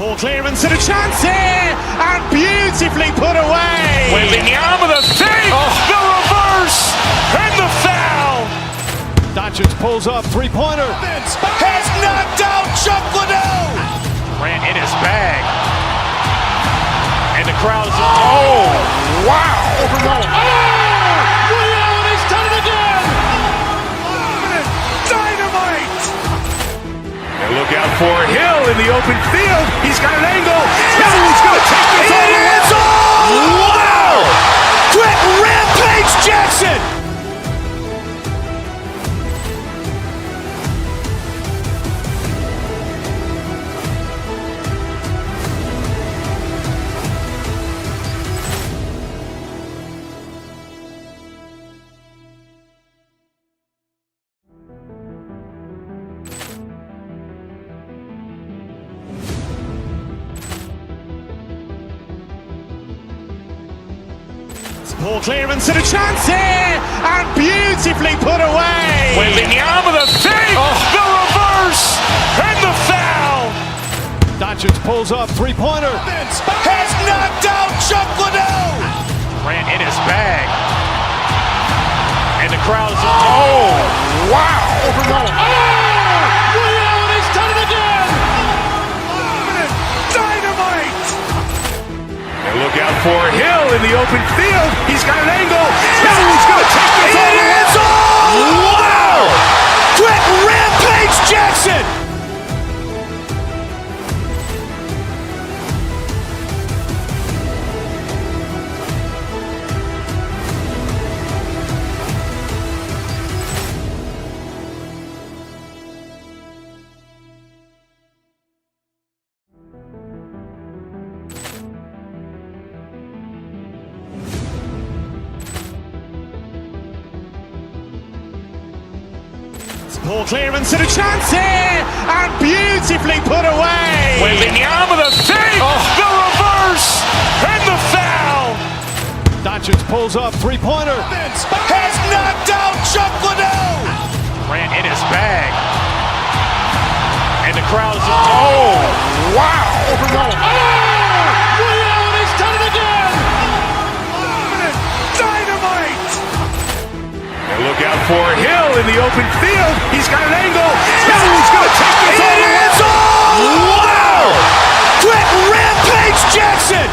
Poor clearance and a chance here, and beautifully put away. Wembanyama with a fake, the reverse, and the foul. Doncic pulls up, three-pointer. Has knocked out Chuck Liddell. Grant in his bag. And the crowd is, oh, wow. Ray Allen has done it again. Dynamite. And look out for Hill in the open field. He's got an angle. He's going to take this all the way. It's all. Wow. Quick Rampage Jackson. Poor clearance and a chance here, and beautifully put away. Wembanyama with a fake, the reverse, and the foul. Doncic pulls up, three-pointer. Has knocked out Chuck Liddell. Grant in his bag. And the crowd is, oh, wow. Ray Allen has done it again. Dynamite. And look out for Hill in the open field. He's got an angle. He's going to take this all the way. It's all. Wow. Quick Rampage Jackson. Poor clearance and a chance here, and beautifully put away. Wembanyama with a fake, the reverse, and the foul. Doncic pulls up, three-pointer. Has knocked out Chuck Liddell. Grant in his bag. And the crowd is, oh, wow. Ray Allen has done it again. Dynamite. And look out for Hill in the open field. He's got an angle. He's going to take this all the way. It's all. Wow. Quick Rampage Jackson.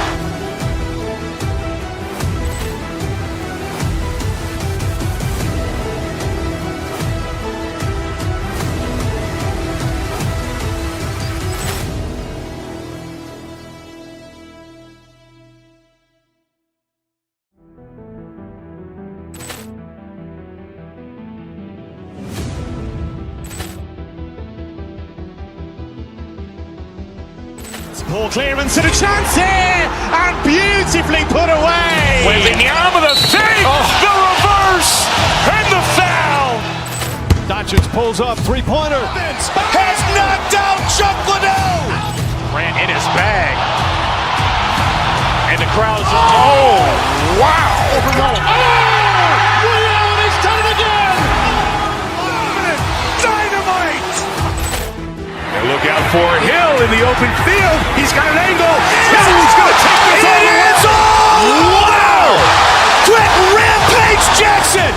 Poor clearance and a chance here, and beautifully put away. Wembanyama with a fake, the reverse, and the foul. Doncic pulls up, three-pointer. Has knocked out Chuck Liddell. Grant in his bag. And the crowd is, oh, wow. Ray Allen has done it again. Dynamite. And look out for Hill in the open field. He's got an angle. He's going to take this all the way. It's all. Wow. Quick Rampage Jackson.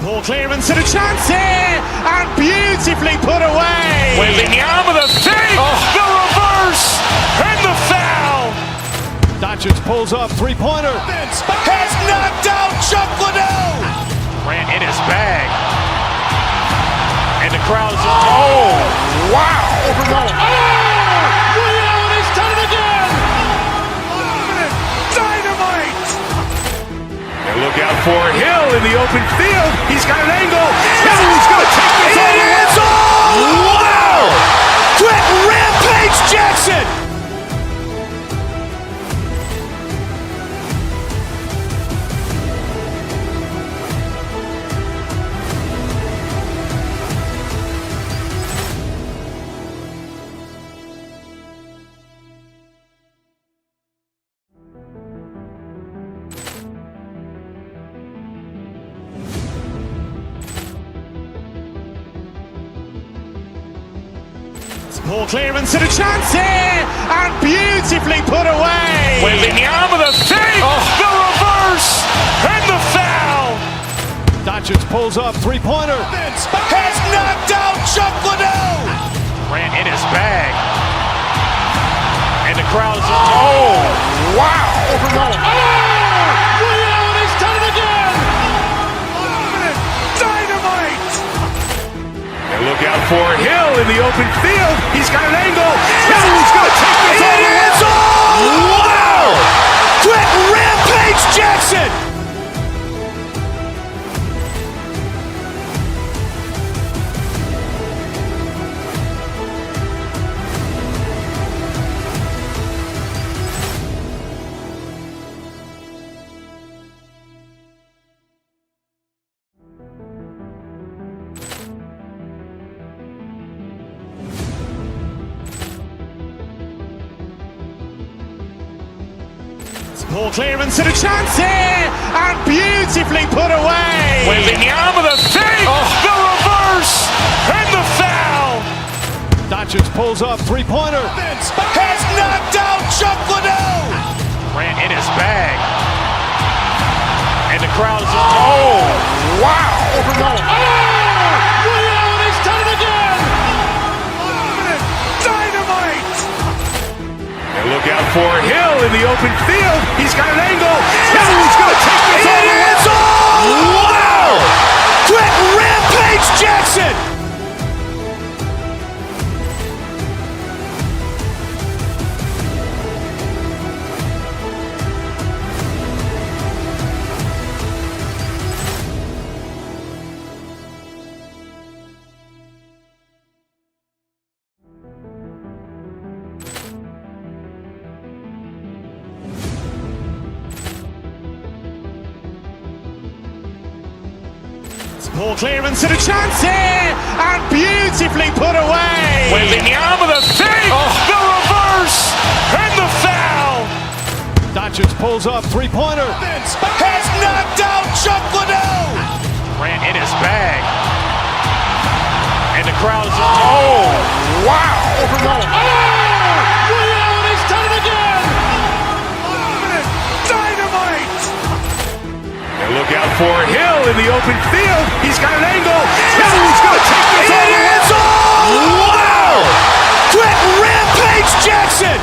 Poor clearance and a chance here, and beautifully put away. Wembanyama with a fake, the reverse, and the foul. Doncic pulls up, three-pointer. Has knocked out Chuck Liddell. Grant in his bag. And the crowd is, oh, wow. Ray Allen has done it again. Dynamite. And look out for Hill in the open field. He's got an angle. He's going to take this all the way. It's all. Wow. Quick Rampage Jackson. Poor clearance and a chance here, and beautifully put away. Wembanyama with a fake, the reverse, and the foul. Doncic pulls up, three-pointer. Has knocked out Chuck Liddell. Grant in his bag. And the crowd is, oh, wow. Ray Allen has done it again. Dynamite. And look out for Hill in the open field. He's got an angle. Hill's going to take this all the way. It is all. Wow. Quick Rampage Jackson. Poor clearance and a chance here, and beautifully put away. Wembanyama with a fake, the reverse, and the foul. Doncic pulls up, three-pointer. Has knocked out Chuck Liddell. Grant in his bag. And the crowd is, oh, wow. Ray Allen has done it again. Dynamite. And look out for Hill in the open field. He's got an angle. Hill's going to take this all the way. It is all. Wow. Quick Rampage Jackson. Poor clearance and a chance here, and beautifully put away. Wembanyama with a fake, the reverse, and the foul. Doncic pulls up, three-pointer. Has knocked out Chuck Liddell. Grant in his bag. And the crowd is, oh, wow. Ray Allen has done it again. Dynamite. And look out for Hill in the open field. He's got an angle. Hill's going to take this all the way. It is all. Wow. Quick Rampage Jackson.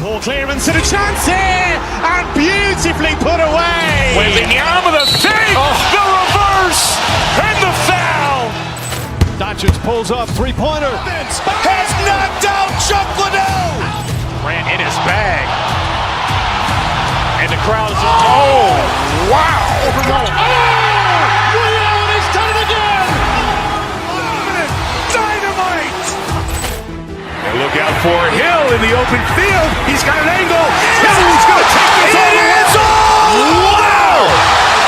Poor clearance and a chance here, and beautifully put away. Wembanyama with a fake, the reverse, and the foul. Doncic pulls up, three-pointer. Has knocked out Chuck Liddell. Grant in his bag. And the crowd is, oh, wow. Ray Allen has done it again. Dynamite. And look out for Hill in the open field. He's got an angle. Hill's going to take this all the way. It is all. Wow.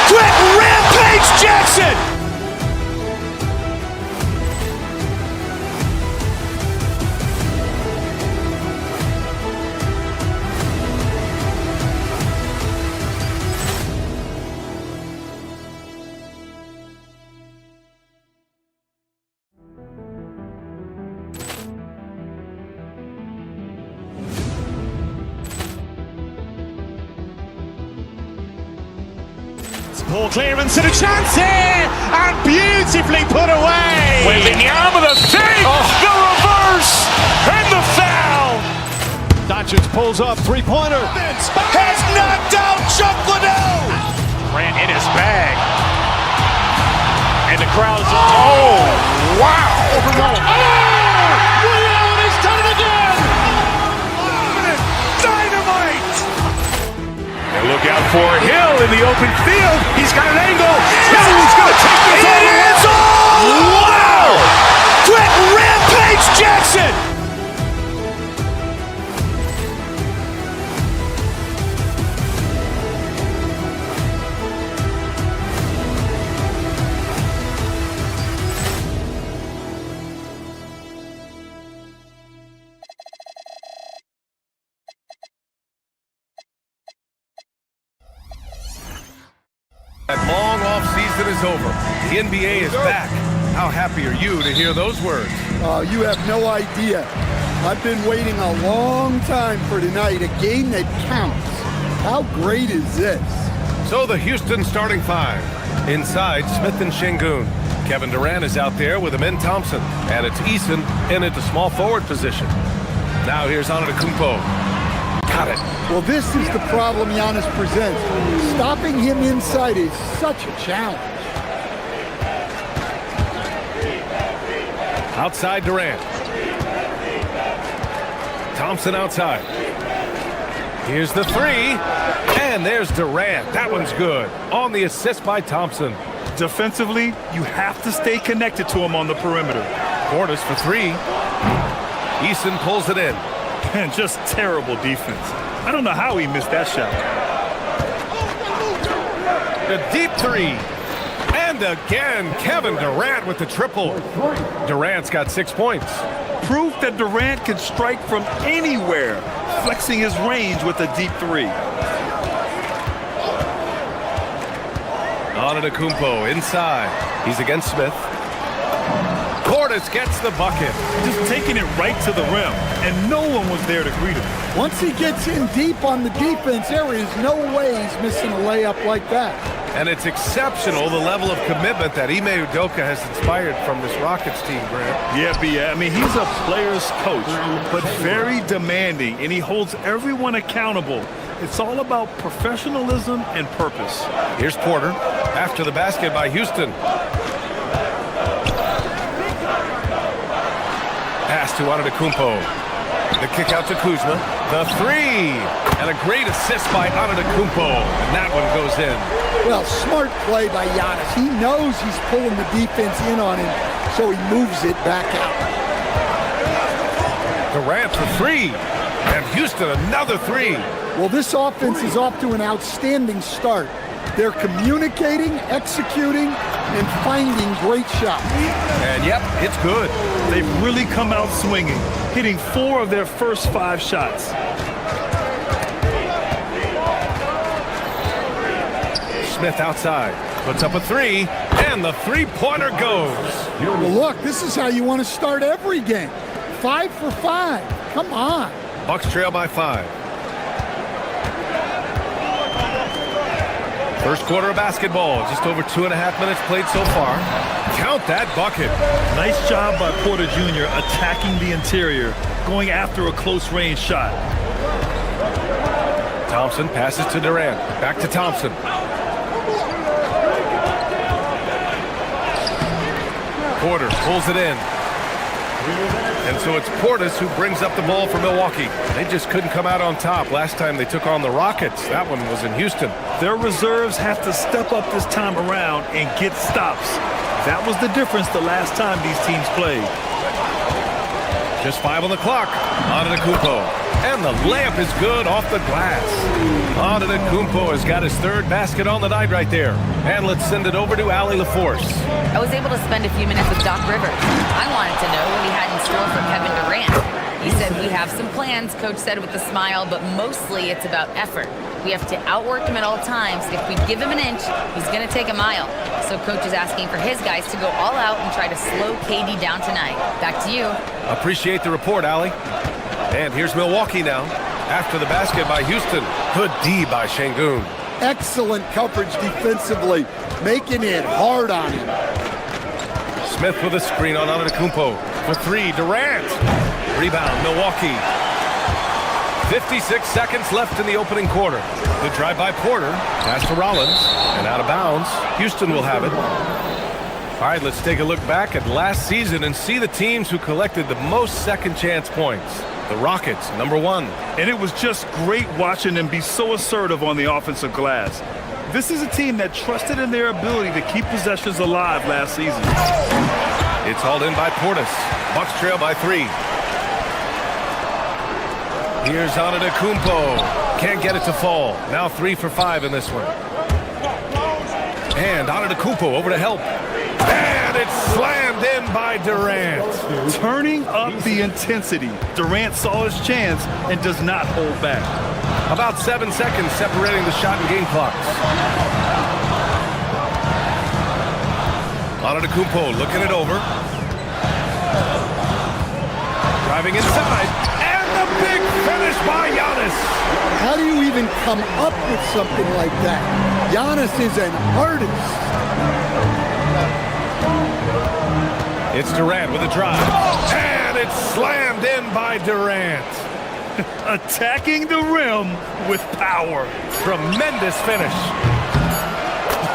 Quick Rampage Jackson. Poor clearance and a chance here, and beautifully put away. Wembanyama with a fake, the reverse, and the foul. Doncic pulls up, three-pointer. Has knocked out Chuck Liddell. Grant in his bag. And the crowd is, oh, wow. Ray Allen has done it again. Dynamite. And look out for Hill in the open field. He's got an angle. Hill's going to take this all the way. It is all. Wow. Quick Rampage Jackson. is over. The NBA is back. How happy are you to hear those words? You have no idea. I've been waiting a long time for tonight, a game that counts. How great is this? So the Houston starting five. Inside, Smith and Şengün. Kevin Durant is out there with Amin Thompson. And it's Eason in at the small forward position. Now here's Antetokounmpo. Got it. Well, this is the problem Giannis presents. Stopping him inside is such a challenge. Outside Durant. Thompson outside. Here's the three. And there's Durant. That one's good. On the assist by Thompson. Defensively, you have to stay connected to him on the perimeter. Portis for three. Eason pulls it in. And just terrible defense. I don't know how he missed that shot. The deep three. And again, Kevin Durant with the triple. Durant's got 6 points. Proof that Durant can strike from anywhere, flexing his range with a deep three. Antetokounmpo inside. He's against Smith. Portis gets the bucket. Just taking it right to the rim, and no one was there to greet him. Once he gets in deep on the defense, there is no way he's missing a layup like that. And it's exceptional, the level of commitment that Ime Udoka has inspired from this Rockets team, Grant. Yeah, B.A. I mean, he's a player's coach, but very demanding, and he holds everyone accountable. It's all about professionalism and purpose. Here's Porter after the basket by Houston. Pass to Antetokounmpo. The kick out to Kuzma. The three. And a great assist by Antetokounmpo. And that one goes in. Well, smart play by Giannis. He knows he's pulling the defense in on him, so he moves it back out. Durant for three. And Houston another three. Well, this offense is off to an outstanding start. They're communicating, executing, and finding great shots. And yep, it's good. They've really come out swinging, hitting 4 of their first 5 shots. Smith outside, puts up a three, and the three-pointer goes. Well, look, this is how you want to start every game. 5 for 5. Come on. Bucks trail by 5. First quarter of basketball, just over 2.5 minutes played so far. Count that bucket. Nice job by Porter Jr. attacking the interior, going after a close-range shot. Thompson passes to Durant. Back to Thompson. Porter pulls it in. And so it's Portis who brings up the ball for Milwaukee. They just couldn't come out on top last time they took on the Rockets. That one was in Houston. Their reserves have to step up this time around and get stops. That was the difference the last time these teams played. Just 5 on the clock. Antetokounmpo. And the layup is good off the glass. Antetokounmpo has got his 3rd basket on the night right there. And let's send it over to Allie LaForce. I was able to spend a few minutes with Doc Rivers. I wanted to know what he had in store for Kevin Durant. He said, we have some plans, Coach said with a smile, but mostly it's about effort. We have to outwork him at all times. If we give him an inch, he's going to take a mile. So Coach is asking for his guys to go all out and try to slow KD down tonight. Back to you. Appreciate the report, Allie. And here's Milwaukee now. After the basket by Houston. Good D by Şengün. Excellent coverage defensively, making it hard on him. Smith with a screen on Antetokounmpo. For three, Durant. Rebound, Milwaukee. 56 seconds left in the opening quarter. Good drive by Porter. Pass to Rollins. And out of bounds. Houston will have it. All right, let's take a look back at last season and see the teams who collected the most second chance points. The Rockets, number 1. And it was just great watching them be so assertive on the offensive glass. This is a team that trusted in their ability to keep possessions alive last season. It's hauled in by Portis. Bucks trail by 3. Here's Antetokounmpo. Can't get it to fall. Now 3 for 5 in this one. And Antetokounmpo over to help. And it's slammed in by Durant. Turning up the intensity. Durant saw his chance and does not hold back. About 7 seconds separating the shot and game clocks. Antetokounmpo looking it over. Driving inside. And the big finish by Giannis. How do you even come up with something like that? Giannis is an artist. It's Durant with a drive. And it's slammed in by Durant. Attacking the rim with power. Tremendous finish.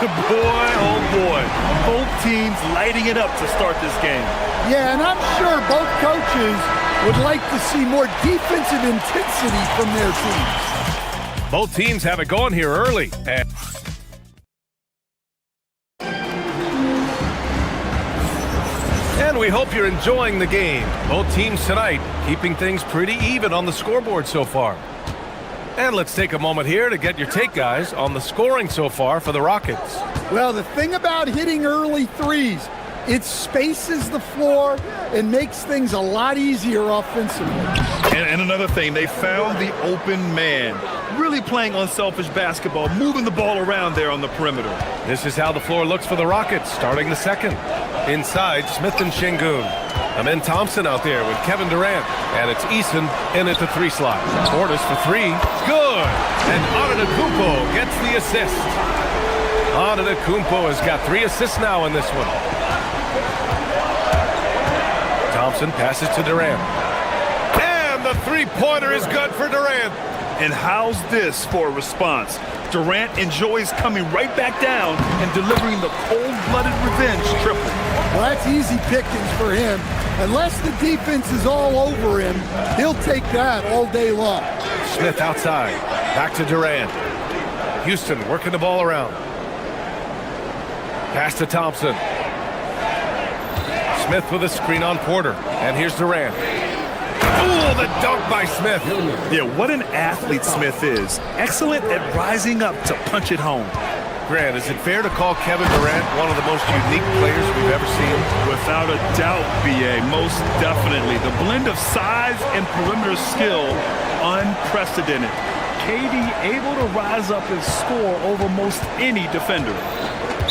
Boy, oh boy. Both teams lighting it up to start this game. Yeah, and I'm sure both coaches would like to see more defensive intensity from their teams. Both teams have it going here early. And we hope you're enjoying the game. Both teams tonight keeping things pretty even on the scoreboard so far. And let's take a moment here to get your take, guys, on the scoring so far for the Rockets. Well, the thing about hitting early threes, it spaces the floor and makes things a lot easier offensively. And another thing, they found the open man. Really playing unselfish basketball, moving the ball around there on the perimeter. This is how the floor looks for the Rockets starting the second. Inside, Smith and Şengün. Amen Thompson out there with Kevin Durant. And it's Eason in at the 3 slot. Portis for 3. Good. And Antetokounmpo gets the assist. Antetokounmpo has got 3 assists now in this one. Thompson passes to Durant. And the 3-pointer is good for Durant. And how's this for a response? Durant enjoys coming right back down and delivering the cold-blooded revenge triple. Well, that's easy pickings for him. Unless the defense is all over him, he'll take that all day long. Smith outside. Back to Durant. Houston working the ball around. Pass to Thompson. Smith with a screen on Porter. And here's Durant. Oh, the dunk by Smith. Yeah, what an athlete Smith is. Excellent at rising up to punch it home. Grant, is it fair to call Kevin Durant one of the most unique players we've ever seen? Without a doubt, B.A., most definitely. The blend of size and perimeter skill, unprecedented. KD able to rise up and score over most any defender.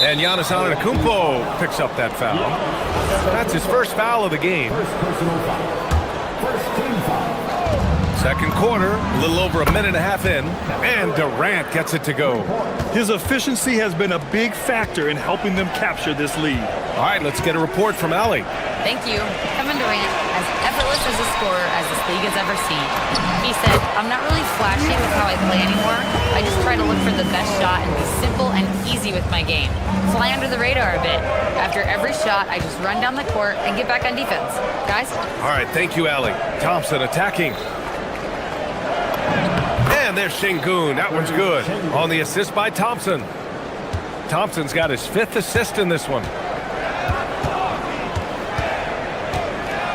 And Giannis Antetokounmpo picks up that foul. That's his first foul of the game. Second quarter, a little over a minute and a half in, and Durant gets it to go. His efficiency has been a big factor in helping them capture this lead. All right, let's get a report from Allie. Thank you. Kevin Durant, as effortless as a scorer as this league has ever seen. He said, I'm not really flashy with how I play anymore. I just try to look for the best shot and be simple and easy with my game. Fly under the radar a bit. After every shot, I just run down the court and get back on defense. Guys? All right, thank you, Allie. Thompson attacking. And there's Şengün. That one's good. On the assist by Thompson. Thompson's got his 5th assist in this one.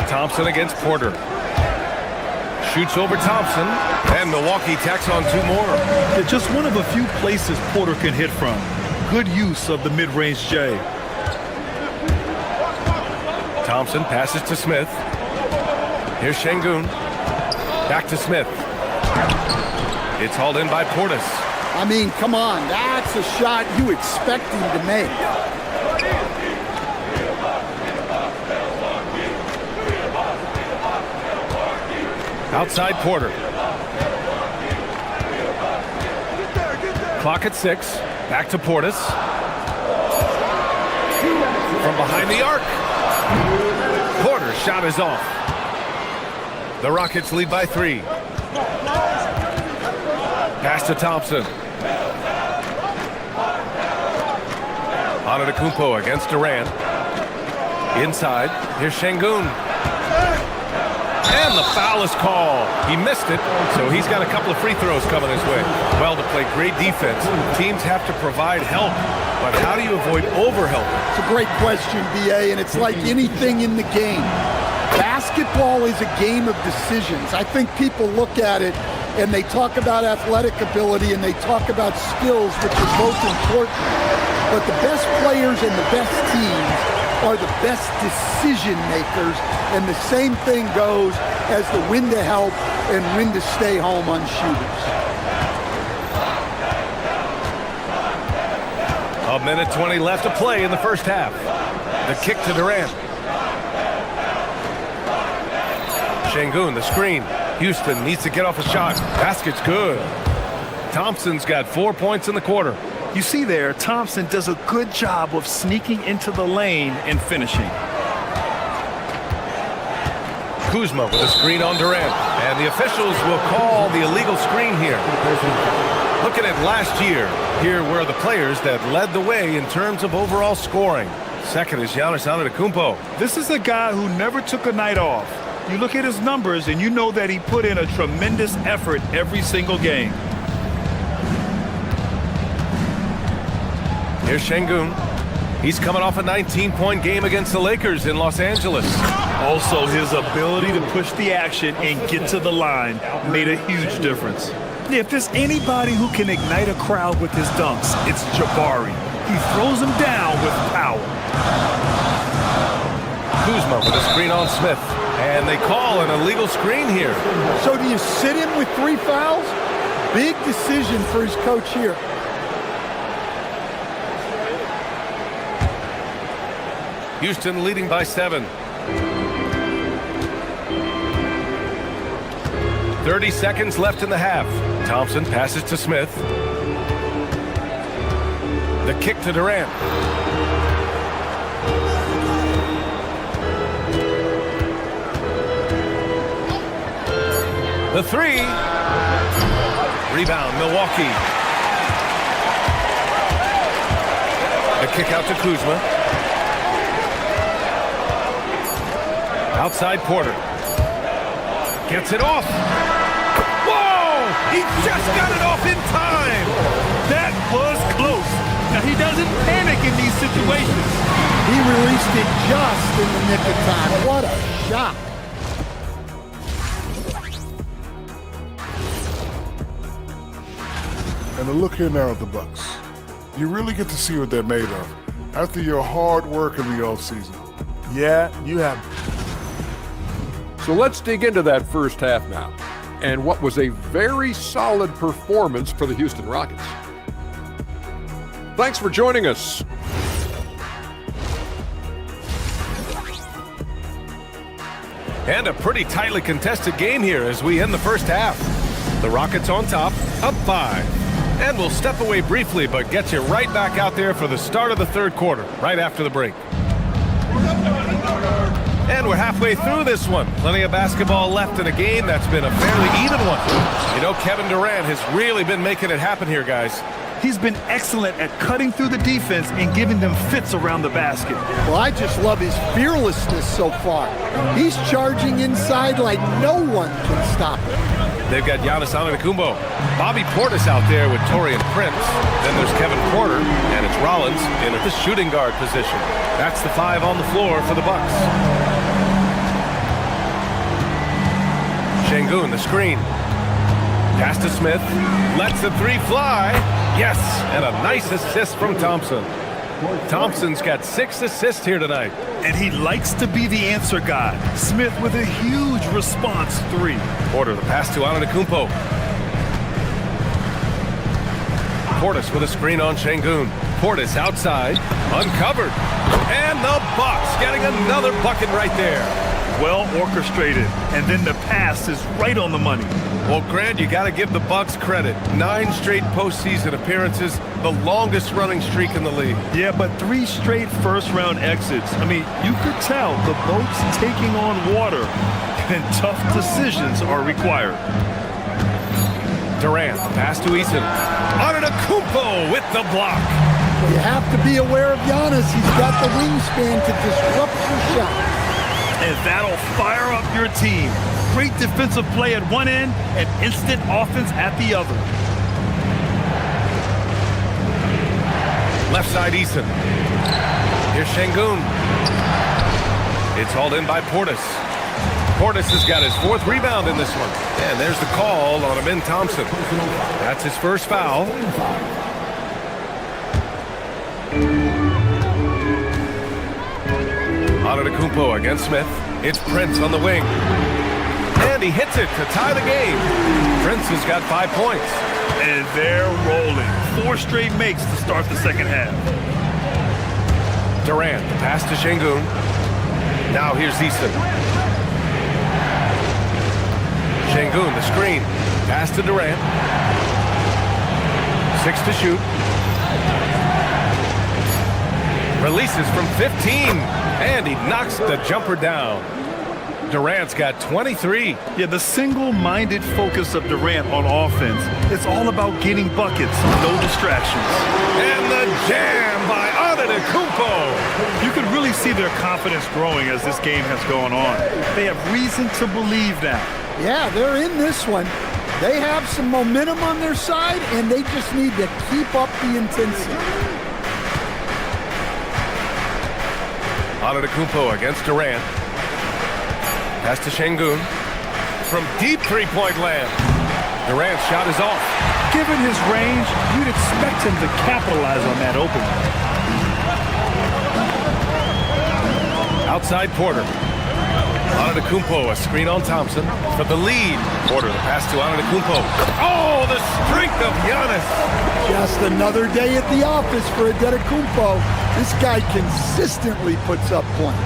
Thompson against Porter. Shoots over Thompson. And Milwaukee tacks on 2 more. It's just one of a few places Porter can hit from. Good use of the mid-range J. Thompson passes to Smith. Here's Şengün. Back to Smith. It's hauled in by Portis. I mean, come on. That's a shot you expect him to make. Outside Porter. Clock at 6. Back to Portis. From behind the arc. Porter's shot is off. The Rockets lead by 3. Pass to Thompson. Antetokounmpo against Durant. Inside. Here's Şengün. And the foul is called. He missed it, so he's got a couple of free throws coming his way. Well, to play great defense, teams have to provide help. But how do you avoid overhelp? It's a great question, B.A., and it's like anything in the game. Basketball is a game of decisions. I think people look at it and they talk about athletic ability and they talk about skills, which are both important. But the best players and the best teams are the best decision makers, and the same thing goes as the when to help and when to stay home on shooters. A minute 20 left to play in the first half. The kick to Durant. Şengün, the screen. Houston needs to get off a shot. Basket's good. Thompson's got 4 points in the quarter. You see there, Thompson does a good job of sneaking into the lane and finishing. Kuzma with a screen on Durant. And the officials will call the illegal screen here. Looking at last year, here were the players that led the way in terms of overall scoring. Second is Giannis Antetokounmpo. This is a guy who never took a night off. You look at his numbers and you know that he put in a tremendous effort every single game. Here's Şengün. He's coming off a 19-point game against the Lakers in Los Angeles. Also, his ability to push the action and get to the line made a huge difference. If there's anybody who can ignite a crowd with his dunks, it's Jabari. He throws them down with power. Kuzma with a screen on Smith. And they call an illegal screen here. So do you sit him with 3 fouls? Big decision for his coach here. Houston leading by 7. 30 seconds left in the half. Thompson passes to Smith. The kick to Durant. The 3. Rebound, Milwaukee. The kick out to Kuzma. Outside Porter. Gets it off. Whoa! He just got it off in time. That was close. Now, he doesn't panic in these situations. He released it just in the nick of time. What a shot. And a look here now at the Bucks. You really get to see what they're made of after your hard work in the offseason. Yeah, you have. So let's dig into that first half now, and what was a very solid performance for the Houston Rockets. Thanks for joining us. And a pretty tightly contested game here as we end the first half. The Rockets on top, up 5. And we'll step away briefly, but get you right back out there for the start of the third quarter, right after the break. And we're halfway through this one. Plenty of basketball left in a game that's been a fairly even one. You know, Kevin Durant has really been making it happen here, guys. He's been excellent at cutting through the defense and giving them fits around the basket. Well, I just love his fearlessness so far. He's charging inside like no one can stop him. They've got Giannis Antetokounmpo. Bobby Portis out there with Taurean Prince. Then there's Kevin Porter, and it's Rollins in the shooting guard position. That's the 5 on the floor for the Bucks. Şengün, the screen. Pass to Smith. Lets the 3 fly. Yes, and a nice assist from Thompson. Thompson's got 6 assists here tonight. And he likes to be the answer guy. Smith with a huge response 3. Porter, the pass to Antetokounmpo. Portis with a screen on Şengün. Portis outside, uncovered. And the Bucks getting another bucket right there. Well orchestrated, and then the pass is right on the money. Well, Grant, you got to give the Bucks credit. 9 straight postseason appearances, the longest running streak in the league. Yeah, but 3 straight first-round exits. I mean, you could tell the boat's taking on water, and tough decisions are required. Durant, pass to Eason. Antetokounmpo with the block. You have to be aware of Giannis. He's got the wingspan to disrupt your shot. And that'll fire up your team. Great defensive play at one end and instant offense at the other. Left side Eason. Here's Şengün. It's hauled in by Portis. Portis has got his 4th rebound in this one. And there's the call on Amin Thompson. That's his first foul. Antetokounmpo against Smith. It's Prince on the wing. And he hits it to tie the game. Prince has got 5 points. And they're rolling. 4 straight makes to start the second half. Durant, the pass to Şengün. Now here's Easton. Şengün, the screen. Pass to Durant. 6 to shoot. Releases from 15. And he knocks the jumper down. Durant's got 23. Yeah, the single-minded focus of Durant on offense. It's all about getting buckets, no distractions. And the jam by Antetokounmpo. You could really see their confidence growing as this game has gone on. They have reason to believe now. Yeah, they're in this one. They have some momentum on their side, and they just need to keep up the intensity. Antetokounmpo against Durant. Pass to Şengün. From deep three-point land. Durant's shot is off. Given his range, you'd expect him to capitalize on that opening. Outside Porter. Antetokounmpo, a screen on Thompson for the lead. Porter, the pass to Antetokounmpo. Oh, the strength of Giannis. Just another day at the office for Antetokounmpo. This guy consistently puts up points.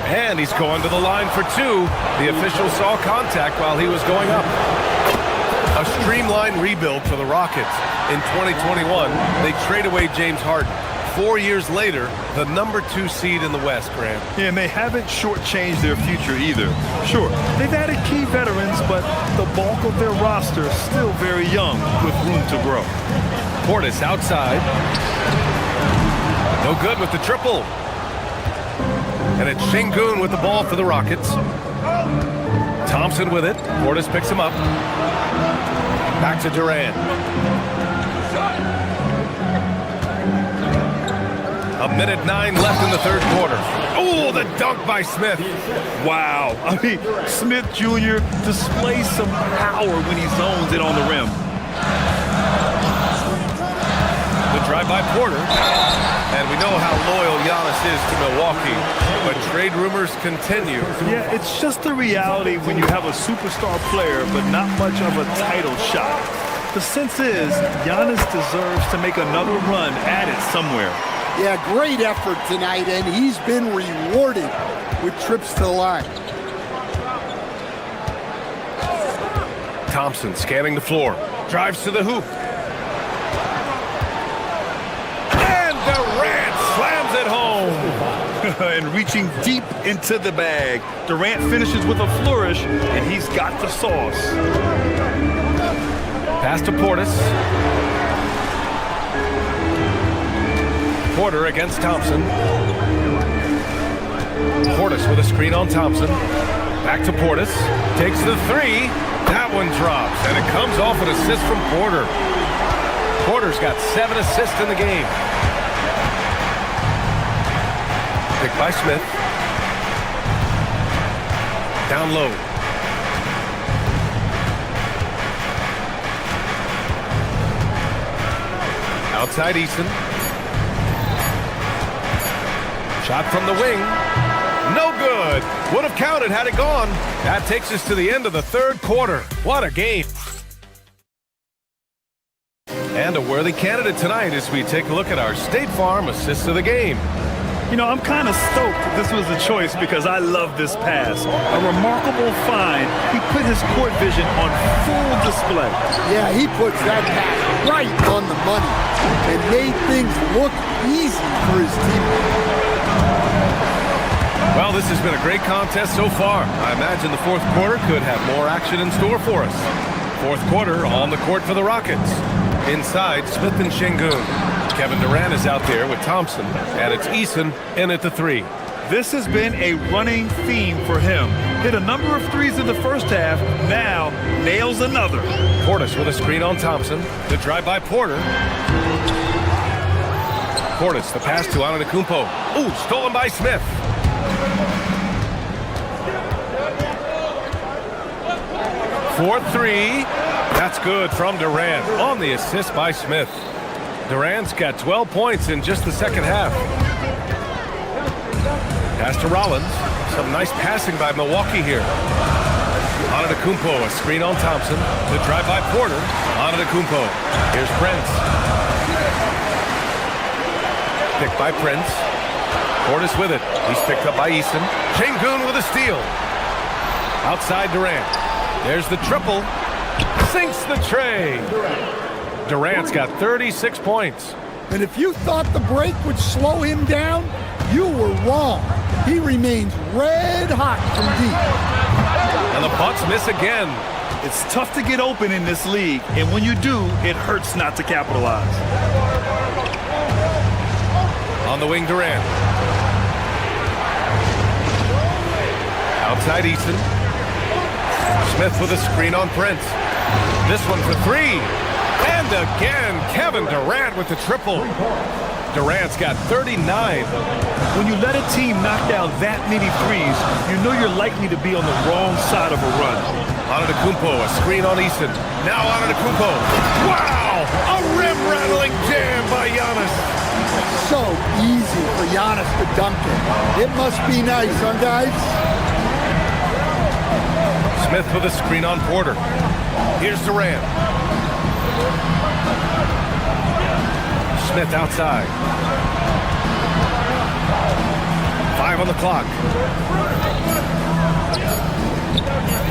And he's going to the line for two. The official saw contact while he was going up. A streamlined rebuild for the Rockets. In 2021, they trade away James Harden. 4 years later, the #2 seed in the West, Grant. Yeah, and they haven't shortchanged their future either. Sure, they've added key veterans, but the bulk of their roster is still very young with room to grow. Portis outside. No good with the triple. And it's Şengün with the ball for the Rockets. Thompson with it. Portis picks him up. Back to Durant. A minute 9 left in the third quarter. Oh, the dunk by Smith. Wow. I mean, Smith Jr. displays some power when he zones it on the rim. The drive by Porter. And we know how loyal Giannis is to Milwaukee, but trade rumors continue. Yeah, it's just the reality when you have a superstar player, but not much of a title shot. The sense is Giannis deserves to make another run at it somewhere. Yeah, great effort tonight, and he's been rewarded with trips to the line. Thompson scanning the floor. Drives to the hoop. And Durant slams it home. And reaching deep into the bag. Durant finishes with a flourish, and he's got the sauce. Pass to Portis. Porter against Thompson. Portis with a screen on Thompson. Back to Portis. Takes the three. That one drops, and it comes off an assist from Porter. Porter's got 7 assists in the game. Picked by Smith. Down low. Outside Easton. Shot from the wing. No good. Would have counted had it gone. That takes us to the end of the third quarter. What a game. And a worthy candidate tonight as we take a look at our State Farm assists of the game. You know, I'm kind of stoked this was a choice because I love this pass. A remarkable find. He put his court vision on full display. Yeah, he puts that pass right on the money and made things look easy for his team. Well, this has been a great contest so far. I imagine the fourth quarter could have more action in store for us. Fourth quarter on the court for the Rockets. Inside, Smith and Şengün. Kevin Durant is out there with Thompson, and it's Easton in at the three. This has been a running theme for him. Hit a number of threes in the first half, now nails another. Portis with a screen on Thompson. The drive by Porter. Portis, the pass to Antetokounmpo. Ooh, stolen by Smith. For three. That's good from Durant on the assist by Smith. Durant's got 12 points in just the second half. Pass to Rollins. Some nice passing by Milwaukee here. Antetokounmpo, a screen on Thompson. The drive by Porter. Antetokounmpo. Here's Prince. Picked by Prince. Portis with it. He's picked up by Easton. Şengün with a steal. Outside Durant. There's the triple. Sinks the tray. Durant's got 36 points. And if you thought the break would slow him down, you were wrong. He remains red hot from deep. And the Bucks miss again. It's tough to get open in this league, and when you do, it hurts not to capitalize. On the wing, Durant. Outside Easton. Smith with a screen on Prince. This one for three. And again, Kevin Durant with the triple. Durant's got 39. When you let a team knock down that many threes, you know you're likely to be on the wrong side of a run. Antetokounmpo, a screen on Easton. Now Antetokounmpo. Wow! A rim-rattling jam by Giannis. So easy for Giannis to dunk it. It must be nice, huh, guys? Smith with a screen on Porter. Here's Durant. Smith outside. 5 on the clock.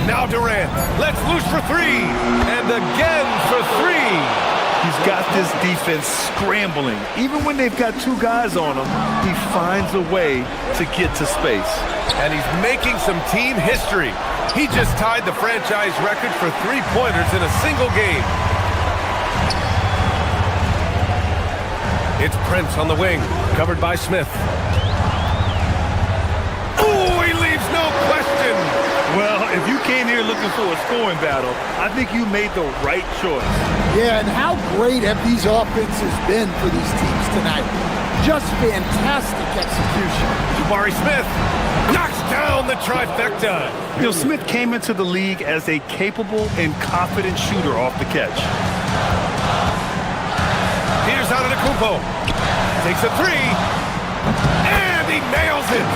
Now Durant. Let's loose for three. And again for three. He's got this defense scrambling. Even when they've got two guys on him, he finds a way to get to space. And he's making some team history. He just tied the franchise record for three-pointers in a single game. It's Prince on the wing, covered by Smith. Oh, he leaves no question. Well, if you came here looking for a scoring battle, I think you made the right choice. Yeah, and how great have these offenses been for these teams tonight? Just fantastic execution. Jabari Smith knocks down the trifecta. You know, Smith came into the league as a capable and confident shooter off the catch. Here's Antetokounmpo. Takes a three. And he nails it.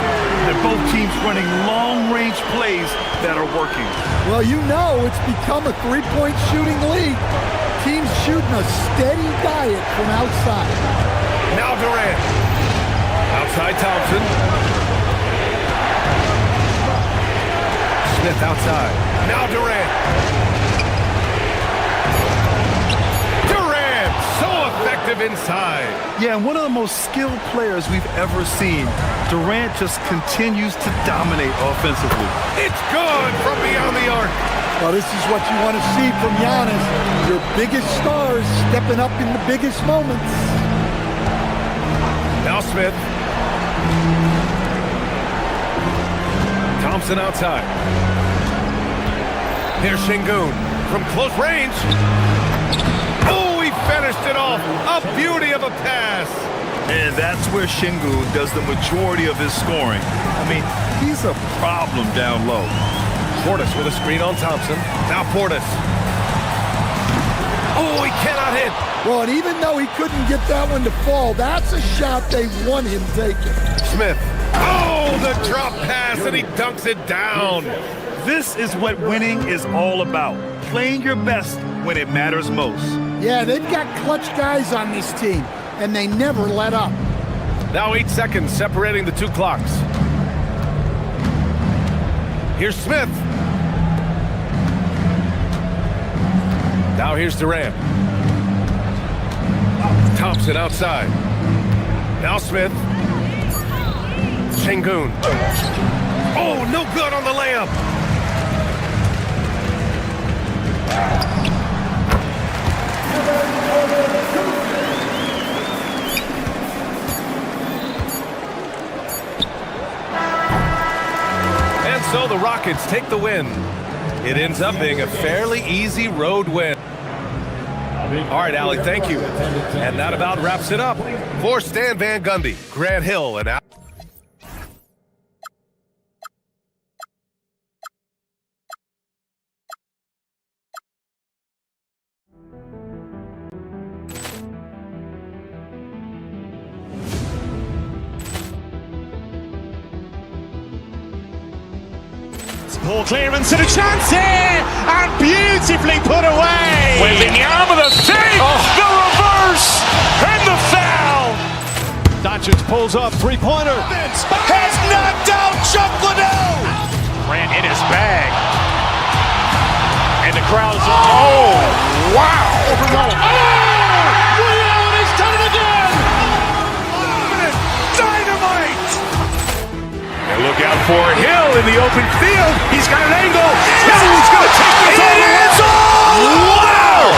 They're both teams running long-range plays that are working. Well, you know it's become a three-point shooting league. Teams shooting a steady diet from outside. Now Durant. Outside Thompson. Smith outside. Now Durant. Durant, so effective inside. Yeah, and one of the most skilled players we've ever seen. Durant just continues to dominate offensively. It's good from beyond the arc. Well, this is what you want to see from Giannis. Your biggest stars stepping up in the biggest moments. Now Smith. Thompson outside. Here's Şengün from close range. Oh, he finished it off. A beauty of a pass. And that's where Şengün does the majority of his scoring. I mean, he's a problem down low. Portis with a screen on Thompson. Now Portis. Oh, he cannot hit. Well, and even though he couldn't get that one to fall, that's a shot they want him taking. Smith. Oh, the drop pass, and he dunks it down. This is what winning is all about. Playing your best when it matters most. Yeah, they've got clutch guys on this team, and they never let up. Now 8 seconds separating the two clocks. Here's Smith. Now here's Durant. Thompson outside. Now Smith. Şengün. Oh, no good on the layup. And so the Rockets take the win. It ends up being a fairly easy road win. All right, Allie, thank you. And that about wraps it up. For Stan Van Gundy, Grant Hill, and Al. Poor clearance and a chance here, and beautifully put away. Wembanyama the save, the reverse, and the foul. Doncic pulls up, three-pointer. Has knocked out Chuck Liddell. Grant in his bag. And the crowd is... Oh, wow! Ray Allen has done it again. Dynamite. And look out for Hill in the open field. He's got an angle. Hill's going to take this all the way. It is all! Wow!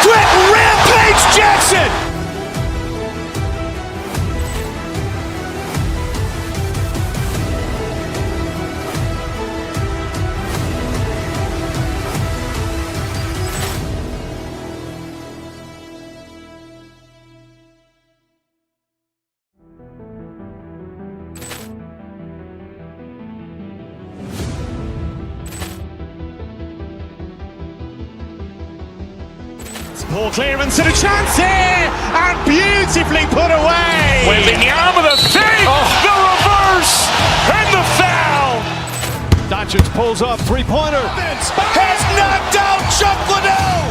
Quentin Rampage Jackson. Poor clearance and a chance here, and beautifully put away. Wembanyama the fake, the reverse, and the foul. Doncic pulls up, three-pointer. Has knocked out Chuck Liddell.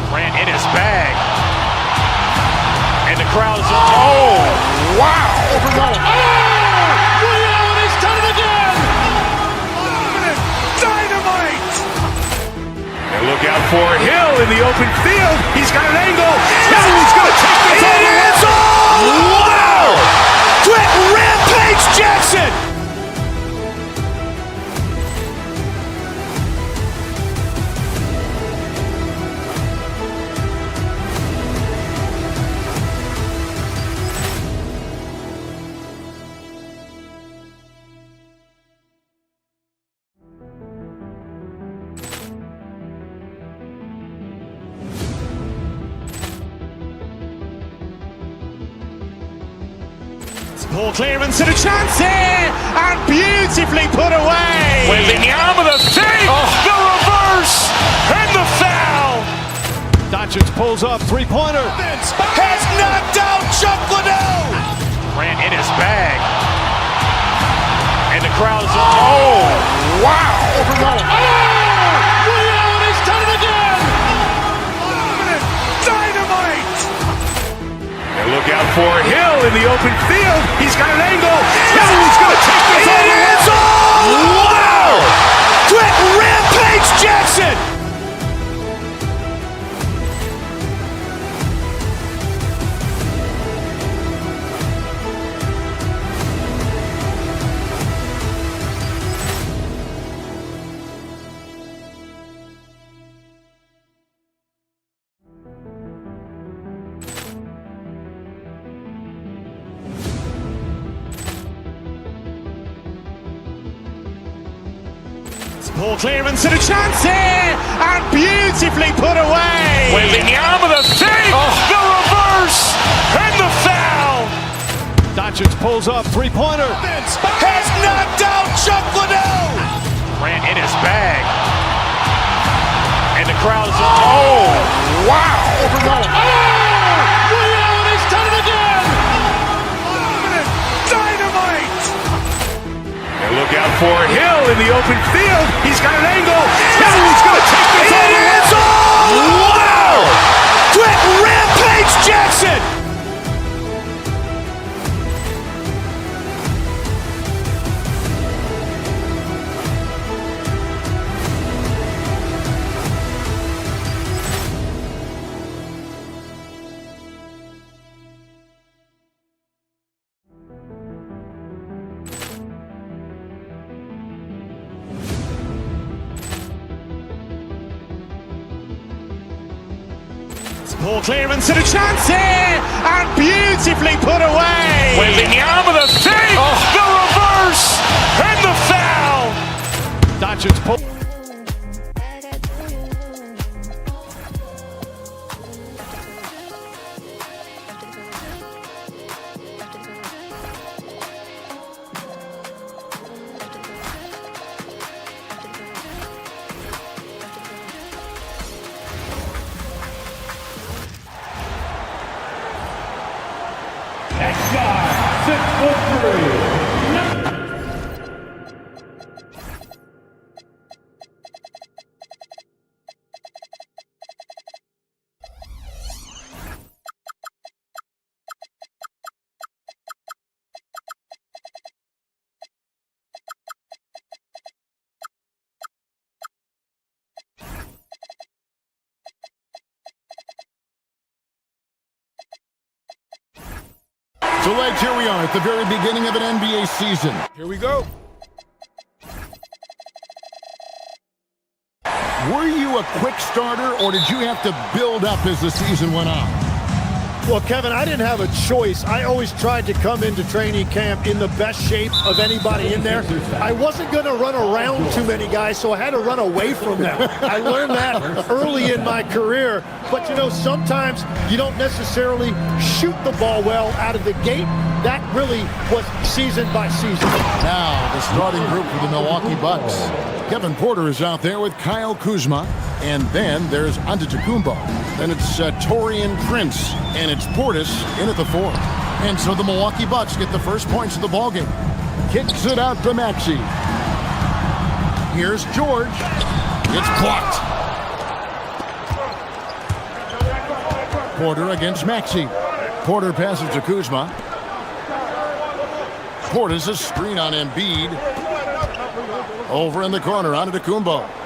Grant in his bag. And the crowd is... Oh, wow! Ray Allen has done it again. Dynamite. And look out for Hill in the open field. He's got an angle. Hill's going to take this all the way. It is all! Wow! Quentin Rampage Jackson. Poor clearance and a chance here, and beautifully put away. Wembanyama the fake, the reverse, and the foul. Doncic pulls up, three-pointer. Has knocked out Chuck Liddell. Grant in his bag. And the crowd is... Oh, wow! Ray Allen has done it again. Dynamite. And look out for Hill in the open field. He's got an angle. Hill's going to take this all the way. It is all! Wow! Quentin Rampage Jackson. Poor clearance and a chance here, and beautifully put away. Wembanyama the fake, the reverse, and the foul. Doncic pulls up, three-pointer. Has knocked out Chuck Liddell. Grant in his bag. And the crowd is... Oh, wow! Ray Allen has done it again. Dynamite. And look out for Hill in the open field. He's got an angle. Hill's going to take this all the way. It is all! Wow! Quentin Rampage Jackson. Poor clearance and a chance here, and beautifully put away. Wembanyama the fake, the reverse, and the foul. Doncic pulls... Next guy, 6'3". right, here we are at the very beginning of an NBA season. Here we go. Were you a quick starter, or did you have to build up as the season went on? Well, Kevin, I didn't have a choice. I always tried to come into training camp in the best shape of anybody in there. I wasn't going to run around too many guys, so I had to run away from them. I learned that early in my career. But, you know, sometimes you don't necessarily shoot the ball well out of the gate. That really was season by season. Now, the starting group for the Milwaukee Bucks. Kevin Porter is out there with Kyle Kuzma. And then there's Antetokounmpo. Then it's Taurean Prince. And it's Portis in at the fourth. And so the Milwaukee Bucks get the first points of the ballgame. Kicks it out to Maxey. Here's George. It's blocked. Porter against Maxey. Porter passes to Kuzma. Portis a screen on Embiid. Over in the corner, Antetokounmpo.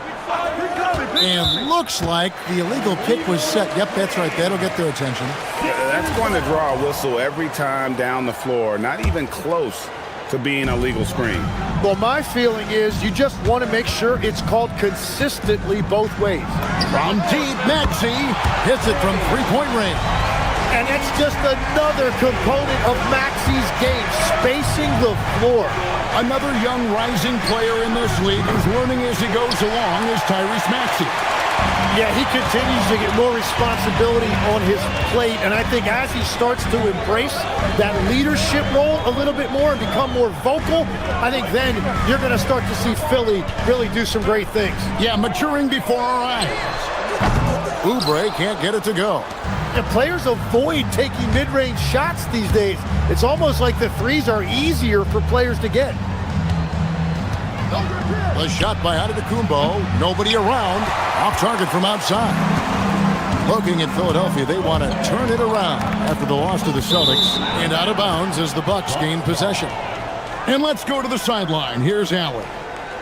And looks like the illegal kick was set. Yep, that's right. That'll get their attention. Yeah, that's going to draw a whistle every time down the floor. Not even close to being a legal screen. Well, my feeling is you just want to make sure it's called consistently both ways. From deep, Maxey hits it from three-point range. And it's just another component of Maxey's game, spacing the floor. Another young rising player in this league who's learning as he goes along is Tyrese Maxey. Yeah, he continues to get more responsibility on his plate, and I think as he starts to embrace that leadership role a little bit more and become more vocal, I think then you're going to start to see Philly really do some great things. Yeah, maturing before our eyes. Oubre can't get it to go. And players avoid taking mid-range shots these days. It's almost like the threes are easier for players to get. A shot by Antetokounmpo. Nobody around. Off target from outside. Looking at Philadelphia, they want to turn it around after the loss to the Celtics. And out of bounds as the Bucks gain possession. And let's go to the sideline. Here's Allen.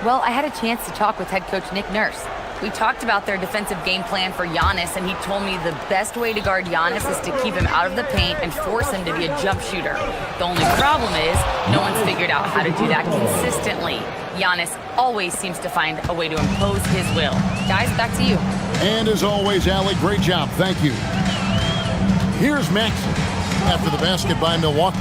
Well, I had a chance to talk with head coach Nick Nurse. We talked about their defensive game plan for Giannis, and he told me the best way to guard Giannis is to keep him out of the paint and force him to be a jump shooter. The only problem is no one's figured out how to do that consistently. Giannis always seems to find a way to impose his will. Guys, back to you. And as always, Allie, great job. Thank you. Here's Maxey after the basket by Milwaukee.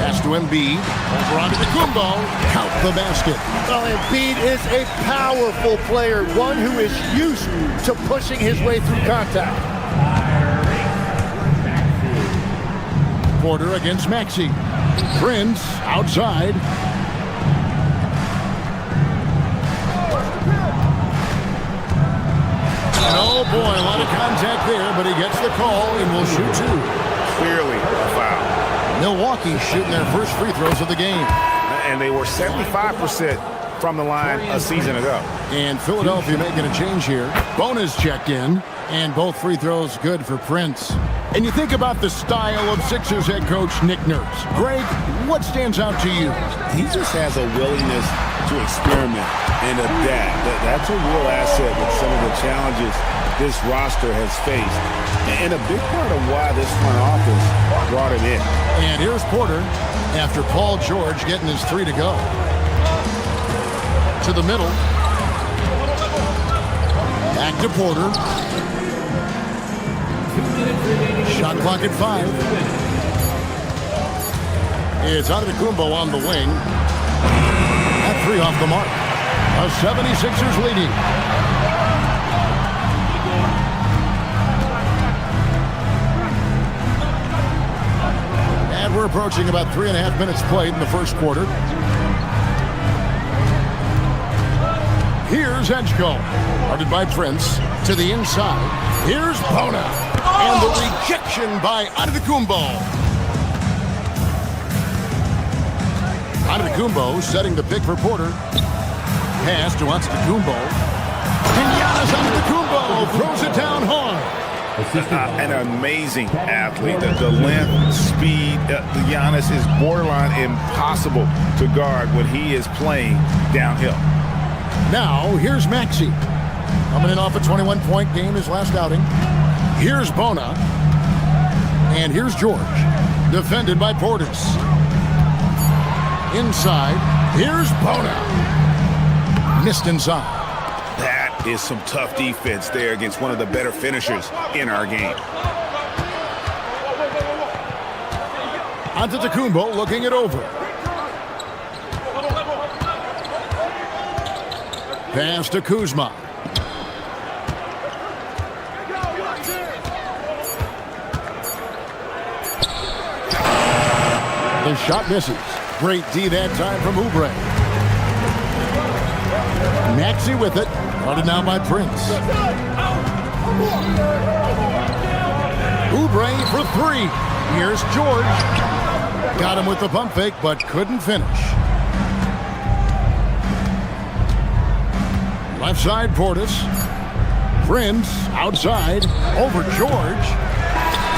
Pass to Embiid. Over onto the Kumbo. Count the basket. Well, Embiid is a powerful player, one who is used to pushing his way through contact. Porter against Maxey. Prince outside. And oh boy, a lot of contact there, but he gets the call and will shoot two. Clearly a foul. Milwaukee shooting their first free throws of the game. And they were 75% from the line a season ago. And Philadelphia making a change here. Bona's checked in, and both free throws good for Prince. And you think about the style of Sixers head coach Nick Nurse. Greg, what stands out to you? He just has a willingness to experiment and adapt. That's a real asset with some of the challenges this roster has faced. And a big part of why this front office brought him in. And here's Porter after Paul George getting his three to go. To the middle. Back to Porter. Shot clock at 5. It's Antetokounmpo on the wing. That three off the mark. The 76ers leading. And we're approaching about 3.5 minutes played in the first quarter. Here's Edgecombe, guarded by Prince, to the inside. Here's Bona, and the rejection by Antetokounmpo. Antetokounmpo setting the pick for Porter. Pass to Antetokounmpo. And Giannis Antetokounmpo throws it down hard. An amazing athlete. The length, speed, Giannis is borderline impossible to guard when he is playing downhill. Now, here's Maxey. Coming in off a 21-point game, his last outing. Here's Bona. And here's George, defended by Portis. Inside, here's Bona. Missed inside. That is some tough defense there against one of the better finishers in our game. Antetokounmpo looking it over. Pass to Kuzma. The shot misses. Great D that time from Oubre. Maxey with it. Guarded now by Prince. Oubre for three. Here's George. Got him with the pump fake, but couldn't finish. Left side, Portis. Prince outside. Over George.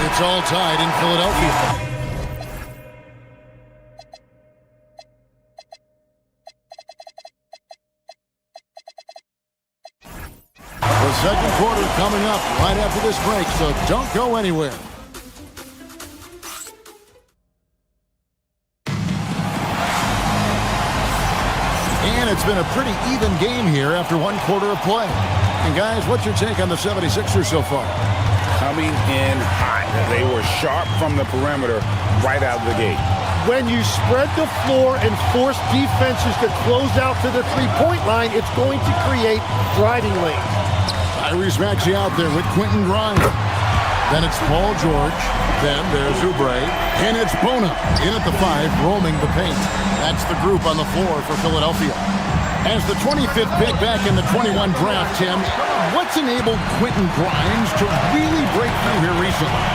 It's all tied in Philadelphia. The second quarter coming up right after this break, so don't go anywhere. And it's been a pretty even game here after one quarter of play. And guys, what's your take on the 76ers so far? Coming in hot. They were sharp from the perimeter right out of the gate. When you spread the floor and force defenses to close out to the three-point line, it's going to create driving lanes. Tyrese Maxey out there with Quentin Grimes. Then it's Paul George. Then there's Oubre. And it's Bona in at the 5, roaming the paint. That's the group on the floor for Philadelphia. As the 25th pick back in the 21 draft, Tim, what's enabled Quentin Grimes to really break through here recently?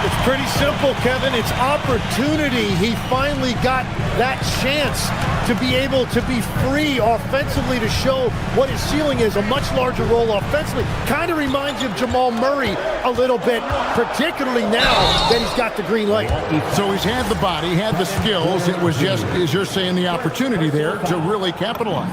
It's pretty simple, Kevin. It's opportunity. He finally got that chance to be able to be free offensively to show what his ceiling is, a much larger role offensively. Kind of reminds you of Jamal Murray a little bit, particularly now that he's got the green light. So he's had the body, had the skills. It was just, as you're saying, the opportunity there to really capitalize.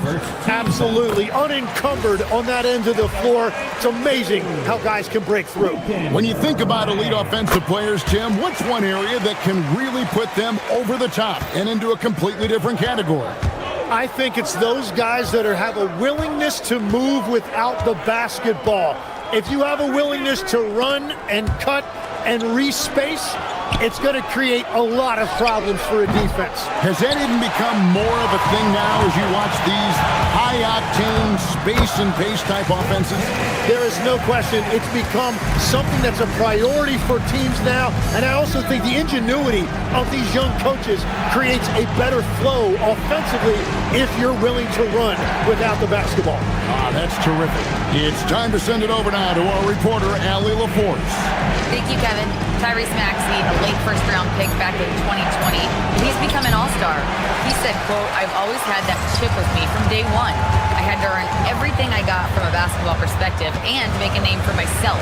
Absolutely. Unencumbered on that end of the floor. It's amazing how guys can break through. When you think about elite offensive players, Tim, what's one area that can really put them over the top and into a completely different category? I think it's those guys that have a willingness to move without the basketball. If you have a willingness to run and cut and respace, it's going to create a lot of problems for a defense. Has that even become more of a thing now as you watch these high-octane space and pace type offenses? There is no question. It's become something that's a priority for teams now, and I also think the ingenuity of these young coaches creates a better flow offensively if you're willing to run without the basketball. That's terrific. It's time to send it over now to our reporter, Allie LaForce. Thank you, Kevin. Tyrese Maxey, a late first-round pick back in 2020. He's become an all-star. He said, quote, "I've always had that chip with me from day one. I had to earn everything I got from a basketball perspective and make a name for myself.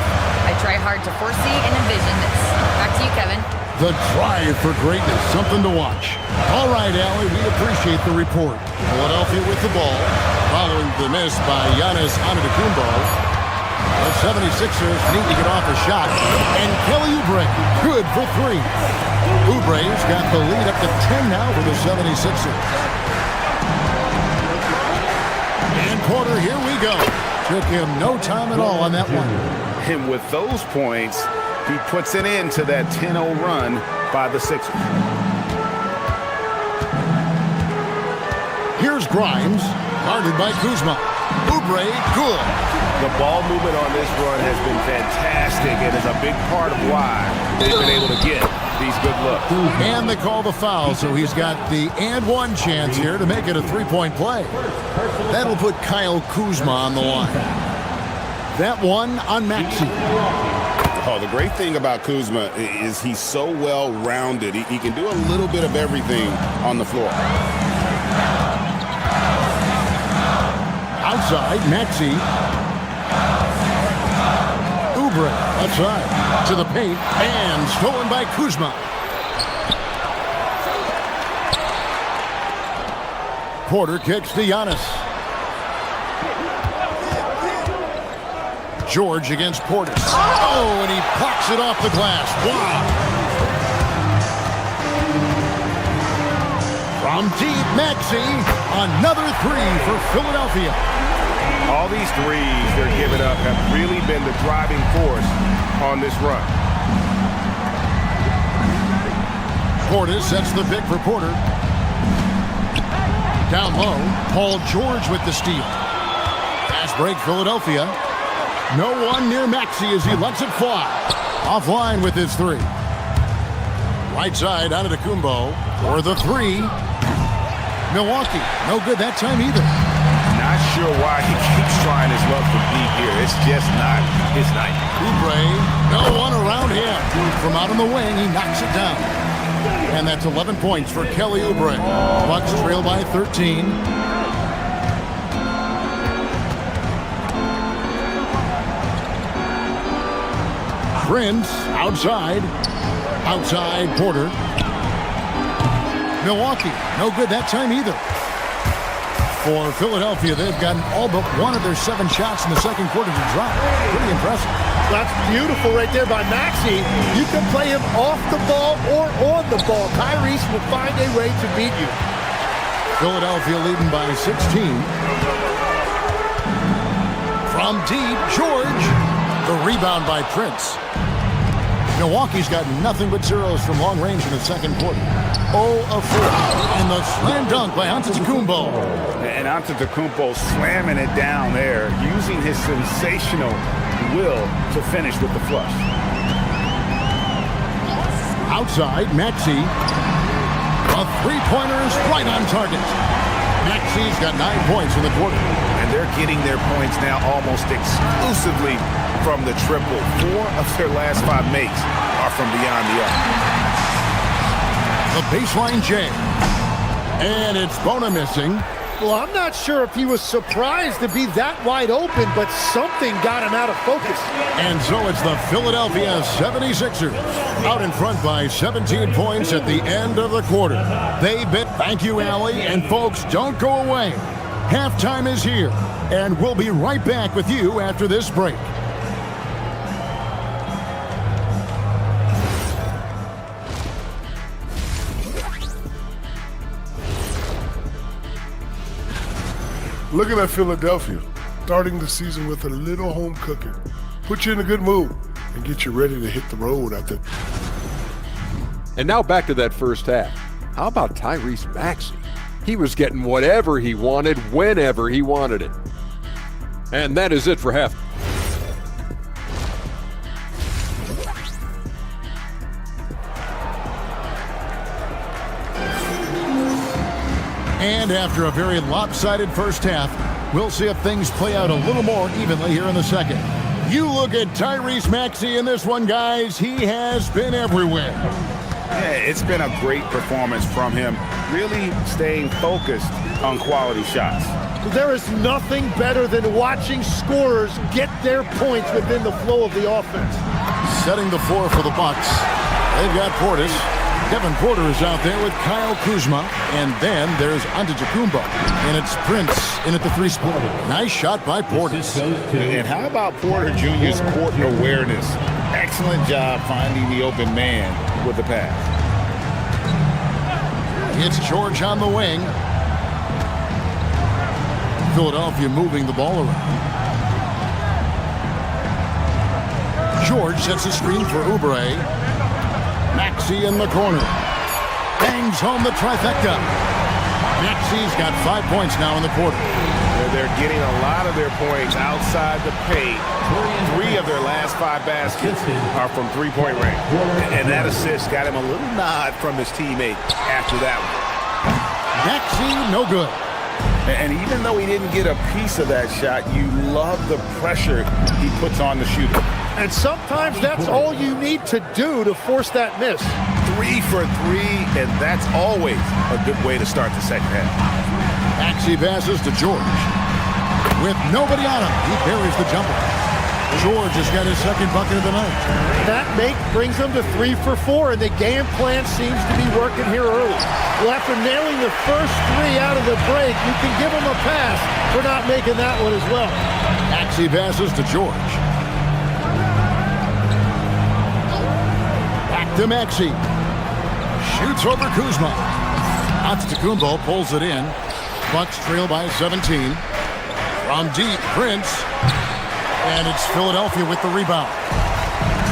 I try hard to foresee and envision this." Back to you, Kevin. The drive for greatness, something to watch. All right, Allie, we appreciate the report. Philadelphia with the ball, following the miss by Giannis Antetokounmpo. The 76ers need to get off a shot. And Kelly Oubre, good for three. Oubre's got the lead up to 10 now for the 76ers. And Porter, here we go. Took him no time at all on that one. And with those points, he puts an end to that 10-0 run by the Sixers. Here's Grimes, guarded by Kuzma. Oubre, good. The ball movement on this run has been fantastic and is a big part of why they've been able to get these good looks. And they call the foul, so he's got the and one chance here to make it a three-point play. That'll put Kyle Kuzma on the line. That one on Maxey. Oh, the great thing about Kuzma is he's so well-rounded. He can do a little bit of everything on the floor. Outside, Maxey. Oubre, outside, to the paint, and stolen by Kuzma. Porter kicks to Giannis. George against Portis. Oh, and he plucks it off the glass. Wow. From deep, Maxey. Another three for Philadelphia. All these threes they're giving up have really been the driving force on this run. Portis sets the pick for Porter. Down low, Paul George with the steal. Fast break, Philadelphia. No one near Maxey as he lets it fly. Offline with his three. Right side, Antetokounmpo for the three. Milwaukee, no good that time either. Not sure why he keeps trying his luck from deep here. It's just not his night. Oubre, no one around him. From out on the wing, he knocks it down. And that's 11 points for Kelly Oubre. Bucks trail by 13. Prince outside. Outside Porter. Milwaukee, no good that time either. For Philadelphia, they've gotten all but one of their 7 shots in the second quarter to drop. Pretty impressive. That's beautiful right there by Maxey. You can play him off the ball or on the ball. Tyrese will find a way to beat you. Philadelphia leading by 16. From deep, George. The rebound by Prince. Milwaukee's got nothing but zeros from long range in the second quarter. 0 of 4. And the slam dunk by Antetokounmpo. And Antetokounmpo slamming it down there, using his sensational will to finish with the flush. Outside, Maxey. A three-pointer is right on target. Maxey's got 9 points in the quarter. And they're getting their points now almost exclusively from the triple. 4 of their last 5 makes are from beyond the arc. The baseline J. And it's Bona missing. Well, I'm not sure if he was surprised to be that wide open, but something got him out of focus. And so it's the Philadelphia 76ers out in front by 17 points at the end of the quarter. They bit. Thank you, Allie. And folks, don't go away. Halftime is here, and we'll be right back with you after this break. Looking at Philadelphia, starting the season with a little home cooking. Put you in a good mood and get you ready to hit the road after. And now back to that first half. How about Tyrese Maxey? He was getting whatever he wanted, whenever he wanted it. And that is it for half. And after a very lopsided first half, we'll see if things play out a little more evenly here in the second. You look at Tyrese Maxey in this one, guys. He has been everywhere. Yeah, it's been a great performance from him, really staying focused on quality shots. There is nothing better than watching scorers get their points within the flow of the offense. Setting the floor for the Bucks. They've got Portis. Kevin Porter is out there with Kyle Kuzma. And then there's Antetokounmpo. And it's Prince in at the three spot. Nice shot by Portis. And how about Porter Jr.'s court awareness? Excellent job finding the open man with the pass. It's George on the wing. Philadelphia moving the ball around. George sets a screen for Oubre. Maxey in the corner. Bangs home the trifecta. Maxey's got 5 points now in the quarter. They're getting a lot of their points outside the paint. 3 of their last 5 baskets are from three-point range. And that assist got him a little nod from his teammate after that one. Maxey, no good. And even though he didn't get a piece of that shot, you love the pressure he puts on the shooter. And sometimes that's all you need to do to force that miss. 3 for 3, and that's always a good way to start the second half. Maxey passes to George. With nobody on him, he buries the jumper. George has got his second bucket of the night. That make brings them to 3 for 4, and the game plan seems to be working here early. Well, after nailing the first 3 out of the break, you can give them a pass for not making that one as well. Maxey passes to George. Back to Maxey. Shoots over Kuzma. Antetokounmpo pulls it in. Bucks trail by 17. From deep, Prince. And it's Philadelphia with the rebound.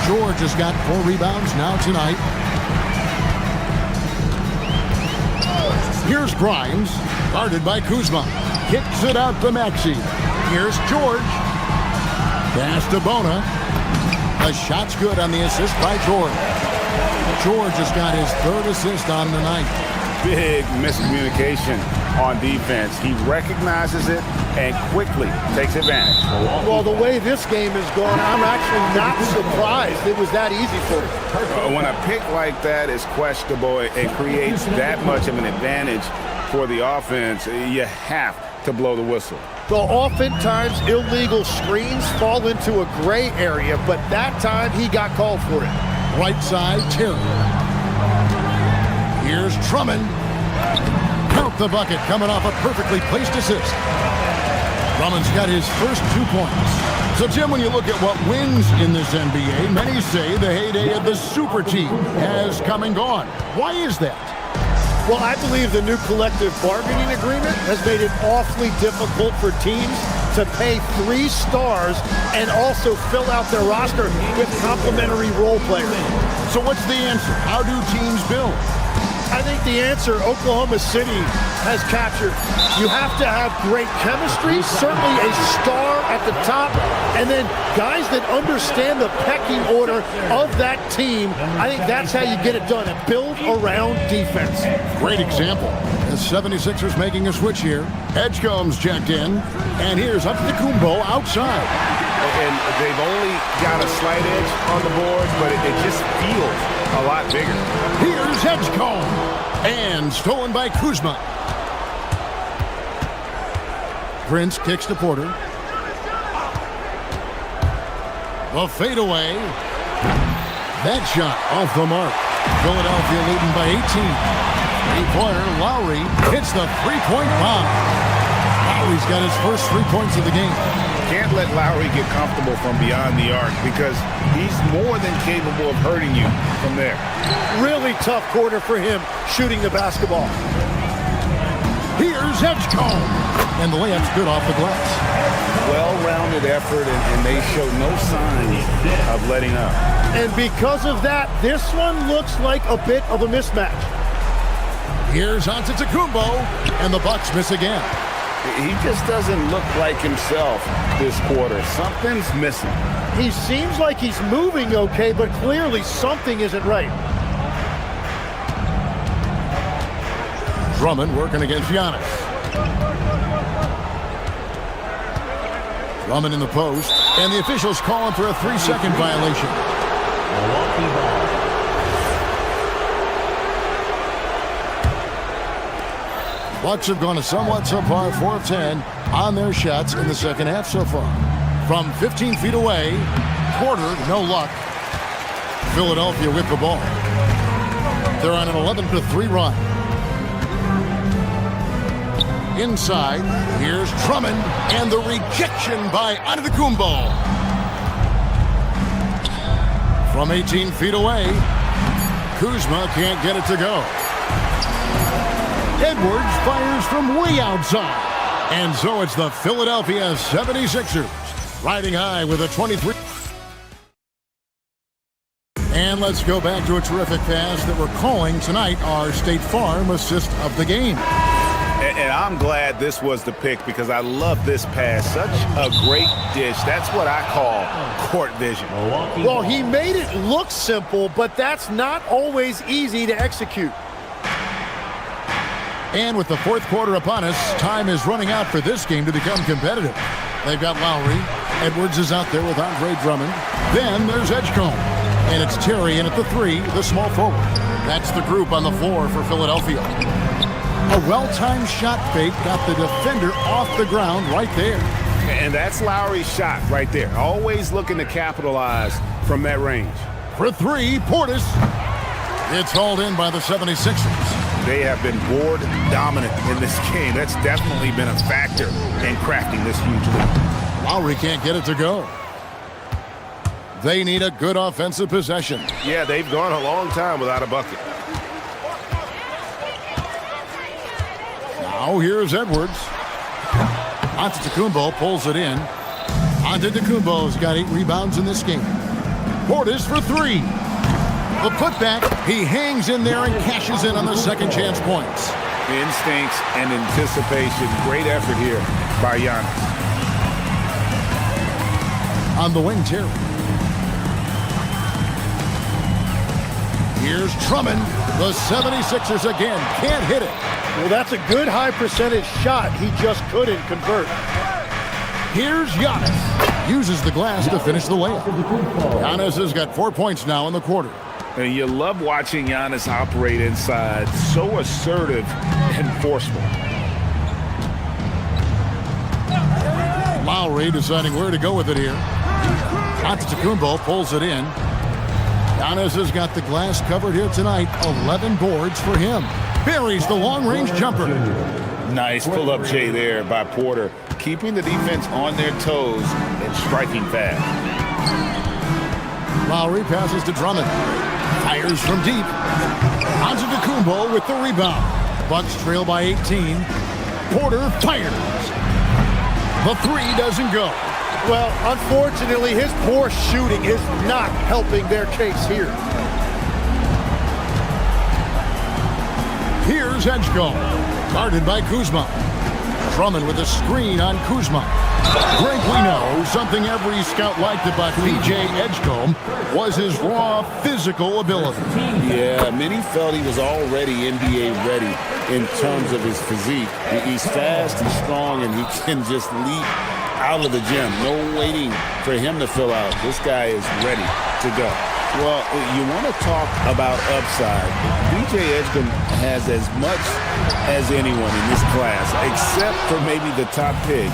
George has got 4 rebounds now tonight. Here's Grimes, guarded by Kuzma. Kicks it out to Maxey. Here's George. Pass to Bona. The shot's good on the assist by George. George has got his 3rd assist on the night. Big miscommunication on defense. He recognizes it and quickly takes advantage. Well, the way this game is going, I'm actually not surprised it was that easy for him. When a pick like that is questionable and creates that much of an advantage for the offense, you have to blow the whistle. The oftentimes illegal screens fall into a gray area, but that time he got called for it. Right side, Terry. Here's Drummond. Count the bucket, coming off a perfectly placed assist. Drummond's got his first 2 points. So, Jim, when you look at what wins in this NBA, many say the heyday of the super team has come and gone. Why is that? Well, I believe the new collective bargaining agreement has made it awfully difficult for teams to pay 3 stars and also fill out their roster with complementary role players. So what's the answer? How do teams build? I think the answer Oklahoma City has captured. You have to have great chemistry, certainly a star at the top, and then guys that understand the pecking order of that team. I think that's how you get it done, and build around defense. Great example. The 76ers making a switch here. Edgecombe's checked in, and here's Antetokounmpo outside. And they've only got a slight edge on the boards, but it just feels a lot bigger. Here's Edgecombe, and stolen by Kuzma. Prince kicks to Porter. The fadeaway. That shot off the mark. Philadelphia leading by 18. Three-pointer, Lowry hits the three-point bomb. Lowry's got his first 3 points of the game. Can't let Lowry get comfortable from beyond the arc because he's more than capable of hurting you from there. Really tough quarter for him shooting the basketball. Here's Edgecombe, and the layup's good off the glass. Well-rounded effort, and they show no signs of letting up. And because of that, this one looks like a bit of a mismatch. Here's Antetokounmpo, and the Bucks miss again. He just doesn't look like himself this quarter. Something's missing. He seems like he's moving okay, but clearly something isn't right. Drummond working against Giannis. Drummond in the post, and the officials calling for a 3-second violation. Bucks have gone a somewhat subpar 4 of 10 on their shots in the second half so far. From 15 feet away, Porter, no luck. Philadelphia with the ball. They're on an 11-3 run. Inside, here's Drummond, and the rejection by Antetokounmpo. From 18 feet away, Kuzma can't get it to go. Edwards fires from way outside. And so it's the Philadelphia 76ers riding high with a 23. And let's go back to a terrific pass that we're calling tonight our State Farm assist of the game. And I'm glad this was the pick because I love this pass. Such a great dish. That's what I call court vision. Well, he made it look simple, but that's not always easy to execute. And with the fourth quarter upon us, time is running out for this game to become competitive. They've got Lowry. Edwards is out there with Andre Drummond. Then there's Edgecombe. And it's Terry in at the 3, the small forward. That's the group on the floor for Philadelphia. A well-timed shot fake got the defender off the ground right there. And that's Lowry's shot right there. Always looking to capitalize from that range. For 3, Portis. It's hauled in by the 76ers. They have been board dominant in this game. That's definitely been a factor in crafting this huge lead. Lowry can't get it to go. They need a good offensive possession. Yeah, they've gone a long time without a bucket. So here's Edwards. Antetokounmpo pulls it in. Antetokounmpo's got 8 rebounds in this game. Portis for 3. The putback, he hangs in there and cashes in on the second chance points. Instincts and anticipation. Great effort here by Giannis. On the wing, Terry. Here's Drummond. The 76ers again can't hit it. Well, that's a good high percentage shot. He just couldn't convert. Here's Giannis. Uses the glass to finish the layup. Giannis has got 4 points now in the quarter. And you love watching Giannis operate inside. So assertive and forceful. Lowry deciding where to go with it here. Antetokounmpo pulls it in. Giannis has got the glass covered here tonight. 11 boards for him. Buries the long-range jumper. Nice pull-up J there by Porter. Keeping the defense on their toes and striking fast. Lowry passes to Drummond. Fires from deep. Antetokounmpo with the rebound. Bucks trail by 18. Porter fires. The 3 doesn't go. Well, unfortunately, his poor shooting is not helping their case here. Here's Edgecombe. Guarded by Kuzma. Drummond with a screen on Kuzma. Greg, we know something every scout liked about B.J. Edgecombe was his raw physical ability. Yeah, many felt he was already NBA ready in terms of his physique. He's fast and strong, and he can just leap out of the gym. No waiting for him to fill out. This guy is ready to go. Well, you want to talk about upside. B.J. Edgecombe has as much as anyone in this class, except for maybe the top pick,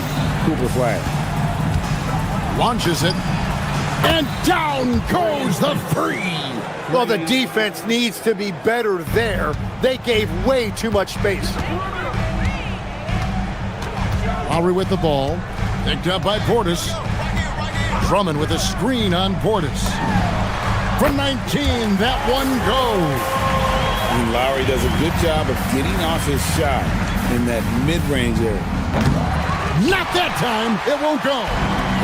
Cooper Flag. Launches it, and down goes the 3. Well, the defense needs to be better there. They gave way too much space. Lowry with the ball. Picked up by Portis. Drummond with a screen on Portis. From 19, that one goes. And Lowry does a good job of getting off his shot in that mid-range area. Not that time. It won't go.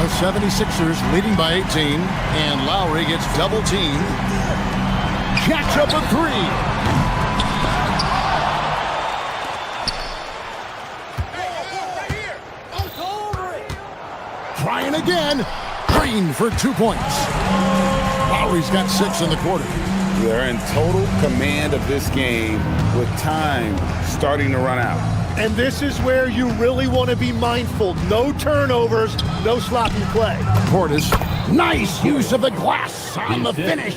The 76ers leading by 18, and Lowry gets double-teamed. Jacks up a 3. Trying again. Green for 2 points. Lowry's got 6 in the quarter. They're in total command of this game with time starting to run out. And this is where you really want to be mindful. No turnovers, no sloppy play. Portis, nice use of the glass on the finish.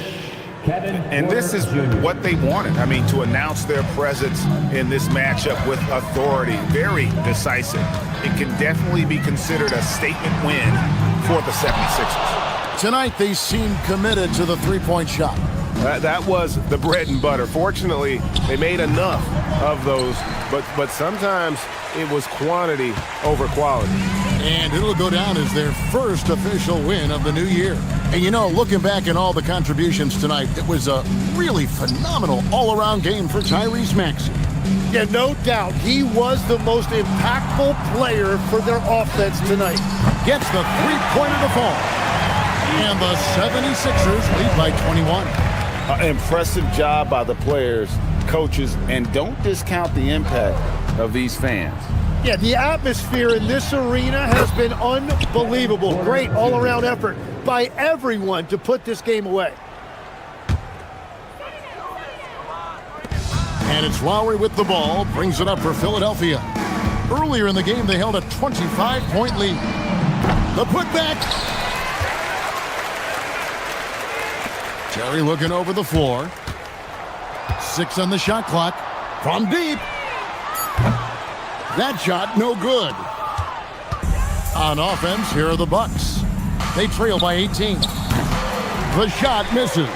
And this is what they wanted. I mean, to announce their presence in this matchup with authority. Very decisive. It can definitely be considered a statement win for the 76ers. Tonight, they seem committed to the three-point shot. That was the bread and butter. Fortunately, they made enough of those, but sometimes it was quantity over quality. And it'll go down as their first official win of the new year. And you know, looking back at all the contributions tonight, it was a really phenomenal all-around game for Tyrese Maxey. Yeah, no doubt. He was the most impactful player for their offense tonight. Gets the three-pointer to fall. And the 76ers lead by 21. Impressive job by the players, coaches, and don't discount the impact of these fans. Yeah, the atmosphere in this arena has been unbelievable. Great all-around effort by everyone to put this game away. And it's Lowry with the ball, brings it up for Philadelphia. Earlier in the game, they held a 25-point lead. The putback. Terry looking over the floor. 6 on the shot clock. From deep. That shot, no good. On offense, here are the Bucks. They trail by 18. The shot misses.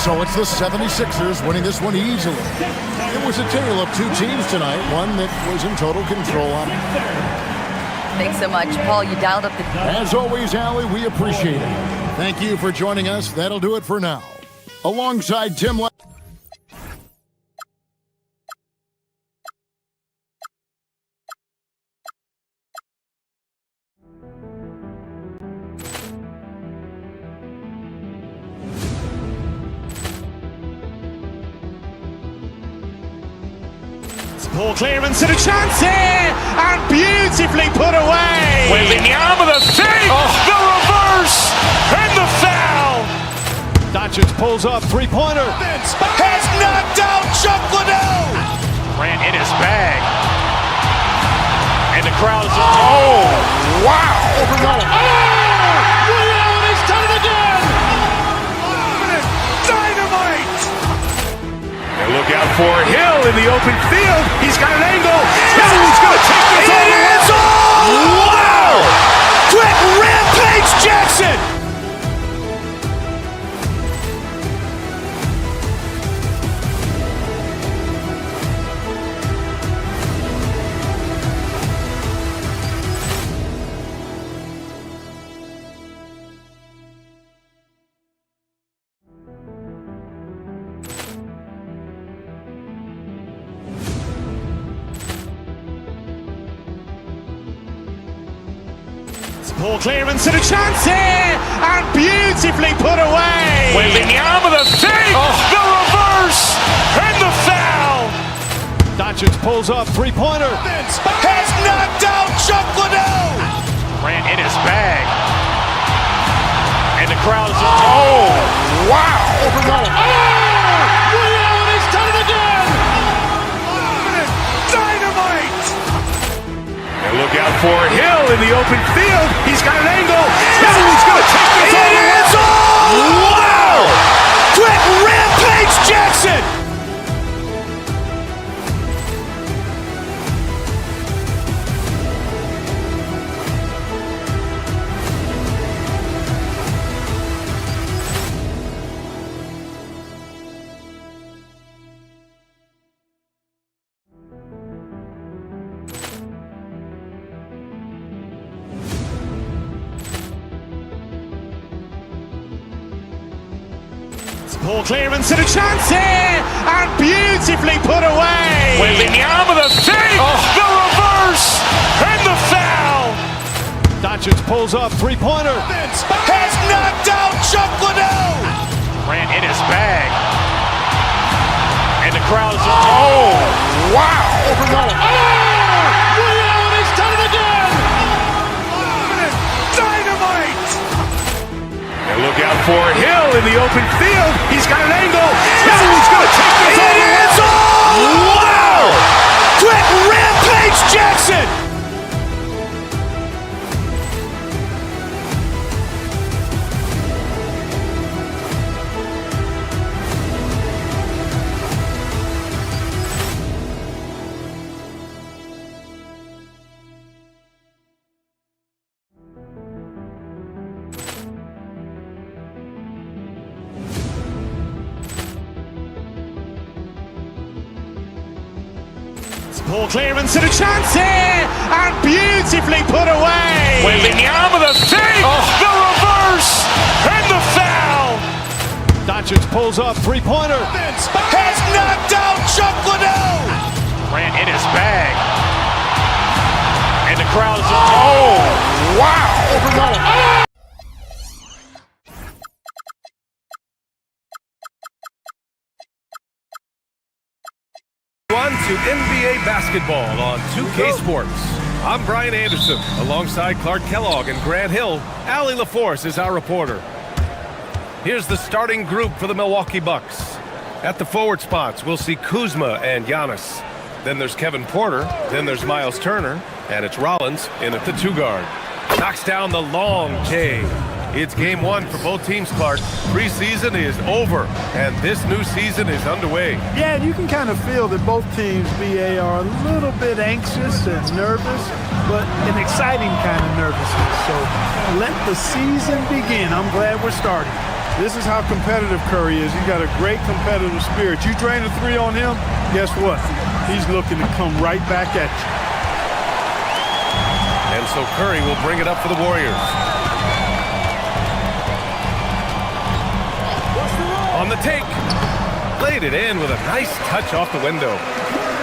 So it's the 76ers winning this one easily. It was a tale of two teams tonight, one that was in total control on it. The Thanks so much. Paul, you dialed up the... As always, Allie, we appreciate it. Thank you for joining us. That'll do it for now. Alongside Tim... Poor clearance and a chance here, and beautifully put away. Wembanyama the fake, the reverse, and the foul. Doncic pulls up, three-pointer. Has knocked out Chuck Liddell. Ran in his bag. And the crowd is... Oh, wow. Liddell, and he's done it again. Dynamite. And look out for Hill in the open field. He's got an angle. He's going to take this all the way. Wow! Quick Rampage Jackson. Poor clearance and a chance here, and beautifully put away. Wembanyama the fake, the reverse, and the foul. Doncic pulls up, three-pointer. Has knocked out Chuck Liddell. Ran in his bag. And the crowd is... Oh, wow. Liddell, and he's done it again. Dynamite. And look out for Hill in the open field. He's got an angle. He's going to take this all the way. Wow! Quick Rampage Jackson. Poor clearance and a chance here, and beautifully put away. Wembanyama the fake, the reverse, and the foul. Doncic pulls up, three-pointer. Has knocked out Chuck Liddell. Ran in his bag. And the crowd is... Oh, wow. Liddell, and he's done it again. Dynamite. And look out for Hill in the open field. He's got an angle. He's going to take this all the way. Wow! Quick Rampage Jackson. Poor clearance and a chance here, and beautifully put away. Wembanyama the fake, the reverse, and the foul. Doncic pulls up, three-pointer. Has knocked out Chuck Liddell. Ran in his bag. And the crowd is... Oh, wow. On to NBA basketball on 2K Sports. I'm Brian Anderson, alongside Clark Kellogg and Grant Hill. Allie LaForce is our reporter. Here's the starting group for the Milwaukee Bucks. At the forward spots, we'll see Kuzma and Giannis. Then there's Kevin Porter. Then there's Miles Turner. And it's Rollins in at the two-guard. Knocks down the long K. It's game one for both teams, Clark. Preseason is over, and this new season is underway. Yeah, and you can kind of feel that both teams, BA, are a little bit anxious and nervous, but an exciting kind of nervousness. So let the season begin. I'm glad we're starting. This is how competitive Curry is. He's got a great competitive spirit. You drain a three on him, guess what? He's looking to come right back at you. And so Curry will bring it up for the Warriors. On the take. Laid it in with a nice touch off the window.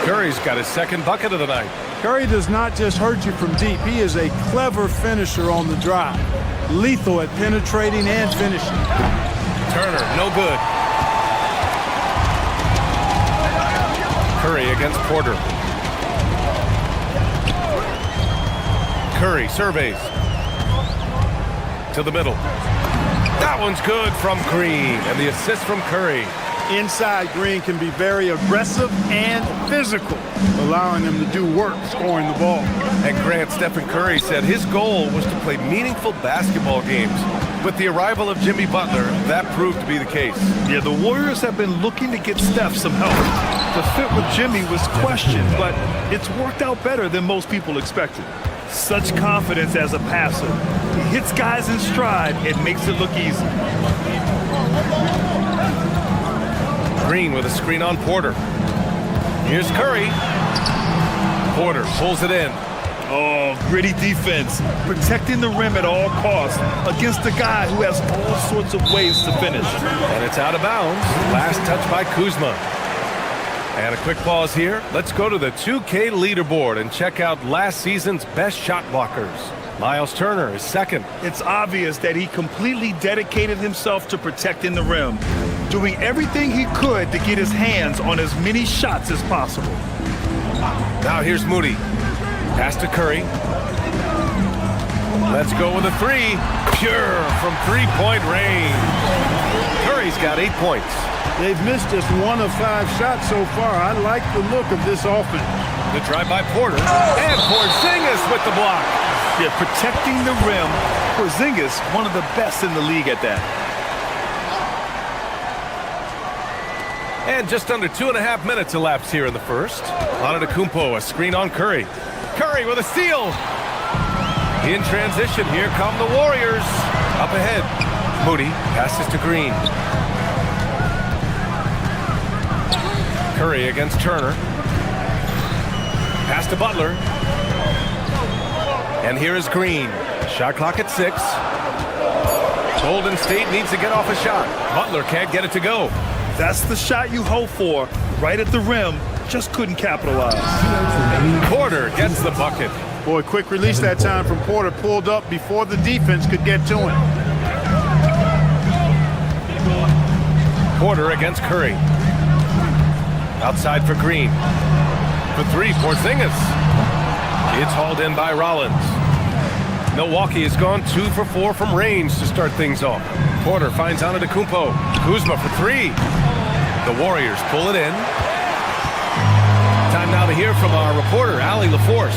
Curry's got his second bucket of the night. Curry does not just hurt you from deep. He is a clever finisher on the drive. Lethal at penetrating and finishing. Turner, no good. Curry against Porter. Curry surveys. To the middle. That one's good from Green, and the assist from Curry. Inside, Green can be very aggressive and physical, allowing him to do work scoring the ball. And Grant, Stephen Curry said his goal was to play meaningful basketball games. With the arrival of Jimmy Butler, that proved to be the case. Yeah, the Warriors have been looking to get Steph some help. The fit with Jimmy was questioned, but it's worked out better than most people expected. Such confidence as a passer. He hits guys in stride and makes it look easy. Green with a screen on Porter. Here's Curry. Porter pulls it in. Oh, gritty defense. Protecting the rim at all costs against a guy who has all sorts of ways to finish. And it's out of bounds. Last touch by Kuzma. And a quick pause here. Let's go to the 2K leaderboard and check out last season's best shot blockers. Miles Turner is second. It's obvious that he completely dedicated himself to protecting the rim, doing everything he could to get his hands on as many shots as possible. Now here's Moody. Pass to Curry. Let's go with a three. Pure from three-point range. Curry's got 8 points. They've missed just 1 of 5 shots so far. I like the look of this offense. The drive by Porter. And Porzingis with the block. Yeah, protecting the rim. Porzingis, one of the best in the league at that. And just under 2.5 minutes elapsed here in the first. Antetokounmpo, a screen on Curry. Curry with a steal. In transition, here come the Warriors. Up ahead, Moody passes to Green. Curry against Turner. Pass to Butler. And here is Green. Shot clock at 6. Golden State needs to get off a shot. Butler can't get it to go. That's the shot you hope for. Right at the rim. Just couldn't capitalize. Porter gets the bucket. Boy, quick release that time from Porter. Pulled up before the defense could get to him. Porter against Curry. Outside for Green. For 3, Porzingis. It's hauled in by Rollins. Milwaukee has gone 2 for 4 from range to start things off. Porter finds Antetokounmpo. Kuzma for 3. The Warriors pull it in. Time now to hear from our reporter, Allie LaForce.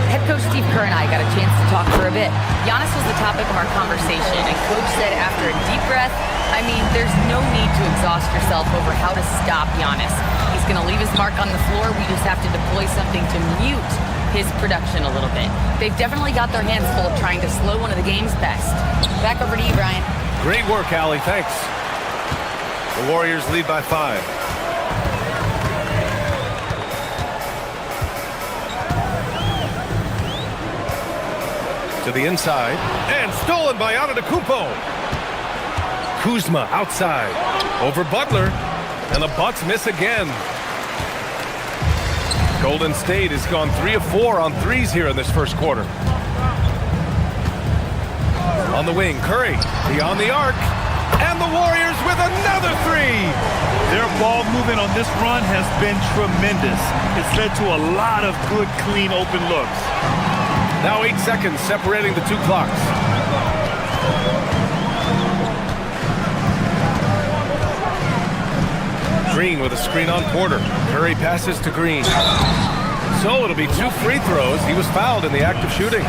Head coach Steve Kerr and I got a chance to talk for a bit. Giannis was the topic of our conversation, and coach said after a deep breath, I mean, there's no need to exhaust yourself over how to stop Giannis. He's going to leave his mark on the floor. We just have to deploy something to mute his production a little bit. They've definitely got their hands full of trying to slow one of the game's best. Back over to you, Brian. Great work, Allie. Thanks. The Warriors lead by 5. To the inside, and stolen by Antetokounmpo. Kuzma outside, over Butler, and the Bucks miss again. Golden State has gone 3 of 4 on threes here in this first quarter. On the wing, Curry, beyond the arc, and the Warriors with another 3. Their ball movement on this run has been tremendous. It's led to a lot of good, clean, open looks. Now 8 seconds separating the 2 clocks. Green with a screen on Porter. Curry passes to Green. So it'll be 2 free throws. He was fouled in the act of shooting.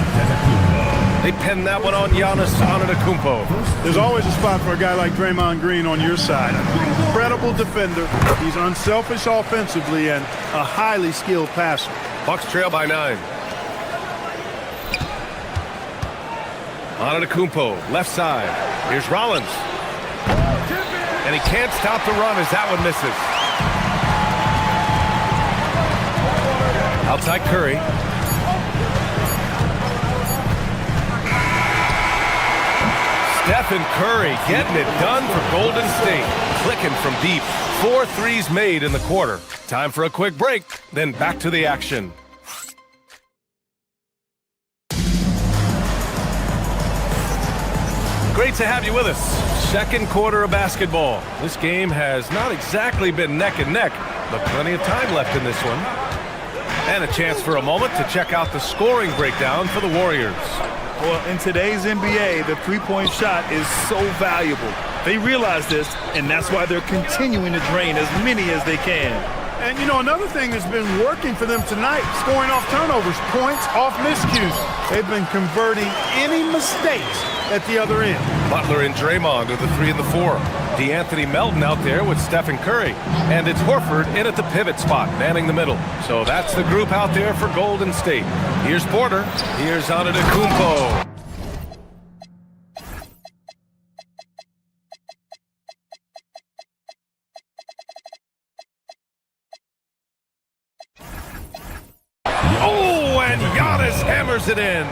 They pinned that one on Giannis Antetokounmpo. There's always a spot for a guy like Draymond Green on your side. Incredible defender. He's unselfish offensively and a highly skilled passer. Bucks trail by 9. Antetokounmpo, left side. Here's Rollins. And he can't stop the run as that one misses. Outside Curry. Stephen Curry getting it done for Golden State. Clicking from deep. 4 threes made in the quarter. Time for a quick break, then back to the action. Great to have you with us. Second quarter of basketball. This game has not exactly been neck and neck, but plenty of time left in this one. And a chance for a moment to check out the scoring breakdown for the Warriors. Well, in today's NBA, the three-point shot is so valuable. They realize this, and that's why they're continuing to drain as many as they can. And, you know, another thing that's been working for them tonight, scoring off turnovers, points off miscues. They've been converting any mistakes at the other end. Butler and Draymond are the 3 and the 4. DeAnthony Melton out there with Stephen Curry. And it's Horford in at the pivot spot, manning the middle. So that's the group out there for Golden State. Here's Porter. Here's Antetokounmpo. Oh, and Giannis hammers it in.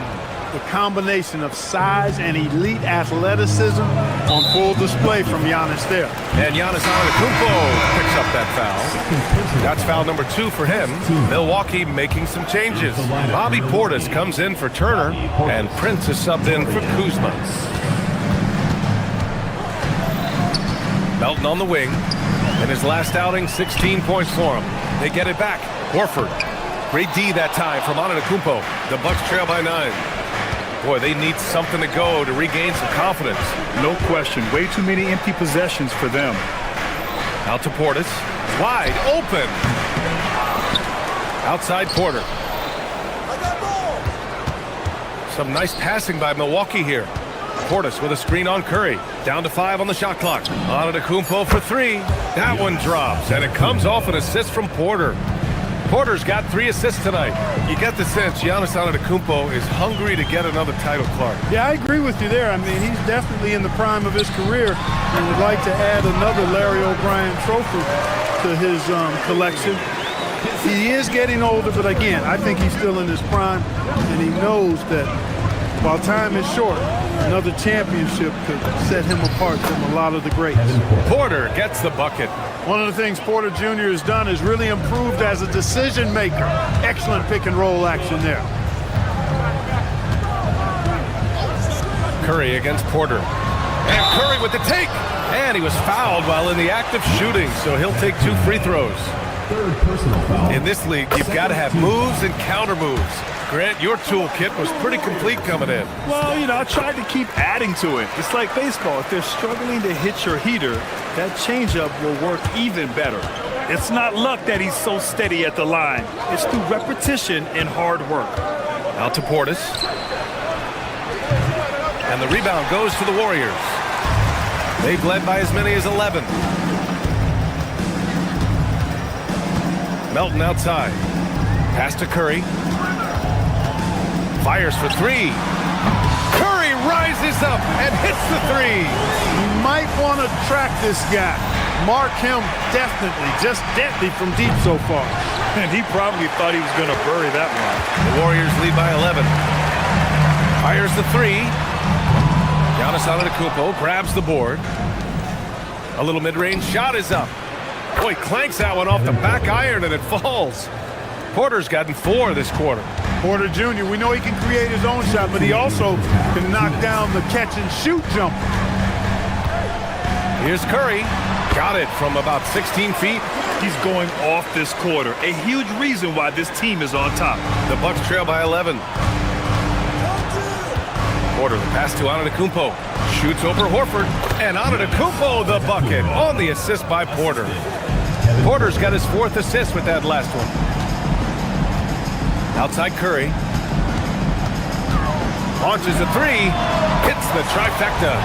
The combination of size and elite athleticism on full display from Giannis there. And Giannis Antetokounmpo picks up that foul. That's foul number 2 for him. Milwaukee making some changes. Bobby Portis comes in for Turner, and Prince is subbed in for Kuzma. Melton on the wing. In his last outing, 16 points for him. They get it back. Horford. Great D that time from Antetokounmpo. The Bucks trail by 9. Boy, they need something to go to regain some confidence. No question. Way too many empty possessions for them. Out to Portis. Wide open. Outside Porter. Some nice passing by Milwaukee here. Portis with a screen on Curry. Down to 5 on the shot clock. Antetokounmpo for 3. That one drops, and it comes off an assist from Porter. Porter's got 3 assists tonight. You get the sense Giannis Antetokounmpo is hungry to get another title, Clark. Yeah, I agree with you there. I mean, he's definitely in the prime of his career and would like to add another Larry O'Brien trophy to his collection. He is getting older, but again, I think he's still in his prime, and he knows that while time is short, another championship could set him apart from a lot of the greats. Porter gets the bucket. One of the things Porter Jr. has done is really improved as a decision maker. Excellent pick and roll action there. Curry against Porter. And Curry with the take. And he was fouled while in the act of shooting, so he'll take 2 free throws. In this league, you've got to have moves and counter moves. Grant, your toolkit was pretty complete coming in. Well, you know, I tried to keep adding to it. It's like baseball. If they're struggling to hit your heater, that changeup will work even better. It's not luck that he's so steady at the line. It's through repetition and hard work. Out to Portis. And the rebound goes to the Warriors. They've led by as many as 11. Melton outside. Pass to Curry. Fires for 3. Curry rises up and hits the 3. You might want to track this guy. Mark him definitely, just deadly from deep so far. And he probably thought he was going to bury that one. The Warriors lead by 11. Fires the 3. Giannis Antetokounmpo grabs the board. A little mid-range shot is up. Boy, clanks that one off the back iron and it falls. Porter's gotten 4 this quarter. Porter Jr., we know he can create his own shot, but he also can knock down the catch-and-shoot jumper. Here's Curry. Got it from about 16 feet. He's going off this quarter. A huge reason why this team is on top. The Bucks trail by 11. Porter, the pass to Antetokounmpo. Shoots over Horford. And Antetokounmpo the bucket on the assist by Porter. Porter's got his 4th assist with that last one. Outside Curry. Launches a 3. Hits the trifecta.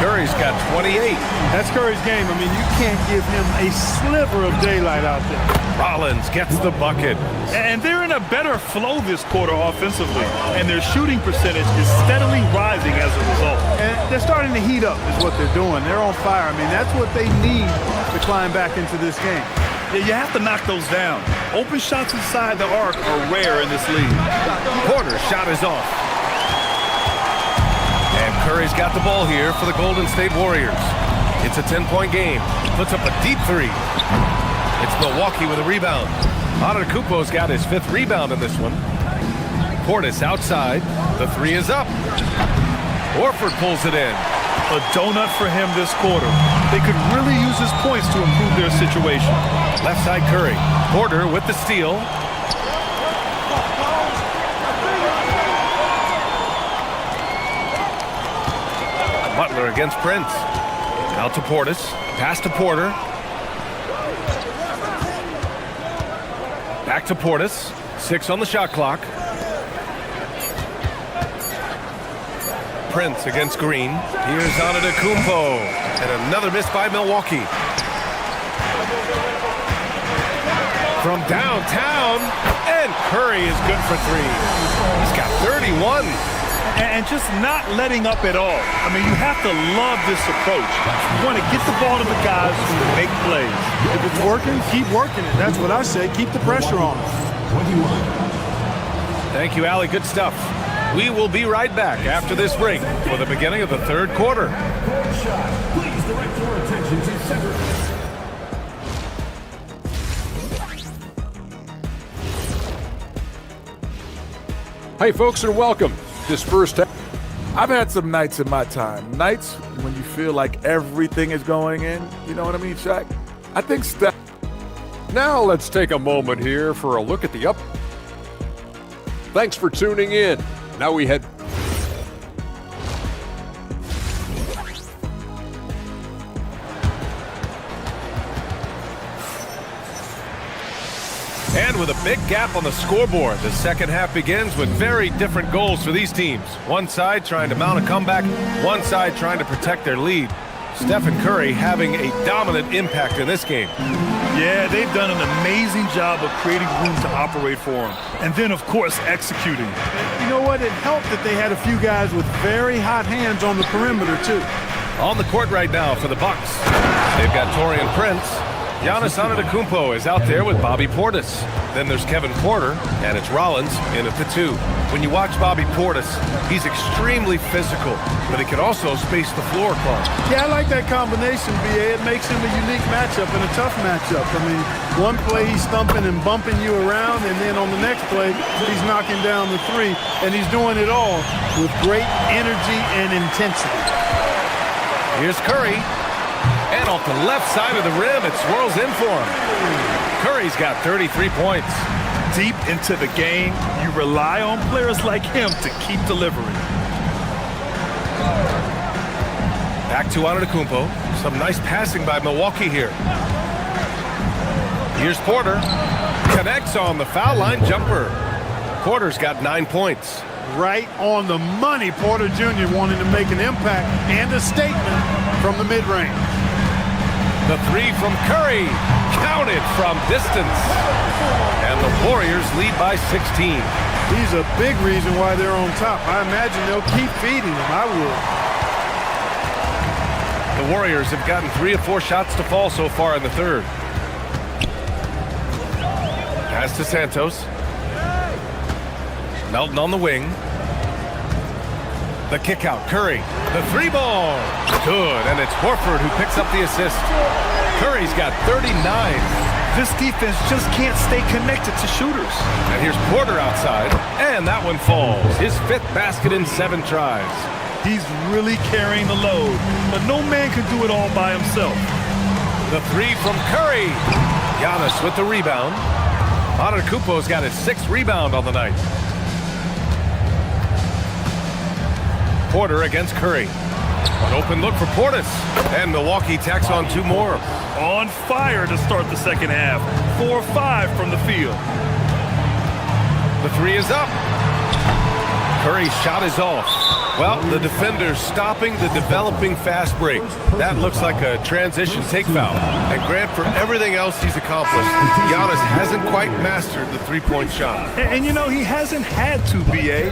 Curry's got 28. That's Curry's game. I mean, you can't give him a sliver of daylight out there. Rollins gets the bucket. And they're in a better flow this quarter offensively. And their shooting percentage is steadily rising as a result. And they're starting to heat up is what they're doing. They're on fire. I mean, that's what they need to climb back into this game. Yeah, you have to knock those down. Open shots inside the arc are rare in this league. Porter's shot is off. And Curry's got the ball here for the Golden State Warriors. It's a 10-point game. Puts up a deep three. It's Milwaukee with a rebound. Antetokounmpo's got his 5th rebound in this one. Portis outside. The three is up. Horford pulls it in. A donut for him this quarter. They could really use his points to improve their situation. Left side Curry. Porter with the steal. Butler against Prince. Out to Portis. Pass to Porter. Back to Portis. 6 on the shot clock. Prince against Green. Here's Antetokounmpo. And another miss by Milwaukee. From downtown. And Curry is good for 3. He's got 31. And just not letting up at all. I mean, you have to love this approach. You want to get the ball to the guys who make plays. If it's working, keep working it. That's what I say. Keep the pressure on them. Thank you, Allie. Good stuff. We will be right back after this break for the beginning of the 3rd quarter. Please direct your attention to center. Hey, folks, and welcome. This first half. I've had some nights in my time. Nights when you feel like everything is going in. You know what I mean, Shaq? I think Steph. Now let's take a moment here for a look at the up. Thanks for tuning in. Now we head. And with a big gap on the scoreboard, the second half begins with very different goals for these teams. One side trying to mount a comeback, one side trying to protect their lead. Stephen Curry having a dominant impact in this game. Yeah, they've done an amazing job of creating room to operate for him. And then, of course, executing. You know what? It helped that they had a few guys with very hot hands on the perimeter, too. On the court right now for the Bucks. They've got Taurean Prince. Giannis Antetokounmpo is out there with Bobby Portis. Then there's Kevin Porter, and it's Rollins in at the 2. When you watch Bobby Portis, he's extremely physical, but he can also space the floor, Clark. Yeah, I like that combination, B.A. It makes him a unique matchup and a tough matchup. I mean, one play he's thumping and bumping you around, and then on the next play, he's knocking down the 3, and he's doing it all with great energy and intensity. Here's Curry. And off the left side of the rim, it swirls in for him. Curry's got 33 points. Deep into the game, you rely on players like him to keep delivering. Back to Antetokounmpo. Some nice passing by Milwaukee here. Here's Porter. Connects on the foul line jumper. Porter's got 9 points. Right on the money, Porter Jr. wanting to make an impact and a statement from the mid-range. The 3 from Curry, counted from distance. And the Warriors lead by 16. He's a big reason why they're on top. I imagine they'll keep feeding him. I would. The Warriors have gotten 3 of 4 shots to fall so far in the 3rd. Pass to Santos. Melton on the wing. The kick out, Curry. The 3 ball. Good, and it's Horford who picks up the assist. Curry's got 39. This defense just can't stay connected to shooters. And here's Porter outside, and that one falls. His 5th basket in 7 tries. He's really carrying the load, but no man can do it all by himself. The 3 from Curry. Giannis with the rebound. Antetokounmpo's got his 6th rebound on the night. Porter against Curry. An open look for Portis. And Milwaukee tacks on 2 more. On fire to start the second half. 4-5 from the field. The 3 is up. Curry's shot is off. Well, the defender's stopping the developing fast break. That looks like a transition take foul. And Grant, for everything else he's accomplished, Giannis hasn't quite mastered the 3-point shot. And you know, he hasn't had to, B.A.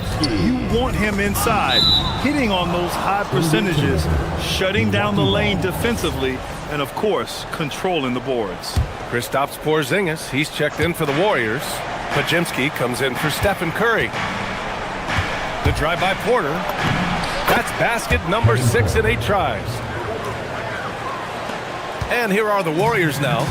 You want him inside, hitting on those high percentages, shutting down the lane defensively, and of course, controlling the boards. Kristaps Porzingis, he's checked in for the Warriors. Pajimski comes in for Stephen Curry. The drive by Porter. That's basket number 6 in 8 tries. And here are the Warriors now.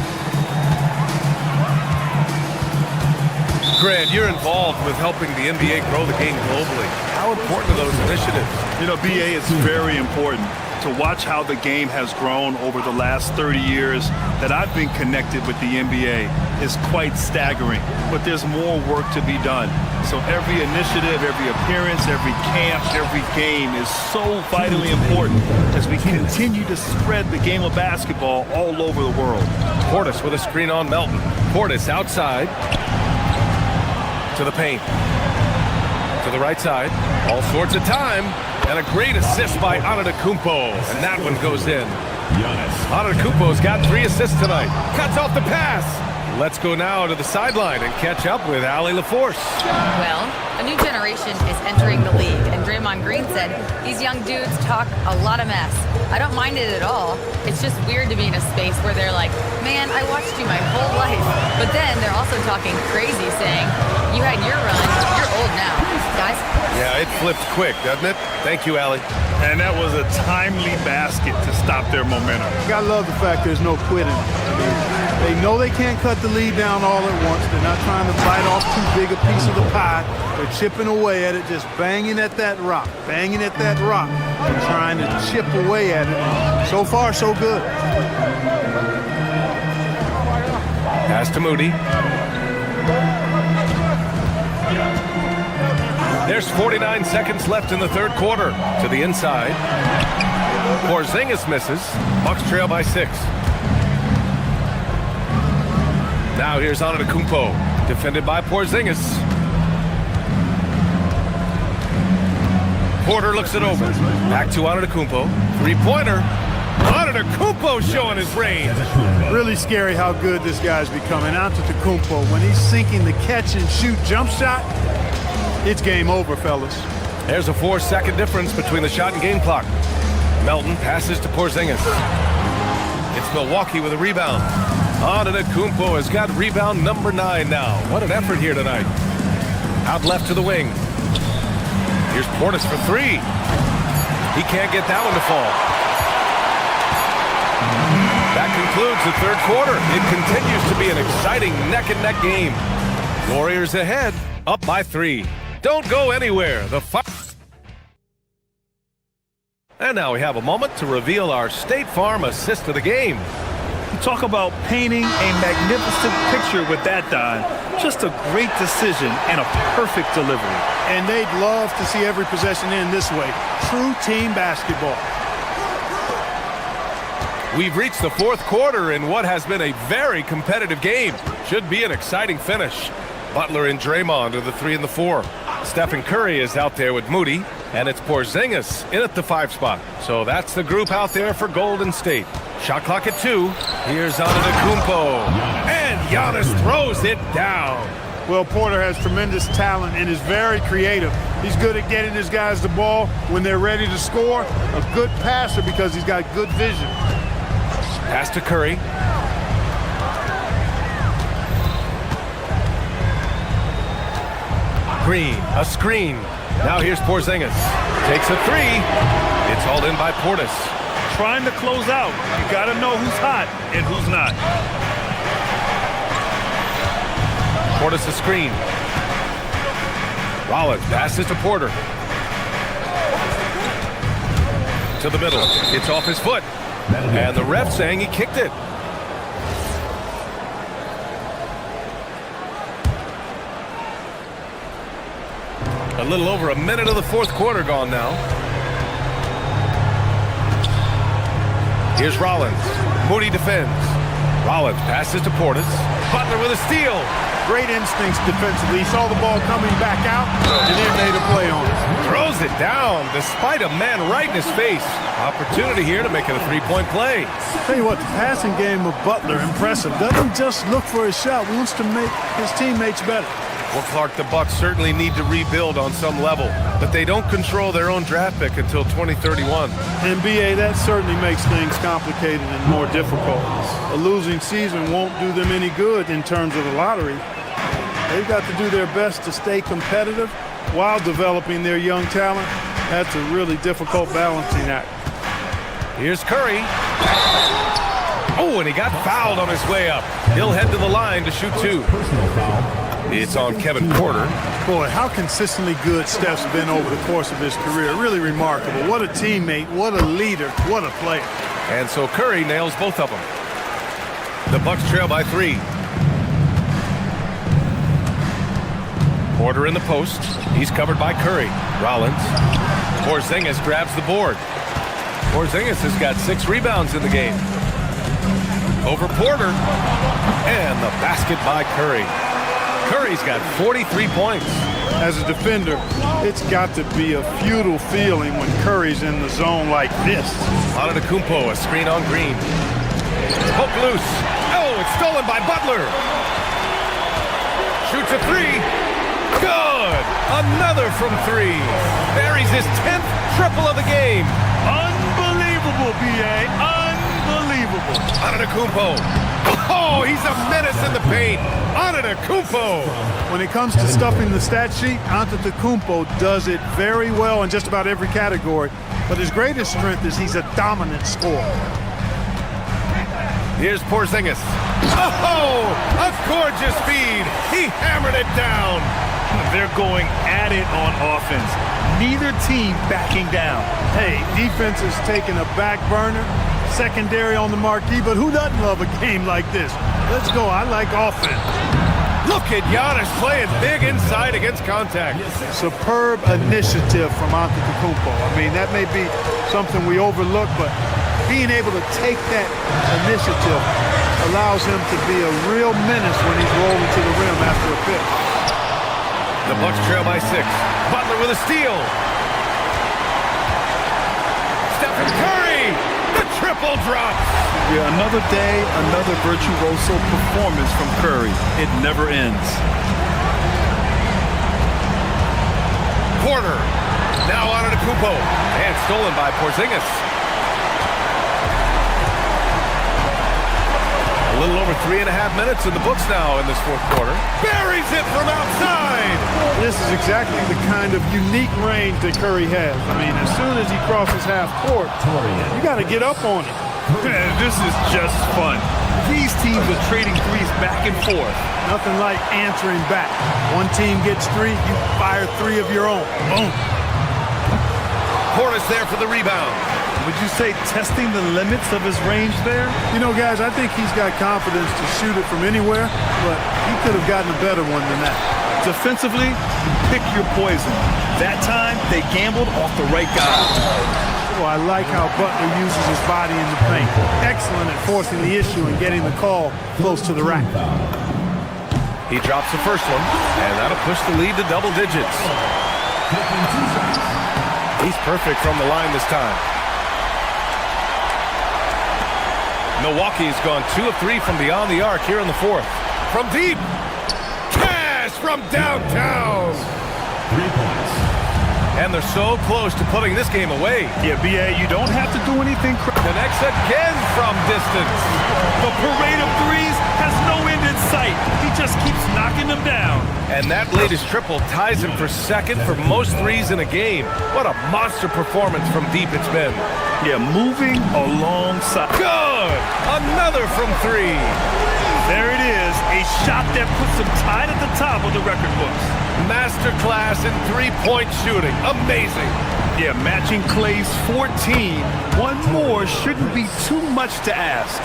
Grant, you're involved with helping the NBA grow the game globally. How important are those initiatives? You know, BA, it's very important to watch how the game has grown over the last 30 years that I've been connected with the NBA is quite staggering, but there's more work to be done. So every initiative, every appearance, every camp, every game is so vitally important as we continue to spread the game of basketball all over the world. Portis with a screen on Melton. Portis outside to the paint. To the right side. All sorts of time. And a great assist by Antetokounmpo. And that one goes in. Antetokounmpo's got 3 assists tonight. Cuts off the pass. Let's go now to the sideline and catch up with Allie LaForce. Well, a new generation is entering the league, and Draymond Green said these young dudes talk a lot of mess. I don't mind it at all. It's just weird to be in a space where they're like, man, I watched you my whole life. But then they're also talking crazy, saying, you had your run, you're old now. Guys? Yeah, it flipped quick, doesn't it? Thank you, Allie. And that was a timely basket to stop their momentum. I love the fact there's no quitting. They know they can't cut the lead down all at once. They're not trying to bite off too big a piece of the pie. They're chipping away at it, just banging at that rock, and trying to chip away at it. So far, so good. Pass to Moody. There's 49 seconds left in the third quarter. To the inside. Porzingis misses. Bucks trail by 6. Now here's Antetokounmpo, defended by Porzingis. Porter looks it over. Back to Antetokounmpo. 3-pointer. Antetokounmpo showing his range. Really scary how good this guy's becoming. Antetokounmpo, when he's sinking the catch and shoot jump shot, it's game over, fellas. There's a 4-second difference between the shot and game clock. Melton passes to Porzingis. It's Milwaukee with a rebound. Antetokounmpo has got rebound number 9 now. What an effort here tonight. Out left to the wing. Here's Portis for 3. He can't get that one to fall. That concludes the third quarter. It continues to be an exciting neck-and-neck game. Warriors ahead, up by 3. Don't go anywhere. And now we have a moment to reveal our State Farm assist of the game. You talk about painting a magnificent picture with that, Don. Just a great decision and a perfect delivery. And they'd love to see every possession end this way. True team basketball. We've reached the fourth quarter in what has been a very competitive game. Should be an exciting finish. Butler and Draymond are the 3 and the 4. Stephen Curry is out there with Moody, and it's Porzingis in at the 5 spot. So that's the group out there for Golden State. Shot clock at 2. Here's Antetokounmpo. And Giannis throws it down. Well, Porter has tremendous talent and is very creative. He's good at getting his guys the ball when they're ready to score. A good passer because he's got good vision. Pass to Curry. Green, a screen. Now here's Porzingis. Takes a 3. It's hauled in by Portis. Trying to close out. You got to know who's hot and who's not. Portis a screen. Rollins passes to Porter. To the middle. It's off his foot. And the ref saying he kicked it. A little over a minute of the fourth quarter gone now. Here's Rollins. Moody defends. Rollins passes to Portis. Butler with a steal. Great instincts defensively. He saw the ball coming back out and then made a play on it. Throws it down despite a man right in his face. Opportunity here to make it a 3-point play. Tell you what, the passing game of Butler, impressive. Doesn't just look for his shot. Wants to make his teammates better. Well, Clark, the Bucks certainly need to rebuild on some level, but they don't control their own draft pick until 2031. And BA, that certainly makes things complicated and more difficult. A losing season won't do them any good in terms of the lottery. They've got to do their best to stay competitive while developing their young talent That's a really difficult balancing act. Here's Curry. Oh, and he got fouled on his way up. He'll head to the line to shoot two. It's on Kevin Porter. Boy, how consistently good Steph's been over the course of his career. Really remarkable. What a teammate, what a leader, what a player. And so Curry nails both of them. The Bucks trail by 3. Porter in the post. He's covered by Curry. Rollins. Porzingis grabs the board. Porzingis has got 6 rebounds in the game. Over Porter. And the basket by Curry. Curry's got 43 points. As a defender, it's got to be a futile feeling when Curry's in the zone like this. Antetokounmpo, a screen on Green. Poke loose. Oh, it's stolen by Butler. Shoots a 3. Good. Another from 3. Buries his 10th triple of the game. Unbelievable, B.A. Unbelievable. Antetokounmpo. Oh, he's a menace in the paint. Antetokounmpo. When it comes to stuffing the stat sheet, Antetokounmpo does it very well in just about every category. But his greatest strength is he's a dominant scorer. Here's Porzingis. Oh, a gorgeous feed. He hammered it down. They're going at it on offense. Neither team backing down. Hey, defense is taking a back burner. Secondary on the marquee, but who doesn't love a game like this? Let's go. I like offense. Look at Giannis playing big inside against contact. Superb initiative from Antetokounmpo. I mean, that may be something we overlook, but being able to take that initiative allows him to be a real menace when he's rolling to the rim after a pick. The Bucks trail by 6. Butler with a steal. Stephen Curry. The triple drops. Yeah, another day, another virtuoso performance from Curry. It never ends. Porter. Now on to Antetokounmpo. And stolen by Porzingis. A little over 3.5 minutes in the books now in this fourth quarter. Buries it from outside. This is exactly the kind of unique range that Curry has. I mean, as soon as he crosses half court, you got to get up on it. This is just fun. These teams are trading threes back and forth. Nothing like answering back. One team gets 3, you fire 3 of your own. Boom. Portis there for the rebound. Would you say testing the limits of his range there? You know, guys, I think he's got confidence to shoot it from anywhere, but he could have gotten a better one than that. Defensively, pick your poison. That time, they gambled off the right guy. Oh, I like how Butler uses his body in the paint. Excellent at forcing the issue and getting the call close to the rack. He drops the first one, and that'll push the lead to double digits. He's perfect from the line this time. Milwaukee's gone 2 of 3 from beyond the arc here in the fourth. From deep. Cash from downtown. 3 points. And they're so close to putting this game away. Yeah, B.A., you don't have to do anything crazy. Connects again from distance. The parade of threes has no end in sight. He just keeps knocking them down. And that latest triple ties him for second for most threes in a game. What a monster performance from deep it's been. Yeah, moving alongside. Good! Another from 3. There it is, a shot that puts him tied at the top of the record books. Masterclass in three-point shooting. Amazing. Yeah, matching Clay's 14. One more shouldn't be too much to ask.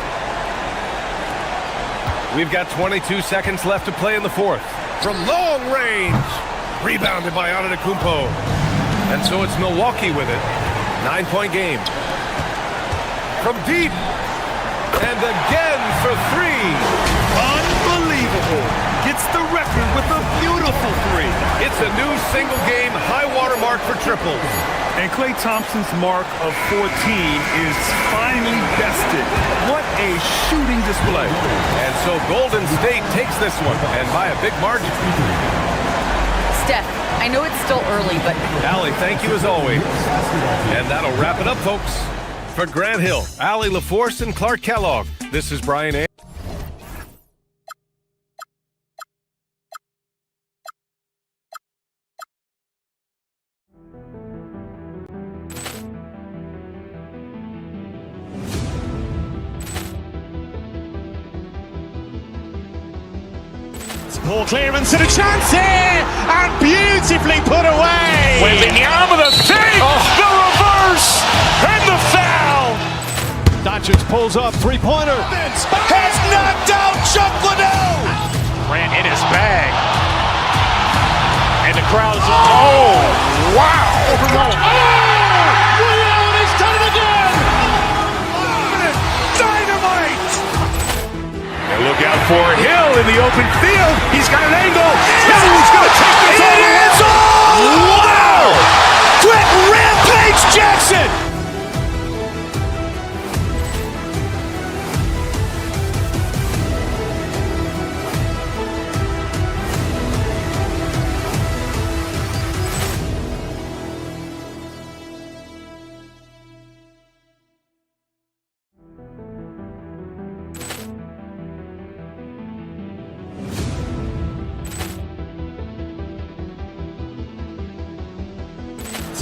We've got 22 seconds left to play in the fourth. From long range. Rebounded by Antetokounmpo. And so it's Milwaukee with it. 9-point game. From deep. And again for 3. Unbelievable. Gets the record with a beautiful 3. It's a new single-game high-water mark for triples. And Klay Thompson's mark of 14 is finally bested. What a shooting display. And so Golden State takes this one, and by a big margin. Steph, I know it's still early, but... Allie, thank you as always. And that'll wrap it up, folks. For Grant Hill, Allie LaForce, and Clark Kellogg, this is Brian A. Ball clearance and a chance here, and beautifully put away. Wembanyama the save, the reverse, and the foul. Doncic pulls up, three-pointer. Has knocked out Chuck Liddell. Ran in his bag. And the crowd's, oh, wow. He's done it again. Dynamite. And look out for Hill in the open field. He's got an angle. He's going to take this all the way. Wow. Quick rampage Jackson.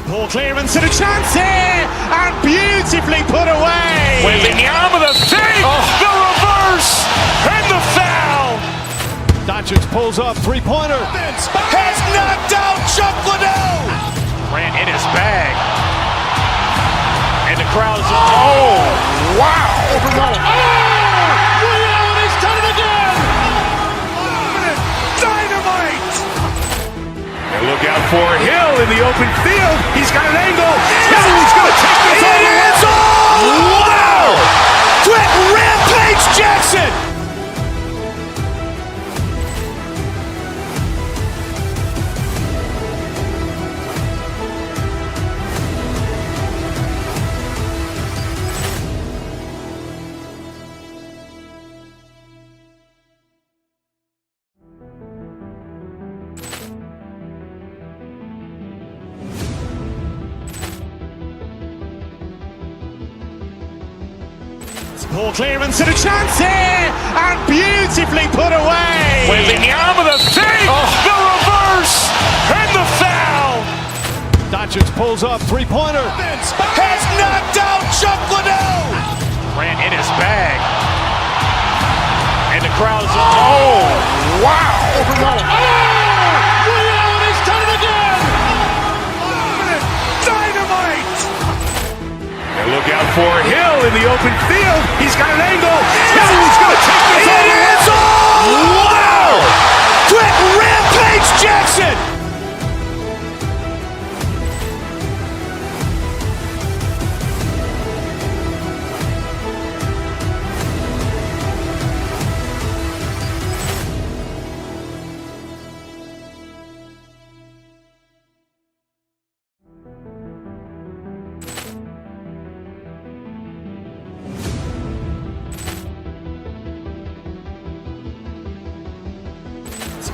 Ball clearance and a chance here, and beautifully put away. Wembanyama the save, the reverse, and the foul. Doncic pulls up, three-pointer. Has knocked out Chuck Liddell. Ran in his bag. And the crowd's, oh, wow. He's done it again. Dynamite. And look out for Hill in the open field. He's got an angle. He's going to take this all the way. Wow. Quick rampage Jackson. Ball clearance and a chance here, and beautifully put away. Wembanyama the save, the reverse, and the foul. Doncic pulls up, three-pointer. Has knocked out Chuck Liddell. Ran in his bag. And the crowd's, oh, wow. He's done it again. Dynamite. And look out for Hill in the open field. He's got an angle. He's going to take this all the way. Wow. Quick rampage Jackson.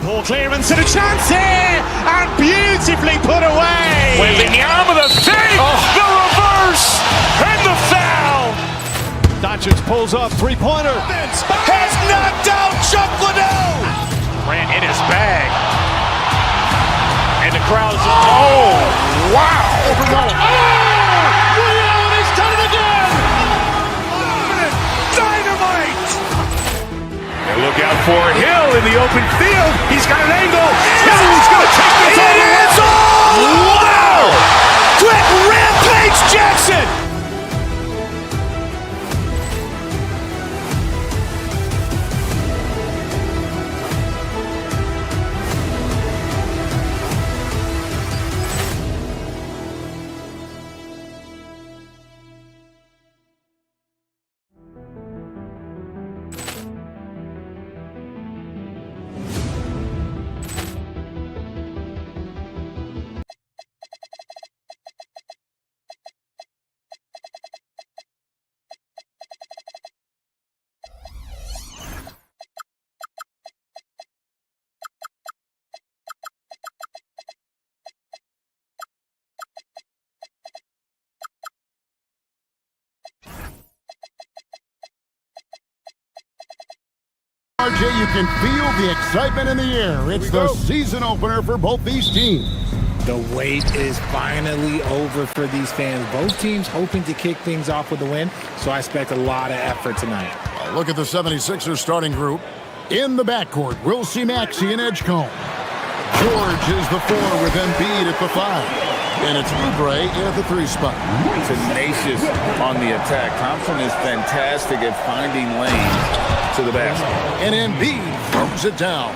Ball clearance and a chance here, and beautifully put away. Wembanyama the save, the reverse, and the foul. Doncic pulls up, three-pointer. Has knocked out Chuck Liddell. Ran in his bag. And the crowd's, oh, wow. He's done it again. Dynamite. And look out for Hill in the open field. He's got an angle. He's going to take this all the way. Wow. Quick rampage Jackson. RJ, you can feel the excitement in the air. It's the season opener for both these teams. The wait is finally over for these fans. Both teams hoping to kick things off with a win, so I expect a lot of effort tonight. Look at the 76ers starting group. In the backcourt, we'll see Maxey and Edgecombe. George is the 4 with Embiid at the 5. And it's Oubre in at the 3 spot. Tenacious on the attack. Thompson is fantastic at finding lanes to the basket. And Embiid throws it down.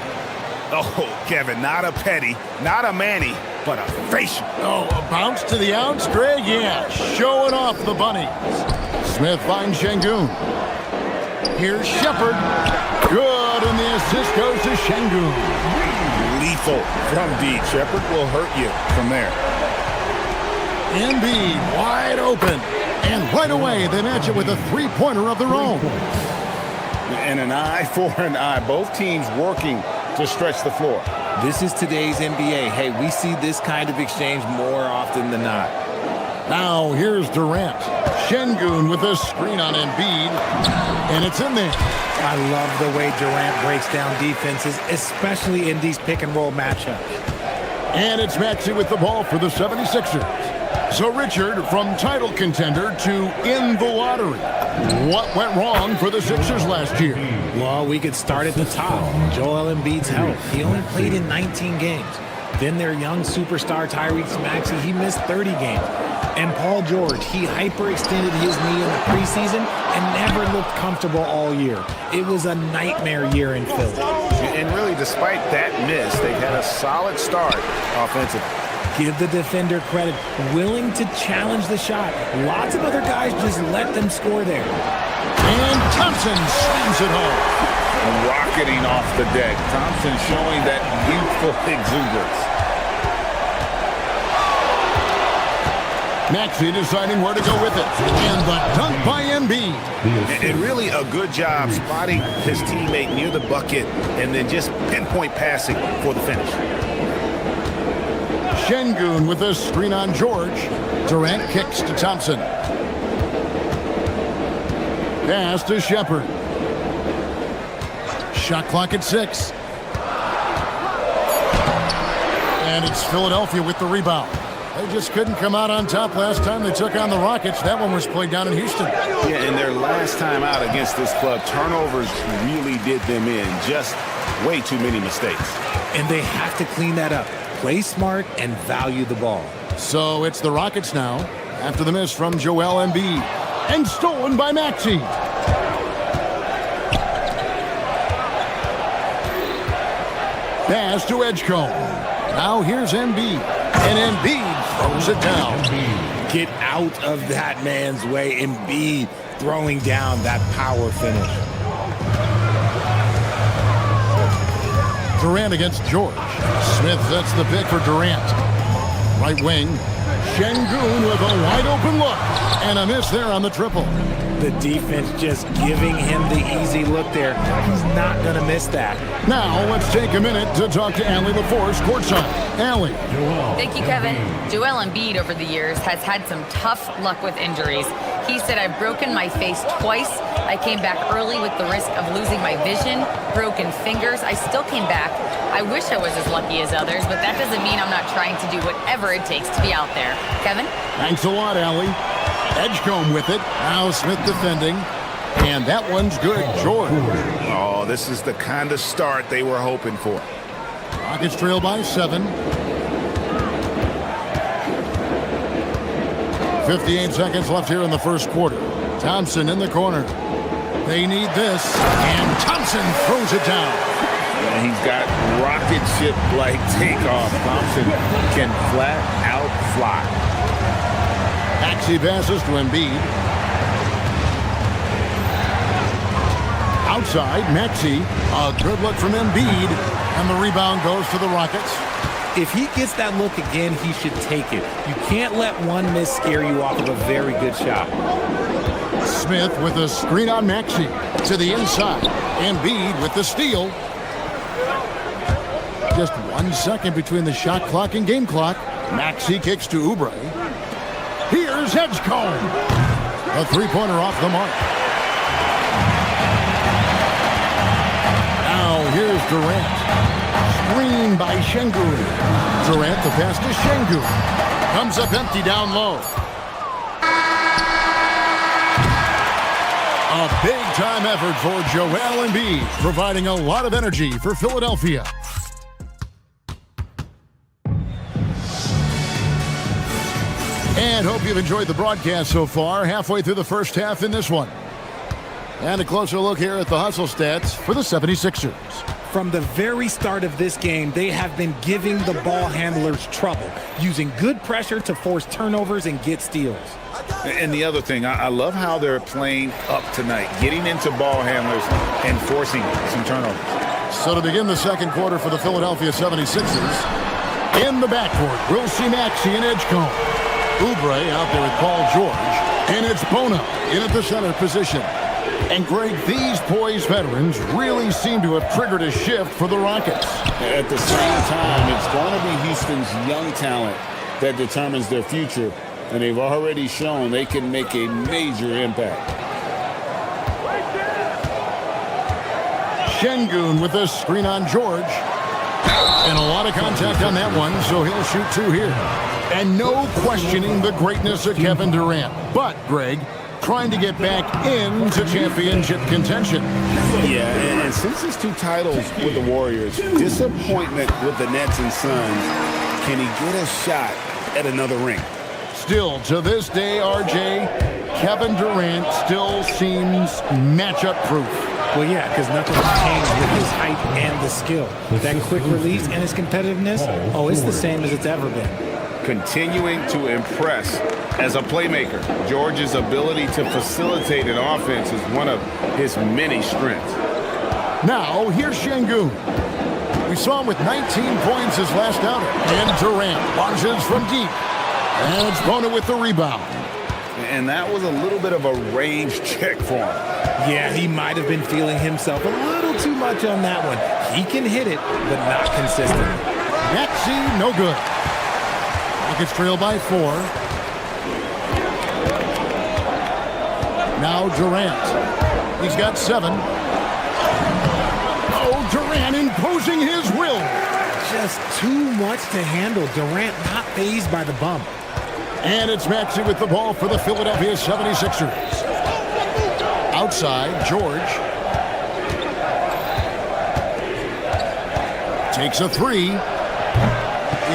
Oh, Kevin, not a petty, not a Manny, but a facial. Oh, a bounce to the outs, Greg? Yeah, showing off the bunnies. Smith finds Şengün. Here's Shepard. Good, and the assist goes to Şengün. Lethal from deep. Shepard will hurt you from there. Embiid wide open. And right away, they match it with a 3-pointer of their own. And an eye for an eye. Both teams working to stretch the floor. This is today's NBA. Hey, we see this kind of exchange more often than not. Now here's Durant. Şengün with a screen on Embiid. And it's in there. I love the way Durant breaks down defenses, especially in these pick-and-roll matchups. And it's Maxey with the ball for the 76ers. So, Richard, from title contender to in the lottery, what went wrong for the Sixers last year? Well, we could start at the top. Joel Embiid's health. He only played in 19 games. Then their young superstar Tyrese Maxey, he missed 30 games. And Paul George, he hyperextended his knee in the preseason and never looked comfortable all year. It was a nightmare year in Philly. And really, despite that miss, they've had a solid start offensively. Give the defender credit, willing to challenge the shot. Lots of other guys just let them score there. And Thompson slams it home. Rocketing off the deck. Thompson showing that youthful exuberance. Maxey deciding where to go with it. And the dunk by Embiid. And really a good job spotting his teammate near the bucket and then just pinpoint passing for the finish. Şengün with a screen on George. Durant kicks to Thompson. Pass to Shepard. Shot clock at 6. And it's Philadelphia with the rebound. They just couldn't come out on top last time they took on the Rockets. That one was played down in Houston. Yeah, and their last time out against this club, turnovers really did them in. Just way too many mistakes. And they have to clean that up. Play smart and value the ball. So it's the Rockets now after the miss from Joel Embiid. And stolen by Maxey. Pass to Edgecombe. Now here's Embiid. And Embiid throws it down. Get out of that man's way. Embiid throwing down that power finish. Durant against George. Smith sets the pick for Durant. Right wing. Şengün with a wide open look. And a miss there on the triple. The defense just giving him the easy look there. He's not going to miss that. Now let's take a minute to talk to Allie LaForce courtside. Allie. Thank you, Kevin. Joel Embiid over the years has had some tough luck with injuries. He said, I've broken my face twice. I came back early with the risk of losing my vision, broken fingers. I still came back. I wish I was as lucky as others, but that doesn't mean I'm not trying to do whatever it takes to be out there. Kevin? Thanks a lot, Allie. Edgecombe with it. Now Smith defending. And that one's good. George. Oh, this is the kind of start they were hoping for. Rockets trail by 7. 58 seconds left here in the first quarter. Thompson in the corner. They need this. And Thompson throws it down. And he's got rocket ship-like takeoff. Thompson can flat out fly. Maxey passes to Embiid. Outside, Maxey. A good look from Embiid. And the rebound goes to the Rockets. If he gets that look again, he should take it. You can't let one miss scare you off of a very good shot. Smith with a screen on Maxey. To the inside. Embiid with the steal. Just 1 second between the shot clock and game clock. Maxey kicks to Oubre. Here's Edgecombe. A three-pointer off the mark. Now here's Durant. Screen by Şengün. Durant the pass to Şengün. Comes up empty down low. A big-time effort for Joel Embiid, providing a lot of energy for Philadelphia. And hope you've enjoyed the broadcast so far, halfway through the first half in this one. And a closer look here at the hustle stats for the 76ers. From the very start of this game, they have been giving the ball handlers trouble, using good pressure to force turnovers and get steals. And the other thing, I love how they're playing up tonight, getting into ball handlers and forcing some turnovers. So to begin the second quarter for the Philadelphia 76ers, in the backcourt, we'll see Maxey and Edgecombe. Oubre out there with Paul George, and it's Bono in at the center position. And Greg, these poised veterans really seem to have triggered a shift for the Rockets. At the same time, it's going to be Houston's young talent that determines their future, and they've already shown they can make a major impact. Şengün with a screen on George. And a lot of contact on that one, so he'll shoot two here. And no questioning the greatness of Kevin Durant. But, Greg, trying to get back into championship contention. Yeah, and since his two titles with the Warriors, disappointment with the Nets and Suns, can he get a shot at another ring? Still, to this day, RJ, Kevin Durant still seems matchup-proof. Well, yeah, because nothing's changed with his height and the skill. That quick release and his competitiveness, it's the same as it's ever been. Continuing to impress as a playmaker. George's ability to facilitate an offense is one of his many strengths. Now, here's Şengün. We saw him with 19 points his last outing. And Durant launches from deep. And it's Bono with the rebound. And that was a little bit of a range check for him. Yeah, he might have been feeling himself a little too much on that one. He can hit it, but not consistently. Maxey, no good. Rockets trail by 4. Now Durant. He's got 7. Oh, Durant imposing his will. Just too much to handle. Durant not fazed by the bump. And it's Maxey with the ball for the Philadelphia 76ers. Outside, George. Takes a 3.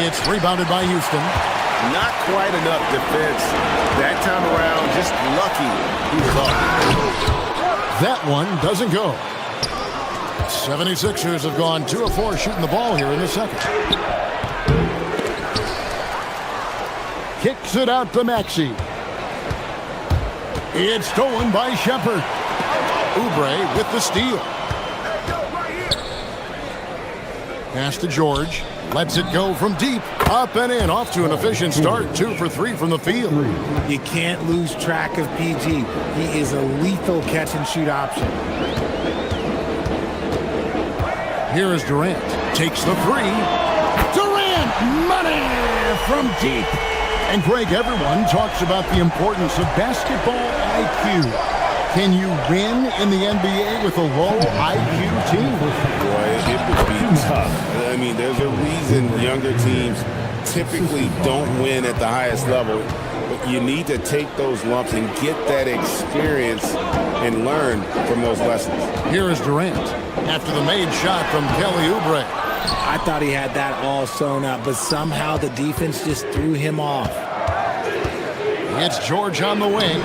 It's rebounded by Houston. Not quite enough defense. That time around, just lucky he was off. That one doesn't go. 76ers have gone 2 of 4 shooting the ball here in the second. Kicks it out to Maxey. It's stolen by Shepard. Oubre with the steal. Pass to George. Lets it go from deep. Up and in. Off to an efficient start. 2 for 3 from the field. You can't lose track of PG. He is a lethal catch-and-shoot option. Here is Durant. Takes the 3. Durant! Money from deep. And Greg, everyone talks about the importance of basketball IQ. Can you win in the NBA with a low IQ team? Boy, it would be tough. I mean, there's a reason younger teams typically don't win at the highest level. But you need to take those lumps and get that experience and learn from those lessons. Here is Durant after the made shot from Kelly Oubre. I thought he had that all sewn up, but somehow the defense just threw him off. It's George on the wing.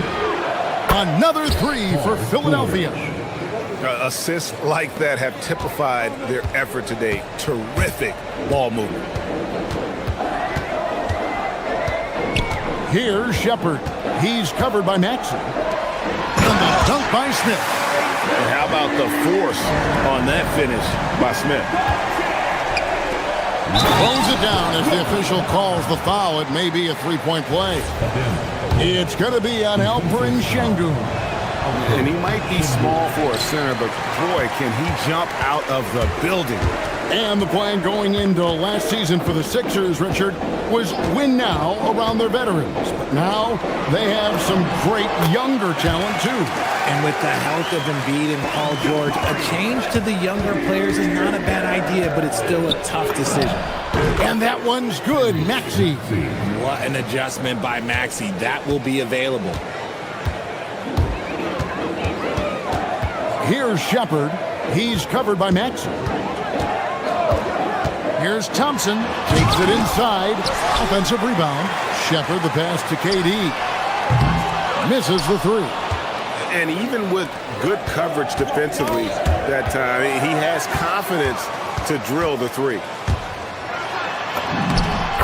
Another 3 for Philadelphia. Assists like that have typified their effort today. Terrific ball movement. Here's Shepard. He's covered by Maxey. And the dunk by Smith. And how about the force on that finish by Smith? Close it down as the official calls the foul. It may be a 3-point play. It's going to be on Alperen Şengün. And he might be small for a center, but boy, can he jump out of the building. And the plan going into last season for the Sixers, Richard, was win now around their veterans. But now they have some great younger talent, too. And with the health of Embiid and Paul George, a change to the younger players is not a bad idea, but it's still a tough decision. And that one's good, Maxey. What an adjustment by Maxey. That will be available. Here's Shepard. He's covered by Maxey. Here's Thompson. Takes it inside. Offensive rebound. Shepard, the pass to KD. Misses the three. And even with good coverage defensively that time, he has confidence to drill the three.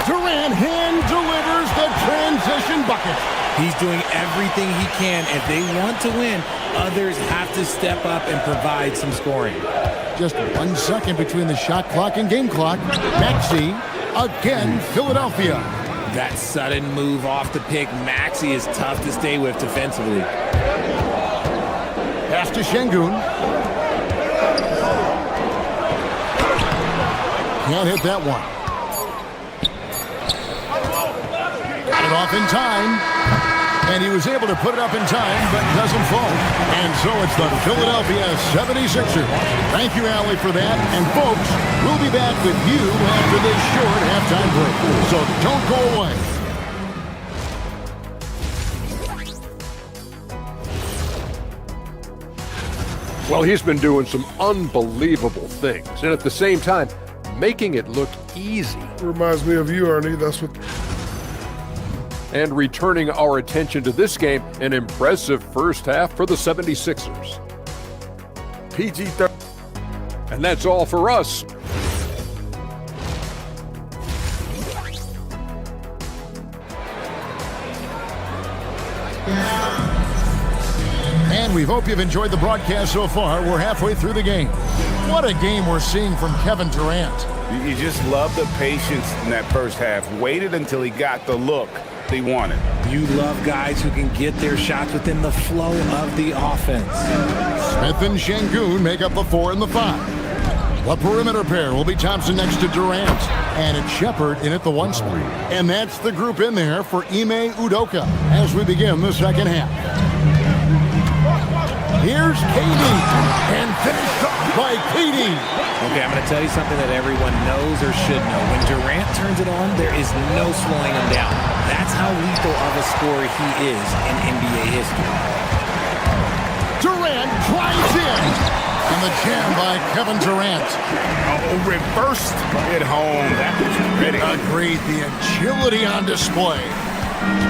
Durant hand delivers the transition bucket. He's doing everything he can. If they want to win, others have to step up and provide some scoring. Just 1 second between the shot clock and game clock. Maxey, again, Philadelphia. That sudden move off the pick, Maxey is tough to stay with defensively. Pass to Şengün. Can't hit that one. Got it off in time. And he was able to put it up in time, but doesn't fall. And so it's the Philadelphia 76ers. Thank you, Allie, for that. And folks, we'll be back with you after this short halftime break. So don't go away. Well, he's been doing some unbelievable things, and at the same time, making it look easy. Reminds me of you, Ernie. That's what... And returning our attention to this game, an impressive first half for the 76ers. PG-13. And that's all for us. And we hope you've enjoyed the broadcast so far. We're halfway through the game. What a game we're seeing from Kevin Durant. You just love the patience in that first half. Waited until he got the look they wanted. You love guys who can get their shots within the flow of the offense. Smith and Şengün make up the 4 and the 5. The perimeter pair will be Thompson next to Durant. And it's Shepard in at the 1 spot. And that's the group in there for Ime Udoka as we begin the second half. Here's KD. And finished off by KD. Okay, I'm going to tell you something that everyone knows or should know. When Durant turns it on, there is no slowing him down. That's how lethal of a scorer he is in NBA history. Durant drives in. And the jam by Kevin Durant. Oh, reversed at home. That was pretty. Agreed. The agility on display.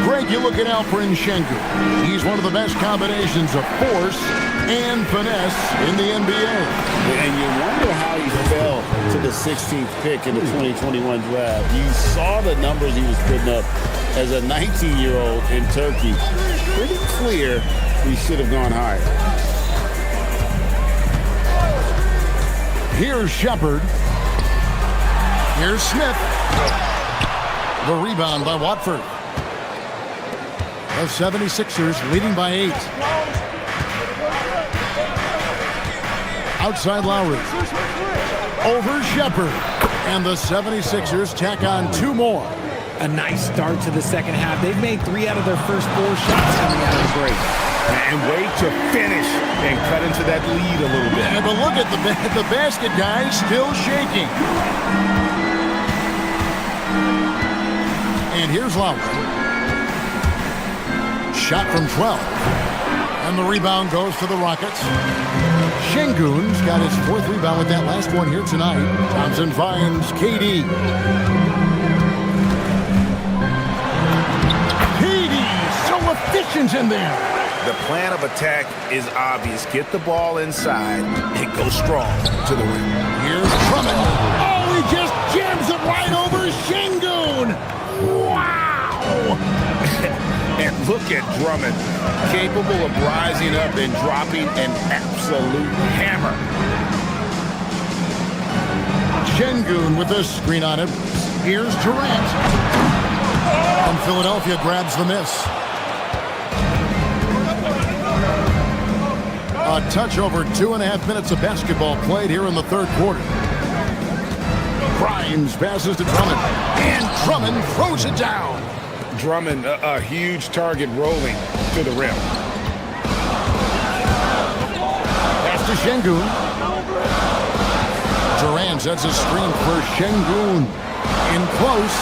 Greg, you're looking out for Şengün. He's one of the best combinations of force and finesse in the NBA. And you wonder how he fell to the 16th pick in the 2021 draft. You saw the numbers he was putting up as a 19-year-old in Turkey. Pretty clear he should have gone higher. Here's Shepard. Here's Smith. The rebound by Watford. The 76ers leading by 8. Outside Lowry. Over Shepard. And the 76ers tack on 2 more. A nice start to the second half. They've made 3 out of their first 4 shots coming out of the break. And wait to finish and cut into that lead a little bit. Yeah, but look at the basket, guys, still shaking. And here's Lowry. Shot from 12. And the rebound goes to the Rockets. Şengün's got his 4th rebound with that last one here tonight. Thompson finds KD. KD, so efficient in there. The plan of attack is obvious. Get the ball inside and go strong to the rim. Here's Drummond. Oh, he just jams it right over Şengün. Wow! And look at Drummond, capable of rising up and dropping an absolute hammer. Şengün with a screen on it. Here's Durant. And Philadelphia grabs the miss. A touch over 2.5 minutes of basketball played here in the 3rd quarter. Grimes passes to Drummond. And Drummond throws it down. Drummond, a huge target rolling to the rim. Pass to Şengün. Durant sets a screen for Şengün. In close.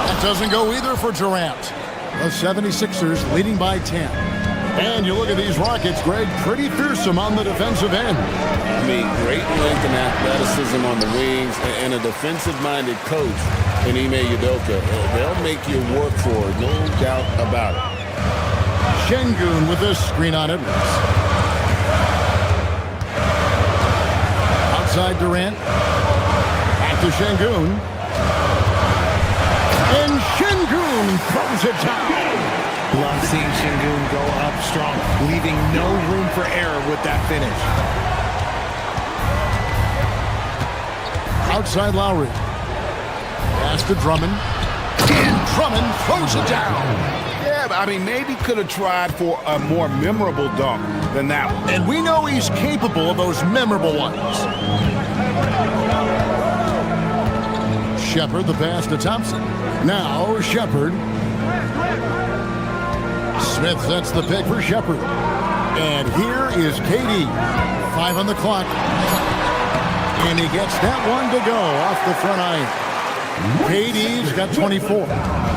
That doesn't go either for Durant. The 76ers leading by 10. And you look at these Rockets, Greg, pretty fearsome on the defensive end. I mean, great length and athleticism on the wings, and a defensive-minded coach in Ime Udoka. They'll make you work for it, no doubt about it. Şengün with a screen on Edwards. Outside Durant. Back to Şengün. And Şengün throws it down. Love seeing Şengün go up strong, leaving no room for error with that finish. Outside Lowry. Pass to Drummond. And Drummond throws it down. Yeah, but I mean, maybe could have tried for a more memorable dunk than that one. And we know he's capable of those memorable ones. Shepherd, the pass to Thompson. Now Shepherd. Smith sets the pick for Shepherd. And here is KD. 5 on the clock. And he gets that one to go off the front iron. KD's got 24.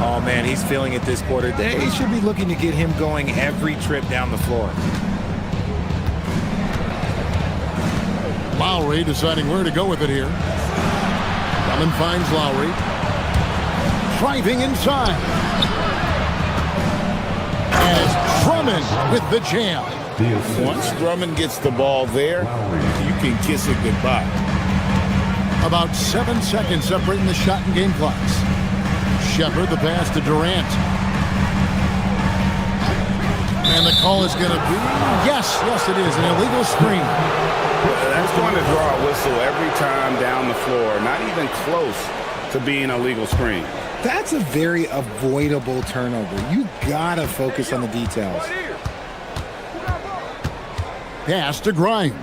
Oh, man, he's feeling it this quarter. They should be looking to get him going every trip down the floor. Lowry deciding where to go with it here. Drummond finds Lowry. Driving inside. And it's Drummond with the jam. Once Drummond gets the ball there, you can kiss it goodbye. About 7 seconds separating the shot and game clocks. Shepherd, the pass to Durant. And the call is going to be, yes, it is, an illegal screen. That's going to draw a whistle every time down the floor. Not even close to being a legal screen. That's a very avoidable turnover. You gotta focus on the details. Pass to Grimes.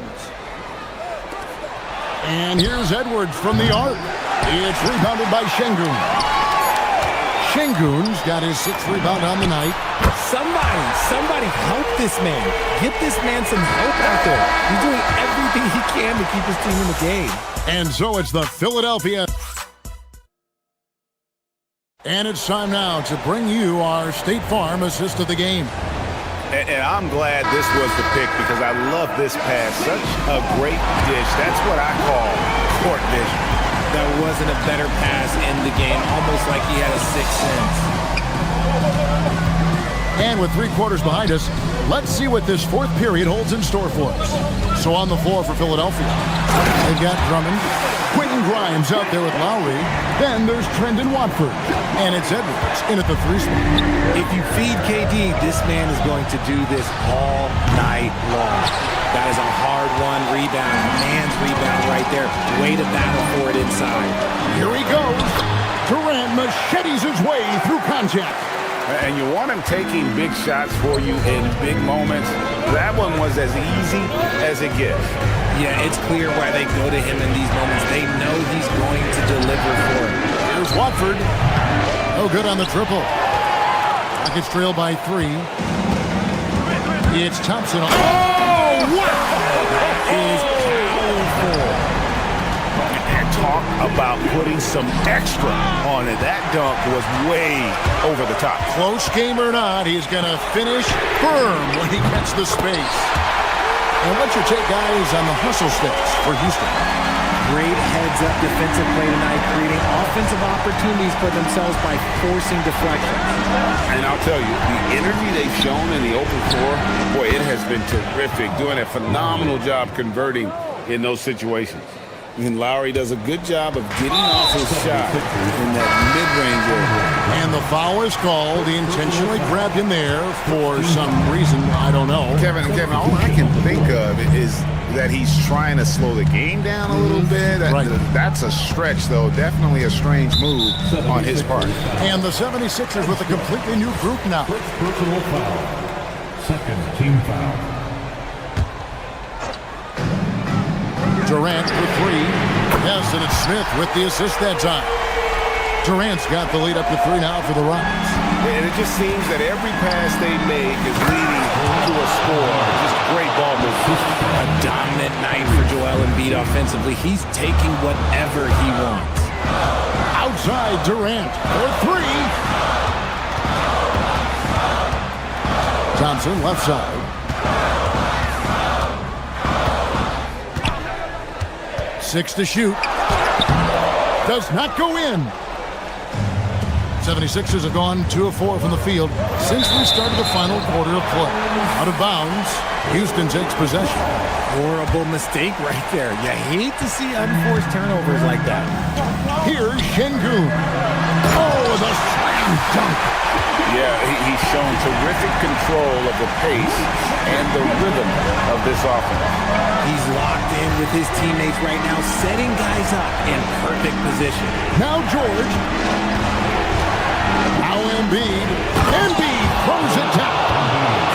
And here's Edwards from the arc. It's rebounded by Şengün. Şengün's got his 6th rebound on the night. Somebody help this man. Get this man some help out there. He's doing everything he can to keep his team in the game. And so it's the Philadelphia. And it's time now to bring you our State Farm assist of the game. And I'm glad this was the pick because I love this pass. Such a great dish. That's what I call court vision. That wasn't a better pass in the game. Almost like he had a sixth sense. And with 3 quarters behind us, let's see what this 4th period holds in store for us. So on the floor for Philadelphia, they've got Drummond. Quentin Grimes out there with Lowry. Then there's Trendon Watford. And it's Edwards in at the 3 spot. If you feed KD, this man is going to do this all night long. That is a hard-won rebound. Man's rebound right there. Way to battle for it inside. Here he goes. Durant machetes his way through contact. And you want him taking big shots for you in big moments. That one was as easy as it gets. Yeah, it's clear why they go to him in these moments. They know he's going to deliver for it. Here's Watford. No good on the triple. Rockets trail by 3. It's Thompson. Oh, wow! That is powerful. And talk about putting some extra on it. That dunk was way over the top. Close game or not, he's going to finish firm when he gets the space. And what's your take, guys, on the hustle sticks for Houston? Great heads-up defensive play tonight, creating offensive opportunities for themselves by forcing deflections. And I'll tell you, the energy they've shown in the open floor, boy, it has been terrific. Doing a phenomenal job converting in those situations. And Lowry does a good job of getting off his shot in that mid-range area. And the foul is called. He intentionally grabbed him there for some reason. I don't know. Kevin, all I can think of is that he's trying to slow the game down a little bit. That's a stretch, though. Definitely a strange move on his part. And the 76ers with a completely new group now. Personal foul. Second team foul. Durant for 3. Yes, and it's Smith with the assist that time. Durant's got the lead up to 3 now for the Rockets. And it just seems that every pass they make is leading to a score. Just great ball movement. A dominant night for Joel Embiid offensively. He's taking whatever he wants. Outside Durant for 3. Thompson, left side. Six to shoot. Does not go in. 76ers have gone 2 of 4 from the field since we started the final quarter of play. Out of bounds, Houston takes possession. Horrible mistake right there. You hate to see unforced turnovers like that. Here's Şengün. Oh, the slam dunk. Yeah, he's shown terrific control of the pace and the rhythm of this offense. He's locked in with his teammates right now, setting guys up in perfect position. Now George. Now Embiid. Embiid throws it down.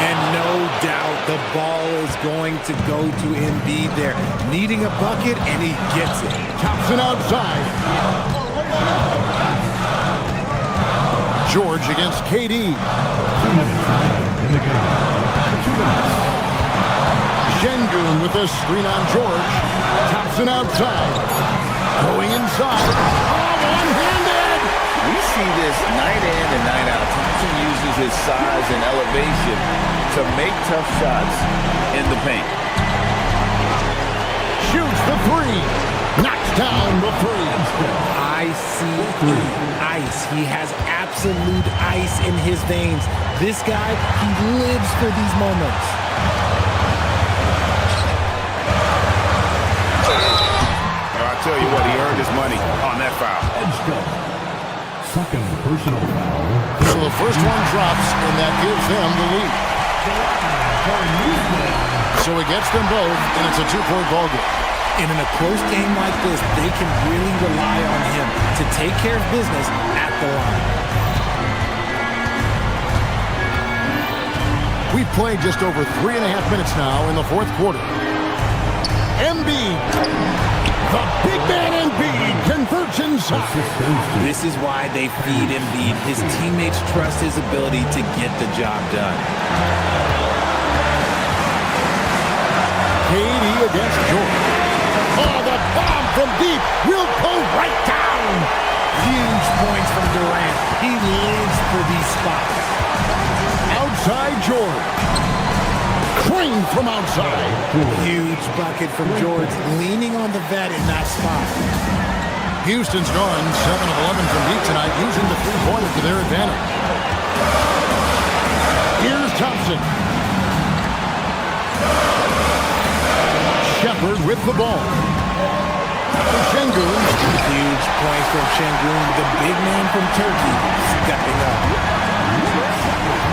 And no doubt the ball is going to go to Embiid there. Needing a bucket, and he gets it. Thompson outside. George against KD. Şengün with a screen on George. Thompson outside. Going inside. Oh, one-handed! We see this night in and night out. Thompson uses his size and elevation to make tough shots in the paint. Shoots the three. Knocks down the three. Ice. He has absolute ice in his veins. This guy, he lives for these moments. I tell you what, he earned his money on that foul. Second personal foul. So the first one drops, and that gives them the lead. So he gets them both, and it's a 2-point ball game. And in a close game like this, they can really rely on him to take care of business at the line. We've played just over 3.5 minutes now in the fourth quarter. Embiid. The big man Embiid converts inside. This is why they feed Embiid. His teammates trust his ability to get the job done. KD against Jordan. Oh, the bomb from deep will go right down. Huge points from Durant. He lives for these spots. Outside George. Crane from outside. Huge bucket from George, leaning on the vet in that spot. Houston's gone 7 of 11 from deep tonight, using the three-pointer to their advantage. Here's Thompson. Shepard with the ball. Şengün. Huge points from Şengün, the big man from Turkey, stepping up.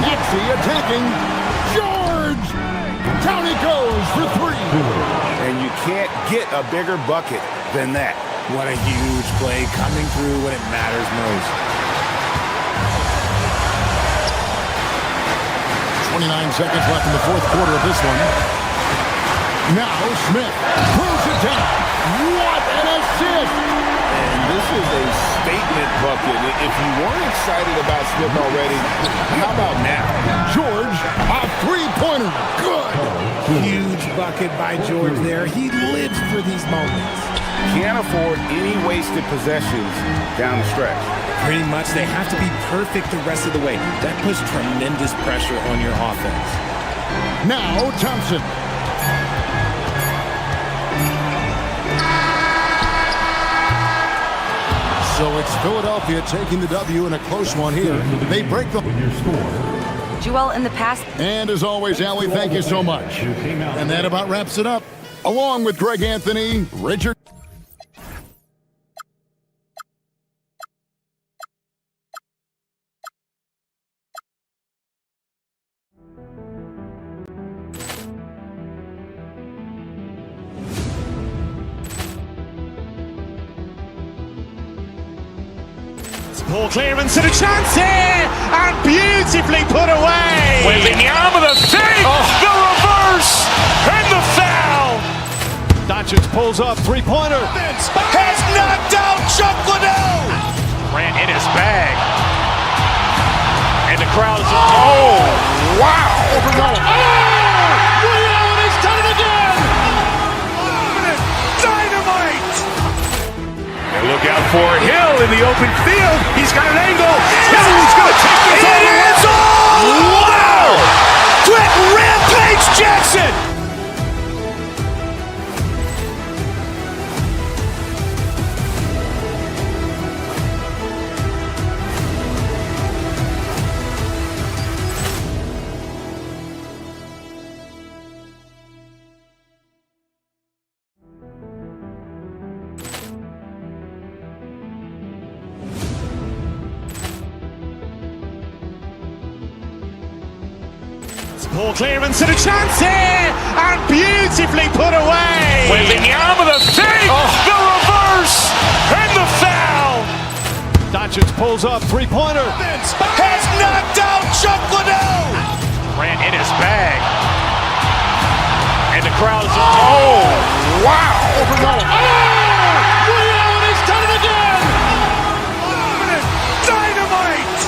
Maxey attacking. George! Down he goes for three. And you can't get a bigger bucket than that. What a huge play coming through when it matters most. 29 seconds left in the fourth quarter of this one. Now Smith throws it down. What an assist! And this is a statement bucket. If you weren't excited about Smith already, how about now? George, a three-pointer. Good. Huge bucket by George there. He lives for these moments. Can't afford any wasted possessions down the stretch. Pretty much, they have to be perfect the rest of the way. That puts tremendous pressure on your offense. Now Thompson. So it's Philadelphia taking the W in a close one here. They break the score. Joel, in the past. And as always, Allie, thank you so much. And that about wraps it up. Along with Greg Anthony, Richard. Poor clearance and a chance here, and beautifully put away. Wembanyama the save, the reverse, and the foul. Doncic pulls up, three-pointer. Has knocked out Chuck Liddell. Ran in his bag. And the crowd is, oh, wow. He's done it again. Dynamite. And look out for Hill in the open field. He's got an angle. Hill's going to take this all the way. Wow! Ball clearance and a chance here, and beautifully put away. Wembanyama the fake, the reverse, and the foul. Doncic pulls up, three-pointer. Has knocked out Chuck Liddell. Grant in his bag. And the crowd is, oh, wow. Ray Allen has done it again. Dynamite.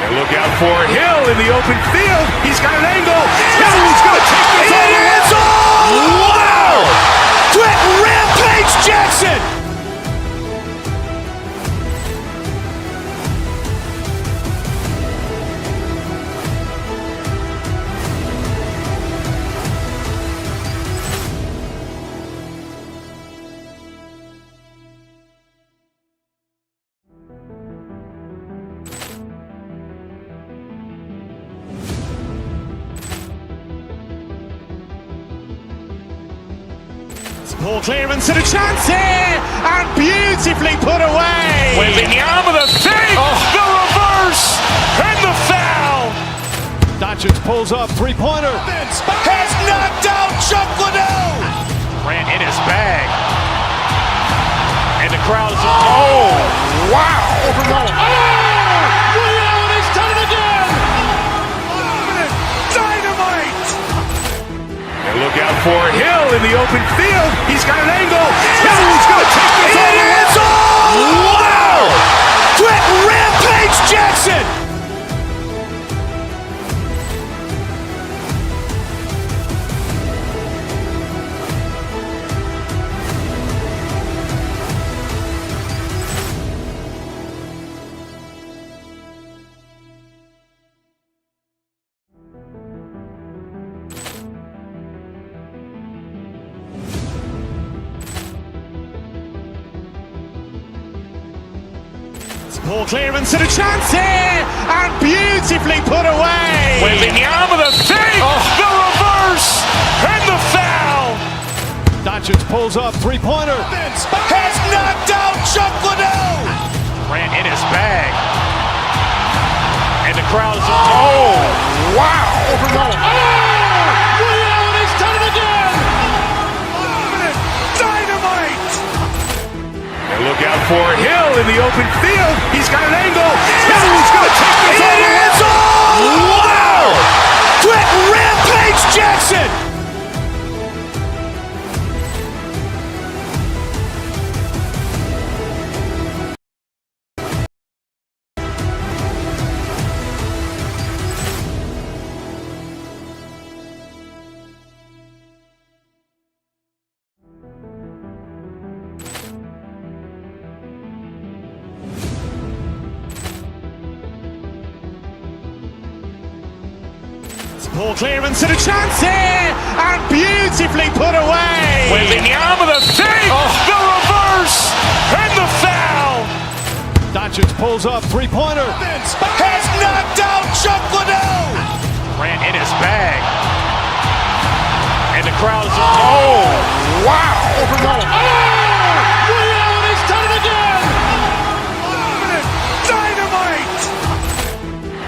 And look out for Hill in the open field. He's got an angle. Hill's going to take this all the way. Wow. Quick Rampage Jackson. Ball clearance and a chance here, and beautifully put away. Wembanyama the fake, the reverse, and the foul. Doncic pulls up, three-pointer. Has knocked out Chuck Liddell. Grant in his bag. And the crowd is, oh, wow. Ray Allen has done it again. Dynamite. And look out for Hill in the open field. He's got an angle. Hill's going to take this all the way. Wow. Quick Rampage Jackson. Ball clearance and a chance here, and beautifully put away. Wembanyama the fake, the reverse, and the foul. Doncic pulls up, three-pointer. Has knocked out Chuck Liddell. Grant in his bag. And the crowd is, oh, wow. Ray Allen has done it again. Dynamite. And look out for Hill in the open field. He's got an angle. Hill's going to take this all the way. Wow. Quick Rampage Jackson. Ball clearance and a chance here, and beautifully put away. Wembanyama the fake, the reverse, and the foul. Doncic pulls up, three-pointer. Has knocked out Chuck Liddell. Grant in his bag. And the crowd is, oh, wow. Ray Allen has done it again. Dynamite.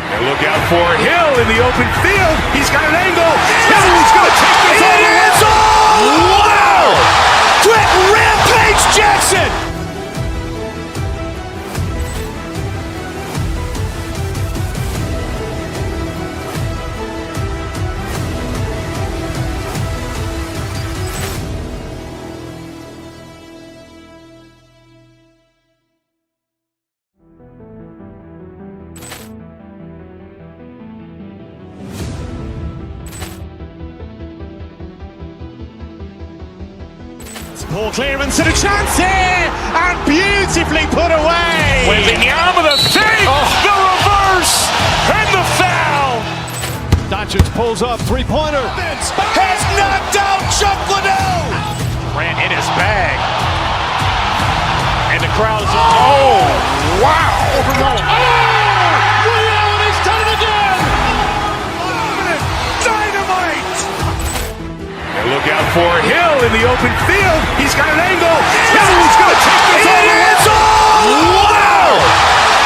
And look out for Hill in the open field. He's got an angle. Hill's going to take this all the way. Wow. Quick Rampage Jackson. Ball clearance and a chance here, and beautifully put away. Wembanyama the fake, the reverse, and the foul. Doncic pulls up, three-pointer. Has knocked out Chuck Liddell. Grant in his bag. And the crowd is, oh, wow. Ray Allen has done it again. Dynamite. And look out for Hill in the open field. He's got an angle. Hill's going to take this all the way. Wow.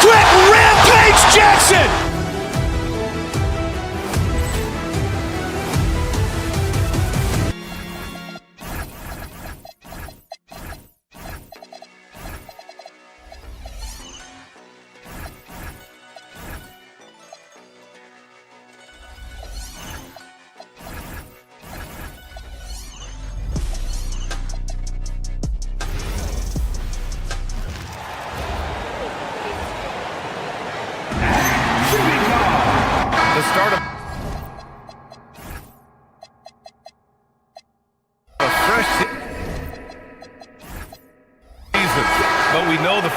Quick Rampage Jackson.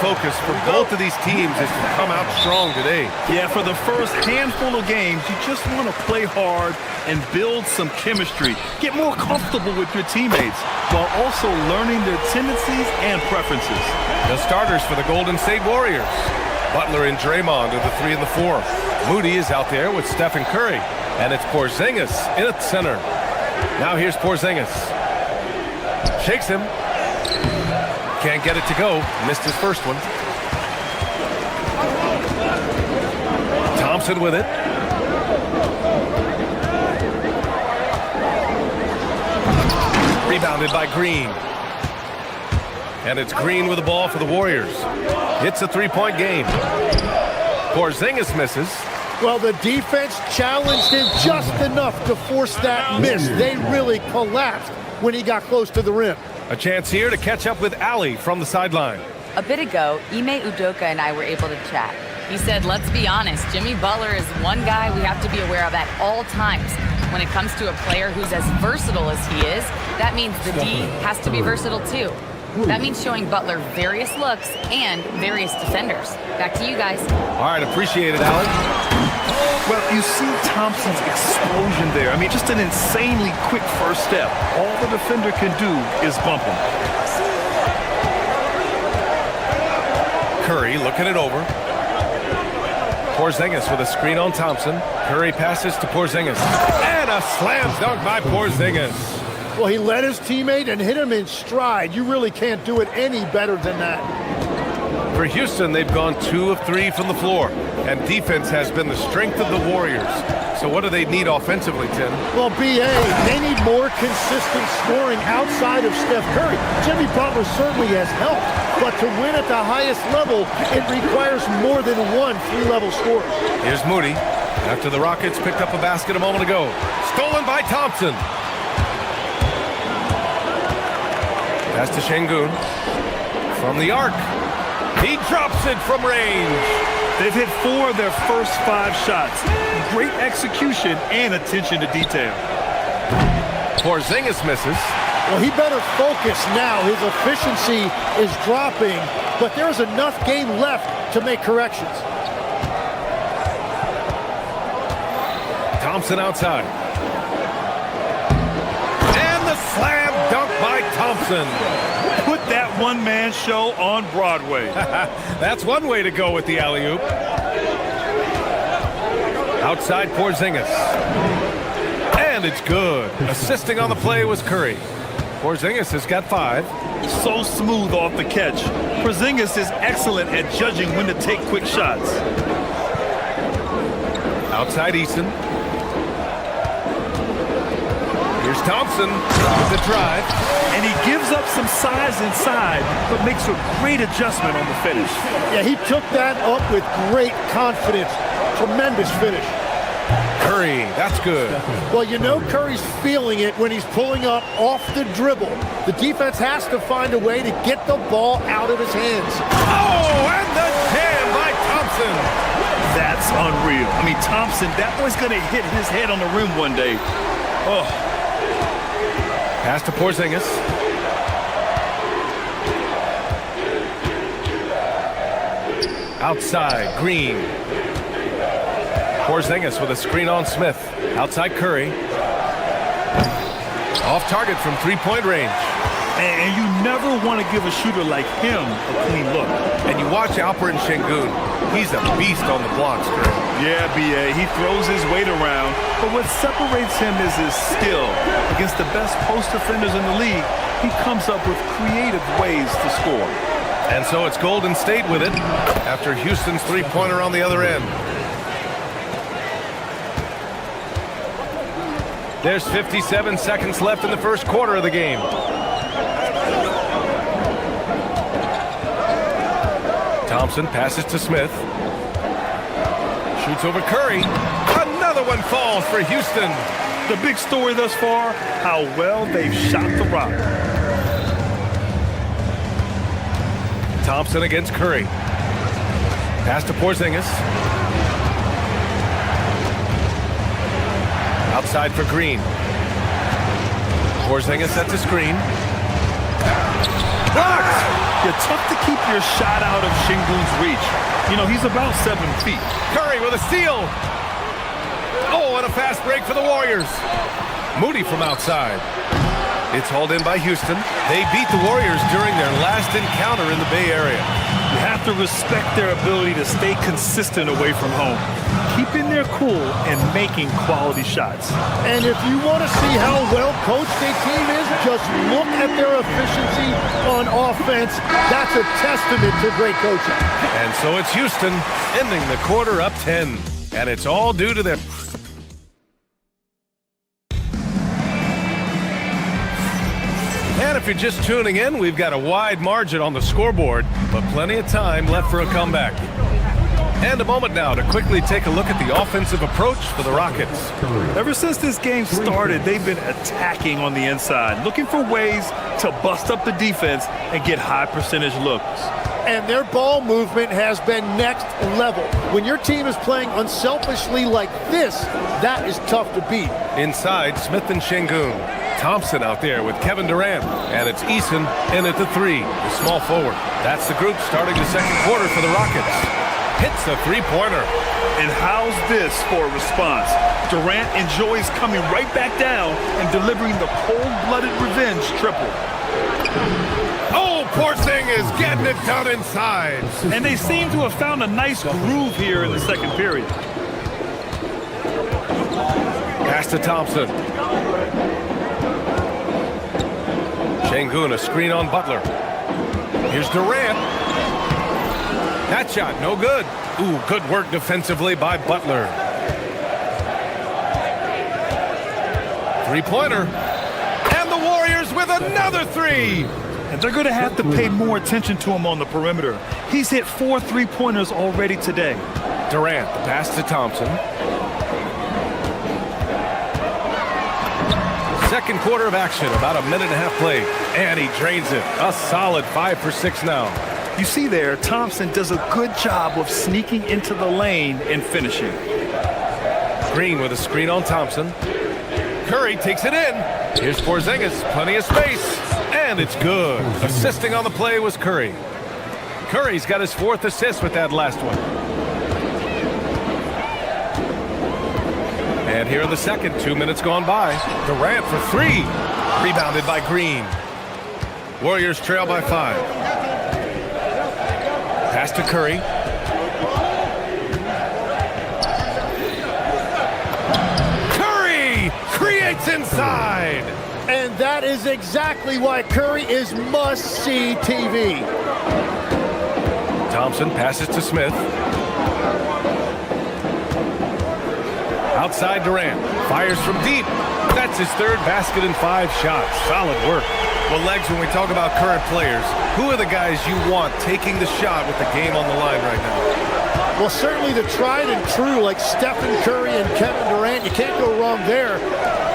focus for both of these teams is to come out strong today. Yeah, for the first handful of games, you just want to play hard and build some chemistry. Get more comfortable with your teammates while also learning their tendencies and preferences. The starters for the Golden State Warriors. Butler and Draymond are the 3 and the 4. Moody is out there with Stephen Curry. And it's Porzingis in at center. Now here's Porzingis. Shakes him. Can't get it to go. Missed his first one. Thompson with it. Rebounded by Green. And it's Green with the ball for the Warriors. It's a three-point game. Porzingis misses. Well, the defense challenged him just enough to force that miss. They really collapsed when he got close to the rim. A chance here to catch up with Ali from the sideline. A bit ago, Ime Udoka and I were able to chat. He said, let's be honest, Jimmy Butler is one guy we have to be aware of at all times. When it comes to a player who's as versatile as he is, that means the D has to be versatile too. That means showing Butler various looks and various defenders. Back to you guys. All right, appreciate it, Ali. Well, you see Thompson's explosion there. I mean, just an insanely quick first step. All the defender can do is bump him. Curry looking it over. Porzingis with a screen on Thompson. Curry passes to Porzingis. And a slam dunk by Porzingis. Well, he led his teammate and hit him in stride. You really can't do it any better than that. For Houston, they've gone 2 of 3 from the floor, and defense has been the strength of the Warriors. So what do they need offensively, Tim? Well, B.A., they need more consistent scoring outside of Steph Curry. Jimmy Butler certainly has helped, but to win at the highest level, it requires more than one three-level scorer. Here's Moody, after the Rockets picked up a basket a moment ago. Stolen by Thompson. Pass to Şengün. From the arc. He drops it from range. They've hit 4 of their first 5 shots. Great execution and attention to detail. Porzingis misses. Well, he better focus now. His efficiency is dropping, but there's enough game left to make corrections. Thompson outside. And the slam dunk by Thompson. Put that one-man show on Broadway. That's one way to go with the alley-oop. Outside Porzingis. And it's good. Assisting on the play was Curry. Porzingis has got 5. So smooth off the catch. Porzingis is excellent at judging when to take quick shots. Outside Easton. Here's Thompson with the drive. And he gives up some size inside, but makes a great adjustment on the finish. Yeah, he took that up with great confidence. Tremendous finish. Curry, that's good. Well, you know Curry's feeling it when he's pulling up off the dribble. The defense has to find a way to get the ball out of his hands. Oh, and the jam by Thompson. That's unreal. I mean, Thompson, that boy's going to hit his head on the rim one day. Oh. Pass to Porzingis. Outside, Green. Porzingis with a screen on Smith. Outside Curry. Off target from three-point range. And you never want to give a shooter like him a clean look. And you watch Alperen Şengün. He's a beast on the blocks, Curry. Yeah, B.A., he throws his weight around, but what separates him is his skill. Against the best post defenders in the league, he comes up with creative ways to score. And so it's Golden State with it after Houston's three-pointer on the other end. There's 57 seconds left in the first quarter of the game. Thompson passes to Smith. Shoots over Curry. Another one falls for Houston. The big story thus far, how well they've shot the rock. Thompson against Curry. Pass to Porzingis. Outside for Green. Porzingis sets a screen. blocked. Yeah, tough to keep your shot out of Şengün's reach. You know, he's about 7 feet. Curry with a steal. Oh, and a fast break for the Warriors. Moody from outside. It's hauled in by Houston. They beat the Warriors during their last encounter in the Bay Area. You have to respect their ability to stay consistent away from home, keeping their cool and making quality shots. And if you want to see how well coached a team is, just look at their efficiency on offense. That's a testament to great coaching. And so it's Houston ending the quarter up 10. And it's all due to their... And if you're just tuning in, we've got a wide margin on the scoreboard, but plenty of time left for a comeback. And a moment now to quickly take a look at the offensive approach for the Rockets. Ever since this game started, they've been attacking on the inside, looking for ways to bust up the defense and get high percentage looks. And their ball movement has been next level. When your team is playing unselfishly like this, that is tough to beat. Inside, Smith and Şengün. Thompson out there with Kevin Durant. And it's Eason in at the 3, the small forward. That's the group starting the second quarter for the Rockets. Hits a three-pointer. And how's this for a response? Durant enjoys coming right back down and delivering the cold-blooded revenge triple. Oh, Porzingis is getting it done inside. And they seem to have found a nice groove here in the second period. Pass to Thompson. Şengün, a screen on Butler. Here's Durant. That shot, no good. Ooh, good work defensively by Butler. Three-pointer. And the Warriors with another 3. And they're going to have to pay more attention to him on the perimeter. He's hit 4 3-pointers already today. Durant, the pass to Thompson. Second quarter of action, about a minute and a half played. And he drains it. A solid 5 for 6 now. You see there, Thompson does a good job of sneaking into the lane and finishing. Green with a screen on Thompson. Curry takes it in. Here's Porzingis, plenty of space. And it's good. Assisting on the play was Curry. Curry's got his 4th assist with that last one. And here in the second, 2 minutes gone by. Durant for 3. Rebounded by Green. Warriors trail by 5. Pass to Curry. Curry creates inside. And that is exactly why Curry is must-see TV. Thompson passes to Smith. Outside Durant. Fires from deep. That's his 3rd basket in 5 shots. Solid work. Well, Legs, when we talk about current players, who are the guys you want taking the shot with the game on the line right now? Well, certainly the tried and true, like Stephen Curry and Kevin Durant. You can't go wrong there.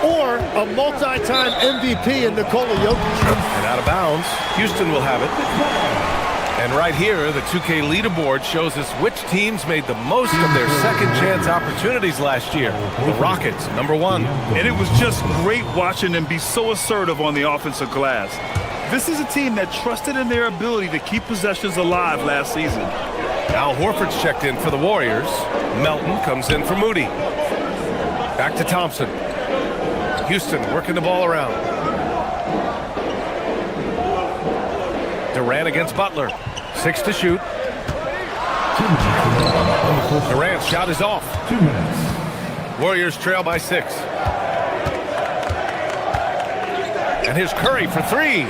Or a multi-time MVP in Nikola Jokic. And out of bounds, Houston will have it. And right here, the 2K leaderboard shows us which teams made the most of their second chance opportunities last year. The Rockets, number 1. And it was just great watching them be so assertive on the offensive glass. This is a team that trusted in their ability to keep possessions alive last season. Al Horford's checked in for the Warriors. Melton comes in for Moody. Back to Thompson. Houston working the ball around. Durant against Butler. 6 to shoot. Durant's shot is off. Warriors trail by 6. And here's Curry for 3.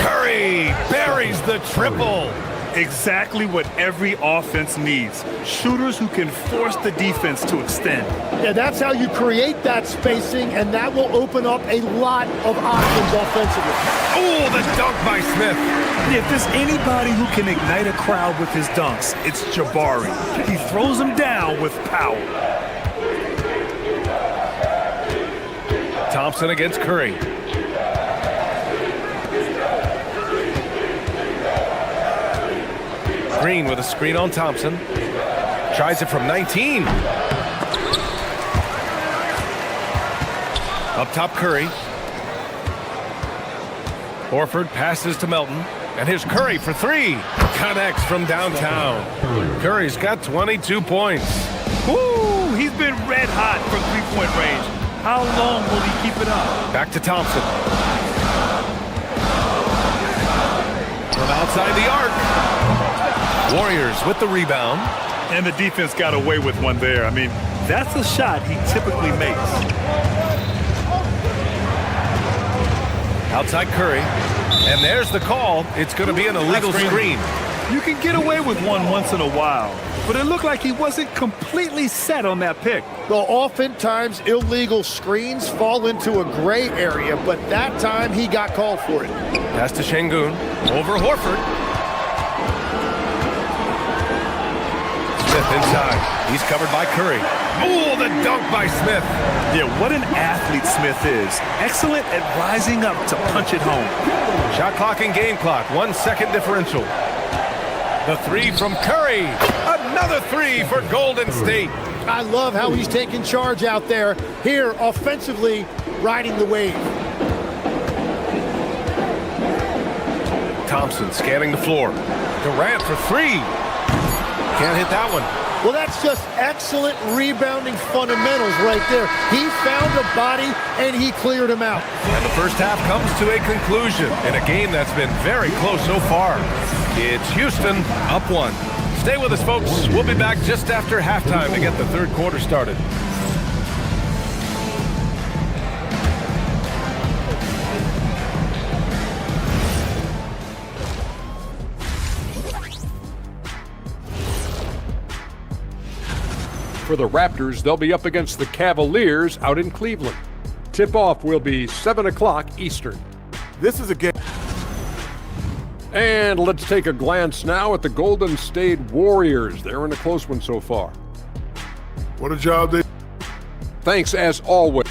Curry buries the triple. Exactly what every offense needs. Shooters who can force the defense to extend. Yeah, that's how you create that spacing, and that will open up a lot of options offensively. Oh, the dunk by Smith. If there's anybody who can ignite a crowd with his dunks, it's Jabari. He throws them down with power. Thompson against Curry. Green with a screen on Thompson. Tries it from 19. Up top, Curry. Horford passes to Melton. And here's Curry for three. Connects from downtown. Curry's got 22 points. Woo! He's been red hot from three-point range. How long will he keep it up? Back to Thompson. From outside the arc. Warriors with the rebound. And the defense got away with one there. I mean, that's a shot he typically makes. Outside Curry. And there's the call. It's going to be an illegal screen. You can get away with one once in a while, but it looked like he wasn't completely set on that pick. Well, oftentimes illegal screens fall into a gray area, but that time he got called for it. Pass to Şengün. Over Horford. Smith inside. He's covered by Curry. Oh, the dunk by Smith. Yeah, what an athlete Smith is. Excellent at rising up to punch it home. Shot clock and game clock. 1 second differential. The three from Curry. Another three for Golden State. I love how he's taking charge out there. Here, offensively, riding the wave. Thompson scanning the floor. Durant for three. Can't hit that one. Well, that's just excellent rebounding fundamentals right there. He found a body, and he cleared him out. And the first half comes to a conclusion in a game that's been very close so far. It's Houston up one. Stay with us, folks. We'll be back just after halftime to get the third quarter started. For the Raptors, they'll be up against the Cavaliers out in Cleveland. Tip-off will be 7 o'clock Eastern. This is a game. And let's take a glance now at the Golden State Warriors. They're in a close one so far. What a job they... Thanks as always.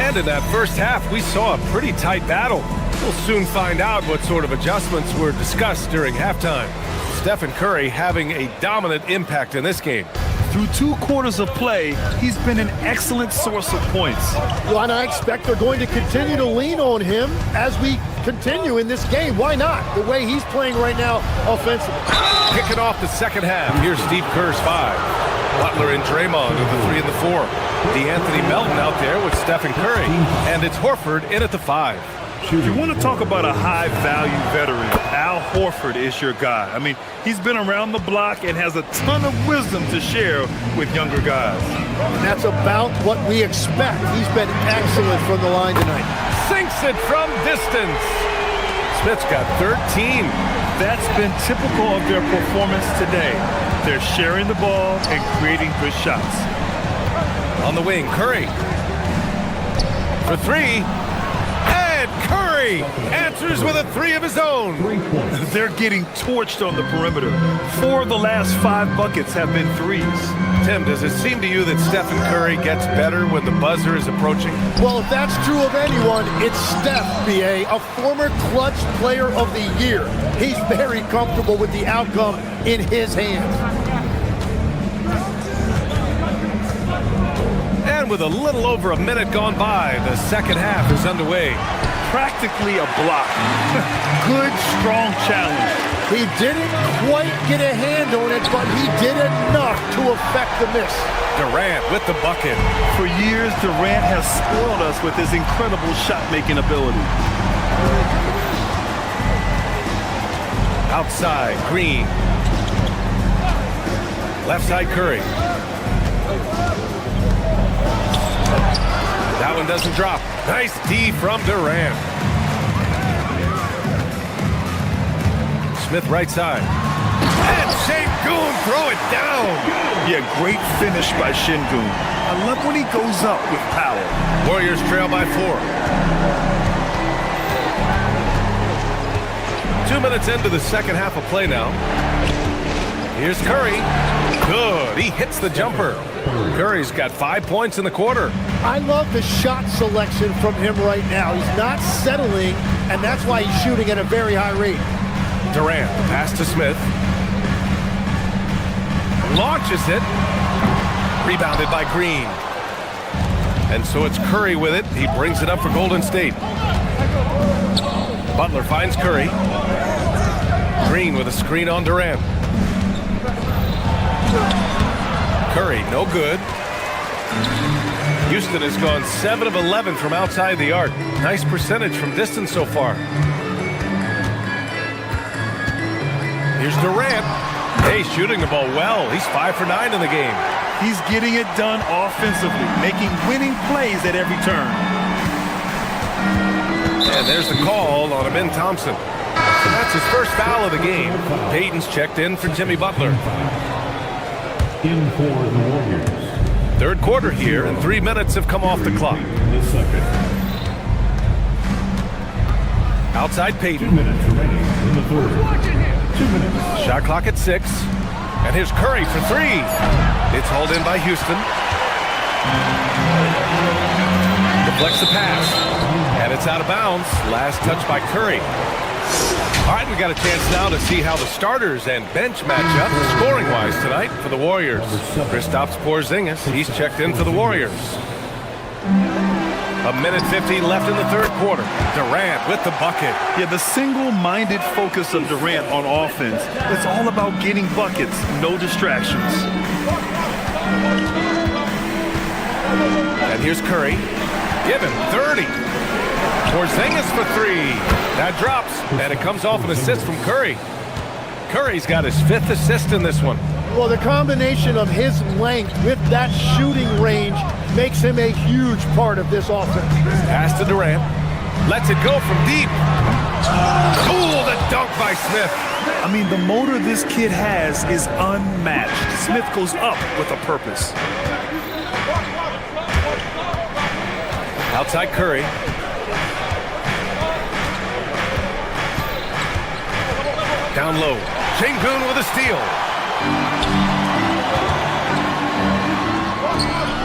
And in that first half, we saw a pretty tight battle. We'll soon find out what sort of adjustments were discussed during halftime. Stephen Curry having a dominant impact in this game. Through 2 quarters of play, he's been an excellent source of points. Well, and I expect they're going to continue to lean on him as we continue in this game. Why not? The way he's playing right now offensively. Kicking off the second half. Here's Steve Kerr's 5. Butler and Draymond with the 3 and the 4. DeAnthony Melton out there with Stephen Curry. And it's Horford in at the 5. If you want to talk about a high-value veteran, Al Horford is your guy. I mean, he's been around the block and has a ton of wisdom to share with younger guys. And that's about what we expect. He's been excellent from the line tonight. Sinks it from distance. Smith's got 13. That's been typical of their performance today. They're sharing the ball and creating good shots. On the wing, Curry. For 3. And Curry answers with a 3 of his own. They're getting torched on the perimeter. 4 of the last 5 buckets have been threes. Tim, does it seem to you that Stephen Curry gets better when the buzzer is approaching? Well, if that's true of anyone, it's Steph, B.A., a former clutch player of the year. He's very comfortable with the outcome in his hands. And with a little over a minute gone by, the second half is underway. Practically a block. Good, strong challenge. He didn't quite get a hand on it, but he did enough to affect the miss. Durant with the bucket. For years, Durant has spoiled us with his incredible shot-making ability. Outside, Green. Left side, Curry. That one doesn't drop. Nice D from Durant. Smith right side. And Şengün throw it down. Yeah, great finish by Şengün. I love when he goes up with power. Warriors trail by 4. 2 minutes into the second half of play now. Here's Curry. Good. He hits the jumper. Curry's got 5 points in the quarter. I love the shot selection from him right now. He's not settling, and that's why he's shooting at a very high rate. Durant, pass to Smith. Launches it. Rebounded by Green. And so it's Curry with it. He brings it up for Golden State. Butler finds Curry. Green with a screen on Durant. Curry, no good. Houston has gone 7 of 11 from outside the arc. Nice percentage from distance so far. Here's Durant. Hey, shooting the ball well. He's 5 for 9 in the game. He's getting it done offensively, making winning plays at every turn. And there's the call on Amin Thompson. So that's his first foul of the game. Payton's checked in for Jimmy Butler. In for the Warriors. Third quarter here, and 3 minutes have come off the clock. Outside Payton. 2 minutes remaining in the third. 2 minutes. Shot clock at 6. And here's Curry for 3. It's hauled in by Houston. Deflects the pass. And it's out of bounds. Last touch by Curry. All right, we got a chance now to see how the starters and bench match up scoring-wise tonight for the Warriors. Kristaps Porzingis, he's checked in for the Warriors. 1:50 left in the third quarter. Durant with the bucket. Yeah, the single-minded focus of Durant on offense, it's all about getting buckets, no distractions. And here's Curry. Give him 30. Porzingis for 3. That drops, and it comes off an assist from Curry. Curry's got his 5th assist in this one. Well, the combination of his length with that shooting range makes him a huge part of this offense. Pass to Durant. Lets it go from deep. Ooh, the dunk by Smith. I mean, the motor this kid has is unmatched. Smith goes up with a purpose. Outside Curry. Down low. Şengün with a steal.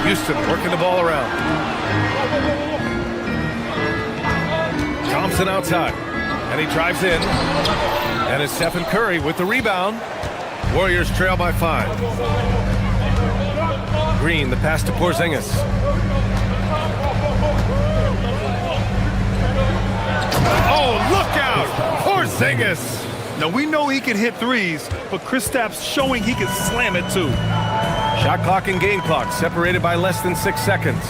Houston working the ball around. Thompson outside. And he drives in. And it's Stephen Curry with the rebound. Warriors trail by 5. Green, the pass to Porzingis. Oh, look out! Porzingis! Now, we know he can hit threes, but Kristaps showing he can slam it too. Shot clock and game clock separated by less than 6 seconds.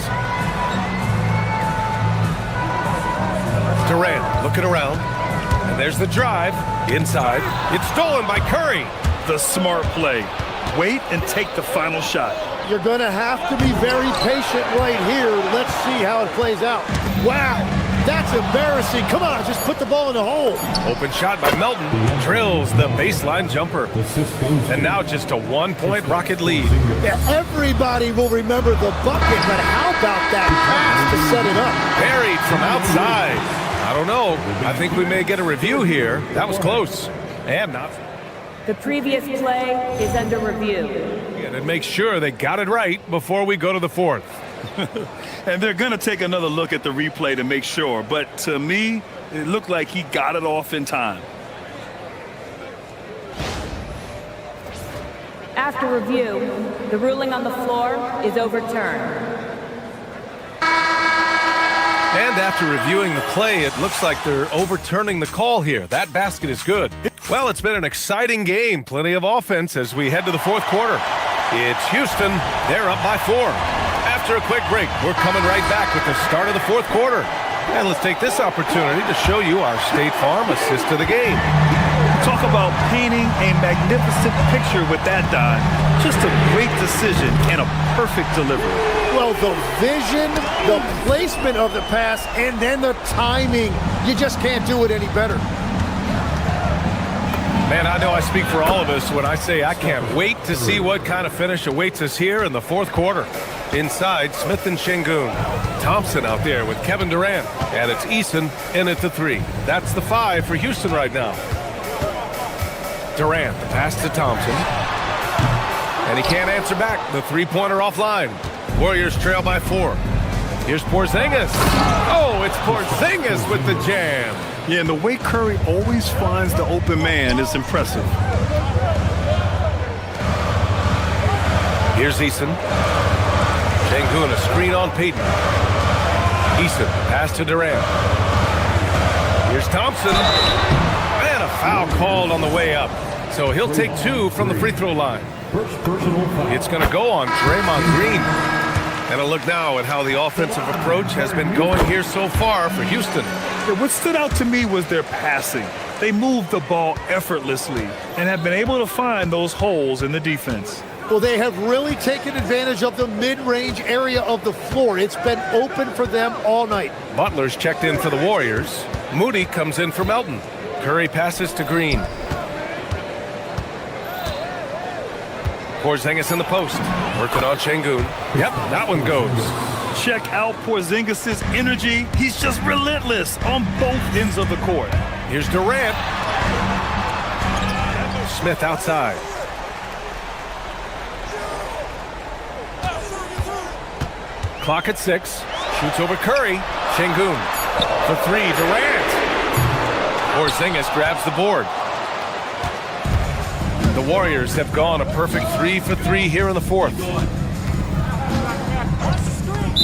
Durant looking around. And there's the drive. Inside. It's stolen by Curry. The smart play. Wait and take the final shot. You're going to have to be very patient right here. Let's see how it plays out. Wow, that's embarrassing. Come on, just put the ball in the hole. Open shot by Melton. Drills the baseline jumper. And now just a 1-point Rocket lead. Yeah, everybody will remember the bucket, but how about that pass to set it up? Buried from outside. I don't know. I think we may get a review here. That was close. And not. The previous play is under review. And make sure they got it right before we go to the fourth. And they're going to take another look at the replay to make sure. But to me, it looked like he got it off in time. After review, the ruling on the floor is overturned. And after reviewing the play, it looks like they're overturning the call here. That basket is good. Well, it's been an exciting game. Plenty of offense as we head to the fourth quarter. It's Houston. They're up by 4. After a quick break, we're coming right back with the start of the fourth quarter. And let's take this opportunity to show you our State Farm assist to the game. Talk about painting a magnificent picture with that dive. Just a great decision and a perfect delivery. Well, the vision, the placement of the pass, and then the timing. You just can't do it any better. Man, I know I speak for all of us when I say I can't wait to see what kind of finish awaits us here in the fourth quarter. Inside, Smith and Şengün. Thompson out there with Kevin Durant. And it's Eason in at the 3. That's the 5 for Houston right now. Durant, the pass to Thompson. And he can't answer back. The 3-pointer offline. Warriors trail by 4. Here's Porzingis. Oh, it's Porzingis with the jam. Yeah, and the way Curry always finds the open man is impressive. Here's Eason. Sengun, a screen on Payton. Eason, pass to Durant. Here's Thompson. And a foul called on the way up. So he'll take 2 from the free throw line. It's going to go on Draymond Green. And a look now at how the offensive approach has been going here so far for Houston. Yeah, what stood out to me was their passing. They moved the ball effortlessly and have been able to find those holes in the defense. Well, they have really taken advantage of the mid-range area of the floor. It's been open for them all night. Butler's checked in for the Warriors. Moody comes in for Melton. Curry passes to Green. Porzingis in the post. Working on Sengun. Yep, that one goes. Check out Porzingis' energy. He's just relentless on both ends of the court. Here's Durant. Smith outside. Clock at 6. Shoots over Curry. Sengun for 3. Durant. Porzingis grabs the board. The Warriors have gone a perfect 3 for 3 here in the 4th.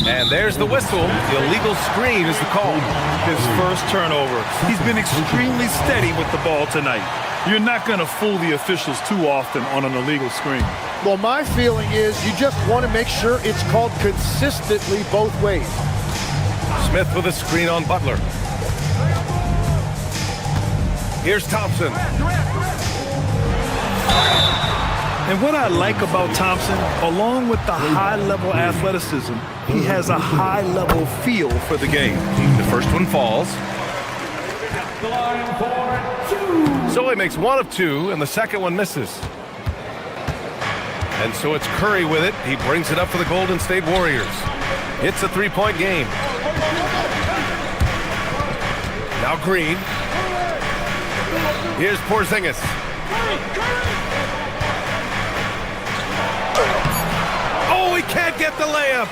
And there's the whistle. The illegal screen is the call. His first turnover. He's been extremely steady with the ball tonight. You're not going to fool the officials too often on an illegal screen. Well, my feeling is you just want to make sure it's called consistently both ways. Smith with a screen on Butler. Here's Thompson. And what I like about Thompson, along with the high-level athleticism, he has a high-level feel for the game. The first one falls. So he makes 1 of 2, and the second one misses. And so it's Curry with it. He brings it up for the Golden State Warriors. It's a 3-point game. Now Green. Here's Porzingis. Oh, he can't get the layup.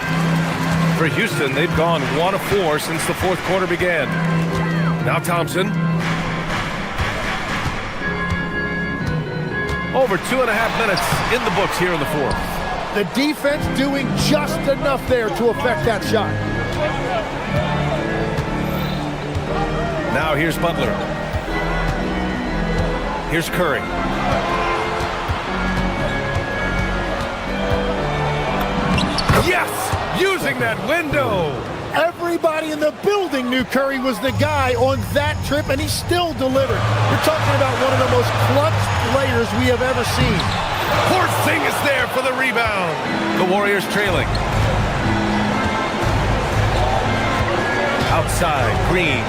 For Houston, they've gone 1 of 4 since the 4th quarter began. Now Thompson. Over 2.5 minutes in the books here in the 4th. The defense doing just enough there to affect that shot. Now here's Butler. Here's Curry. Yes! Using that window! Everybody in the building knew Curry was the guy on that trip, and he still delivered. You're talking about one of the most clutch players we have ever seen. Porzingis there for the rebound. The Warriors trailing. Outside, Green.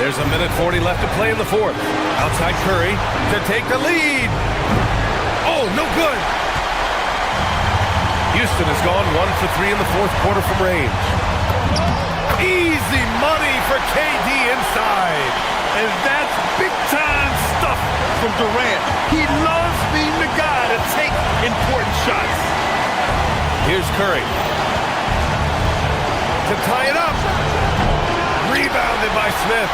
There's 1:40 left to play in the 4th. Outside Curry to take the lead. Oh, no good. Houston has gone 1 for 3 in the 4th quarter from range. Easy money for KD inside. And that's big-time stuff from Durant. He loves being the guy to take important shots. Here's Curry. To tie it up. Rebounded by Smith.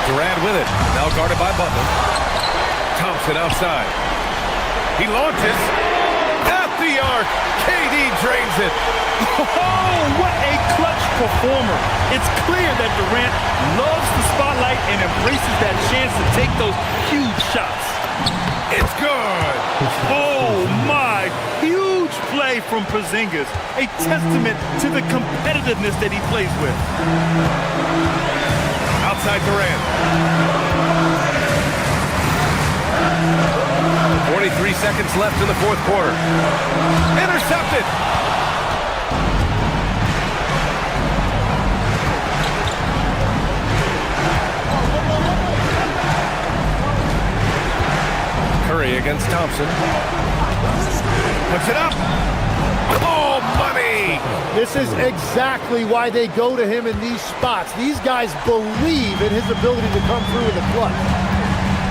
Durant with it. Now guarded by Butler. Thompson outside. He launches at the arc. KD drains it. Oh, what a clutch performer. It's clear that Durant loves the spotlight and embraces that chance to take those huge shots. It's good. Oh, my. Huge play from Porzingis. A testament to the competitiveness that he plays with. Outside Durant. 43 seconds left in the 4th quarter. Intercepted. Curry against Thompson. Puts it up. Oh, money! This is exactly why they go to him in these spots. These guys believe in his ability to come through in the clutch.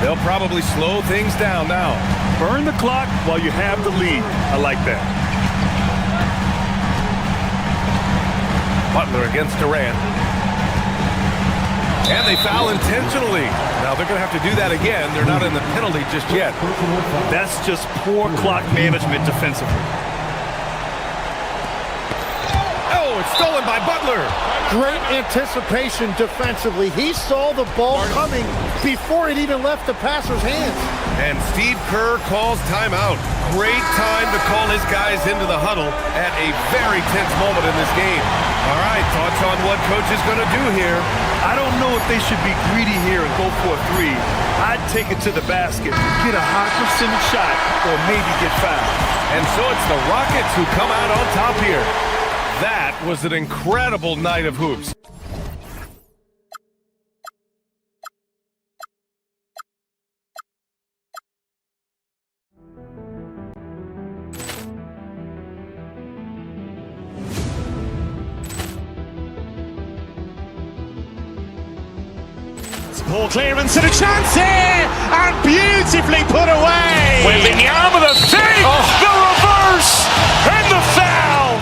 They'll probably slow things down now. Burn the clock while you have the lead. I like that. Butler against Durant. And they foul intentionally. Now they're going to have to do that again. They're not in the penalty just yet. That's just poor clock management defensively. Oh, it's stolen by Butler. Great anticipation defensively. He saw the ball coming before it even left the passer's hands. And Steve Kerr calls timeout. Great time to call his guys into the huddle at a very tense moment in this game. All right, thoughts on what coach is going to do here? I don't know if they should be greedy here and go for a three. I'd take it to the basket, get a high percentage shot, or maybe get fouled. And so it's the Rockets who come out on top here. That was an incredible night of hoops. Ball clearance and a chance here, and beautifully put away. Wembanyama the fake, the reverse, and the foul.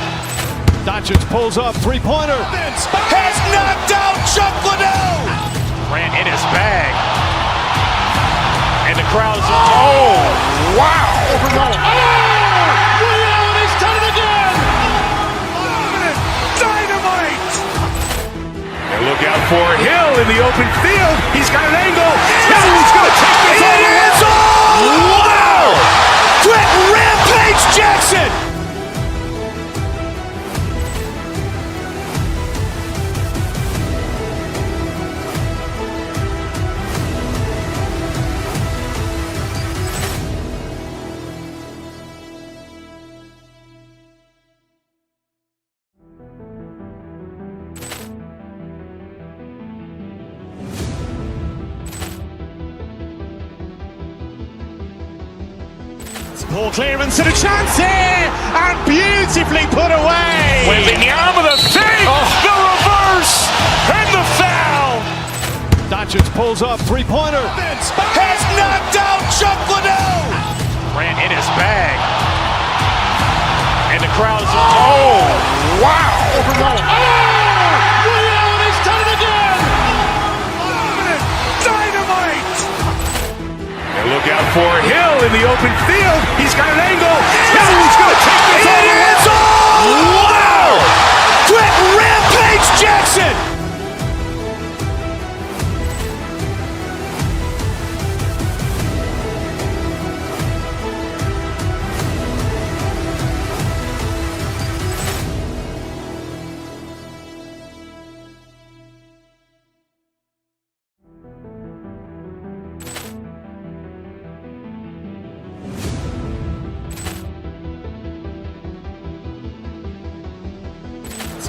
Doncic pulls up, three-pointer. Has knocked out Chuck Liddell. Grant in his bag. And the crowd is, oh, wow. Ray Allen has done it again. Dynamite. And look out for Hill in the open field. He's got an angle. He's going to take this all the way. Wow. Quick Rampage Jackson. Ball clearance and a chance here, and beautifully put away. Wembanyama the fake, the reverse, and the foul. Doncic pulls up, three-pointer. Has knocked out Chuck Liddell. Grant in his bag. And the crowd is, oh, wow. Ray Allen has done it again. Dynamite. And look out for Hill in the open field. He's got an angle. He's going to take this all the way. Wow. Quick Rampage Jackson.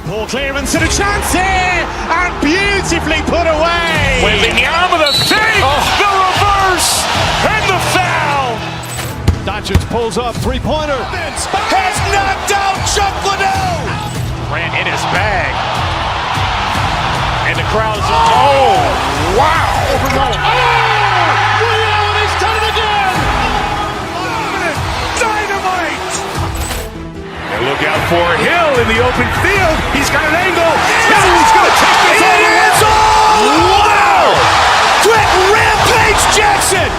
Ball clearance and a chance here, and beautifully put away. Wembanyama the fake, the reverse, and the foul. Doncic pulls up, three-pointer. Has knocked out Chuck Liddell. Grant in his bag. And the crowd is, oh, wow. Ray Allen has done it again. Dynamite. And look out for Hill in the open field. He's got an angle. He's going to take this all the way. Wow. Quick Rampage Jackson.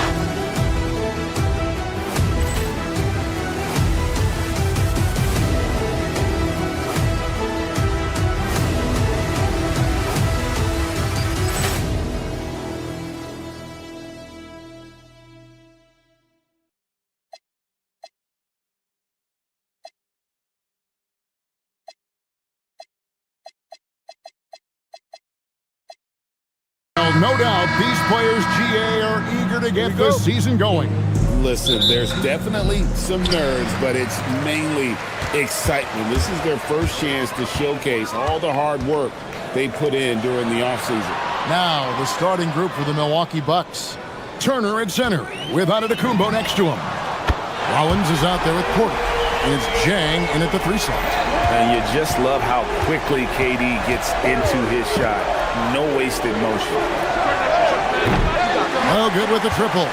No doubt these players, GA, are eager to get this season going. Listen, there's definitely some nerves, but it's mainly excitement. This is their first chance to showcase all the hard work they put in during the offseason. Now, the starting group for the Milwaukee Bucks. Turner at center with Antetokounmpo next to him. Rollins is out there with Porter. And it's Jang in at the 3 slot. And you just love how quickly KD gets into his shot. No wasted motion. Oh, good with the triple.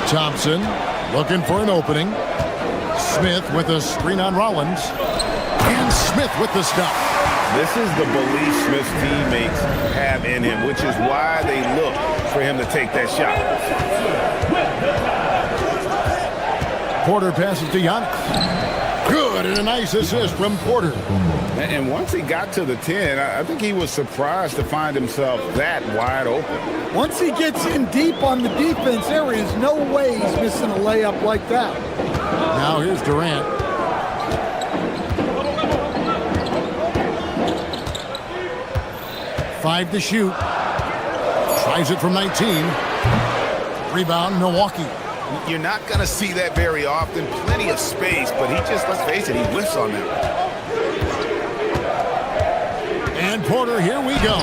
Thompson looking for an opening. Smith with a screen on Rollins. And Smith with the stop. This is the belief Smith's teammates have in him, which is why they look for him to take that shot. Porter passes to Giannis. Good, and a nice assist from Porter. And once he got to the 10, I think he was surprised to find himself that wide open. Once he gets in deep on the defense, there is no way he's missing a layup like that. Now here's Durant. Five to shoot. Tries it from 19. Rebound, Milwaukee. You're not going to see that very often. Plenty of space, but he just, let's face it, he whiffs on that. And Porter, here we go.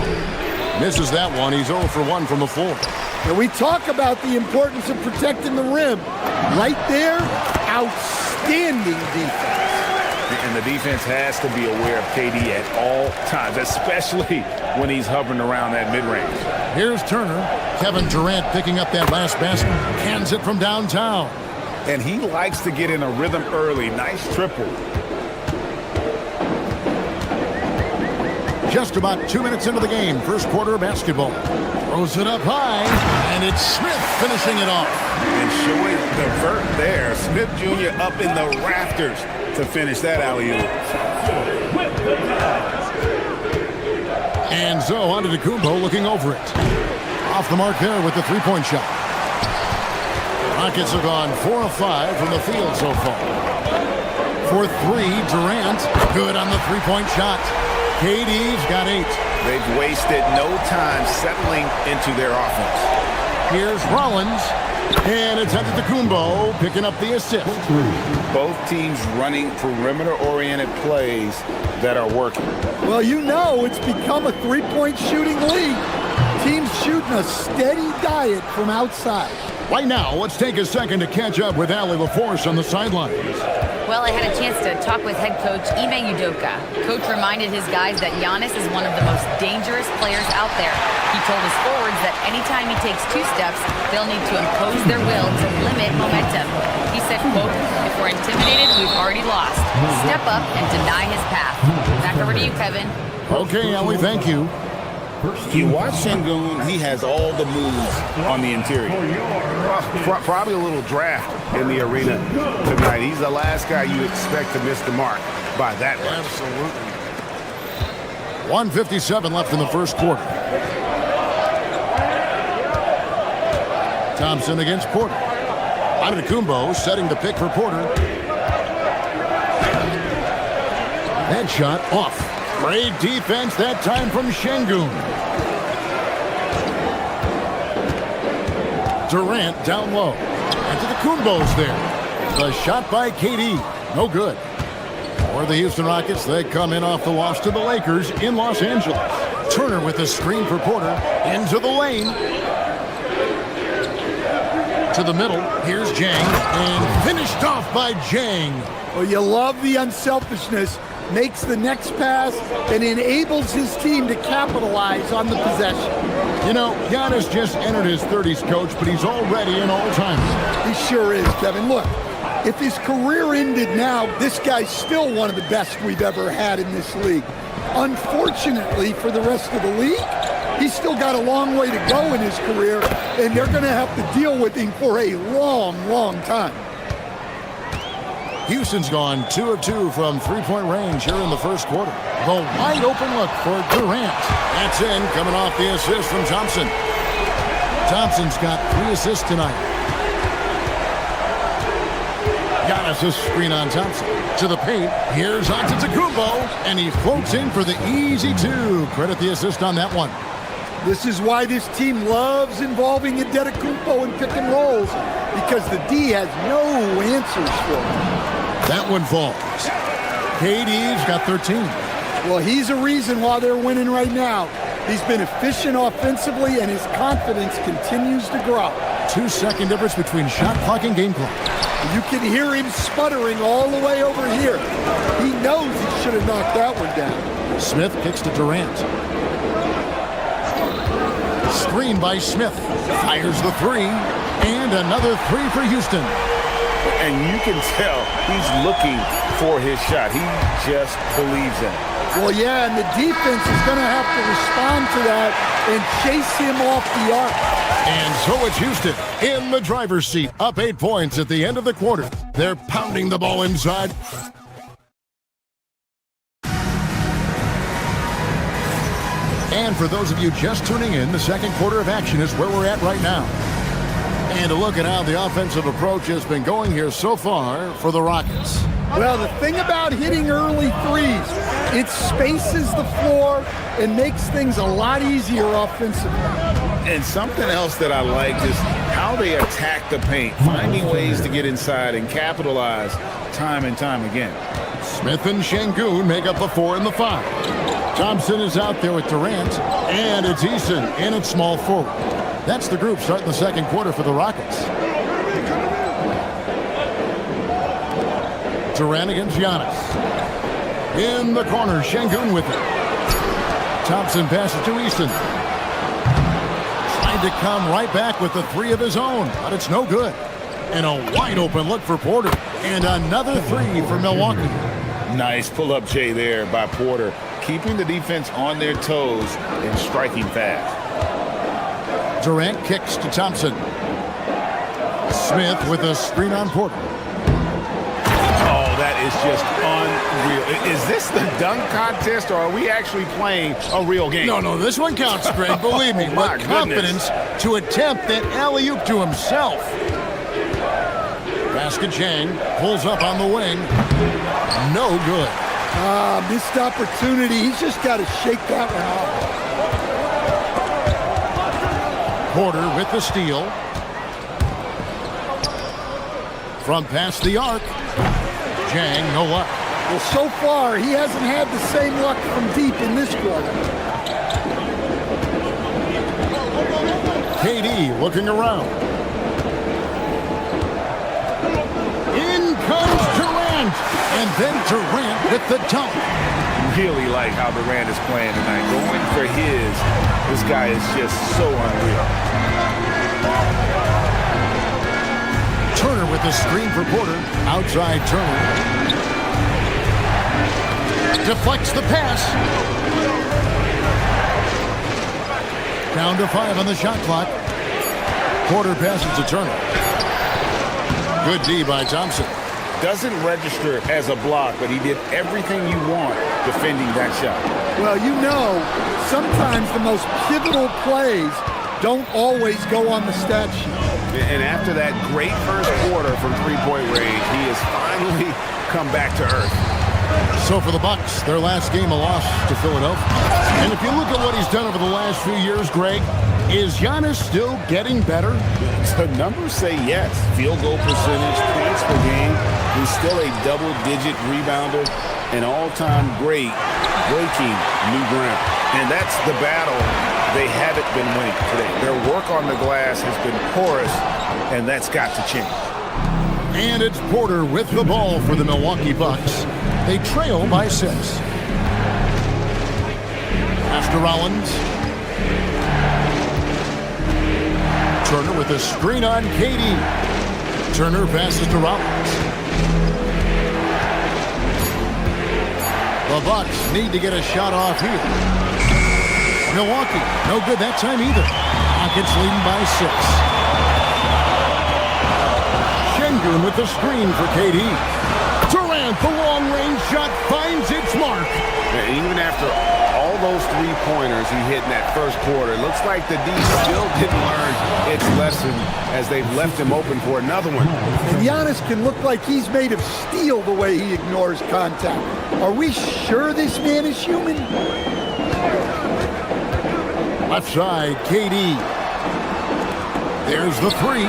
Misses that one. He's 0 for 1 from the floor. And we talk about the importance of protecting the rim. Right there, outstanding defense. And the defense has to be aware of KD at all times, especially when he's hovering around that mid-range. Here's Turner. Kevin Durant picking up that last basket. Hands it from downtown. And he likes to get in a rhythm early. Nice triple. Just about 2 minutes into the game. First quarter of basketball. Throws it up high. And it's Smith finishing it off. And showing the vert there. Smith Jr. up in the rafters to finish that alley-oop. And so Antetokounmpo looking over it. Off the mark there with the three-point shot. Rockets have gone 4 of 5 from the field so far. For 3, Durant. Good on the three-point shot. KD's got 8. They've wasted no time settling into their offense. Here's Rollins. And it's Antetokounmpo picking up the assist. Both teams running perimeter-oriented plays that are working. Well, you know it's become a three-point shooting league. Teams shooting a steady diet from outside. Right now, let's take a second to catch up with Allie LaForce on the sidelines. Well, I had a chance to talk with head coach Ime Udoka. Coach reminded his guys that Giannis is one of the most dangerous players out there. He told his forwards that anytime he takes 2 steps, they'll need to impose their will to limit momentum. He said, quote, "If we're intimidated, we've already lost. Step up and deny his path." Back over to you, Kevin. Okay, Allie, thank you. You watch Sengun, he has all the moves on the interior. Probably a little draft in the arena tonight. He's the last guy you expect to miss the mark by that much. Absolutely. 1:57 left in the first quarter. Thompson against Porter. Antetokounmpo setting the pick for Porter. That shot off. Great defense that time from Sengun. Durant down low. Antetokounmpo's there. The shot by KD. No good. For the Houston Rockets, they come in off the loss to the Lakers in Los Angeles. Turner with the screen for Porter. Into the lane. To the middle. Here's Jang. And finished off by Jang. Well, you love the unselfishness. Makes the next pass and enables his team to capitalize on the possession. You know, Giannis just entered his 30s, Coach, but he's already an all-timer. He sure is, Kevin. Look, if his career ended now, this guy's still one of the best we've ever had in this league. Unfortunately for the rest of the league, he's still got a long way to go in his career, and they're going to have to deal with him for a long, long time. Houston's gone 2 of 2 from three-point range here in the first quarter. The wide open look for Durant. That's in, coming off the assist from Thompson. Thompson's got 3 assists tonight. Giannis' screen on Thompson. To the paint. Here's Antetokounmpo, and he floats in for the easy 2. Credit the assist on that one. This is why this team loves involving Antetokounmpo in pick and rolls, because the D has no answers for him. That one falls. KD's got 13. Well, he's a reason why they're winning right now. He's been efficient offensively, and his confidence continues to grow. 2-second difference between shot clock and game clock. You can hear him sputtering all the way over here. He knows he should have knocked that one down. Smith kicks to Durant. Screen by Smith. Fires the 3. And another 3 for Houston. And you can tell he's looking for his shot. He just believes in it. Well, yeah, and the defense is going to have to respond to that and chase him off the arc. And so it's Houston in the driver's seat, up 8 points at the end of the quarter. They're pounding the ball inside. And for those of you just tuning in, the second quarter of action is where we're at right now. And to look at how the offensive approach has been going here so far for the Rockets. Well, the thing about hitting early threes, it spaces the floor and makes things a lot easier offensively. And something else that I like is how they attack the paint, finding ways to get inside and capitalize time and time again. Smith and Şengün make up the 4 and the 5. Thompson is out there with Durant, and it's Eason in at small forward. That's the group starting the second quarter for the Rockets. Durant against Giannis. In the corner, Şengün with it. Thompson passes to Easton. Trying to come right back with the 3 of his own, but it's no good. And a wide open look for Porter. And another 3 for Milwaukee. Nice pull-up J there by Porter, keeping the defense on their toes and striking fast. Durant kicks to Thompson. Smith with a screen on Porter. Oh, that is just unreal. Is this the dunk contest, or are we actually playing a real game? No, this one counts, Greg. Believe me, with confidence to attempt that alley-oop to himself. Basket Chang pulls up on the wing. No good. Missed opportunity. He's just got to shake that one off. Porter with the steal. From past the arc. Chang, no luck. Well, so far, he hasn't had the same luck from deep in this quarter. KD looking around. In comes Durant. And then Durant with the dunk. Really like how Durant is playing tonight. Going for his. This guy is just so unreal. Turner with the screen for Porter. Outside Turner. Deflects the pass. Down to 5 on the shot clock. Porter passes to Turner. Good D by Thompson. Doesn't register as a block, but he did everything you want defending that shot. Well, you know, sometimes the most pivotal plays don't always go on the stat sheet. And after that great first quarter from three-point range, he has finally come back to earth. So for the Bucks, their last game a loss to Philadelphia. And if you look at what he's done over the last few years, Greg, is Giannis still getting better? The numbers say yes. Field goal percentage, points per game. He's still a double-digit rebounder, an all-time great, breaking new ground. And that's the battle they haven't been winning today. Their work on the glass has been porous, and that's got to change. And it's Porter with the ball for the Milwaukee Bucks. They trail by 6. After Rollins. Turner with a screen on KD. Turner passes to Rollins. The Bucks need to get a shot off here. Milwaukee, no good that time either. Rockets leading by 6. Şengün with the screen for KD. Durant, the long-range shot, finds its mark. And even after all those three-pointers he hit in that first quarter, it looks like the D still didn't learn its lesson as they've left him open for another one. And Giannis can look like he's made of steel the way he ignores contact. Are we sure this man is human? Left side, KD. There's the 3.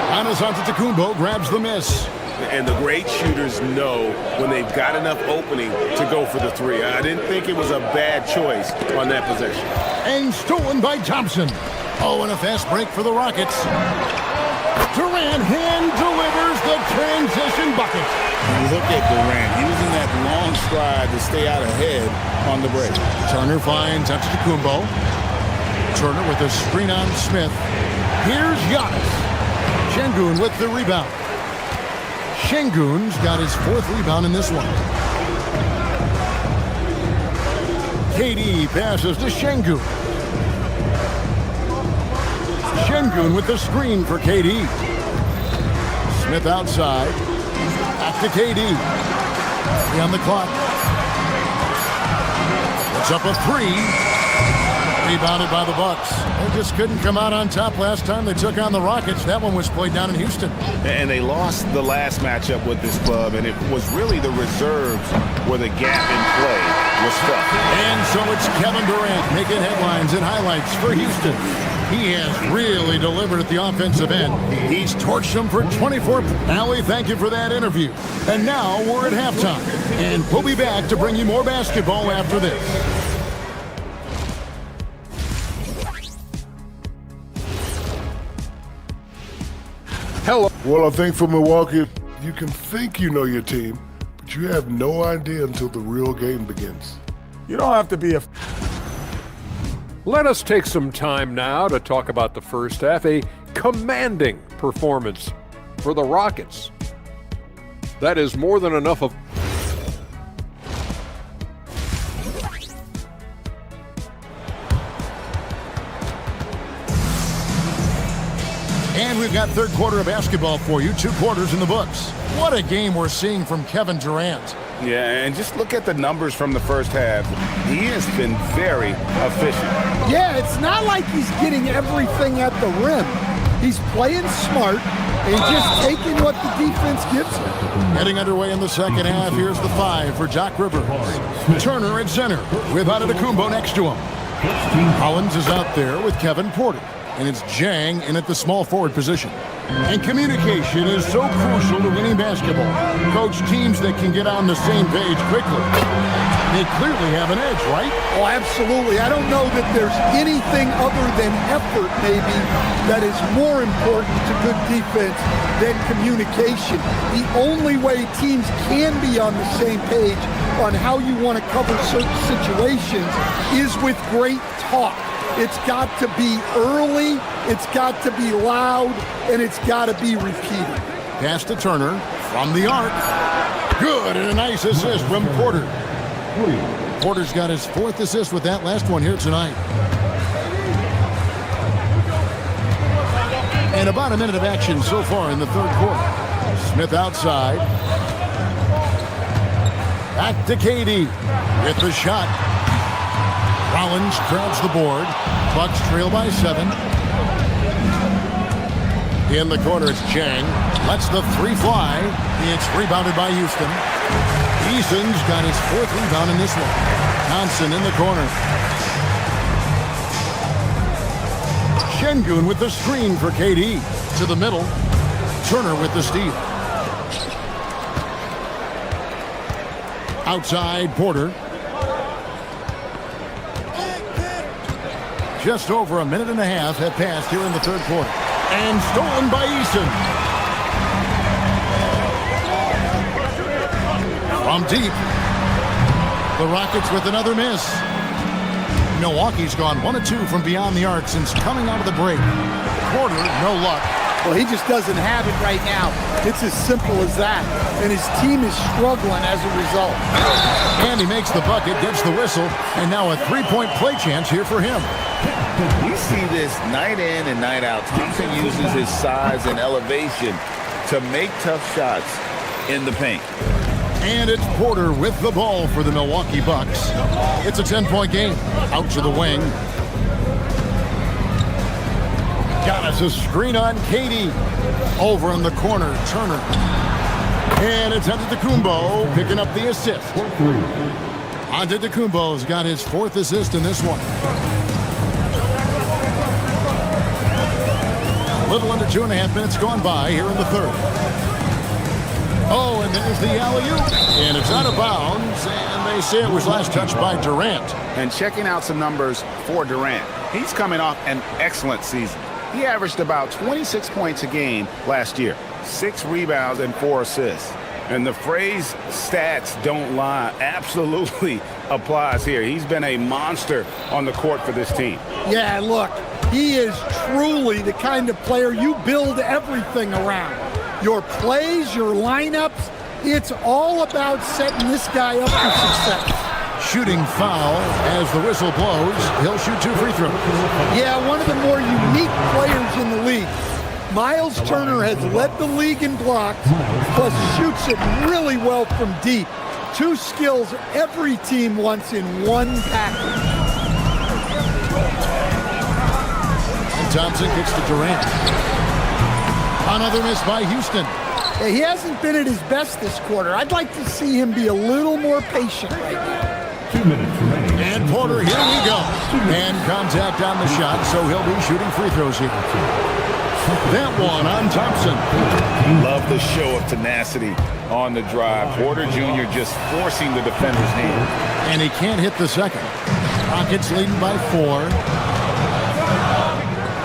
Giannis Antetokounmpo grabs the miss. And the great shooters know when they've got enough opening to go for the 3. I didn't think it was a bad choice on that possession. And stolen by Thompson. Oh, and a fast break for the Rockets. Durant hand delivers the transition bucket. Look at Durant using that long stride to stay out ahead on the break. Turner finds Antetokounmpo. Turner with a screen on Smith. Here's Giannis. Şengün with the rebound. Şengün's got his 4th rebound in this one. KD passes to Şengün. Şengün with the screen for KD. Smith outside. Back to KD. 3 on the clock. It's up a 3. Rebounded by the Bucks. They just couldn't come out on top last time they took on the Rockets. That one was played down in Houston. And they lost the last matchup with this club, and it was really the reserves where the gap in play was felt. And so it's Kevin Durant making headlines and highlights for Houston. He has really delivered at the offensive end. He's torched them for 24. Allie, thank you for that interview. And now we're at halftime. And we'll be back to bring you more basketball after this. Hello. Well, I think for Milwaukee, you can think you know your team, but you have no idea until the real game begins. You don't have to be a... Let us take some time now to talk about the first half, a commanding performance for the Rockets. That is more than enough of... And we've got third quarter of basketball for you. 2 quarters in the books. What a game we're seeing from Kevin Durant. Yeah, and just look at the numbers from the first half. He has been very efficient. Yeah, it's not like he's getting everything at the rim. He's playing smart and just taking what the defense gives him. Heading underway in the second half. Here's the 5 for Doc Rivers. Turner at center with Antetokounmpo next to him. Collins is out there with Kevin Porter. And it's Jang in at the small forward position. And communication is so crucial to winning basketball. Coach, teams that can get on the same page quickly, they clearly have an edge, right? Oh, absolutely. I don't know that there's anything other than effort, maybe, that is more important to good defense than communication. The only way teams can be on the same page on how you want to cover certain situations is with great talk. It's got to be early, it's got to be loud, and it's got to be repeated. Pass to Turner from the arc. Good, and a nice assist from Porter. Porter's got his 4th assist with that last one here tonight. And about a minute of action so far in the third quarter. Smith outside. Back to KD with the shot. Rollins grabs the board. Bucks trail by 7. In the corner, it's Jang. Lets the 3 fly. It's rebounded by Houston. Eason's got his 4th rebound in this one. Thompson in the corner. Şengün with the screen for KD. To the middle. Turner with the steal. Outside, Porter. Just over a minute and a half have passed here in the third quarter. And stolen by Eason. From deep. The Rockets with another miss. Milwaukee's gone 1 of 2 from beyond the arc since coming out of the break. Porter, no luck. Well, he just doesn't have it right now. It's as simple as that. And his team is struggling as a result. And he makes the bucket, gets the whistle, and now a 3-point play chance here for him. We see this night in and night out. Stephen uses his size and elevation to make tough shots in the paint. And it's Porter with the ball for the Milwaukee Bucks. It's a 10-point game. Out to the wing. Got us a screen on KD. Over in the corner, Turner. And it's Antetokounmpo picking up the assist. Antetokounmpo's got his 4th assist in this one. A little under 2.5 minutes gone by here in the third. Oh, and there's the alley-oop. And it's out of bounds, and they say it was last touched by Durant. And checking out some numbers for Durant, he's coming off an excellent season. He averaged about 26 points a game last year, 6 rebounds and 4 assists. And the phrase stats don't lie absolutely applies here. He's been a monster on the court for this team. Yeah, look, He is truly the kind of player you build everything around. Your plays, your lineups, it's all about setting this guy up for success. Shooting foul as the whistle blows. He'll shoot 2 free throws. Yeah, one of the more unique players in the league. Miles Turner has led the league in blocks, plus shoots it really well from deep. 2 skills every team wants in one package. And Thompson kicks to Durant. Another miss by Houston. Yeah, he hasn't been at his best this quarter. I'd like to see him be a little more patient right now. 2 minutes remaining. And Porter, here we go. And contact on the shot, so he'll be shooting free throws here. That one on Thompson. Love the show of tenacity on the drive. Porter Jr. just forcing the defender's hand. And he can't hit the second. Rockets leading by 4.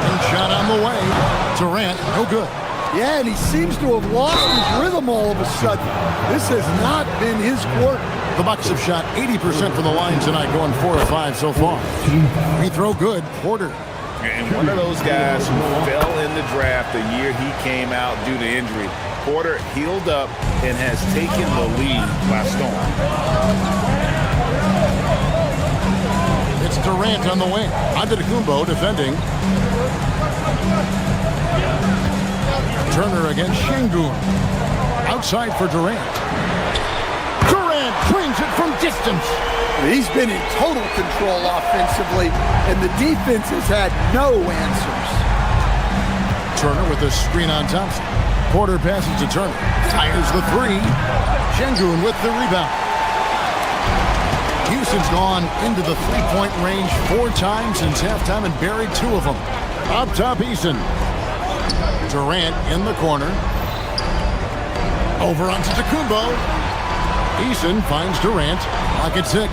And shot on the way. Durant, no good. Yeah, and he seems to have lost his rhythm all of a sudden. This has not been his quarter. The Bucks have shot 80% from the line tonight, going 4 of 5 so far. Free throw good, Porter. And one of those guys who fell in the draft the year he came out due to injury. Porter healed up and has taken the lead by storm. It's Durant on the wing. Antetokounmpo defending. Turner against Şengün. Outside for Durant. Durant brings it from distance. He's been in total control offensively, and the defense has had no answers. Turner with a screen on Thompson. Porter passes to Turner. Fires the 3. Şengün with the rebound. Houston's gone into the three-point range 4 times since halftime and buried 2 of them. Up top, Eason. Durant in the corner. Over onto Antetokounmpo. Eason finds Durant. Lock at 6.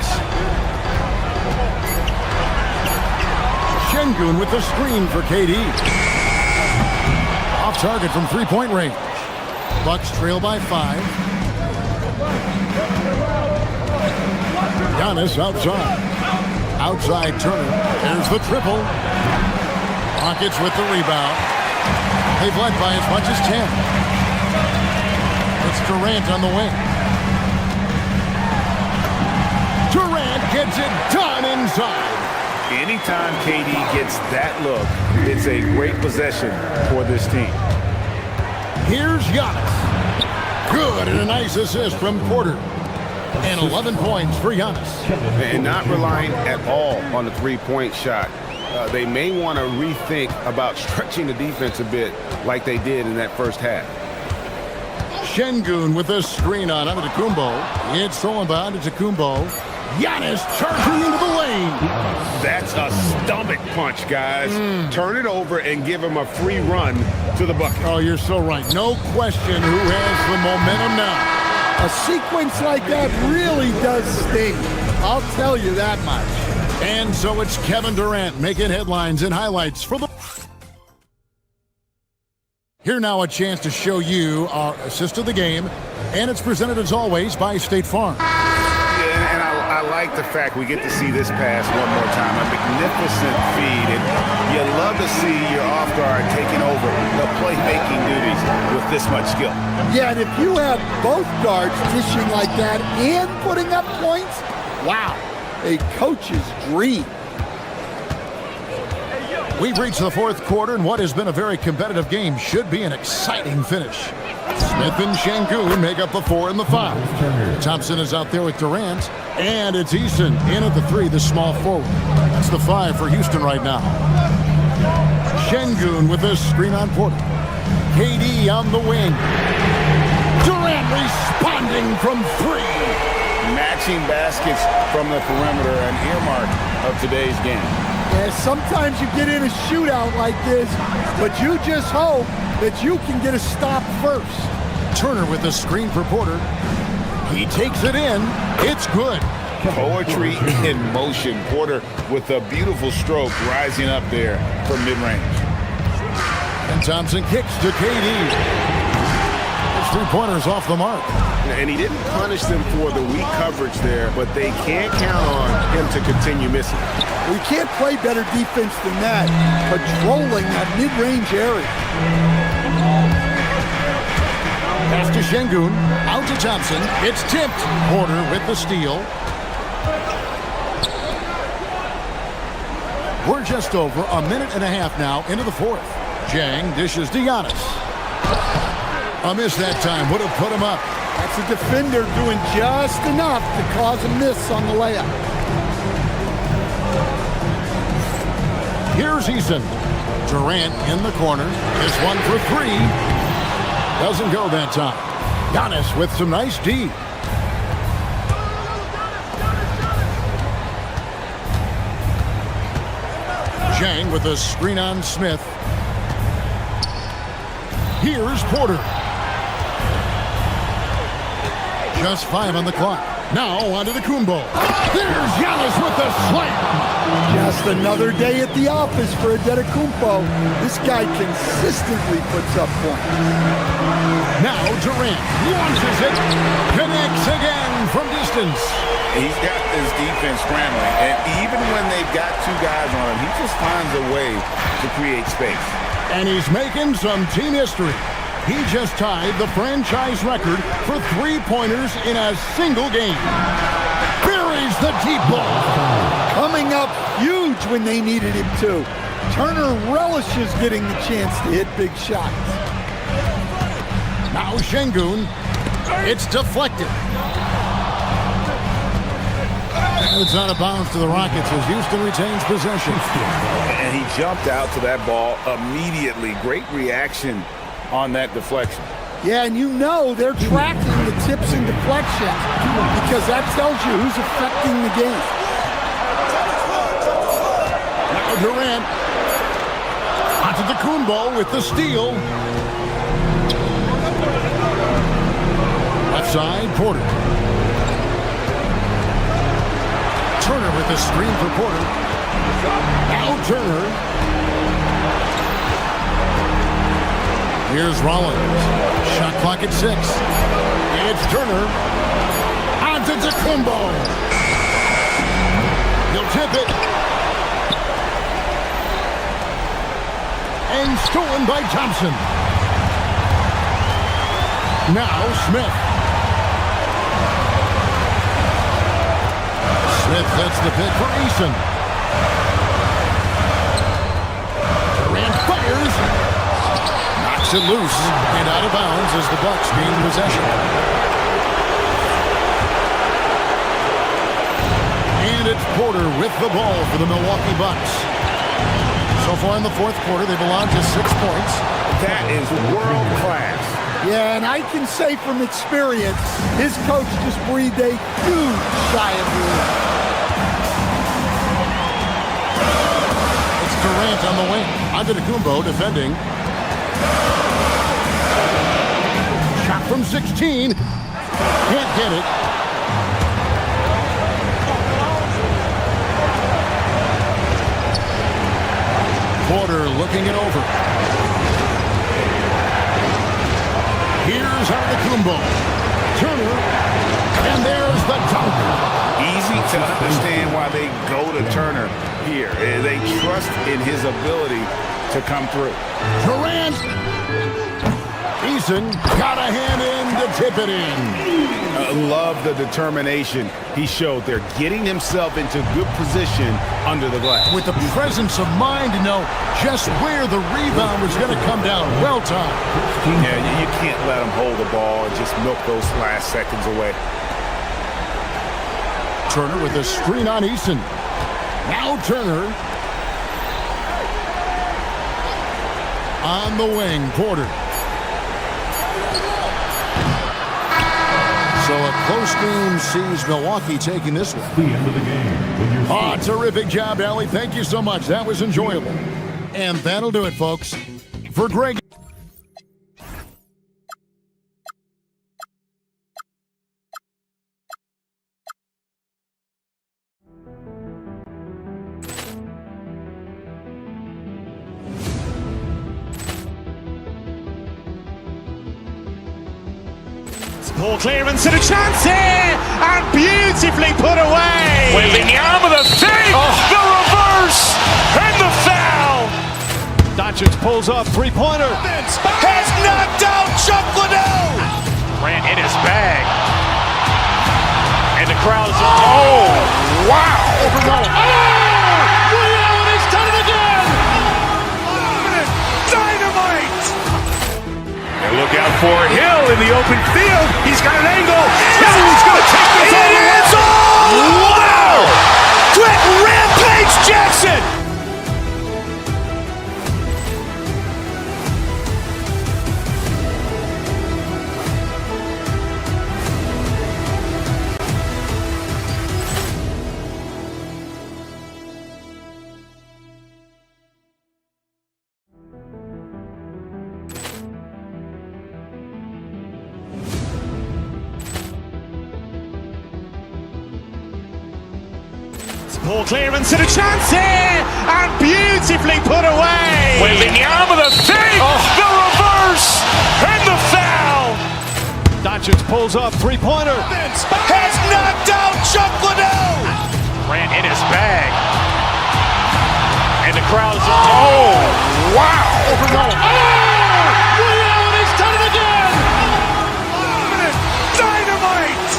Şengün with the screen for KD. Off target from three-point range. Bucks trail by 5. Giannis outside. Outside Turner. There's the triple. Rockets with the rebound. They've led by as much as 10. It's Durant on the wing. Durant gets it done inside. Anytime KD gets that look, it's a great possession for this team. Here's Giannis. Good, and a nice assist from Porter. And 11 points for Giannis. And not relying at all on the three-point shot. They may want to rethink about stretching the defense a bit like they did in that first half. Şengün with a screen on Antetokounmpo. It's stolen by Antetokounmpo. Giannis charging into the lane. That's a stomach punch, guys. Turn it over and give him a free run to the bucket. Oh, you're so right. No question who has the momentum now. A sequence like that really does sting. I'll tell you that much. And so it's Kevin Durant making headlines and highlights for the... Here now a chance to show you our assist of the game. And it's presented as always by State Farm. And I like the fact we get to see this pass one more time. A magnificent feed. And you love to see your off guard taking over the playmaking duties with this much skill. Yeah, and if you have both guards dishing like that and putting up points, wow, a coach's dream. We've reached the 4th quarter, and what has been a very competitive game should be an exciting finish. Smith and Şengün make up the 4 and the 5. Thompson is out there with Durant, and it's Eason in at the 3, the small forward. That's the 5 for Houston right now. Şengün with a screen on Porter. KD on the wing. Durant responding from 3. Matching baskets from the perimeter, an earmark of today's game. Yeah, sometimes you get in a shootout like this, but you just hope that you can get a stop first. Turner with the screen for Porter. He takes it in. It's good. Poetry in motion. Porter with a beautiful stroke rising up there from mid-range. And Thompson kicks to KD. His 3-pointer's off the mark. And he didn't punish them for the weak coverage there, but they can't count on him to continue missing. We can't play better defense than that, patrolling that mid-range area. Pass to Şengün, out to Thompson. It's tipped. Porter with the steal. We're just over a minute and a half now into the fourth. Jang dishes to Giannis. A miss that time would have put him up. That's a defender doing just enough to cause a miss on the layup. Here's Eason. Durant in the corner. This one for three. Doesn't go that time. Giannis with some nice D. Jang with a screen on Smith. Here's Porter. Just 5 on the clock. Now onto the Kumbo. There's Giannis with the slam. Just another day at the office for Antetokounmpo. This guy consistently puts up points. Now Durant launches it. Connects again from distance. He's got this defense scrambling, and even when they've got two guys on him, he just finds a way to create space. And he's making some team history. He just tied the franchise record for three-pointers in a single game. Buries the deep ball. Coming up huge when they needed him to. Turner relishes getting the chance to hit big shots. Now Şengün. It's deflected. It's out of bounds to the Rockets as Houston retains possession. And he jumped out to that ball immediately. Great reaction on that deflection. Yeah, and you know they're tracking the tips and deflections because that tells you who's affecting the game. Now Durant onto the Kumbo with the steal. Left side, Porter. Turner with the screen for Porter. Now Turner. Here's Rollins. Shot clock at 6. It's Turner. Onto Kumbo. He'll tip it. And stolen by Thompson. Now Smith. Smith sets the pick for Eason. Durant fires. Knocks it loose and out of bounds as the Bucks gain possession. And it's Porter with the ball for the Milwaukee Bucks. So far in the fourth quarter, they've allowed just 6 points. That is world class. Yeah, and I can say from experience, his coach just breathed a huge sigh of relief. It's Durant on the wing. Antetokounmpo defending. Shot from 16. Can't get it. Porter looking it over. Here's Antetokounmpo. Turner. And there's the dunk. Easy to understand why they go to Turner here. They trust in his ability to come through. Durant. Eason got a hand in to tip it in. Love the determination he showed there, getting himself into good position under the glass. With the presence of mind to know just where the rebound was going to come down. Well timed. Yeah, you can't let him hold the ball and just milk those last seconds away. Turner with a screen on Eason. Now Turner. On the wing, Porter. So a close game sees Milwaukee taking this one. The end of the game. Oh, terrific job, Allie. Thank you so much. That was enjoyable. And that'll do it, folks. For Greg. Poor clearance and a chance here, and beautifully put away. Wembanyama the save, the reverse, and the foul. Doncic pulls up, three-pointer. Has knocked out Chuck Liddell. Grant in his bag. And the crowd's, oh, wow. Ray Allen has done it again. Dynamite. And look out for Hill in the open field. He's got an angle. Hill's going to take this all the way. Wow. Quick rampage Jackson. Poor clearance and a chance here, and beautifully put away. Wembanyama the save, the reverse, and the foul. Doncic pulls up, three-pointer. Has knocked out Chuck Liddell. Grant in his bag. And the crowd's, oh, wow. Ray Allen has done it again. Dynamite.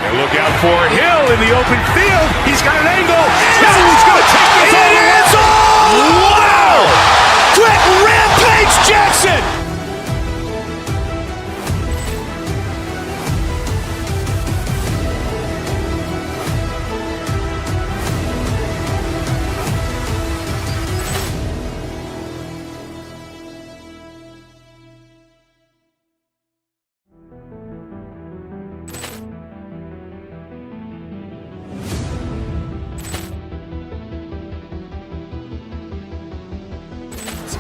And look out for Hill in the open field. He's got an angle. Hill's going to take this all the way. Wow. Quick rampage Jackson.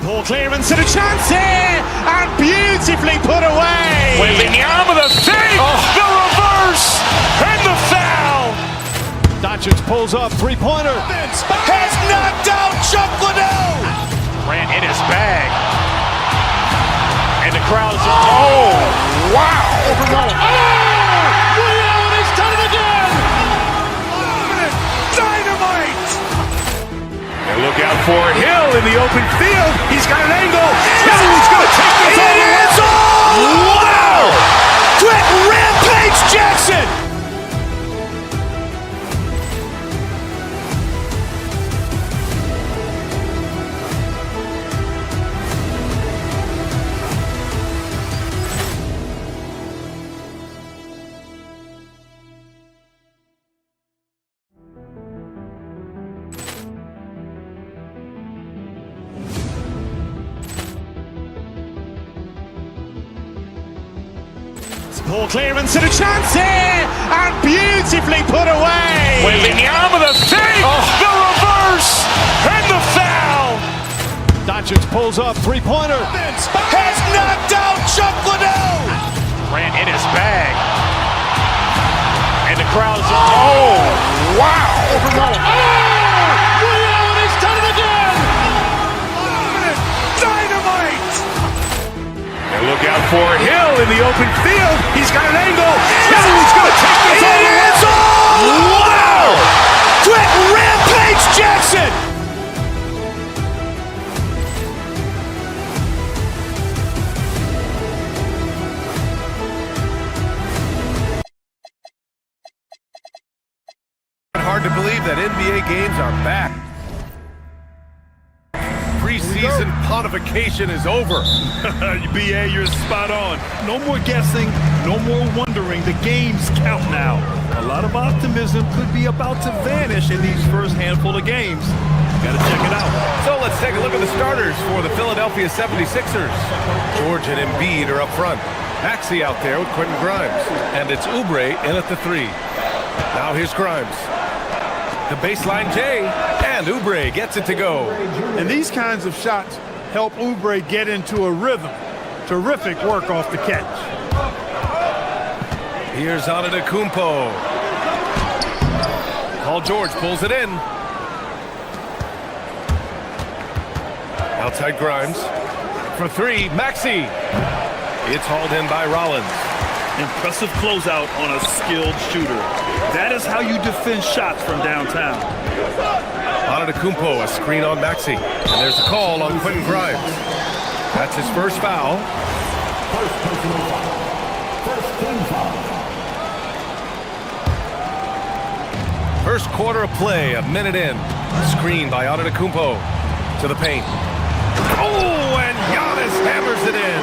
Poor clearance and a chance here, and beautifully put away. Wembanyama the save, the reverse, and the foul. Doncic pulls up, three-pointer. Has knocked out Chuck Liddell. Grant in his bag. And the crowd's, oh, wow. Ray Allen has done it again. Dynamite. And look out for Hill in the open field. He's got an angle. Hill's going to take this all the way. Wow. Quick rampage Jackson. Poor clearance and a chance here, and beautifully put away. Wembanyama the save, the reverse, and the foul. Doncic pulls up, three-pointer. Has knocked out Chuck Liddell. Grant in his bag. And the crowd's, oh, wow. Ray Allen has done it again. Dynamite. And look out for Hill in the open field. He's got an angle. Hill's going to take this all the way. Wow. Quick rampage Jackson. Hard to believe that NBA games are back. Preseason pontification is over. BA, you're spot on. No more guessing, no more wondering. The games count now. A lot of optimism could be about to vanish in these first handful of games. Gotta check it out. So let's take a look at the starters for the Philadelphia 76ers. George and Embiid are up front. Maxey out there with Quentin Grimes. And it's Oubre in at the 3. Now here's Grimes. The baseline J, and Oubre gets it to go. And these kinds of shots help Oubre get into a rhythm. Terrific work off the catch. Here's Antetokounmpo. Paul George pulls it in. Outside Grimes. For 3, Maxey. It's hauled in by Rollins. Impressive closeout on a skilled shooter. That is how you defend shots from downtown. Antetokounmpo, a screen on Maxey. And there's a call on Quentin Grimes. That's his first foul. First personal foul. First team foul. First quarter of play, a minute in. Screen by Antetokounmpo to the paint. Oh, and Giannis hammers it in.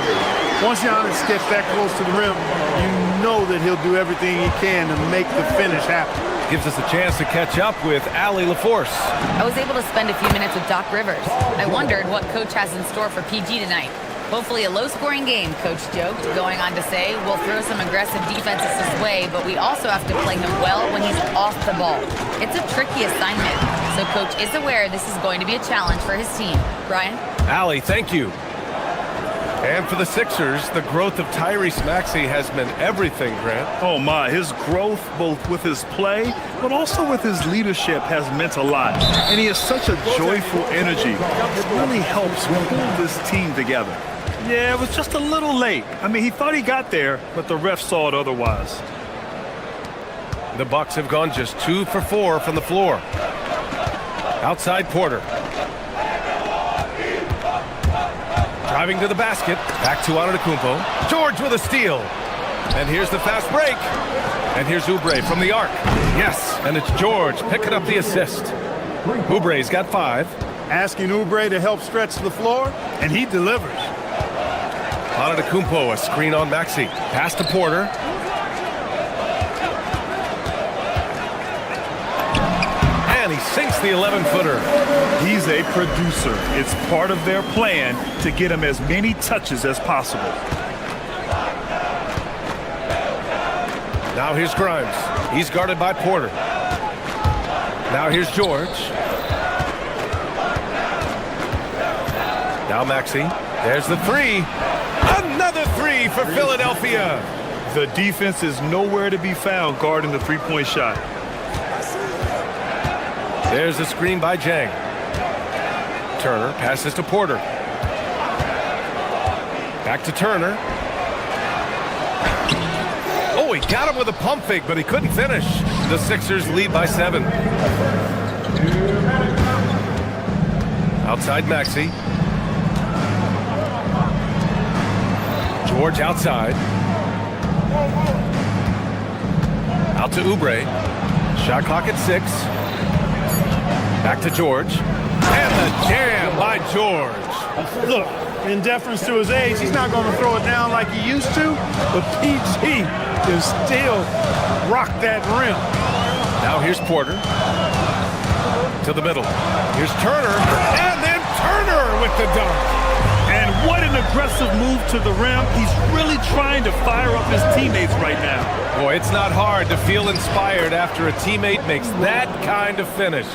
Once Giannis gets that close to the rim, you know that he'll do everything he can to make the finish happen. Gives us a chance to catch up with Allie LaForce. I was able to spend a few minutes with Doc Rivers. I wondered what Coach has in store for PG tonight. Hopefully a low-scoring game, Coach joked, going on to say, we'll throw some aggressive defenses his way, but we also have to play him well when he's off the ball. It's a tricky assignment, so Coach is aware this is going to be a challenge for his team. Brian? Allie, thank you. And for the Sixers, the growth of Tyrese Maxey has meant everything, Grant. Oh my, his growth both with his play, but also with his leadership has meant a lot. And he has such a joyful energy. It really helps pull this team together. Yeah, it was just a little late. I mean, he thought he got there, but the ref saw it otherwise. The Bucks have gone just 2 for 4 from the floor. Outside Porter. Driving to the basket. Back to Antetokounmpo. George with a steal. And here's the fast break. And here's Oubre from the arc. Yes, and it's George picking up the assist. Oubre's got 5. Asking Oubre to help stretch the floor, and he delivers. Antetokounmpo, a screen on Maxey. Pass to Porter. And he sinks the 11-footer. He's a producer. It's part of their plan to get him as many touches as possible. Now here's Grimes. He's guarded by Porter. Now here's George. Now Maxey. There's the 3. Another 3 for Philadelphia. The defense is nowhere to be found guarding the three-point shot. There's a screen by Jang. Turner passes to Porter. Back to Turner. Oh, he got him with a pump fake, but he couldn't finish. The Sixers lead by 7. Outside Maxey. George outside. Out to Oubre. Shot clock at 6. Back to George. And the jam by George. Look, in deference to his age, he's not going to throw it down like he used to, but PG can still rock that rim. Now here's Porter. To the middle. Here's Turner. And then Turner with the dunk. And what an aggressive move to the rim. He's really trying to fire up his teammates right now. Boy, it's not hard to feel inspired after a teammate makes that kind of finish.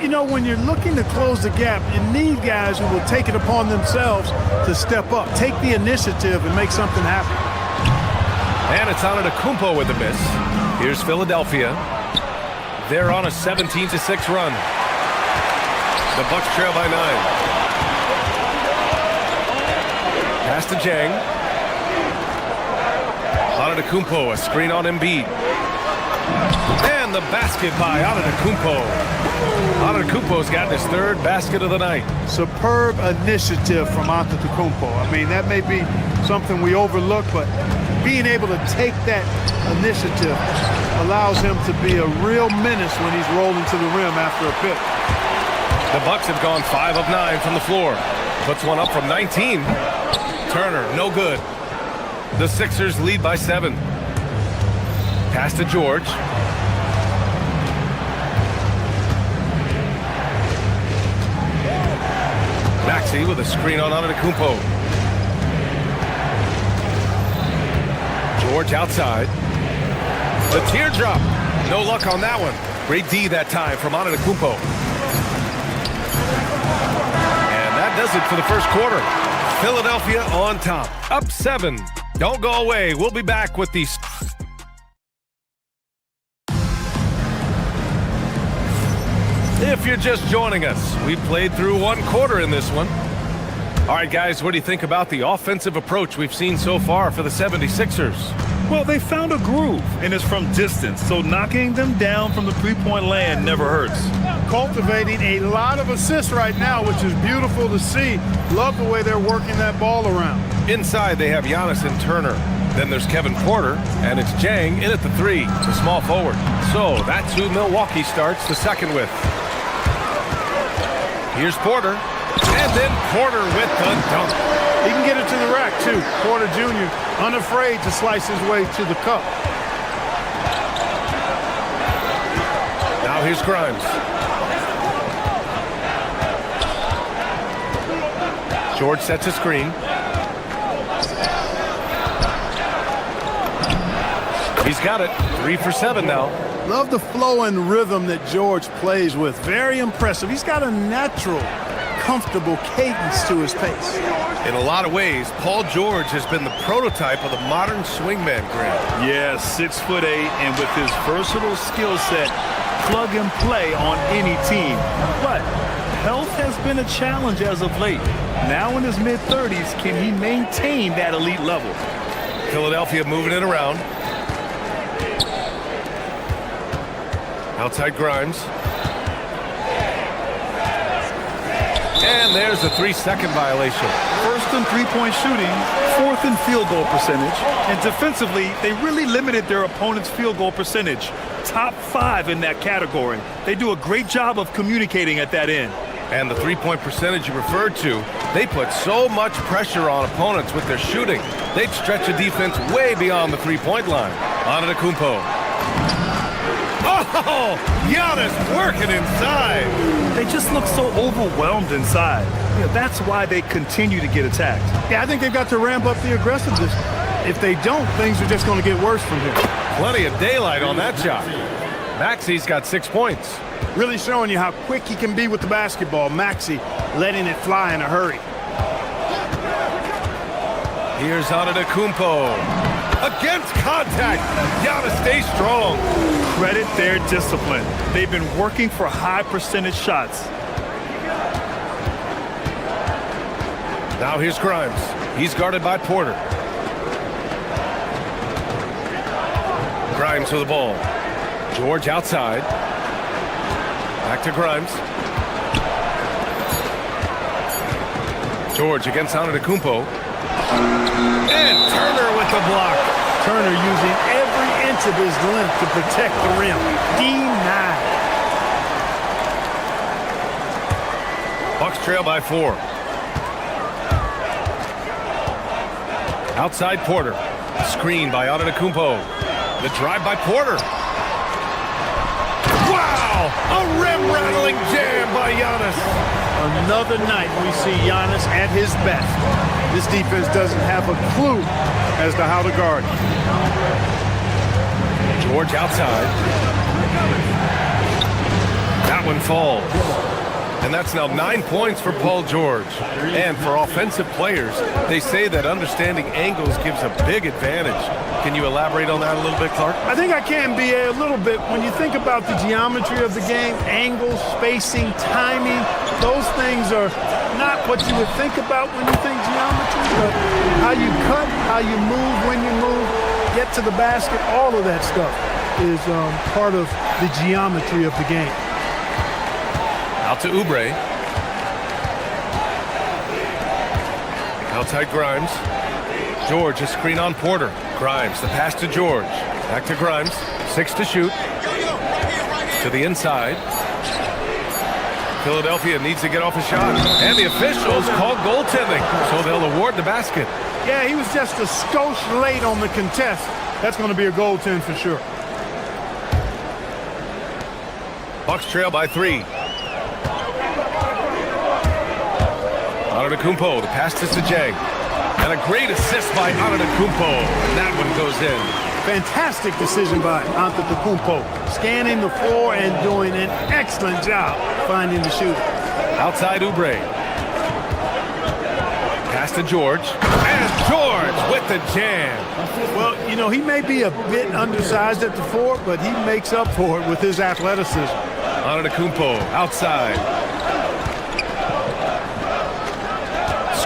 You know, when you're looking to close the gap, you need guys who will take it upon themselves to step up, take the initiative, and make something happen. And it's Antetokounmpo with the miss. Here's Philadelphia. They're on a 17-6 run. The Bucks trail by 9. Pass to Jang. Antetokounmpo, a screen on Embiid. And the basket by Antetokounmpo. Antetokounmpo's got his 3rd basket of the night. Superb initiative from Antetokounmpo. I mean, that may be something we overlook, but being able to take that initiative allows him to be a real menace when he's rolling to the rim after a pick. The Bucks have gone 5 of 9 from the floor. Puts one up from 19. Turner, no good. The Sixers lead by 7. Pass to George. Maxey with a screen on Antetokounmpo. George outside. The teardrop. No luck on that one. Great D that time from Antetokounmpo. And that does it for the first quarter. Philadelphia on top. Up 7. Don't go away. We'll be back with these. If you're just joining us, we played through 1 quarter in this one. All right, guys, what do you think about the offensive approach we've seen so far for the 76ers? Well, they found a groove, and it's from distance, so knocking them down from the three-point land never hurts. Cultivating a lot of assists right now, which is beautiful to see. Love the way they're working that ball around. Inside, they have Giannis and Turner. Then there's Kevin Porter, and it's Jang in at the 3, the small forward. So that's who Milwaukee starts the second with. Here's Porter, and then Porter with the dunk. He can get it to the rack, too. Porter Jr. unafraid to slice his way to the cup. Now here's Grimes. George sets a screen. He's got it. 3 for 7 now. Love the flow and rhythm that George plays with. Very impressive. He's got a natural, comfortable cadence to his pace. In a lot of ways, Paul George has been the prototype of the modern swingman, Grant. Yeah, 6'8", and with his versatile skill set, plug and play on any team. But health has been a challenge as of late. Now in his mid-30s, can he maintain that elite level? Philadelphia moving it around. Outside Grimes. And there's a 3-second violation. First in three-point shooting, fourth in field goal percentage, and defensively, they really limited their opponent's field goal percentage. Top 5 in that category. They do a great job of communicating at that end. And the three-point percentage you referred to, they put so much pressure on opponents with their shooting, they'd stretch a defense way beyond the three-point line. Antetokounmpo. Oh, Giannis working inside. They just look so overwhelmed inside. You know, that's why they continue to get attacked. Yeah, I think they've got to ramp up the aggressiveness. If they don't, things are just going to get worse from here. Plenty of daylight on that shot. Maxi's got 6 points. Really showing you how quick he can be with the basketball. Maxey letting it fly in a hurry. Here's Antetokounmpo. Against contact, Giannis stays strong. Credit their discipline. They've been working for high percentage shots. Now here's Grimes. He's guarded by Porter. Grimes with the ball. George outside. Back to Grimes. George against Antetokounmpo. And Turner with the block. Turner using every inch of his length to protect the rim. Denied. Bucks trail by 4. Outside Porter. Screen by Antetokounmpo. The drive by Porter. Wow! A rim-rattling jam by Giannis. Another night we see Giannis at his best. This defense doesn't have a clue as to how to guard. George outside. That one falls. And that's now 9 points for Paul George. And for offensive players, they say that understanding angles gives a big advantage. Can you elaborate on that a little bit, Clark? I think I can, B.A., a little bit. When you think about the geometry of the game, angles, spacing, timing, those things are not what you would think about when you think geometry, but how you cut, how you move, when you move, get to the basket, all of that stuff is part of the geometry of the game. Out to Oubre. Outside Grimes. George, a screen on Porter. Grimes, the pass to George. Back to Grimes. 6 to shoot. To the inside. Philadelphia needs to get off a shot. And the officials call goaltending, so they'll award the basket. Yeah, he was just a skosh late on the contest. That's going to be a goaltend for sure. Bucks trail by 3. Antetokounmpo, the pass to Jang. And a great assist by Antetokounmpo. And that one goes in. Fantastic decision by Antetokounmpo. Scanning the floor and doing an excellent job finding the shooter. Outside Oubre. Pass to George. And George with the jam. Well, you know, he may be a bit undersized at the 4, but he makes up for it with his athleticism. Antetokounmpo outside.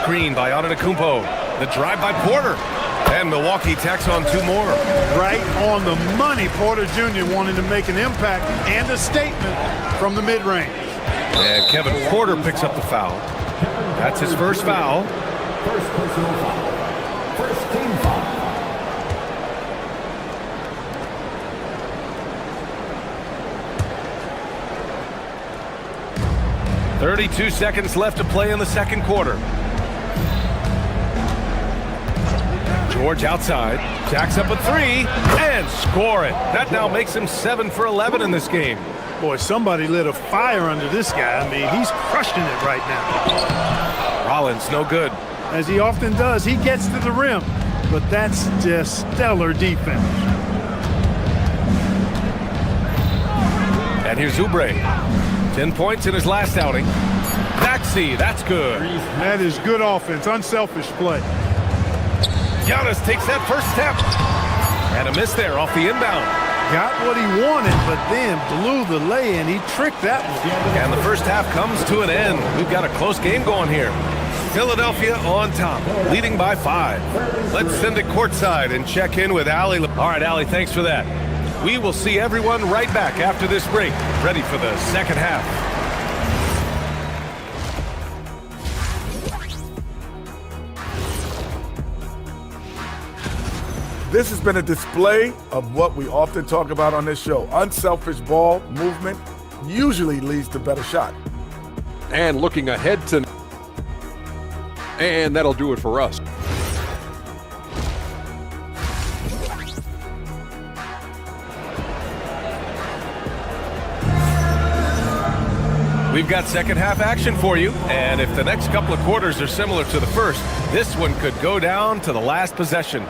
screen by Antetokounmpo. The drive by Porter. And Milwaukee tacks on 2 more. Right on the money. Porter Jr. wanting to make an impact and a statement from the mid-range. And Kevin Porter picks up the foul. That's his first foul. First personal foul. First team foul. 32 seconds left to play in the second quarter. George outside, jacks up a 3, and score it. That now makes him 7 for 11 in this game. Boy, somebody lit a fire under this guy. I mean, he's crushing it right now. Rollins, no good. As he often does, he gets to the rim, but that's just stellar defense. And here's Oubre. 10 points in his last outing. Maxey, that's good. That is good offense, unselfish play. Giannis takes that first step. And a miss there off the inbound. Got what he wanted, but then blew the lay-in. He tricked that one. And the first half comes to an end. We've got a close game going here. Philadelphia on top, leading by 5. Let's send it courtside and check in with Allie. All right, Allie, thanks for that. We will see everyone right back after this break, ready for the second half. This has been a display of what we often talk about on this show. Unselfish ball movement usually leads to better shot. And looking ahead to... And that'll do it for us. We've got second half action for you, and if the next couple of quarters are similar to the first, this one could go down to the last possession.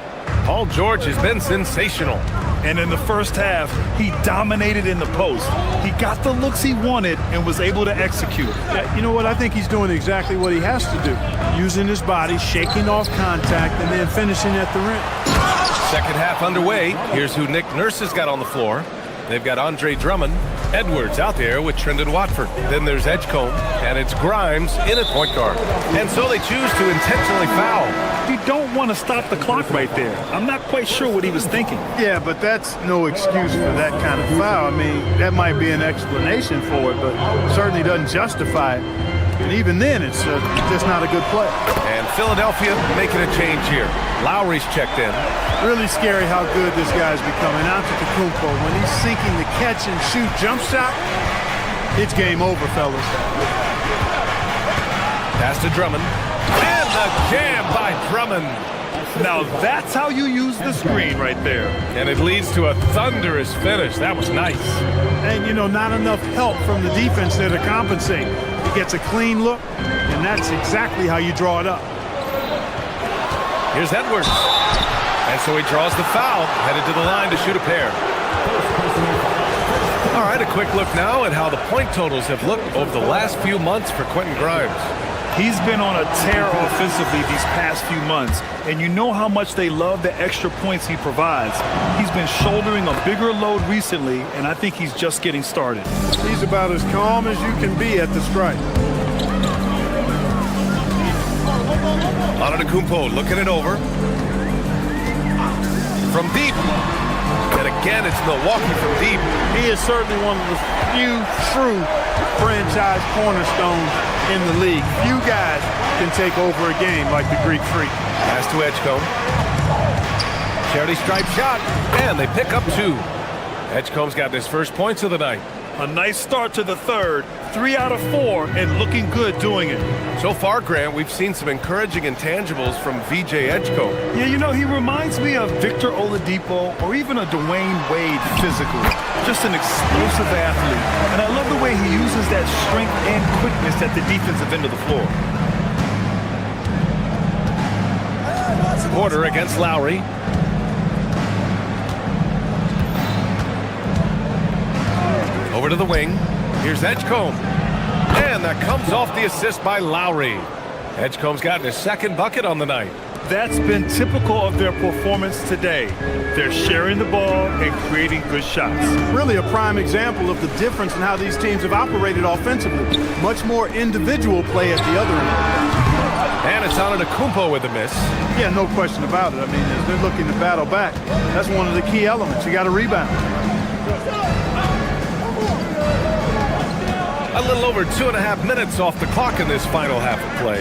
Paul George has been sensational. And in the first half, he dominated in the post. He got the looks he wanted and was able to execute. Yeah, you know what? I think he's doing exactly what he has to do. Using his body, shaking off contact, and then finishing at the rim. Second half underway. Here's who Nick Nurse has got on the floor. They've got Andre Drummond, Edwards out there with Trendon Watford. Then there's Edgecombe, and it's Grimes in at point guard. And so they choose to intentionally foul. You don't want to stop the clock right there. I'm not quite sure what he was thinking. Yeah, but that's no excuse for that kind of foul. I mean, that might be an explanation for it, but certainly doesn't justify it. And even then, it's just not a good play. And Philadelphia making a change here. Lowry's checked in. Really scary how good this guy's becoming. Antetokounmpo, when he's sinking the catch and shoot jump shot, it's game over, fellas. Pass to Drummond. And the jam by Drummond. Now that's how you use the screen right there. And it leads to a thunderous finish. That was nice. And, you know, not enough help from the defense there to compensate. He gets a clean look, and that's exactly how you draw it up. Here's Edwards. And so he draws the foul, headed to the line to shoot a pair. All right, a quick look now at how the point totals have looked over the last few months for Quentin Grimes. He's been on a tear offensively these past few months, and you know how much they love the extra points he provides. He's been shouldering a bigger load recently, and I think he's just getting started. He's about as calm as you can be at the strike. Antetokounmpo looking it over. From deep. And again, it's Milwaukee from deep. He is certainly one of the few true franchise cornerstones in the league. Few guys can take over a game like the Greek Freak. Pass to Edgecombe. Charity stripe shot, and they pick up 2. Edgecombe's got his first points of the night. A nice start to the third, 3 out of 4, and looking good doing it. So far, Grant, we've seen some encouraging intangibles from VJ Edgecombe. Yeah, you know, he reminds me of Victor Oladipo or even a Dwayne Wade physically. Just an explosive athlete. And I love the way he uses that strength and quickness at the defensive end of the floor. Porter against Lowry. Over to the wing. Here's Edgecombe. And that comes off the assist by Lowry. Edgecombe's gotten his second bucket on the night. That's been typical of their performance today. They're sharing the ball and creating good shots. Really a prime example of the difference in how these teams have operated offensively. Much more individual play at the other end. And it's Antetokounmpo with a miss. Yeah, no question about it. I mean, as they're looking to battle back, that's one of the key elements. You got to rebound. A little over 2.5 minutes off the clock in this final half of play.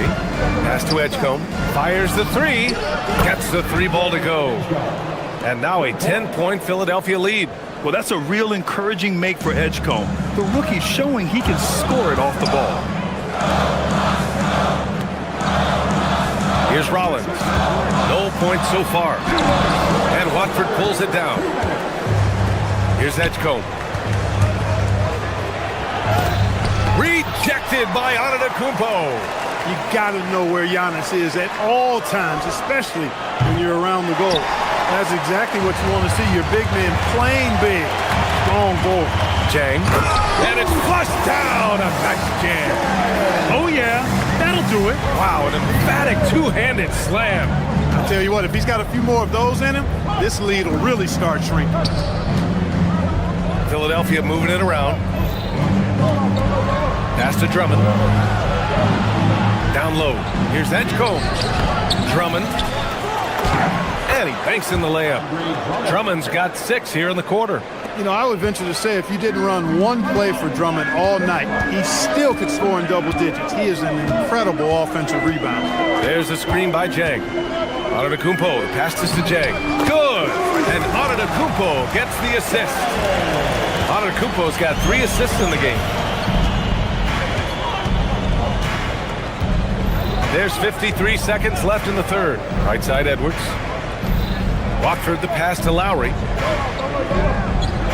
Pass to Edgecombe. Fires the three. Gets the three ball to go. And now a 10-point Philadelphia lead. Well, that's a real encouraging make for Edgecombe. The rookie showing he can score it off the ball. Here's Rollins. No points so far. And Watford pulls it down. Here's Edgecombe. Rejected by Antetokounmpo. You got to know where Giannis is at all times, especially when you're around the goal. That's exactly what you want to see, your big man playing big. Strong ball. Jang. And it's flushed down. A NextGen. Oh, yeah. That'll do it. Wow, an emphatic two-handed slam. I'll tell you what, if he's got a few more of those in him, this lead will really start shrinking. Philadelphia moving it around. Pass to Drummond. Down low. Here's Edgecombe. Drummond. And he banks in the layup. Drummond's got 6 here in the quarter. You know, I would venture to say if you didn't run one play for Drummond all night, he still could score in double digits. He is an incredible offensive rebounder. There's a screen by Jang. Antetokounmpo, the pass is to Jang. Good! And Antetokounmpo gets the assist. Antetokounmpo's got 3 assists in the game. There's 53 seconds left in the third. Right side, Edwards. Watford the pass to Lowry.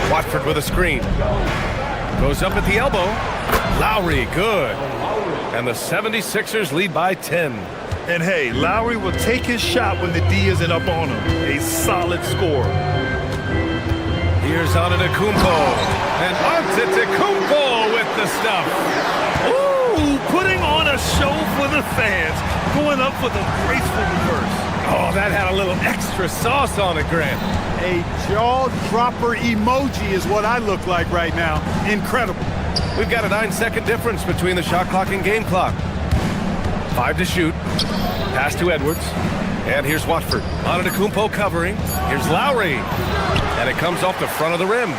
Watford with a screen. Goes up at the elbow. Lowry, good. And the 76ers lead by 10. And hey, Lowry will take his shot when the D isn't up on him. A solid score. Here's Antetokounmpo. And Antetokounmpo with the stuff. Ooh, putting on a show for the fans. Going up with a graceful reverse. Oh, that had a little extra sauce on it, Grant. A jaw-dropper emoji is what I look like right now. Incredible. We've got a 9-second difference between the shot clock and game clock. 5 to shoot. Pass to Edwards. And here's Watford. Antetokounmpo covering. Here's Lowry. And it comes off the front of the rim.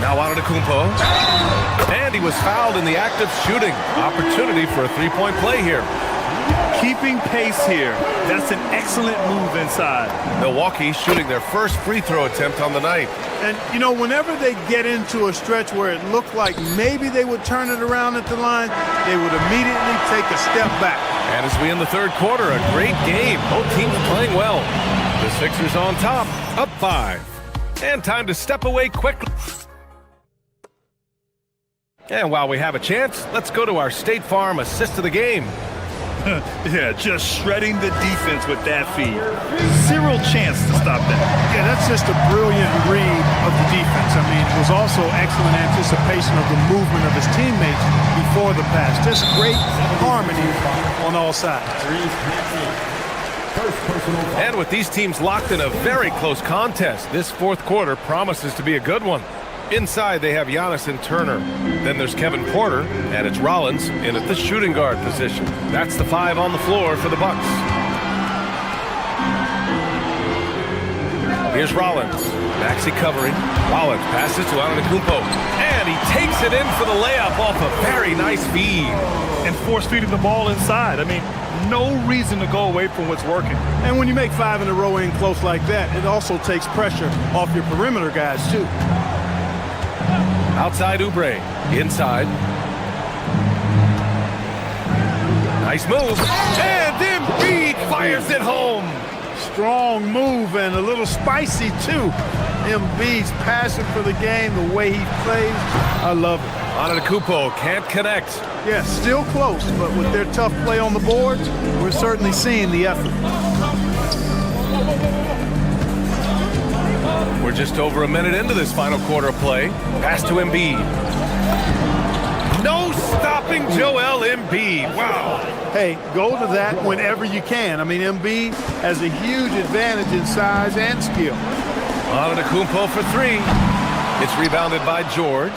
Now Antetokounmpo. And he was fouled in the act of shooting. Opportunity for a three-point play here. Keeping pace here. That's an excellent move inside. Milwaukee shooting their first free throw attempt on the night. And, you know, whenever they get into a stretch where it looked like maybe they would turn it around at the line, they would immediately take a step back. And as we end the third quarter, a great game. Both teams playing well. The Sixers on top, up 5. And time to step away quickly. And while we have a chance, let's go to our State Farm assist of the game. Yeah, just shredding the defense with that feed. Zero chance to stop that. Yeah, that's just a brilliant read of the defense. I mean, it was also excellent anticipation of the movement of his teammates before the pass. Just great harmony on all sides. And with these teams locked in a very close contest, this fourth quarter promises to be a good one. Inside, they have Giannis and Turner. Then there's Kevin Porter, and it's Rollins in at the shooting guard position. That's the 5 on the floor for the Bucks. Here's Rollins. Maxey covering. Rollins passes to Antetokounmpo. And he takes it in for the layup off a very nice feed. And force-feeding the ball inside. I mean, no reason to go away from what's working. And when you make 5 in a row in close like that, it also takes pressure off your perimeter guys, too. Outside Oubre. Inside. Nice move. And Embiid fires it home. Strong move and a little spicy, too. Embiid's passion for the game, the way he plays, I love it. Antetokounmpo can't connect. Yeah, still close, but with their tough play on the boards, we're certainly seeing the effort. We're just over a minute into this final quarter of play. Pass to Embiid. No stopping Joel Embiid. Wow. Hey, go to that whenever you can. I mean, Embiid has a huge advantage in size and skill. Antetokounmpo for 3. It's rebounded by George.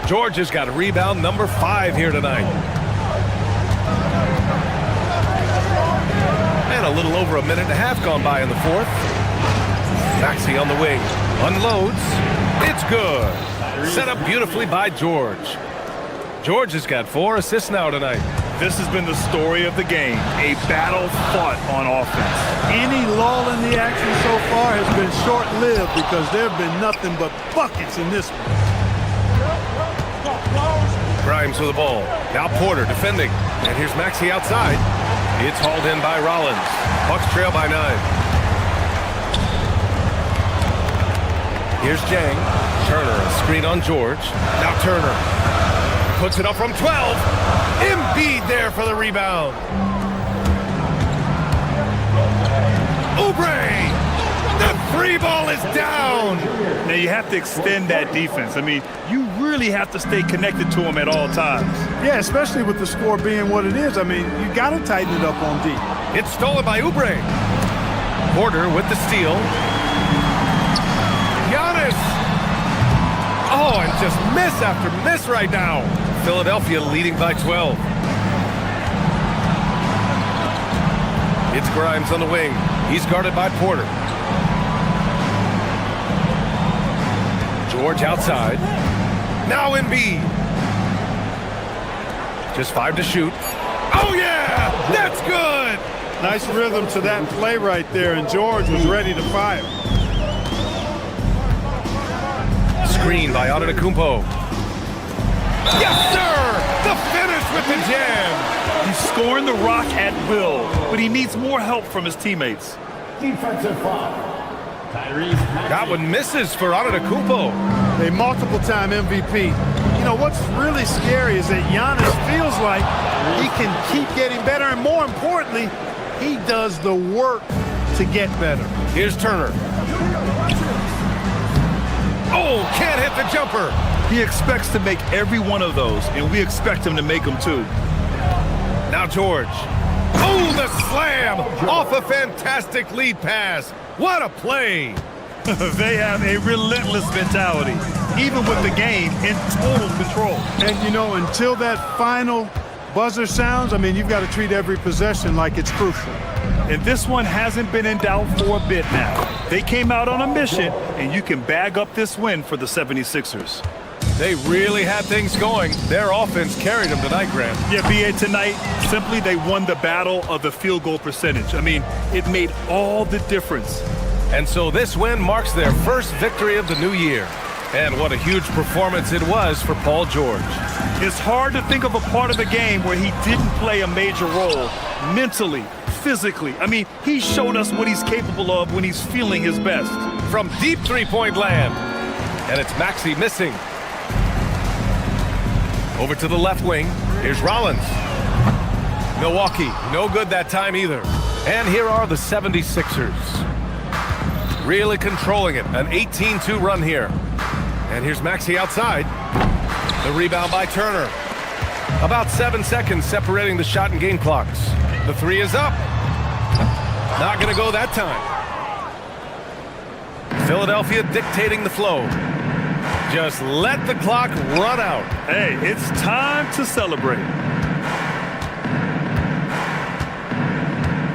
George has got rebound number 5 here tonight. And a little over a minute and a half gone by in the fourth. Maxey on the wing. Unloads. It's good. Set up beautifully by George. George has got 4 assists now tonight. This has been the story of the game, a battle fought on offense. Any lull in the action so far has been short-lived because there have been nothing but buckets in this one. Grimes with the ball. Now Porter defending. And here's Maxey outside. It's hauled in by Rollins. Bucks trail by 9. Here's Jang. Turner, a screen on George. Now Turner. Puts it up from 12. Embiid there for the rebound. Oubre! The 3-ball is down. Now you have to extend that defense. I mean, you really have to stay connected to him at all times. Yeah, especially with the score being what it is. I mean, you got to tighten it up on D. It's stolen by Oubre. Porter with the steal. Giannis! Oh, and just miss after miss right now. Philadelphia leading by 12. It's Grimes on the wing. He's guarded by Porter. George outside. Now Embiid. Just 5 to shoot. Oh, yeah! That's good! Nice rhythm to that play right there, and George was ready to fire. Screen by Antetokounmpo. Yes, sir! The finish with the jam! He's scoring the rock at will, but he needs more help from his teammates. Defensive foul. That one misses for Antetokounmpo. A multiple-time MVP. You know, what's really scary is that Giannis feels like he can keep getting better, and more importantly, he does the work to get better. Here's Turner. Oh, can't hit the jumper. He expects to make every one of those, and we expect him to make them too. Now George. Oh, the slam off a fantastic lead pass. What a play. They have a relentless mentality, even with the game in total control. And, you know, until that final buzzer sounds, I mean, you've got to treat every possession like it's crucial. And this one hasn't been in doubt for a bit now. They came out on a mission, and you can bag up this win for the 76ers. They really had things going. Their offense carried them tonight, Grant. Yeah, B.A., tonight, simply they won the battle of the field goal percentage. I mean, it made all the difference. And so this win marks their first victory of the new year. And what a huge performance it was for Paul George. It's hard to think of a part of the game where he didn't play a major role mentally, physically. I mean, he showed us what he's capable of when he's feeling his best. From deep three-point land. And it's Maxey missing. Over to the left wing. Here's Rollins. Milwaukee, no good that time either. And here are the 76ers. Really controlling it. An 18-2 run here. And here's Maxey outside. The rebound by Turner. About 7 seconds separating the shot and game clocks. The 3 is up. Not going to go that time. Philadelphia dictating the flow. Just let the clock run out. Hey, it's time to celebrate.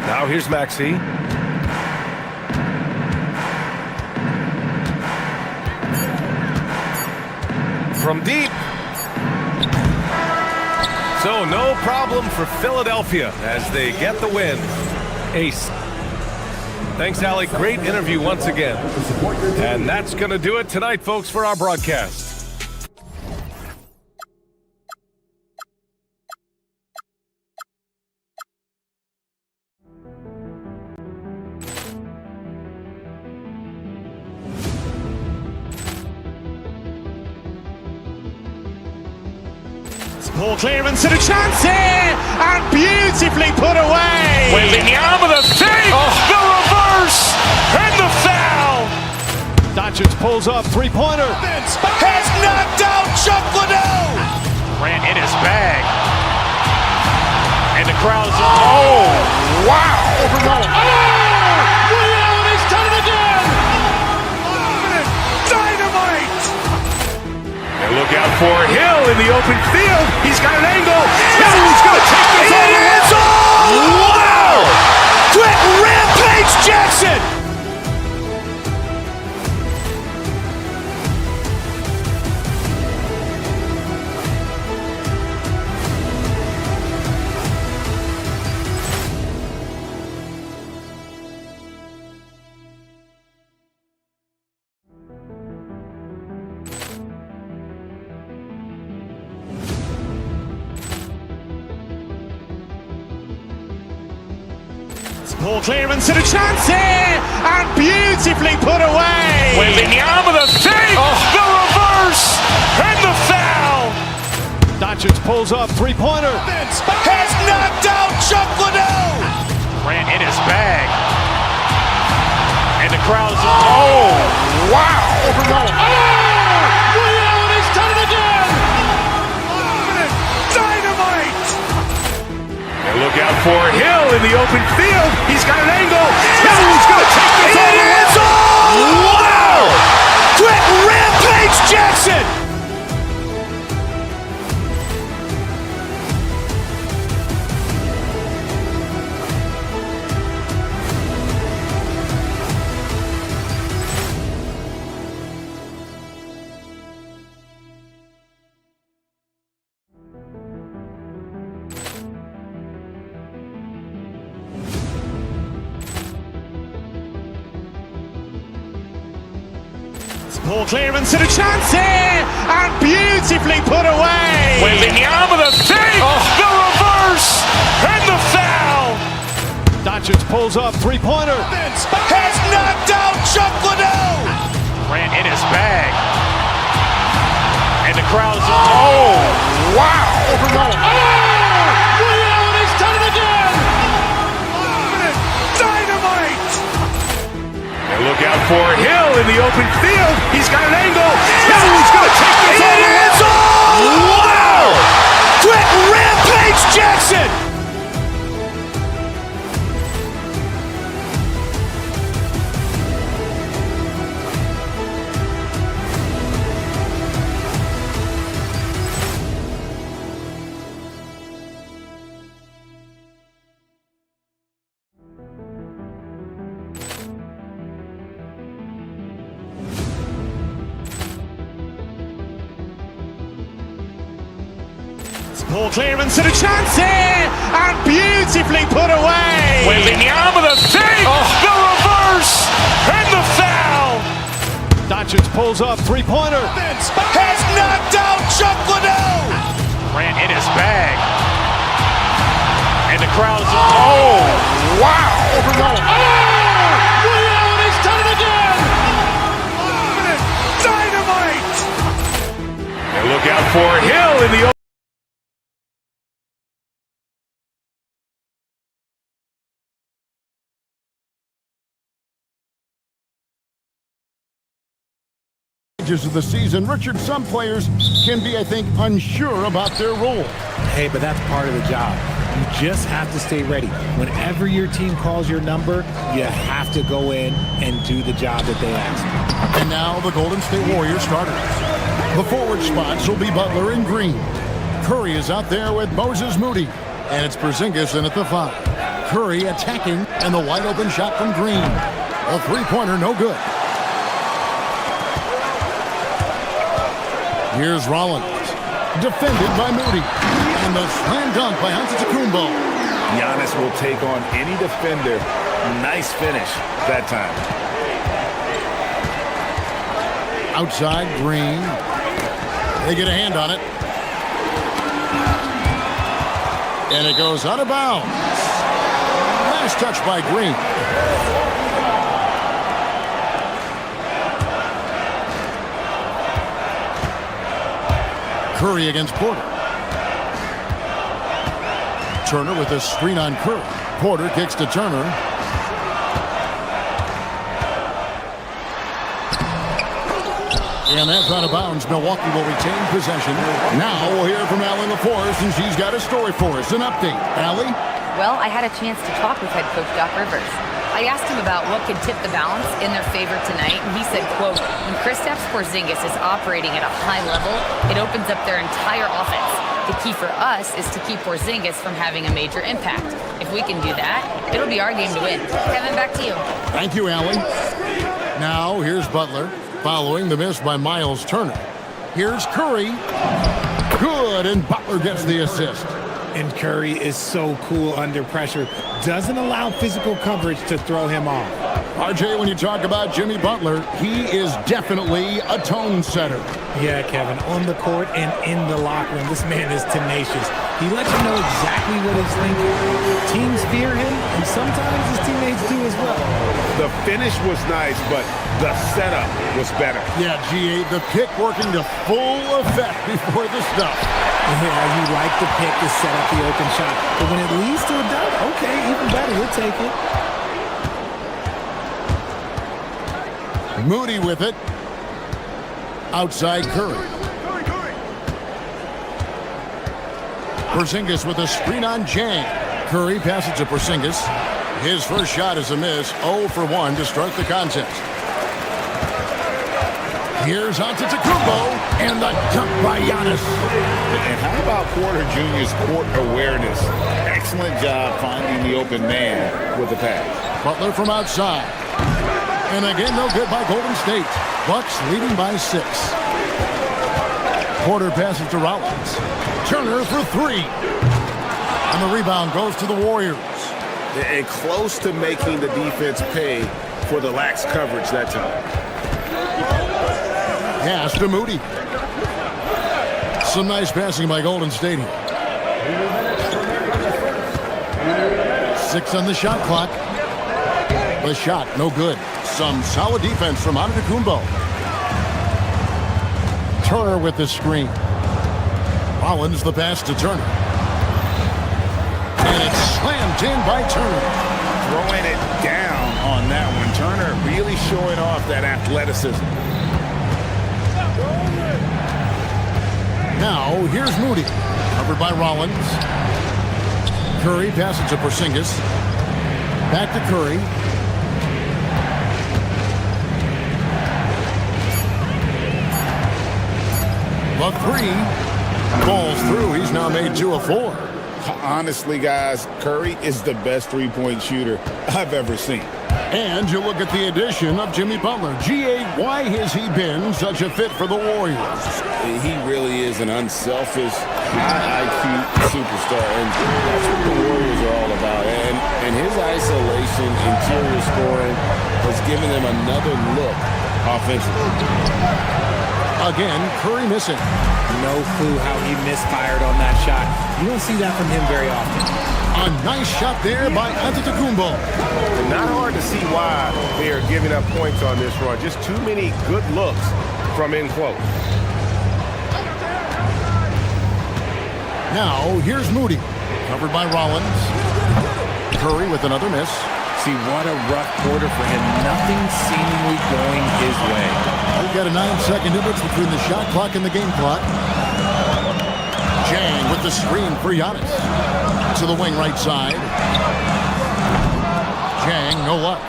Now here's Maxey. From deep. So no problem for Philadelphia as they get the win. Ace. Thanks, Allie. Great interview once again. And that's going to do it tonight, folks, for our broadcast. Ball clearance and a chance here, and beautifully put away. Wembanyama with a fake, the reverse, and the foul. Doncic pulls up, three-pointer. Has knocked out Chuck Liddell. Ran in his bag. And the crowd is, oh, wow. Ray Allen has done it again. Dynamite. And look out for Hill. the open field. He's got an angle. He's going to take this all the way. Wow! Quick rampage Jackson! Poor clearance and a chance here, and beautifully put away. Wembanyama the save, the reverse, and the foul. Doncic pulls up, three-pointer. Has knocked out Chuck Liddell. Ran in his bag. And the crowd's oh, wow. Ray Allen has done it again. Dynamite. And look out for Hill in the open field. He's got an angle. Hill's going to take this all the way. Wow. Quick rampage Jackson. Poor clearance and a chance here, and beautifully put away. Wembanyama the save, the reverse, and the foul. Doncic pulls up, three-pointer. Has knocked out Chuck Liddell. Ran in his bag. And the crowd's oh, wow. Ray Allen has done it again. Dynamite. And look out for Hill in the open field. He's got an angle. Hill's going to take this all the way. Wow. Quick rampage Jackson. Poor clearance and a chance here, and beautifully put away. Wembanyama the save, the reverse, and the foul. Doncic pulls up, three-pointer. Has knocked out Chuck Liddell. Ran in his bag. And the crowd's oh, wow. Ray Allen has done it again. Dynamite. And look out for Hill in the of the season, Richard, some players can be, I think, unsure about their role. Hey, but that's part of the job. You just have to stay ready. Whenever your team calls your number, you have to go in and do the job that they ask. And now the Golden State Warriors starters. The forward spots will be Butler and Green. Curry is out there with Moses Moody. And it's Porzingis in at the 5. Curry attacking, and the wide open shot from Green. A three-pointer, no good. Here's Rollins, defended by Moody, and the slam dunk by Antetokounmpo. Giannis will take on any defender. Nice finish that time. Outside, Green. They get a hand on it. And it goes out of bounds. Nice touch by Green. Curry against Porter. Turner with a screen on Curry. Porter kicks to Turner. And that's out of bounds. Milwaukee will retain possession. Now we'll hear from Allie LaForce, and she's got a story for us. An update. Allie? Well, I had a chance to talk with head coach Doc Rivers. I asked him about what could tip the balance in their favor tonight, and he said, quote, when Kristaps Porzingis is operating at a high level, it opens up their entire offense. The key for us is to keep Porzingis from having a major impact. If we can do that, it'll be our game to win. Kevin, back to you. Thank you, Allie. Now, here's Butler, following the miss by Miles Turner. Here's Curry. Good, and Butler gets the assist. And Curry is so cool under pressure. Doesn't allow physical coverage to throw him off. RJ, when you talk about Jimmy Butler, he is definitely a tone setter. Yeah, Kevin, on the court and in the locker room, this man is tenacious. He lets you know exactly what he's thinking. Teams fear him, and sometimes his teammates do as well. The finish was nice, but the setup was better. Yeah, GA, the pick working to full effect before the stuff. Yeah, you like the pick to set up the open shot. But when it leads to a dunk, okay, even better, you'll take it. Moody with it. Outside Curry. Porzingis with a screen on Jang. Curry passes to Porzingis. His first shot is a miss. 0 for 1 to start the contest. Here's Antetokounmpo, and the dunk by Giannis. And how about Porter Jr.'s court awareness? Excellent job finding the open man with the pass. Butler from outside. And again, no good by Golden State. Bucks leading by 6. Porter passes to Rollins. Turner for 3. And the rebound goes to the Warriors. And close to making the defense pay for the lax coverage that time. Pass to Moody. Some nice passing by Golden State here. 6 on the shot clock. The shot, no good. Some solid defense from Antetokounmpo. Turner with the screen. Rollins the pass to Turner. And it's slammed in by Turner. Throwing it down on that one. Turner really showing off that athleticism. Now, here's Moody. Covered by Rollins. Curry passes to Porzingis. Back to Curry. The 3 falls through. He's now made 2 of 4. Honestly, guys, Curry is the best three-point shooter I've ever seen. And you look at the addition of Jimmy Butler. GA, why has he been such a fit for the Warriors? He really is an unselfish, high IQ superstar, and that's what the Warriors are all about. And his isolation, interior scoring has given them another look offensively. Again, Curry missing. No clue how he misfired on that shot. You don't see that from him very often. A nice shot there by Antetokounmpo. Not hard to see why they are giving up points on this run. Just too many good looks from in close. Now, here's Moody. Covered by Rollins. Curry with another miss. See, what a rough quarter for him. Nothing seemingly going his way. We've got a 9-second difference between the shot clock and the game clock. Jang with the screen for Giannis. To the wing right side. Jang, no luck.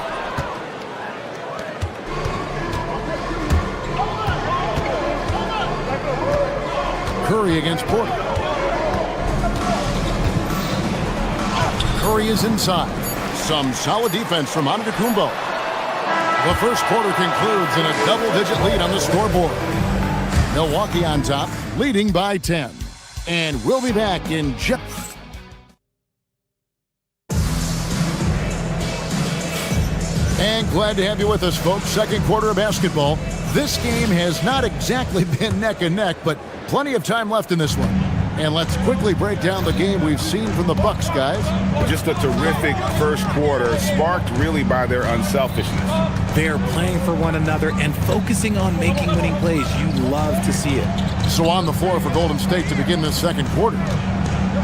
Curry against Porter. Curry is inside. Some solid defense from Antetokounmpo. The first quarter concludes in a double-digit lead on the scoreboard. Milwaukee on top, leading by 10. And we'll be back in just... And glad to have you with us, folks. Second quarter of basketball. This game has not exactly been neck and neck, but plenty of time left in this one. And let's quickly break down the game we've seen from the Bucks, guys. Just a terrific first quarter, sparked really by their unselfishness. They're playing for one another and focusing on making winning plays. You love to see it. So on the floor for Golden State to begin this second quarter.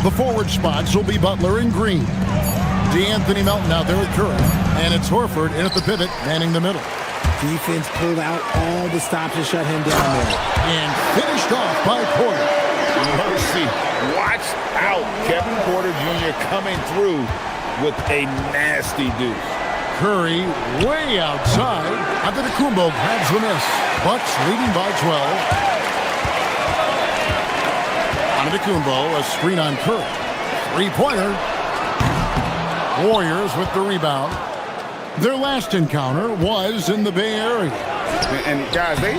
The forward spots will be Butler and Green. DeAnthony Melton out there with Curry. And it's Horford in at the pivot, manning the middle. Defense pulled out all the stops to shut him down there. And finished off by Porter. Mercy. Watch out. Kevin Porter Jr. coming through with a nasty deuce. Curry way outside. Antetokounmpo grabs the miss. Bucks leading by 12. Antetokounmpo, a screen on Curry. Three-pointer. Warriors with the rebound. Their last encounter was in the Bay Area. And guys, they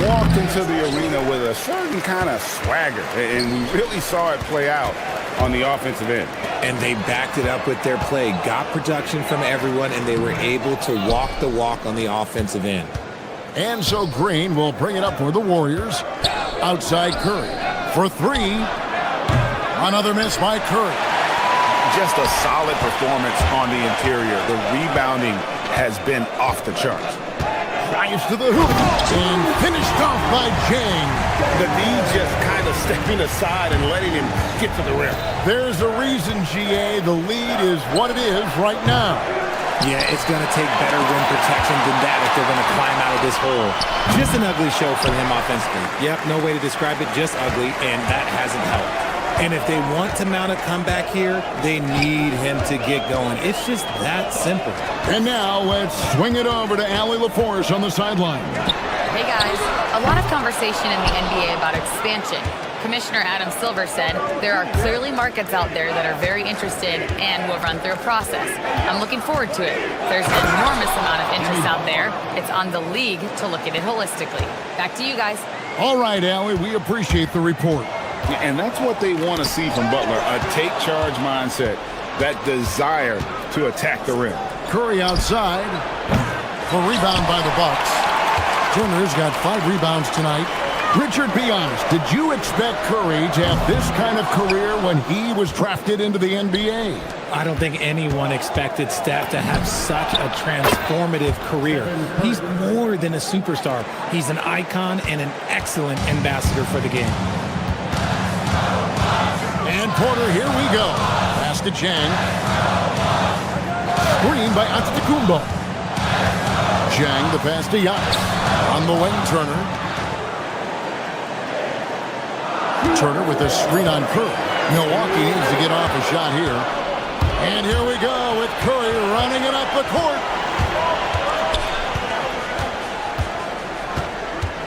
walked into the arena with a certain kind of swagger, and we really saw it play out on the offensive end. And they backed it up with their play, got production from everyone, and they were able to walk the walk on the offensive end. And so Green will bring it up for the Warriors. Outside Curry for three. Another miss by Curry. Just a solid performance on the interior. The rebounding has been off the charts. Drives to the hoop and finished off by Jang. The D just kind of stepping aside and letting him get to the rim. There's a reason, GA, the lead is what it is right now. Yeah, it's going to take better rim protection than that if they're going to climb out of this hole. Just an ugly show for him offensively. Yep, no way to describe it, just ugly, and that hasn't helped. And if they want to mount a comeback here, they need him to get going. It's just that simple. And now let's swing it over to Allie LaForce on the sideline. Hey guys, a lot of conversation in the NBA about expansion. Commissioner Adam Silver said there are clearly markets out there that are very interested and will run through a process. I'm looking forward to it. There's an enormous amount of interest out there. It's on the league to look at it holistically. Back to you guys. All right, Allie, we appreciate the report. And that's what they want to see from Butler, a take-charge mindset, that desire to attack the rim. Curry outside for rebound by the Bucks. Turner's got 5 rebounds tonight. Richard, be honest, did you expect Curry to have this kind of career when he was drafted into the NBA? I don't think anyone expected Steph to have such a transformative career. He's more than a superstar. He's an icon and an excellent ambassador for the game. And Porter, here we go. Pass to Chang. Screen by Antetokounmpo. Chang, the pass to Giannis. On the wing, Turner. Turner with a screen on Curry. Milwaukee needs to get off a shot here. And here we go with Curry running it up the court.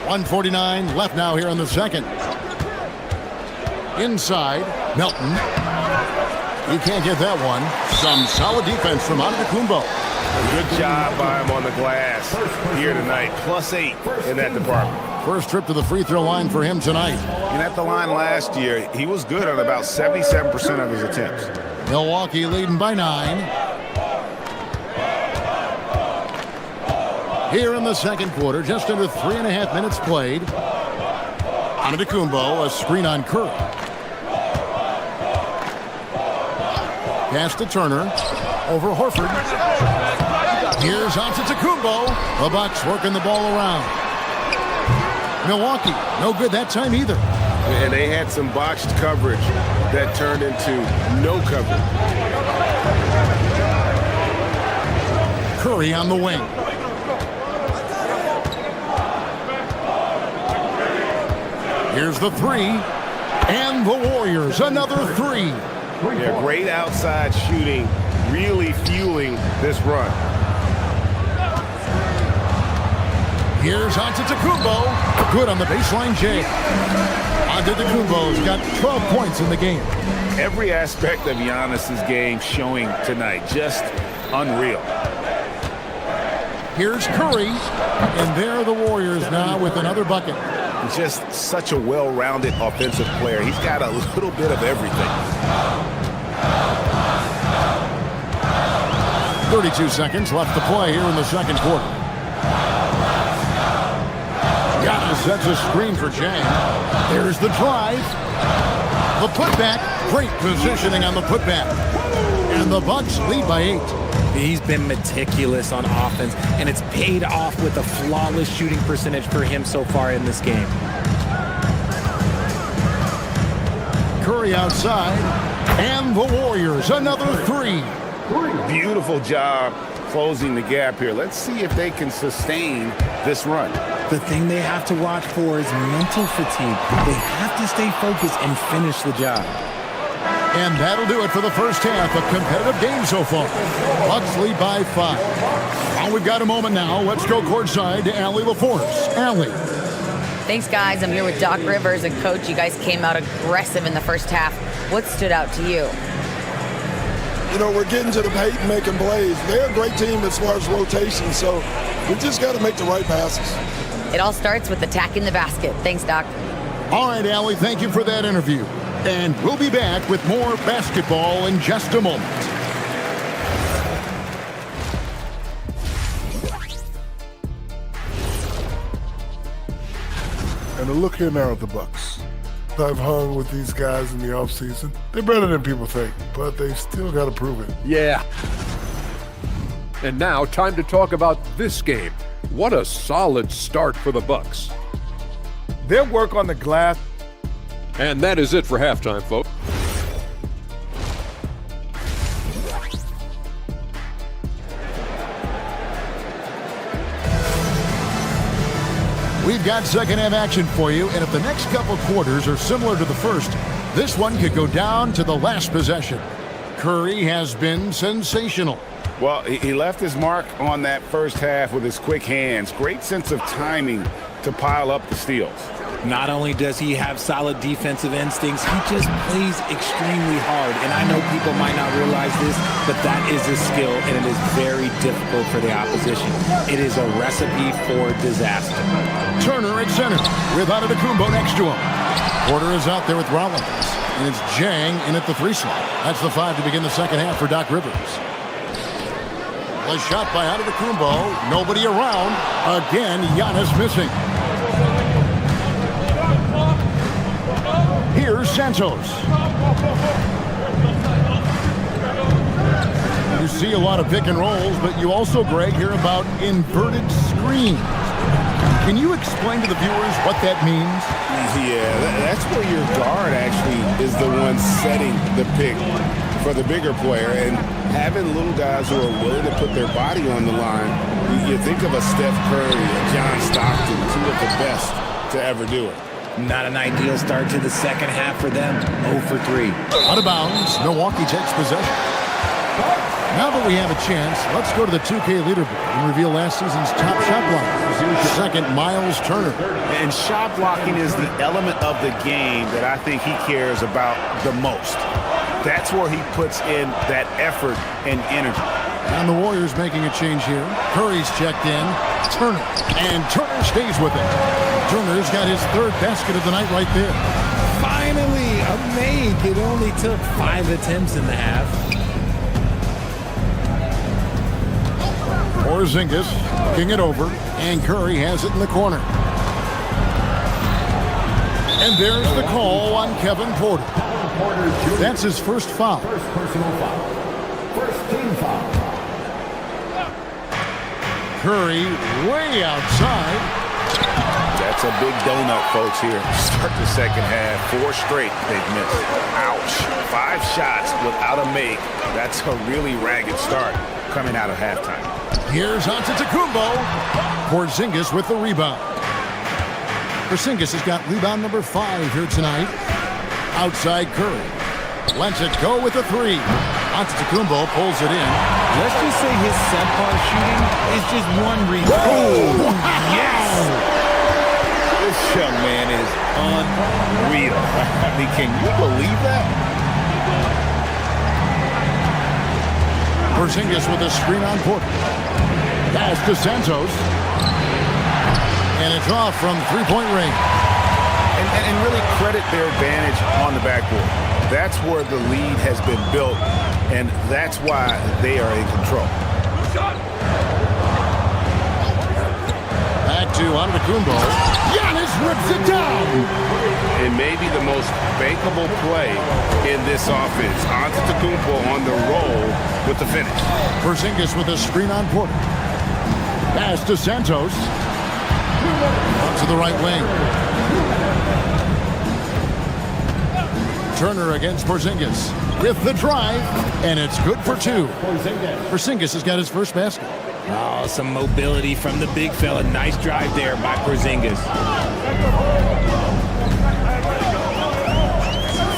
1:49 left now here in the second. Inside, Melton. He can't get that one. Some solid defense from Antetokounmpo. Good job by him on the glass here tonight. +8 in that department. First trip to the free throw line for him tonight. And at the line last year, he was good on about 77% of his attempts. Milwaukee leading by 9. Here in the second quarter, just under 3.5 minutes played. Antetokounmpo, a screen on Curry. Pass to Turner. Over Horford. Here's Antetokounmpo. The Bucks working the ball around. Milwaukee, no good that time either. And they had some botched coverage that turned into no coverage. Curry on the wing. Here's the three. And the Warriors, another three. Yeah, great outside shooting, really fueling this run. Here's Antetokounmpo. Good on the baseline jam. Antetokounmpo's got 12 points in the game. Every aspect of Giannis's game showing tonight, just unreal. Here's Curry, and there are the Warriors now with another bucket. Just such a well-rounded offensive player. He's got a little bit of everything. 32 seconds left to play here in the second quarter. Giannis sets a screen for Jang. There's the drive. The putback. Great positioning on the putback. And the Bucks lead by 8. He's been meticulous on offense, and it's paid off with a flawless shooting percentage for him so far in this game. Curry outside, and the Warriors, another three. Beautiful job closing the gap here. Let's see if they can sustain this run. The thing they have to watch for is mental fatigue. They have to stay focused and finish the job. And that'll do it for the first half. A competitive game so far. Bucks lead by 5. Well, we've got a moment now. Let's go courtside to Allie LaForce. Allie. Thanks, guys. I'm here with Doc Rivers. And, Coach, you guys came out aggressive in the first half. What stood out to you? You know, we're getting to the paint and making plays. They're a great team as far as rotation, so we just got to make the right passes. It all starts with attacking the basket. Thanks, Doc. All right, Allie, thank you for that interview. And we'll be back with more basketball in just a moment. And a look here now at the Bucks. I've hung with these guys in the offseason. They're better than people think, but they still got to prove it. Yeah. And now, time to talk about this game. What a solid start for the Bucks. Their work on the glass. And that is it for halftime, folks. We've got second half action for you, and if the next couple quarters are similar to the first, this one could go down to the last possession. Curry has been sensational. Well, he left his mark on that first half with his quick hands. Great sense of timing to pile up the steals. Not only does he have solid defensive instincts, he just plays extremely hard. And I know people might not realize this, but that is a skill, and it is very difficult for the opposition. It is a recipe for disaster. Turner at center with Antetokounmpo next to him. Porter is out there with Rollins, and it's Jang in at the 3 slot. That's the 5 to begin the second half for Doc Rivers. A shot by Antetokounmpo. Nobody around. Again, Giannis missing. Here's Santos. You see a lot of pick and rolls, but you also, Greg, hear about inverted screens. Can you explain to the viewers what that means? Yeah, that's where your guard actually is the one setting the pick for the bigger player, and having little guys who are willing to put their body on the line. You think of a Steph Curry, a John Stockton, 2 of the best to ever do it. Not an ideal start to the second half for them. 0 for 3. Out of bounds. Milwaukee takes possession. Now that we have a chance, let's go to the 2K leaderboard and reveal last season's top shot blocker. Second, Miles Turner. And shot blocking is the element of the game that I think he cares about the most. That's where he puts in that effort and energy. And the Warriors making a change here. Curry's checked in. Turner. And Turner stays with it. Turner's got his 3rd basket of the night right there. Finally, a make. It only took 5 attempts in the half. Porzingis looking it over. And Curry has it in the corner. And there's the call on Kevin Porter. That's his first foul. First personal foul. First team foul. Curry way outside. That's a big donut, folks, here. Start the second half. 4 straight they've missed. Ouch. 5 shots without a make. That's a really ragged start coming out of halftime. Here's Antetokounmpo. Porzingis with the rebound. Porzingis has got rebound number 5 here tonight. Outside Curry. Lets it go with a 3. Antetokounmpo pulls it in. Let's just say his subpar shooting is just one reason. Oh, yes! This young man is unreal. I mean, can you believe that? Porzingis with a screen on Porter. Pass to Santos. And it's off from 3-point range. And really credit their advantage on the backboard. That's where the lead has been built, and that's why they are in control. Back to Antetokounmpo. Giannis rips it down. And maybe the most bankable play in this offense. Antetokounmpo on the roll with the finish. Porzingis with a screen on Porter. Pass to Santos. To the right wing. Turner against Porzingis with the drive, and it's good for 2. Porzingis has got his first basket. Oh, some mobility from the big fella. Nice drive there by Porzingis.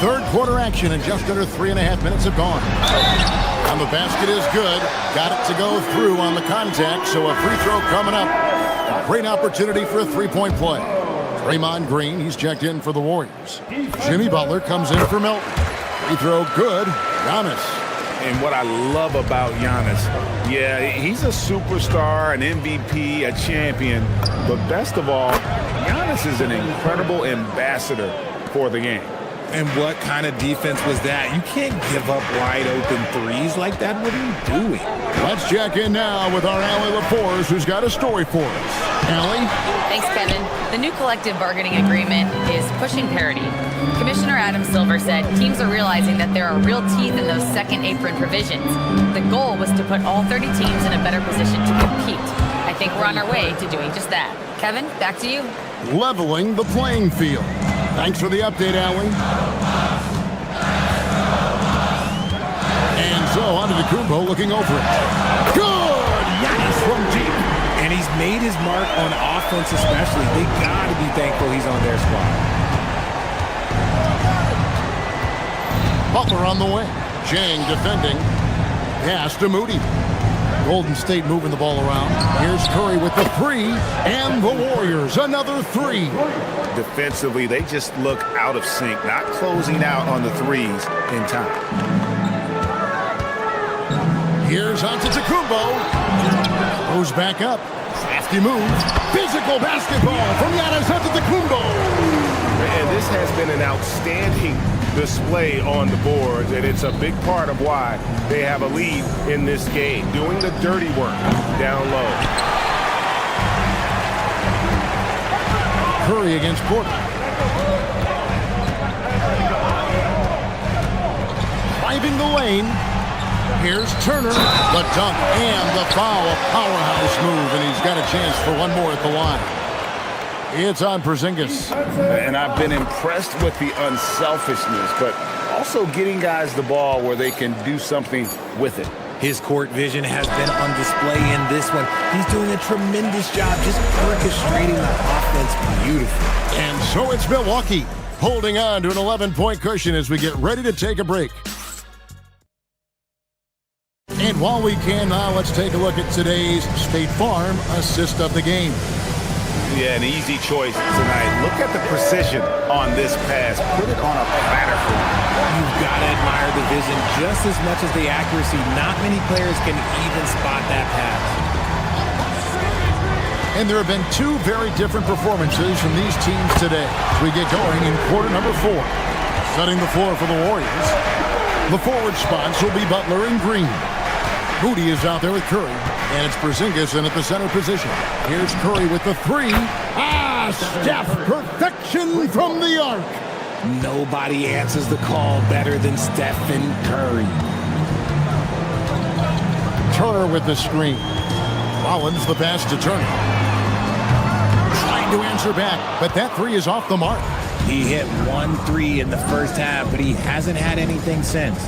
Third quarter action, and just under 3.5 minutes have gone. And the basket is good. Got it to go through on the contact, so a free throw coming up. A great opportunity for a three-point play. Draymond Green, he's checked in for the Warriors. Jimmy Butler comes in for Milton. Free throw good. Giannis. And what I love about Giannis, yeah, he's a superstar, an MVP, a champion. But best of all, Giannis is an incredible ambassador for the game. And what kind of defense was that? You can't give up wide open threes like that. What are you doing? Let's check in now with our Allie LaForce, who's got a story for us. Allie? Thanks, Kevin. The new collective bargaining agreement is pushing parity. Commissioner Adam Silver said teams are realizing that there are real teeth in those second apron provisions. The goal was to put all 30 teams in a better position to compete. I think we're on our way to doing just that. Kevin, back to you. Leveling the playing field. Thanks for the update, Allie. And so, Antetokounmpo looking over it. Good! Giannis from deep. And he's made his mark on offense especially. They got to be thankful he's on their squad. Butler on the wing. Jang defending. Pass to Moody. Golden State moving the ball around. Here's Curry with the three. And the Warriors, another three. Defensively, they just look out of sync, not closing out on the threes in time. Here's Antetokounmpo. Goes back up. Crafty move. Physical basketball from Giannis Antetokounmpo. And this has been an outstanding display on the boards, and it's a big part of why they have a lead in this game, doing the dirty work down low. Curry against Porter. Driving the lane. Here's Turner. The dunk and the foul. A powerhouse move, and he's got a chance for one more at the line. It's on Porzingis. And I've been impressed with the unselfishness, but also getting guys the ball where they can do something with it. His court vision has been on display in this one. He's doing a tremendous job just orchestrating the offense beautifully. And so it's Milwaukee holding on to an 11-point cushion as we get ready to take a break. And while we can now, let's take a look at today's State Farm assist of the game. Yeah, an easy choice tonight. Look at the precision on this pass. Put it on a platter for him. You've got to admire the vision just as much as the accuracy. Not many players can even spot that pass. And there have been two very different performances from these teams today as we get going in quarter number 4. Setting the floor for the Warriors. The forward spots will be Butler and Green. Moody is out there with Curry. And it's Porzingis in at the center position. Here's Curry with the three. Steph, perfection from the arc. Nobody answers the call better than Stephen Curry. Turner with the screen. Rollins the pass to Turner. Trying to answer back, but that three is off the mark. He hit 1-3 in the first half, but he hasn't had anything since.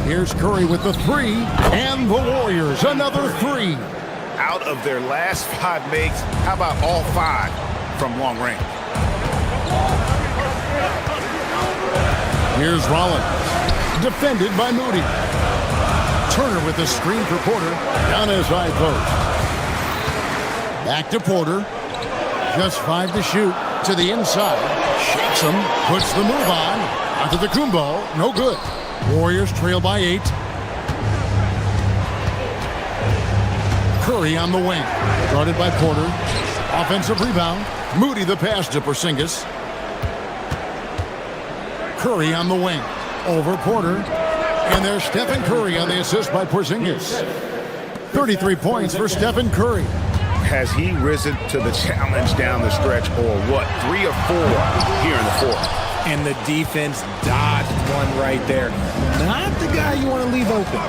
Here's Curry with the three, and the Warriors, another three. Out of their last 5 makes, how about all 5 from long range? Here's Rollins, defended by Moody. Turner with the screen for Porter, down his high post. Back to Porter, just 5 to shoot, to the inside. Shakes him, puts the move on, Antetokounmpo, no good. Warriors trail by 8. Curry on the wing. Guarded by Porter. Offensive rebound. Moody the pass to Porzingis. Curry on the wing. Over Porter. And there's Stephen Curry on the assist by Porzingis. 33 points for Stephen Curry. Has he risen to the challenge down the stretch, or what? 3 or 4 here in the 4th. And the defense dodged one right there. Not the guy you want to leave open.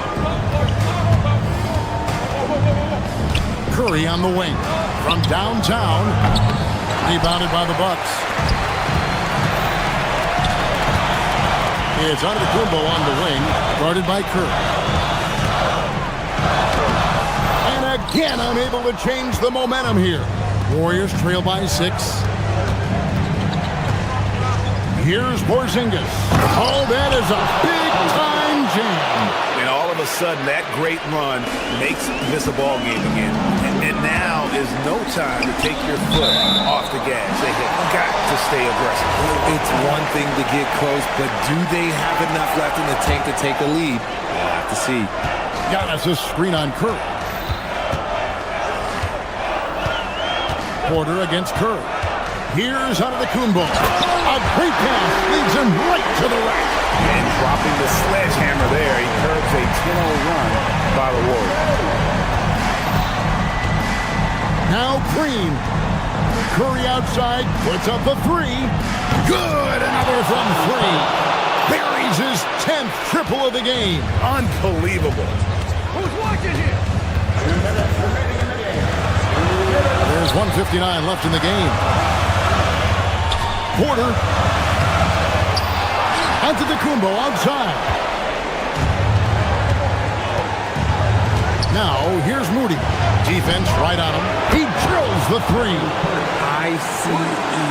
Curry on the wing. From downtown. Rebounded by the Bucks. It's Antetokounmpo on the wing. Guarded by Curry. And again, unable to change the momentum here. Warriors trail by 6. Here's Porzingis. Oh, that is a big-time jam. And all of a sudden, that great run makes this a ball game again. And now is no time to take your foot off the gas. They have got to stay aggressive. It's one thing to get close, but do they have enough left in the tank to take a lead? We'll have to see. Giannis a screen on Curry. Porter against Curry. Here's Antetokounmpo. A great pass leads him right to the rack. And dropping the sledgehammer there, he curbs a 10-0 run by the Warriors. Now Green. Curry outside, puts up a three. Good, another from three. Buries his 10th triple of the game. Unbelievable. Who's watching here? There's 1:59 left in the game. Porter. Antetokounmpo outside. Now, here's Moody. Defense right on him. He drills the three. I-C-E,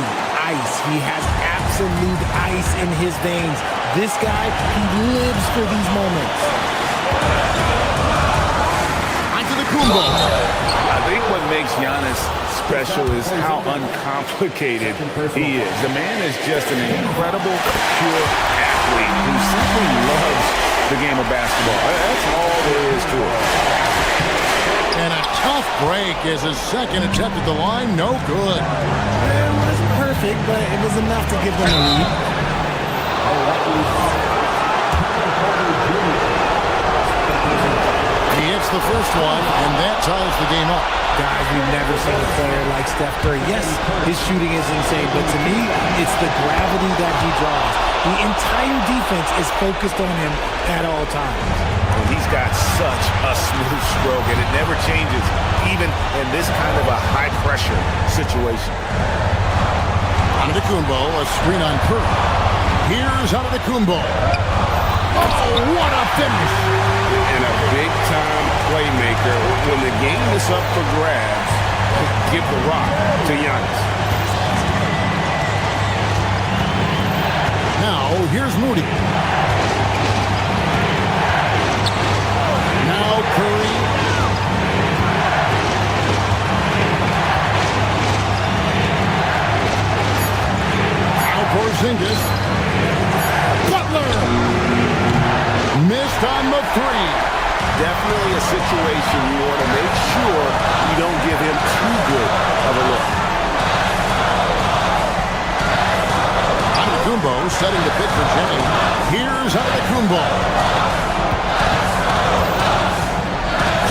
ice. He has absolute ice in his veins. This guy, he lives for these moments. Antetokounmpo. I think what makes Giannis special is how uncomplicated he is. The man is just an incredible, pure athlete who simply loves the game of basketball. That's all there is to it. And a tough break as his second attempt at the line, no good. It wasn't perfect, but it was enough to give them a lead. He hits the first one, and that ties the game up. Guys, we've never seen a player like Steph Curry. Yes, his shooting is insane, but to me, it's the gravity that he draws. The entire defense is focused on him at all times. And he's got such a smooth stroke, and it never changes, even in this kind of a high-pressure situation. Antetokounmpo, a screen on Curry. Here's Antetokounmpo. Oh, what a finish! And a big-time playmaker. When the game is up for grabs, give the rock to Giannis. Now, here's Moody. Now Curry. Now Porzingis. Butler. Missed on the three. Definitely a situation you want to make sure you don't give him too good of a look. Antetokounmpo setting the pick for Jimmy. Here's Antetokounmpo.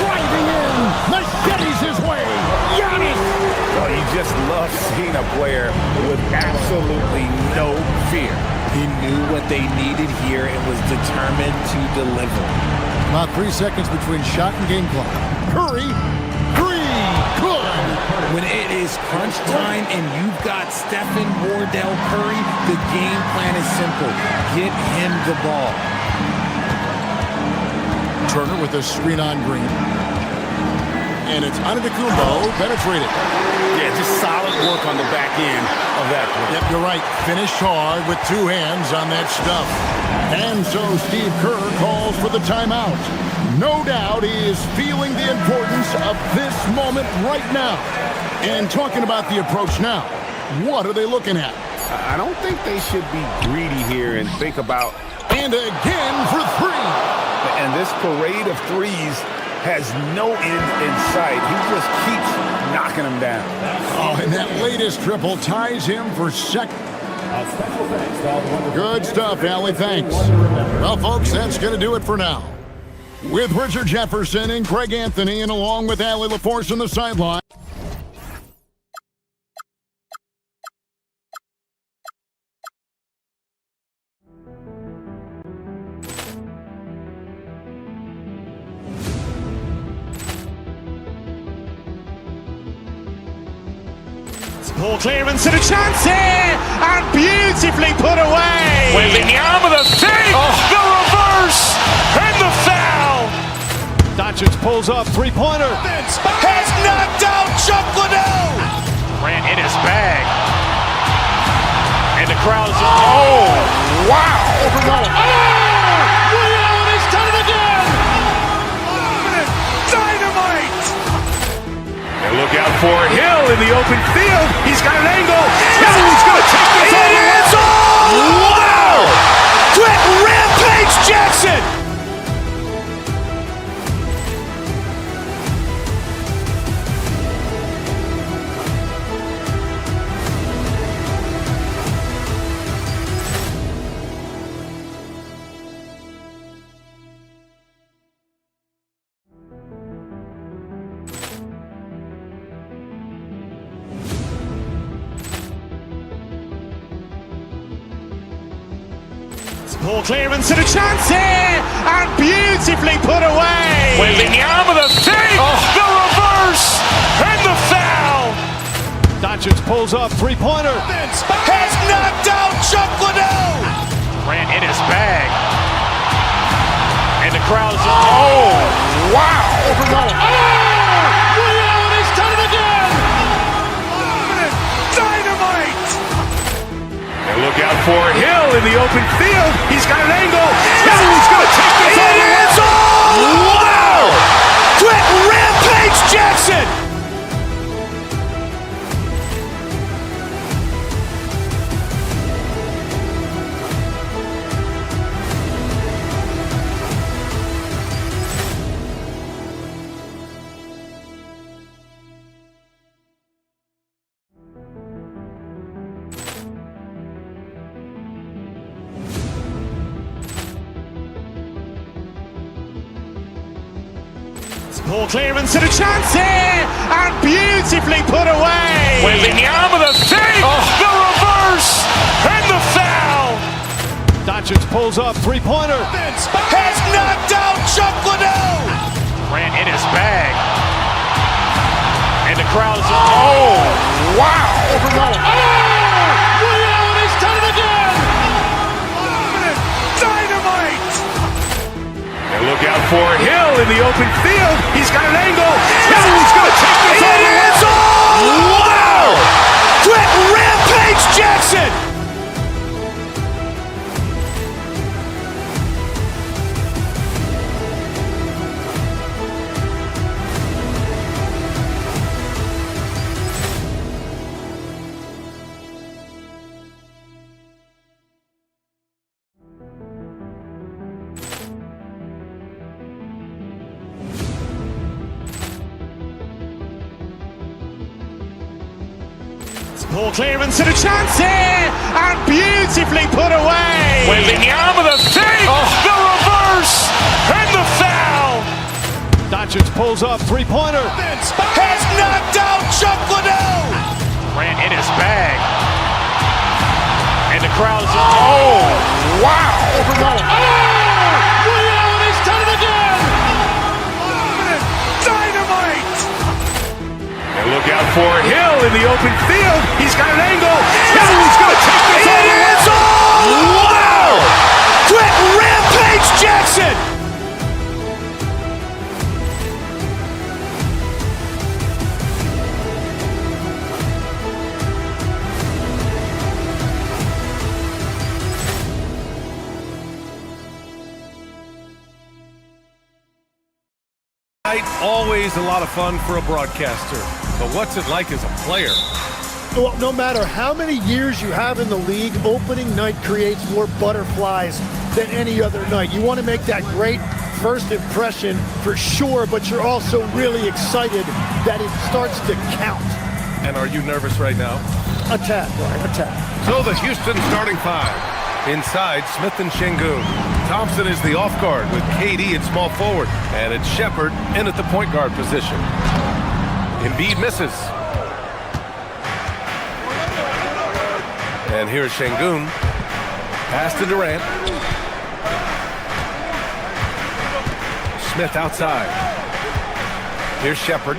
Driving in. Machetes his way. Giannis. Well, you just love seeing a player with absolutely no fear. He knew what they needed here and was determined to deliver. About 3 seconds between shot and game clock. Curry. Three. Good. When it is crunch time and you've got Stephen Wardell Curry, the game plan is simple. Get him the ball. Turner with a screen on Green. And it's Antetokounmpo penetrated. Yeah, just solid work on the back end of that play. Yep, you're right. Finished hard with two hands on that stuff. And so Steve Kerr calls for the timeout. No doubt he is feeling the importance of this moment right now. And talking about the approach now, what are they looking at? I don't think they should be greedy here and think about... And again for three. And this parade of threes has no end in sight. He just keeps knocking them down. Oh, and that latest triple ties him for second. Good stuff, Allie. Thanks. Well, folks, that's going to do it for now. With Richard Jefferson and Greg Anthony, and along with Allie LaForce on the sideline. Poor clearance and a chance here, and beautifully put away. Wembanyama the save, the reverse, and the foul. Doncic pulls up, three-pointer. Has knocked out Chuck Liddell. Grant in his bag. And the the crowd is, oh, wow. Over Nolan. He's done it again. Dynamite. And look out for Hill in the open field. He's got an angle. Hill's going to take this all the way. Wow. Quick rampage Jackson. Poor clearance and a chance here, and beautifully put away. Wembanyama the fake, the reverse, and the foul. Doncic pulls up, three-pointer. Has knocked out Chuck Liddell. Ran in his bag. And the crowd is, oh, wow. Over Nolan. He's done it again. Dynamite. And look out for Hill in the open field. He's got an angle. Hill's going to take this all the way. Wow. Quick rampage Jackson. Poor clearance and a chance here, and beautifully put away. Wembanyama the fake, the reverse, and the foul. Doncic pulls up, three-pointer. Has knocked out Chuck Liddell. Ran in his bag. And the crowd is, oh, wow. Over Nolan. He's done it again. Dynamite. And look out for Hill in the open field. He's got an angle. Hill's going to take this all the way. Wow. Quick rampage Jackson. Poor clearance and a chance here, and beautifully put away. Wembanyama the fake, the reverse, and the foul. Doncic pulls up, three-pointer. Has knocked out Chuck Liddell. Ran in his bag. And the crowd is, oh, wow. Over Nolan. He's done it again. Dynamite. And look out for Hill in the open field. He's got an angle. Hill's going to take this all the way. Wow. Quick rampage Jackson. Always a lot of fun for a broadcaster. But what's it like as a player? Well, no matter how many years you have in the league, opening night creates more butterflies than any other night. You want to make that great first impression for sure, but you're also really excited that it starts to count. And are you nervous right now? A tad, Brian, a tad. So the Houston starting five. Inside, Smith and Şengün. Thompson is the off guard with KD at small forward. And it's Shepherd in at the point guard position. Embiid misses. And here's Şengün. Pass to Durant. Smith outside. Here's Shepherd.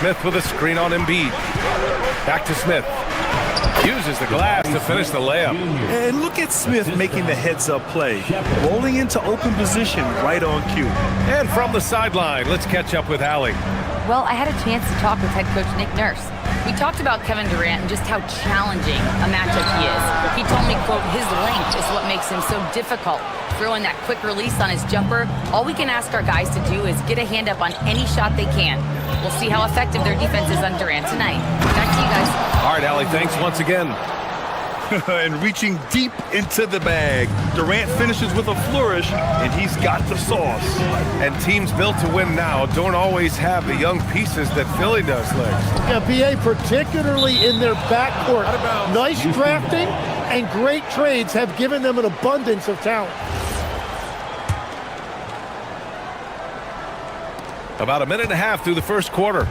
Smith with a screen on Embiid. Back to Smith. Uses the glass to finish the layup. And look at Smith making the heads-up play. Rolling into open position right on cue. And from the sideline, let's catch up with Allie. Well, I had a chance to talk with head coach Nick Nurse. We talked about Kevin Durant and just how challenging a matchup he is. He told me, quote, his length is what makes him so difficult. Throwing that quick release on his jumper, all we can ask our guys to do is get a hand up on any shot they can. We'll see how effective their defense is on Durant tonight. Back to you guys. All right, Allie, thanks once again. And reaching deep into the bag. Durant finishes with a flourish, and he's got the sauce. And teams built to win now don't always have the young pieces that Philly does, Lex. Yeah, BA, particularly in their backcourt. Nice drafting and great trades have given them an abundance of talent. About a minute and a half through the first quarter.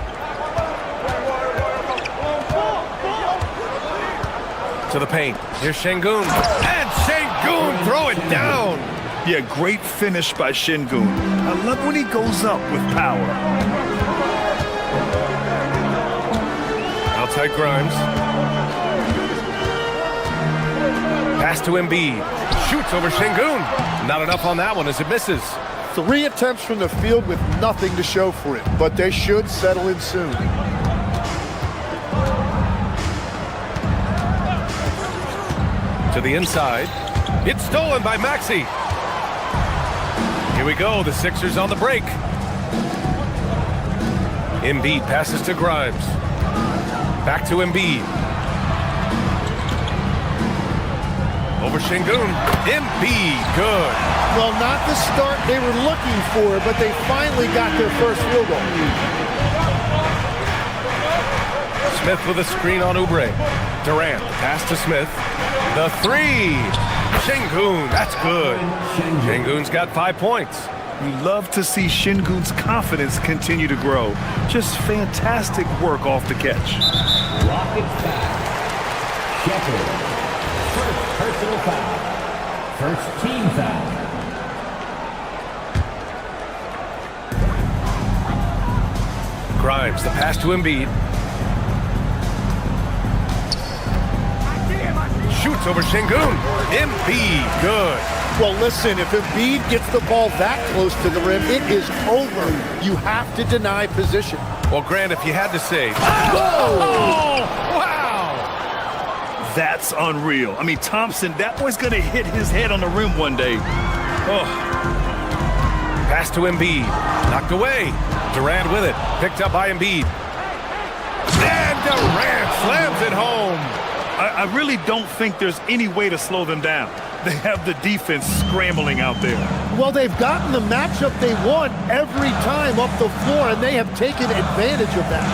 To the paint. Here's Şengün. And Şengün throw it down. Yeah, great finish by Şengün. I love when he goes up with power. Outside Grimes. Pass to Embiid. Shoots over Şengün. Not enough on that one as it misses. 3 attempts from the field with nothing to show for it, but they should settle in soon. To the inside. It's stolen by Maxey. Here we go. The Sixers on the break. Embiid passes to Grimes. Back to Embiid. Over Şengün. Embiid. Good. Well, not the start they were looking for, but they finally got their first field goal. Smith with a screen on Oubre. Durant, pass to Smith. The 3. Şengün, that's good. Şengün's got 5 points. We love to see Şengün's confidence continue to grow. Just fantastic work off the catch. Rockets foul. Shepard. First personal foul. First team foul. Grimes, the pass to Embiid. Shoots over Şengün. Embiid, good. Well, listen, if Embiid gets the ball that close to the rim, it is over. You have to deny position. Well, Grant, if you had to say... Oh, wow! That's unreal. I mean, Thompson, that boy's going to hit his head on the rim one day. Oh. Pass to Embiid. Knocked away. Durant with it. Picked up by Embiid. And Durant slams it home. I really don't think there's any way to slow them down. They have the defense scrambling out there. Well, they've gotten the matchup they want every time up the floor, and they have taken advantage of that.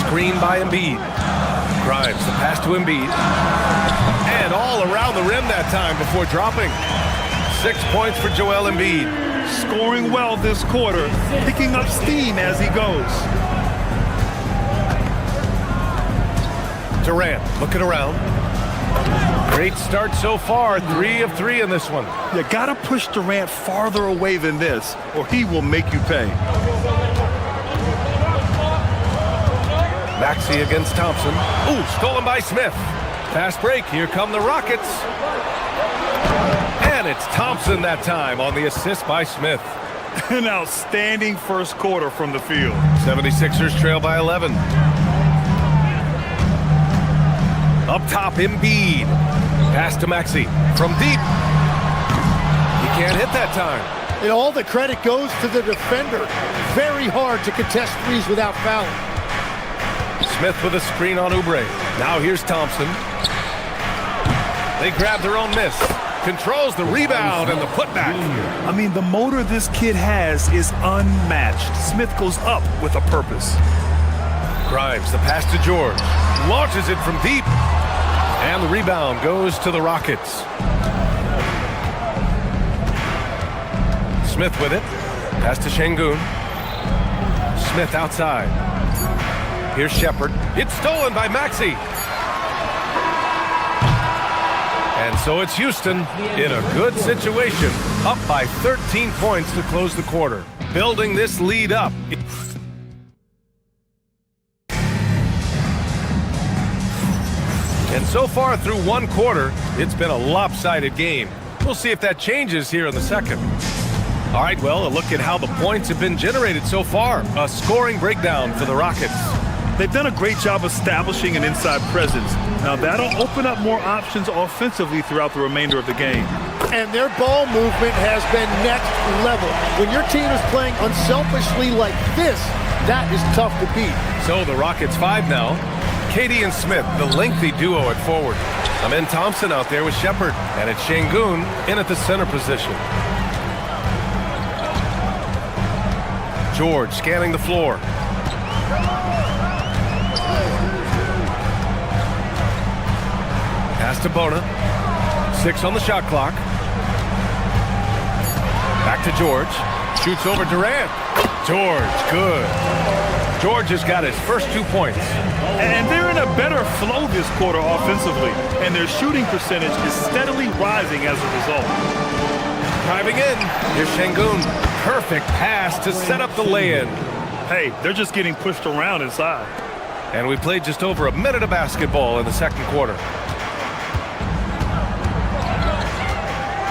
Screen by Embiid. Grimes, the pass to Embiid. And all around the rim that time before dropping. 6 points for Joel Embiid. Scoring well this quarter, picking up steam as he goes. Durant looking around. Great start so far. 3 of 3 in this one. You gotta push Durant farther away than this, or he will make you pay. Maxey against Thompson. Ooh, stolen by Smith. Fast break. Here come the Rockets. And it's Thompson that time on the assist by Smith. An outstanding first quarter from the field. 76ers trail by 11. Up top, Embiid. Pass to Maxey from deep. He can't hit that time. And all the credit goes to the defender. Very hard to contest threes without fouling. Smith with a screen on Oubre. Now here's Thompson. They grab their own miss. Controls the rebound and the putback. I mean, the motor this kid has is unmatched. Smith goes up with a purpose. Grimes, the pass to George. Launches it from deep. And the rebound goes to the Rockets. Smith with it. Pass to Şengün. Smith outside. Here's Shepard. It's stolen by Maxey. And so it's Houston in a good situation, up by 13 points to close the quarter. Building this lead up. And so far through one quarter, it's been a lopsided game. We'll see if that changes here in the second. All right, well, a look at how the points have been generated so far. A scoring breakdown for the Rockets. They've done a great job establishing an inside presence. Now that'll open up more options offensively throughout the remainder of the game. And their ball movement has been next level. When your team is playing unselfishly like this, that is tough to beat. So the Rockets 5 now. Katie and Smith, the lengthy duo at forward. Amen Thompson out there with Shepard. And it's Şengün in at the center position. George scanning the floor. Pass to Bona. 6 on the shot clock. Back to George. Shoots over Durant. George, good. George has got his first 2 points. And they're in a better flow this quarter offensively. And their shooting percentage is steadily rising as a result. Driving in. Here's Şengün. Perfect pass to set up the lay-in. Hey, they're just getting pushed around inside. And we played just over a minute of basketball in the second quarter.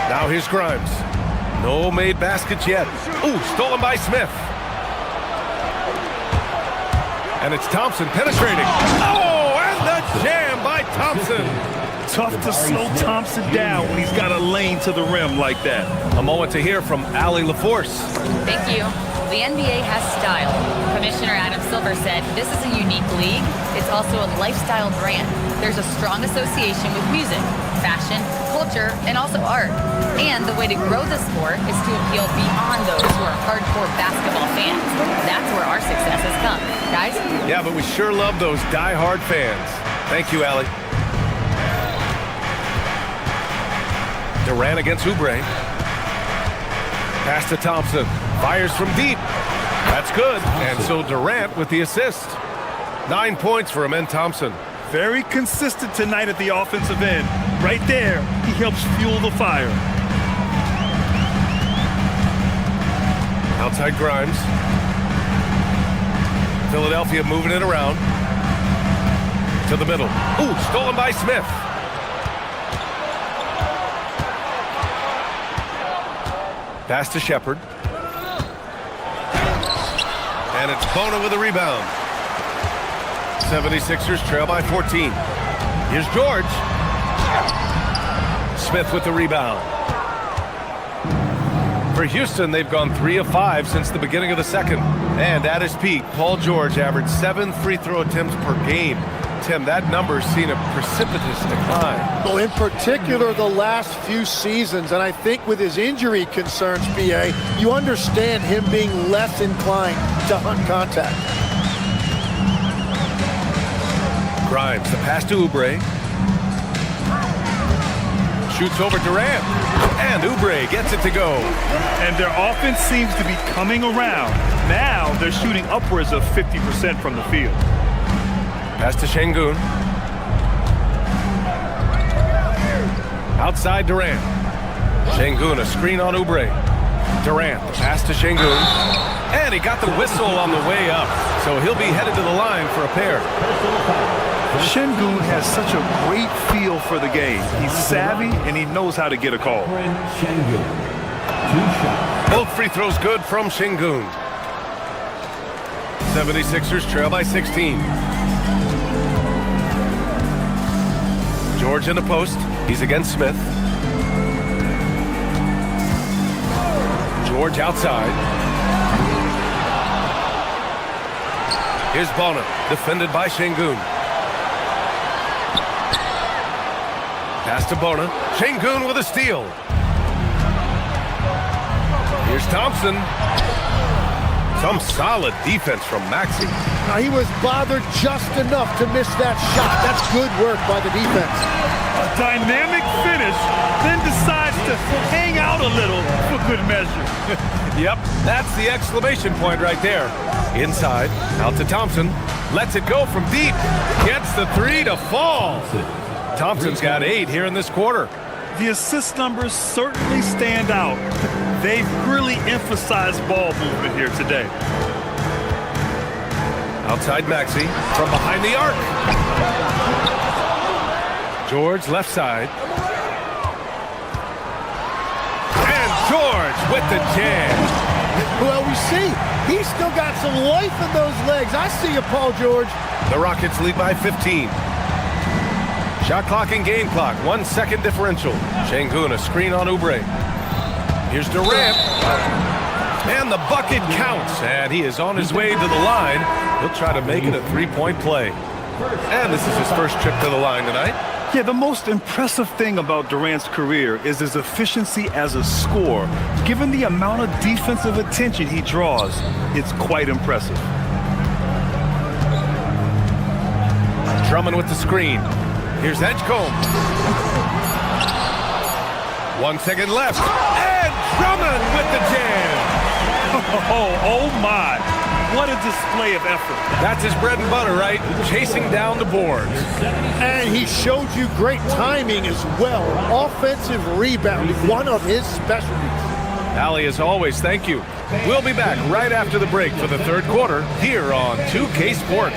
Now here's Grimes. No made baskets yet. Ooh, stolen by Smith. And it's Thompson penetrating. Oh, and the jam by Thompson. Tough to slow Thompson down when he's got a lane to the rim like that. A moment to hear from Allie LaForce. Thank you. The NBA has style. Commissioner Adam Silver said, this is a unique league. It's also a lifestyle brand. There's a strong association with music, fashion, culture, and also art. And the way to grow the sport is to appeal beyond those who are hardcore basketball fans. That's where our success has come. Guys? Yeah, but we sure love those die-hard fans. Thank you, Allie. Durant against Oubre. Pass to Thompson. Fires from deep. That's good. And so Durant with the assist. 9 points for Amen Thompson. Very consistent tonight at the offensive end. Right there, he helps fuel the fire. Outside Grimes. Philadelphia moving it around. To the middle. Ooh, stolen by Smith. Pass to Shepard. And it's Bona with a rebound. 76ers trail by 14. Here's George. Smith with the rebound. For Houston, they've gone 3 of 5 since the beginning of the second. And at his peak, Paul George averaged 7 free throw attempts per game. Tim, that number's seen a precipitous decline. Well, in particular, the last few seasons, and I think with his injury concerns, BA, you understand him being less inclined to hunt contact. Grimes, the pass to Oubre. Shoots over Durant. And Oubre gets it to go. And their offense seems to be coming around. Now they're shooting upwards of 50% from the field. Pass to Şengün. Outside Durant. Şengün, a screen on Oubre. Durant, the pass to Şengün. And he got the whistle on the way up. So he'll be headed to the line for a pair. Şengün has such a great feel for the game. He's savvy and he knows how to get a call. Both free throws good from Şengün. 76ers trail by 16. George in the post. He's against Smith. George outside. Here's Bona, defended by Şengün. Pass to Bona. Şengün with a steal. Here's Thompson. Some solid defense from Maxey. Now, he was bothered just enough to miss that shot. That's good work by the defense. A dynamic finish, then decides to hang out a little for good measure. Yep, that's the exclamation point right there. Inside, out to Thompson. Lets it go from deep. Gets the 3 to fall. Thompson's got 8 here in this quarter. The assist numbers certainly stand out. They've really emphasized ball movement here today. Outside Maxey from behind the arc. George left side. And George with the jam. Well, we see He's still got some life in those legs. I see you, Paul George. The Rockets lead by 15. Shot clock and game clock, 1 second differential. Şengün, a screen on Oubre. Here's Durant. And the bucket counts, and he is on his way to the line. He'll try to make it a three-point play. And this is his first trip to the line tonight. Yeah, the most impressive thing about Durant's career is his efficiency as a scorer. Given the amount of defensive attention he draws, it's quite impressive. Drummond with the screen. Here's Edgecombe. 1 second left. And Drummond with the jam. Oh my. What a display of effort. That's his bread and butter, right? Chasing down the boards. And he showed you great timing as well. Offensive rebounding, one of his specialties. Allie, as always, thank you. We'll be back right after the break for the third quarter here on 2K Sports.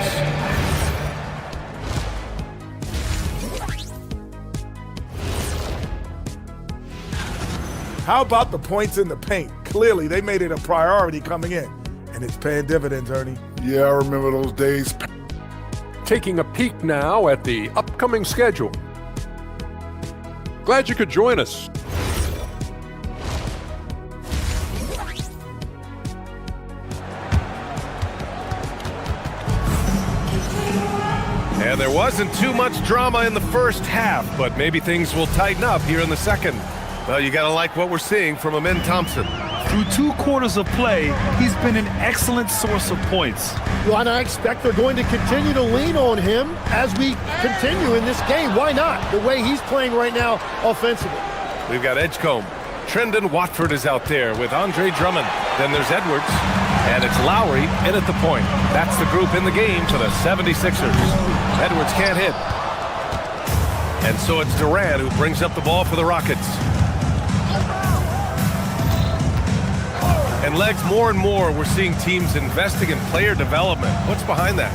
How about the points in the paint? Clearly, they made it a priority coming in. And it's paying dividends, Ernie. Yeah, I remember those days. Taking a peek now at the upcoming schedule. Glad you could join us. And there wasn't too much drama in the first half, but maybe things will tighten up here in the second. Well, you gotta like what we're seeing from Amin Thompson. Through 2 quarters of play, he's been an excellent source of points. Well, and I expect they're going to continue to lean on him as we continue in this game. Why not? The way he's playing right now offensively. We've got Edgecombe. Trendon Watford is out there with Andre Drummond. Then there's Edwards. And it's Lowry in at the point. That's the group in the game for the 76ers. Edwards can't hit. And so it's Durant who brings up the ball for the Rockets. And Legs, more and more, we're seeing teams investing in player development. What's behind that?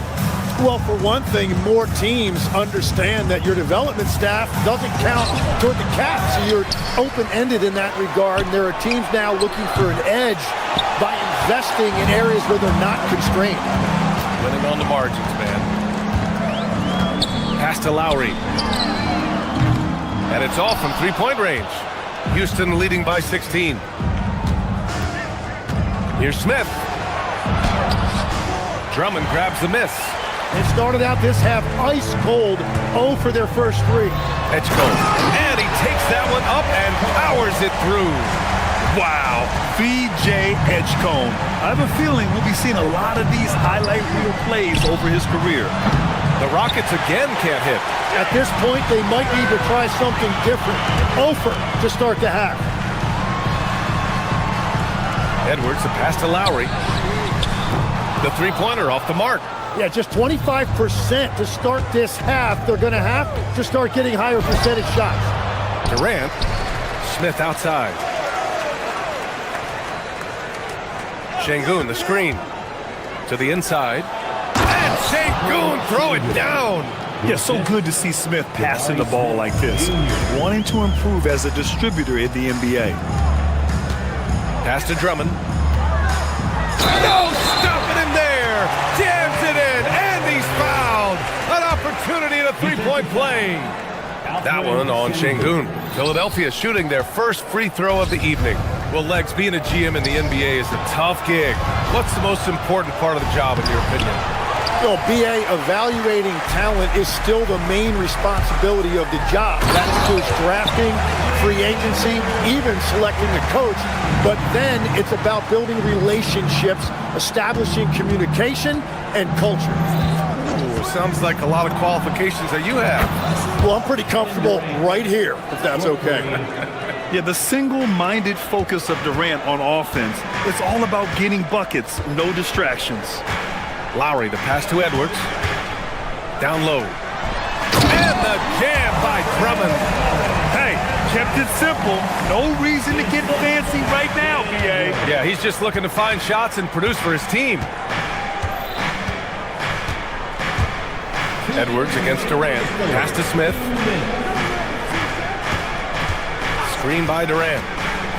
Well, for one thing, more teams understand that your development staff doesn't count toward the cap, so you're open-ended in that regard. And there are teams now looking for an edge by investing in areas where they're not constrained. Winning on the margins, man. Pass to Lowry. And it's off from three-point range. Houston leading by 16. Here's Smith. Drummond grabs the miss. It started out this half ice cold, 0 for their first 3. Edgecombe. And he takes that one up and powers it through. Wow, VJ Edgecombe. I have a feeling we'll be seeing a lot of these highlight reel plays over his career. The Rockets again can't hit. At this point, they might need to try something different. 0 for to start the half. Edwards, a pass to Lowry. The three-pointer off the mark. Yeah, just 25% to start this half. They're going to have to start getting higher percentage shots. Durant. Smith outside. Şengün, the screen. To the inside. And Şengün throw it down. Yeah, so good to see Smith passing the ball like this. Wanting to improve as a distributor in the NBA. Pass to Drummond. No stopping him there. Jams it in, and he's fouled. An opportunity at a three-point play. That one on Şengün. Philadelphia shooting their first free throw of the evening. Well, Legs, being a GM in the NBA is a tough gig. What's the most important part of the job, in your opinion? Well, BA, evaluating talent is still the main responsibility of the job. That includes drafting, free agency, even selecting a coach. But then it's about building relationships, establishing communication, and culture. Ooh, sounds like a lot of qualifications that you have. Well, I'm pretty comfortable right here, if that's okay. Yeah, the single-minded focus of Durant on offense, it's all about getting buckets, no distractions. Lowry, the pass to Edwards. Down low. And the jam by Drummond. Hey, kept it simple. No reason to get fancy right now, BA. Yeah, he's just looking to find shots and produce for his team. Edwards against Durant. Pass to Smith. Screen by Durant.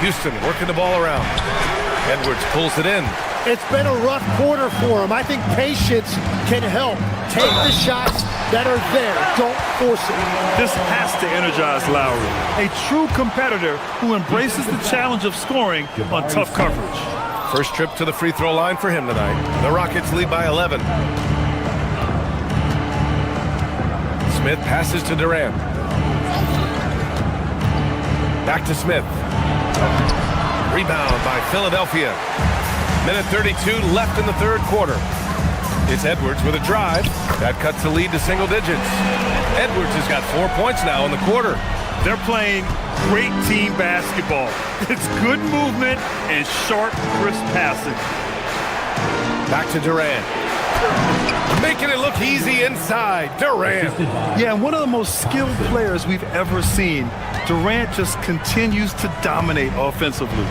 Houston working the ball around. Edwards pulls it in. It's been a rough quarter for him. I think patience can help. Take the shots that are there. Don't force it. This has to energize Lowry, a true competitor who embraces the challenge of scoring on tough coverage. First trip to the free throw line for him tonight. The Rockets lead by 11. Smith passes to Durant. Back to Smith. Rebound by Philadelphia. Minute 32 left in the third quarter. It's Edwards with a drive. That cuts the lead to single digits. Edwards has got 4 points now in the quarter. They're playing great team basketball. It's good movement and sharp, crisp passing. Back to Durant. Making it look easy inside. Durant. Yeah, one of the most skilled players we've ever seen. Durant just continues to dominate offensively.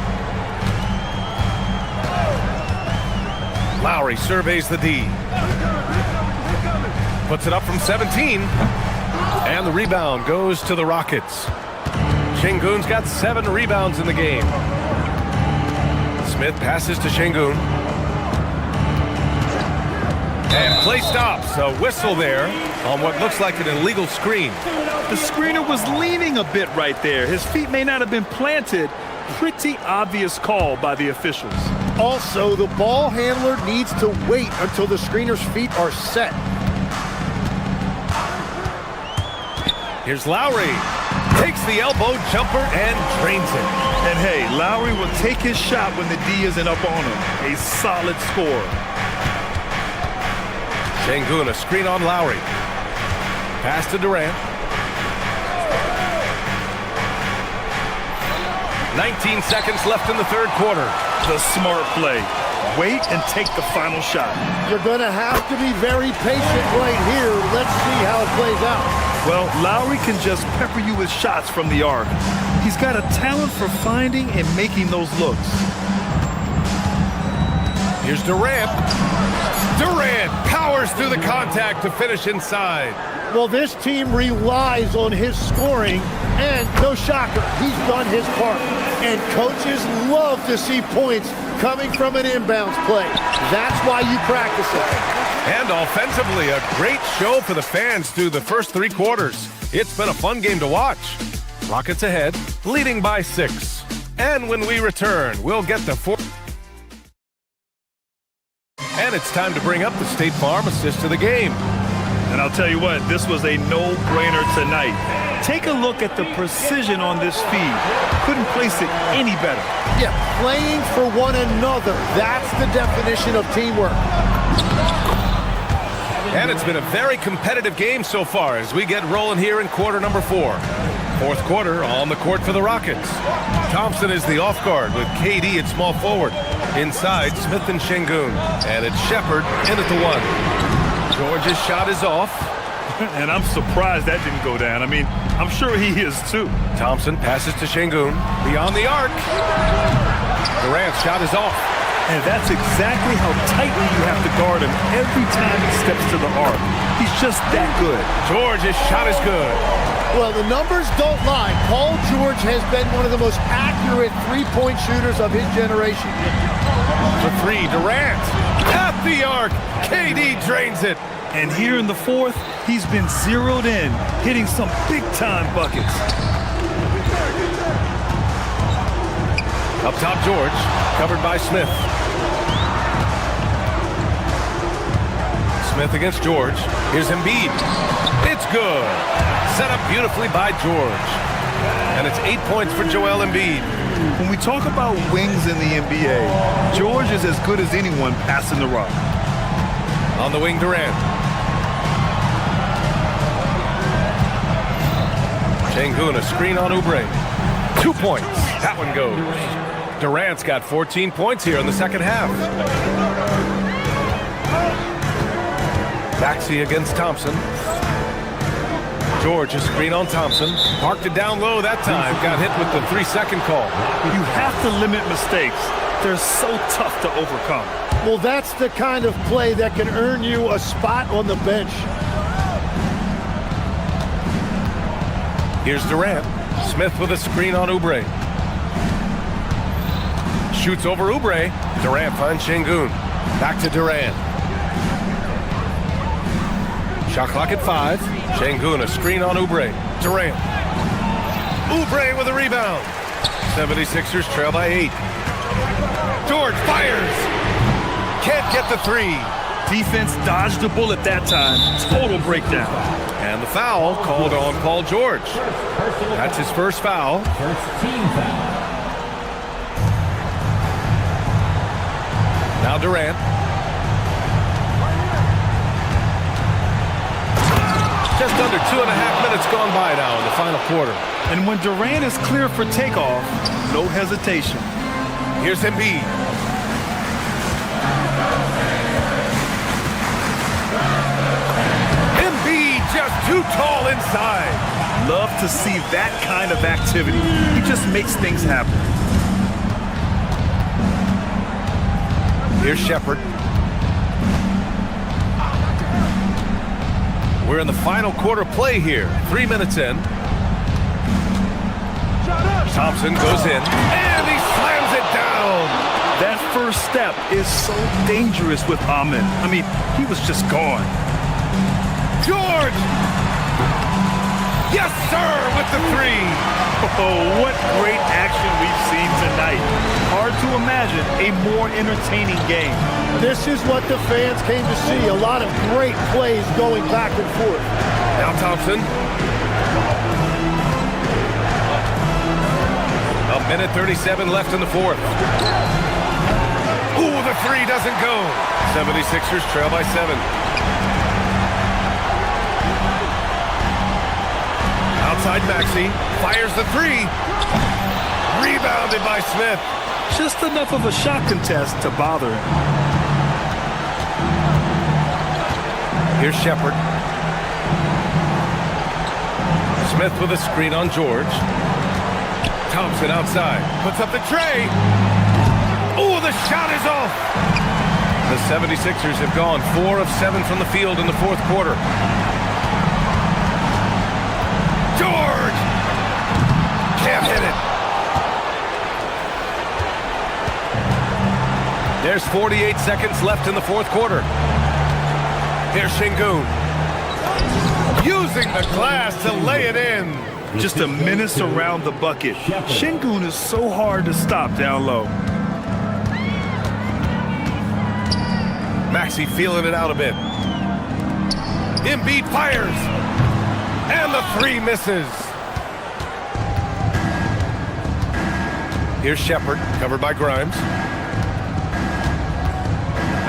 Lowry surveys the D. Puts it up from 17. And the rebound goes to the Rockets. Şengün's got 7 rebounds in the game. Smith passes to Şengün. And play stops. A whistle there on what looks like an illegal screen. The screener was leaning a bit right there. His feet may not have been planted. Pretty obvious call by the officials. Also, the ball handler needs to wait until the screener's feet are set. Here's Lowry. Takes the elbow jumper and drains it. And hey, Lowry will take his shot when the D isn't up on him. A solid score. Şengün, a screen on Lowry. Pass to Durant. 19 seconds left in the third quarter. The smart play. Wait and take the final shot. You're going to have to be very patient right here. Let's see how it plays out. Well, Lowry can just pepper you with shots from the arc. He's got a talent for finding and making those looks. Here's Durant. Durant powers through the contact to finish inside. Well, this team relies on his scoring, and no shocker, he's done his part. And coaches love to see points coming from an inbounds play. That's why you practice it. And offensively, a great show for the fans through the first 3 quarters. It's been a fun game to watch. Rockets ahead, leading by 6. And when we return, we'll get the 4. And it's time to bring up the State Farm assist to the game. And I'll tell you what, this was a no-brainer tonight. Take a look at the precision on this feed. Couldn't place it any better. Yeah, playing for one another. That's the definition of teamwork. And it's been a very competitive game so far as we get rolling here in quarter number 4. Fourth quarter on the court for the Rockets. Thompson is the off guard with KD at small forward. Inside, Smith and Şengün. And it's Shepherd in at the 1. George's shot is off. And I'm surprised that didn't go down. I mean, I'm sure he is too. Thompson passes to Şengün. Beyond the arc. Durant's shot is off. And that's exactly how tightly you have to guard him every time he steps to the arc. He's just that good. George's shot is good. Well, the numbers don't lie. Paul George has been one of the most accurate three-point shooters of his generation. For 3, Durant. At the arc. KD drains it. And here in the fourth, he's been zeroed in, hitting some big-time buckets. Up top, George. Covered by Smith. Smith against George. Here's Embiid. It's good. Set up beautifully by George. And it's 8 points for Joel Embiid. When we talk about wings in the NBA, George is as good as anyone passing the rock. On the wing, Durant. Şengün, a screen on Oubre. 2 points. That one goes. Durant's got 14 points here in the second half. Maxey against Thompson. George, a screen on Thompson. Parked it down low that time. Got hit with the 3-second call. You have to limit mistakes. They're so tough to overcome. Well, that's the kind of play that can earn you a spot on the bench. Here's Durant. Smith with a screen on Oubre. Shoots over Oubre. Durant finds Şengün. Back to Durant. Shot clock at 5. Şengün, a screen on Oubre. Durant. Oubre with a rebound. 76ers trail by 8. George fires. Can't get the 3. Defense dodged the bullet that time. Total breakdown. And the foul called on Paul George. That's his first foul. Team foul. Now Durant. Just under 2.5 minutes gone by now in the final quarter. And when Durant is clear for takeoff, no hesitation. Here's Embiid. Embiid just too tall inside. Love to see that kind of activity. He just makes things happen. Here's Shepherd. We're in the final quarter play here. 3 minutes in. Thompson goes in, and he slams it down. That first step is so dangerous with Ahmed. I mean, he was just gone. George! Yes, sir, with the 3. Oh, what great action we've seen tonight. Hard to imagine a more entertaining game. This is what the fans came to see. A lot of great plays going back and forth. Now Thompson. A minute 37 left in the fourth. Ooh, the 3 doesn't go. 76ers trail by 7. Outside Maxey, fires the 3. Rebounded by Smith. Just enough of a shot contest to bother him. Here's Shepherd. Smith with a screen on George. Thompson outside, puts up the tray. Ooh, the shot is off. The 76ers have gone 4 of 7 from the field in the fourth quarter. George! Can't hit it. There's 48 seconds left in the fourth quarter. Here's Şengün. Using the glass to lay it in. Just a menace around the bucket. Şengün is so hard to stop down low. Maxey feeling it out a bit. Embiid fires. And the 3 misses. Here's Shepherd, covered by Grimes.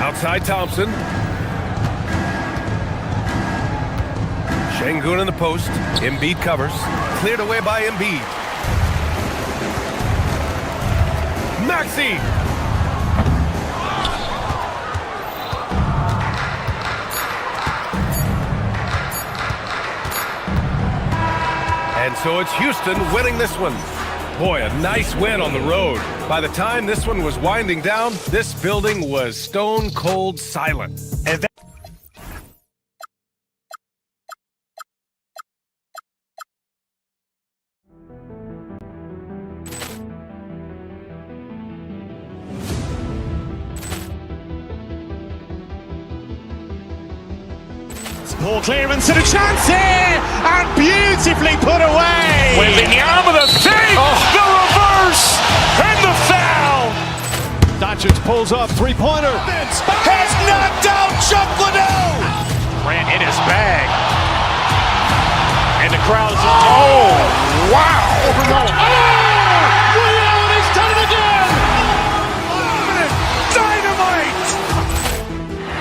Outside Thompson. Şengün in the post. Embiid covers. Cleared away by Embiid. Maxey! And so it's Houston winning this one. Boy, a nice win on the road. By the time this one was winding down, this building was stone cold silent. And Ball clearance and a chance here, and beautifully put away. Wembanyama the fake, the reverse, and the foul. Doncic pulls up, three-pointer. Has knocked out Chuck Liddell. Ran in his bag. And the crowd is, oh, wow. Ray Allen has done it again. Dynamite.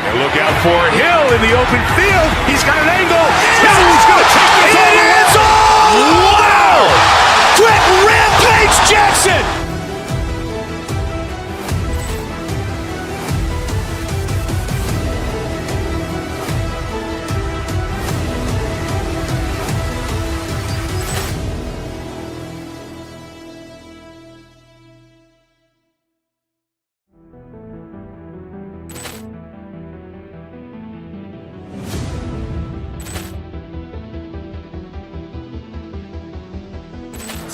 And look out for Hill in the open field. He's got an angle. Hill's going to take this all the way. Wow. Quick rampage Jackson.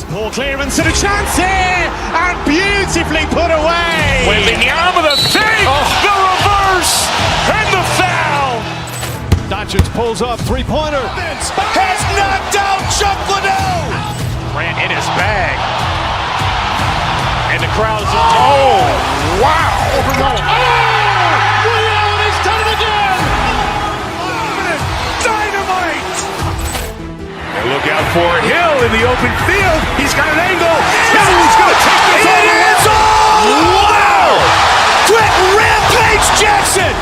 Poor clearance and a chance here, and beautifully put away. Wembanyama the save, the reverse, and the foul. Doncic pulls up, three-pointer. Has knocked out Chuck Liddell. Grant in his bag. And the crowd's oh, wow. Ray Allen has done it again. Dynamite. And look out for Hill in the open field. He's got an angle. He's going to take this all the way. Wow. Quick Rampage Jackson.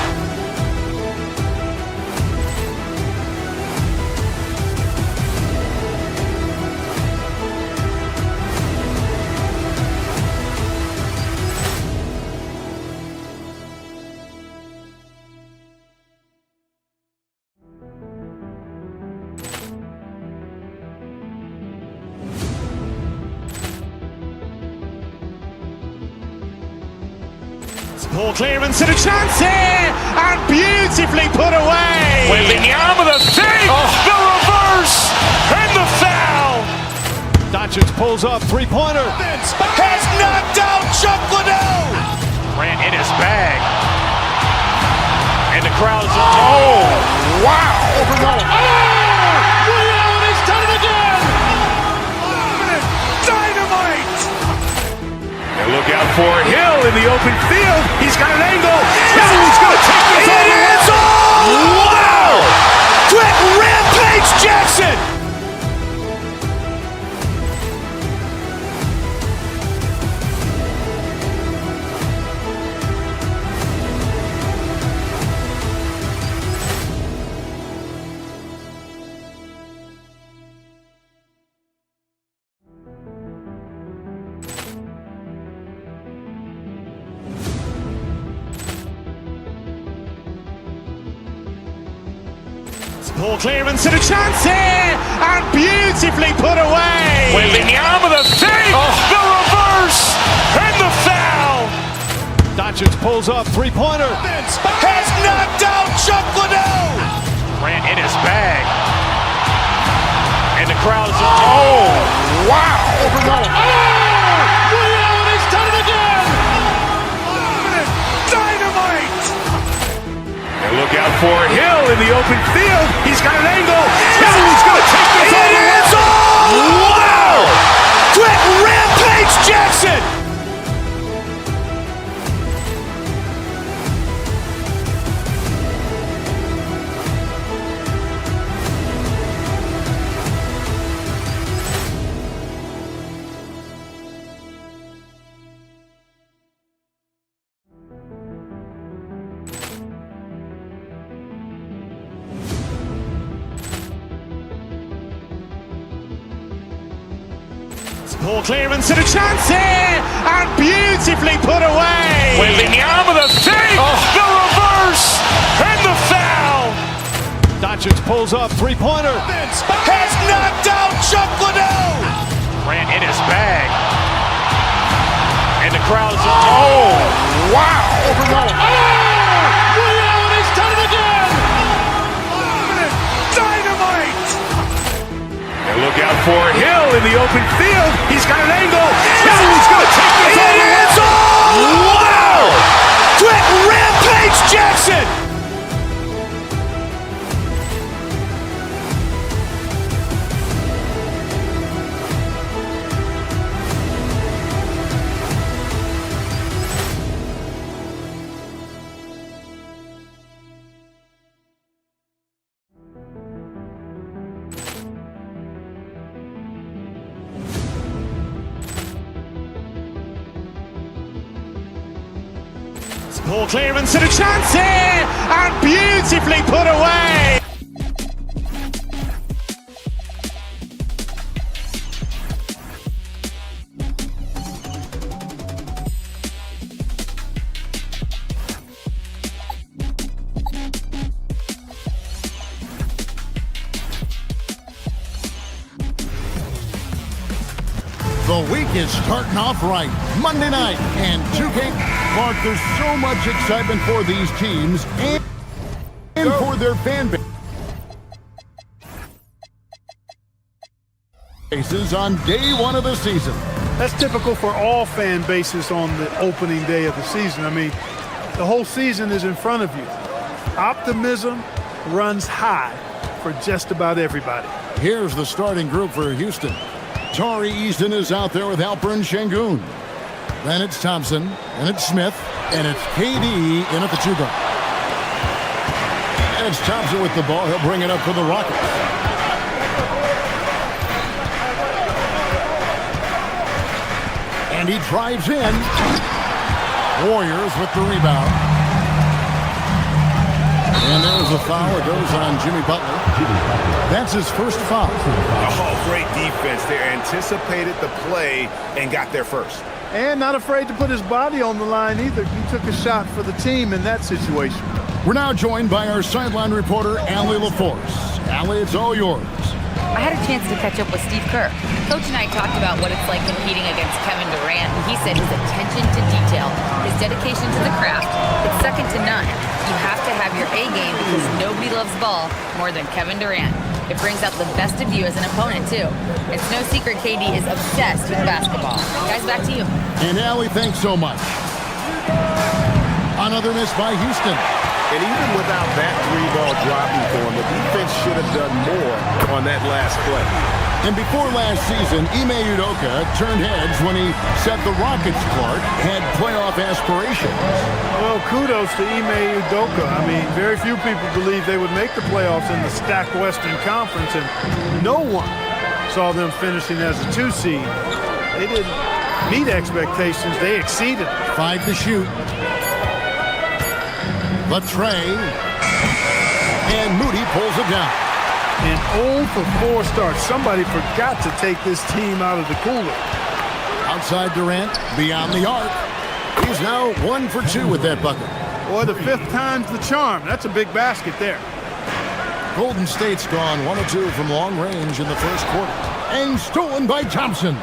Poor clearance and a chance here, and beautifully put away. Wembanyama the save, the reverse, and the foul. Doncic pulls up, three-pointer. Has knocked out Chuck Liddell. Grant in his bag. And the crowd's oh, wow. Ray Allen has done it again. Dynamite. And look out for Hill in the open field. He's got an angle. He's going to take this all the way. Wow. Quick Rampage Jackson. Poor clearance and a chance here, and beautifully put away. Wembanyama the save, the reverse, and the foul. Doncic pulls up, three-pointer. Has knocked out Chuck Liddell. Grant in his bag. And the crowd's oh, wow. Ray Allen has done it again. Dynamite. And look out for Hill in the open field. He's got an angle. He's going to take this all the way. Wow. Quick Rampage Jackson. Poor clearance and a chance here, and beautifully put away. Wembanyama the save, the reverse, and the foul. Doncic pulls up, three-pointer. Has knocked out Chuck Liddell. Grant in his bag. And the crowd's oh, wow. Ray Allen has done it again. Dynamite. And look out for Hill in the open field. He's got an angle. He's going to take this all the way. Wow. Quick Rampage Jackson. Poor clearance and a chance here, and beautifully put away. The week is starting off right. Monday night and 2K. Clark, there's so much excitement for these teams and for their fan base. Faces on day one of the season. That's typical for all fan bases on the opening day of the season. I mean, the whole season is in front of you. Optimism runs high for just about everybody. Here's the starting group for Houston. Tari Easton is out there with Alperen Şengün. Then it's Thompson, and it's Smith, and it's KD in at the 2 guard. And it's Thompson with the ball. He'll bring it up for the Rockets. And he drives in. Warriors with the rebound. And there's a foul. It goes on Jimmy Butler. That's his first foul. Oh, great defense there. Anticipated the play and got there first. And not afraid to put his body on the line either. He took a shot for the team in that situation. We're now joined by our sideline reporter, Allie LaForce. Allie, it's all yours. I had a chance to catch up with Steve Kerr. Coach and I talked about what it's like competing against Kevin Durant, and he said his attention to detail, his dedication to the craft, it's second to none. You have to have your A game because nobody loves ball more than Kevin Durant. It brings out the best of you as an opponent, too. It's no secret KD is obsessed with basketball. Guys, back to you. And Allie, thanks so much. Another miss by Houston. And even without that 3-ball dropping for him, the defense should have done more on that last play. And before last season, Ime Udoka turned heads when he said the Rockets, Clark, had playoff aspirations. Well, kudos to Ime Udoka. I mean, very few people believe they would make the playoffs in the stacked Western Conference, and no one saw them finishing as a 2 seed. They didn't meet expectations. They exceeded. 5 to shoot. The tray. And Moody pulls it down. An 0 for 4 start. Somebody forgot to take this team out of the cooler. Outside Durant, beyond the arc. He's now 1 for 2 with that bucket. Boy, the 5th time's the charm. That's a big basket there. Golden State's gone 1 of 2 from long range in the first quarter. And stolen by Thompson.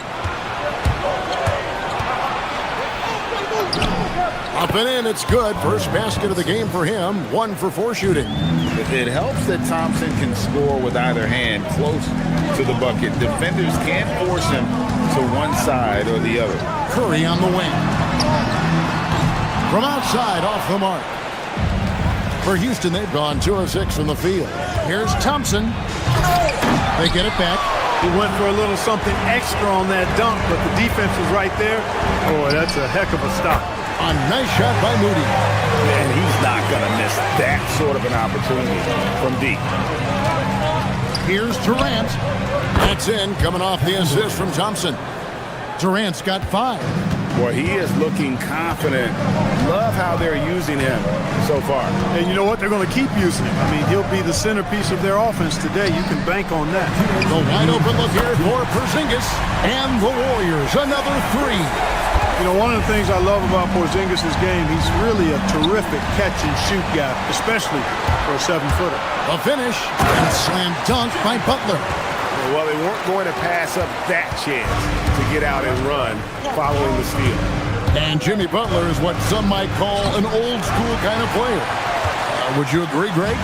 Up and in, it's good. First basket of the game for him. 1 for 4 shooting. It helps that Thompson can score with either hand close to the bucket. Defenders can't force him to one side or the other. Curry on the wing. From outside, off the mark. For Houston, they've gone 2 of 6 from the field. Here's Thompson. They get it back. He went for a little something extra on that dunk, but the defense was right there. Boy, that's a heck of a stop. A nice shot by Moody. And he's not going to miss that sort of an opportunity from deep. Here's Durant. That's in, coming off the assist from Thompson. Durant's got 5. Boy, he is looking confident. Love how they're using him so far. And you know what? They're going to keep using him. I mean, he'll be the centerpiece of their offense today. You can bank on that. The wide open look here for Porzingis. And the Warriors, another 3. You know, one of the things I love about Porzingis' game, he's really a terrific catch-and-shoot guy, especially for a 7-footer. A finish and slam dunk by Butler. Well, they weren't going to pass up that chance to get out and run following the steal. And Jimmy Butler is what some might call an old-school kind of player. Would you agree, Greg?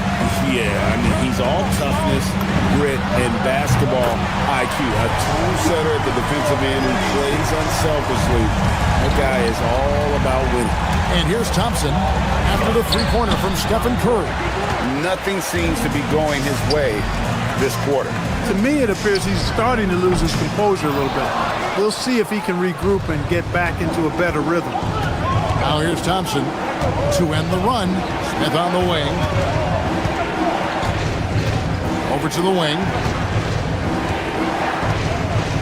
Yeah, I mean, he's all toughness, grit, and basketball IQ. A tone setter at the defensive end who plays unselfishly. That guy is all about winning. And here's Thompson after the 3-pointer from Stephen Curry. Nothing seems to be going his way this quarter. To me, it appears he's starting to lose his composure a little bit. We'll see if he can regroup and get back into a better rhythm. Now here's Thompson to end the run. Smith on the wing. Over to the wing.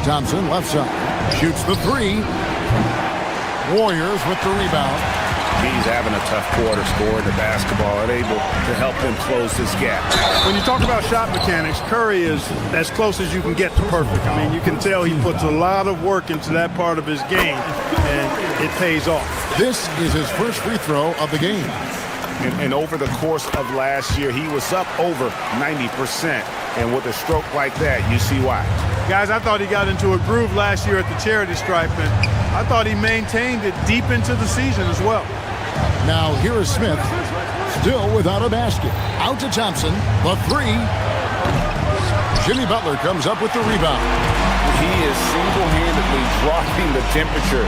Thompson left side. Shoots the 3. Warriors with the rebound. He's having a tough quarter, scoring the basketball and able to help them close this gap. When you talk about shot mechanics, Curry is as close as you can get to perfect. I mean, you can tell he puts a lot of work into that part of his game, and it pays off. This is his first free throw of the game. And over the course of last year, he was up over 90%. And with a stroke like that, you see why. Guys, I thought he got into a groove last year at the charity stripe, and I thought he maintained it deep into the season as well. Now here is Smith, still without a basket. Out to Thompson, the 3. Jimmy Butler comes up with the rebound. He is single-handedly dropping the temperature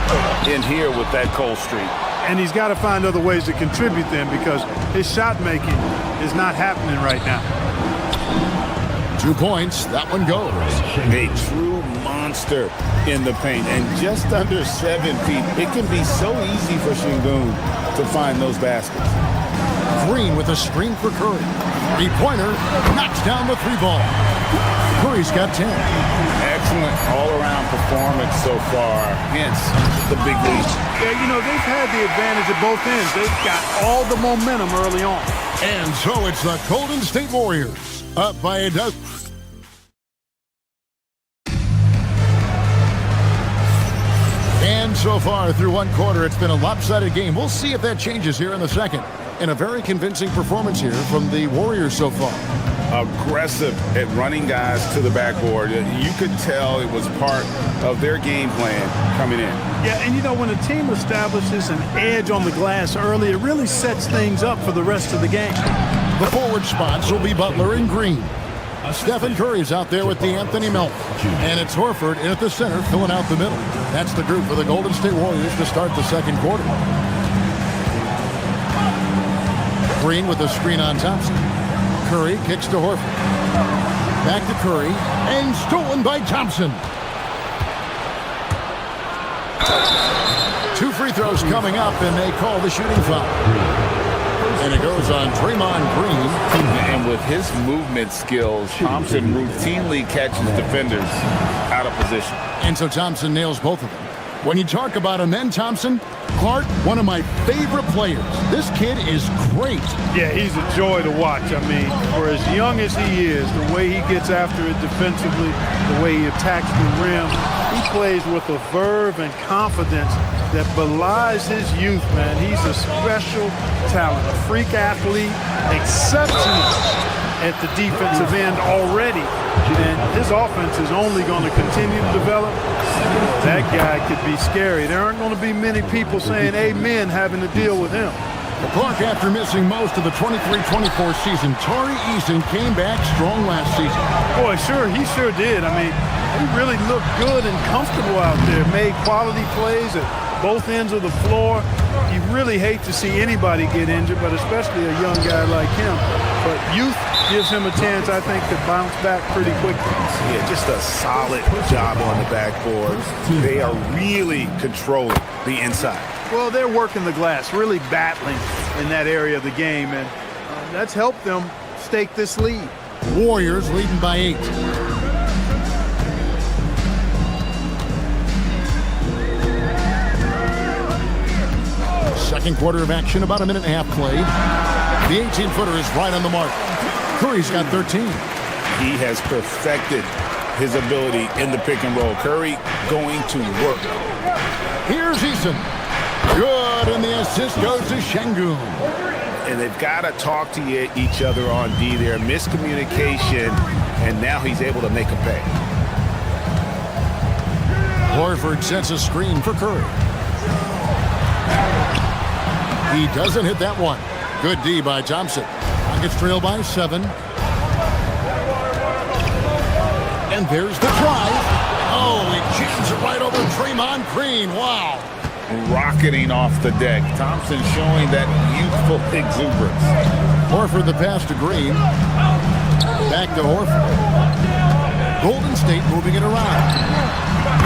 in here with that cold streak. And he's got to find other ways to contribute then, because his shot making is not happening right now. 2 points. That one goes. A true monster in the paint, and just under 7 feet. It can be so easy for Şengün to find those baskets. Green with a screen for Curry. 3-pointer, knocks down the 3 ball. Curry's got 10. Excellent all-around performance so far, hence the big lead. Yeah, you know, they've had the advantage at both ends. They've got all the momentum early on. And so it's the Golden State Warriors up by a dozen. And so far through 1 quarter, it's been a lopsided game. We'll see if that changes here in the second. And a very convincing performance here from the Warriors so far. Aggressive at running guys to the backboard. You could tell it was part of their game plan coming in. Yeah, and you know, when a team establishes an edge on the glass early, it really sets things up for the rest of the game. The forward spots will be Butler and Green. Stephen Curry's out there with D'Anthony Melton. And it's Horford in at the center, filling out the middle. That's the group for the Golden State Warriors to start the second quarter. Green with a screen on Thompson. Curry kicks to Horford. Back to Curry, and stolen by Thompson. 2 free throws coming up, and they call the shooting foul. And it goes on Draymond Green. And with his movement skills, Thompson routinely catches defenders out of position. And so Thompson nails both of them. When you talk about him, then Thompson, Clark, one of my favorite players. This kid is great. Yeah, he's a joy to watch. I mean, for as young as he is, the way he gets after it defensively, the way he attacks the rim, he plays with a verve and confidence that belies his youth, man. He's a special talent, a freak athlete, exceptional at the defensive end already. And his offense is only going to continue to develop. That guy could be scary. There aren't going to be many people saying amen having to deal with him. Clark, after missing most of the 23-24 season, Tari Eason came back strong last season. Boy, he sure did. I mean, he really looked good and comfortable out there, made quality plays at both ends of the floor. You really hate to see anybody get injured, but especially a young guy like him. But youth gives him a chance, I think, to bounce back pretty quickly. Yeah, just a solid job on the backboard. They are really controlling the inside. Well, they're working the glass, really battling in that area of the game, and that's helped them stake this lead. Warriors leading by 8. Second quarter of action, about a minute and a half played. The 18-footer is right on the mark. Curry's got 13. He has perfected his ability in the pick and roll. Curry going to work. Here's Eason. Good, and the assist goes to Şengün. And they've got to talk to each other on D there. Miscommunication, and now he's able to make a pay. Horford sets a screen for Curry. He doesn't hit that one. Good D by Thompson. Rockets trail by 7. And there's the drive. Oh, he jams it right over Draymond Green. Wow. Rocketing off the deck. Thompson showing that youthful exuberance. Horford the pass to Green. Back to Horford. Golden State moving it around.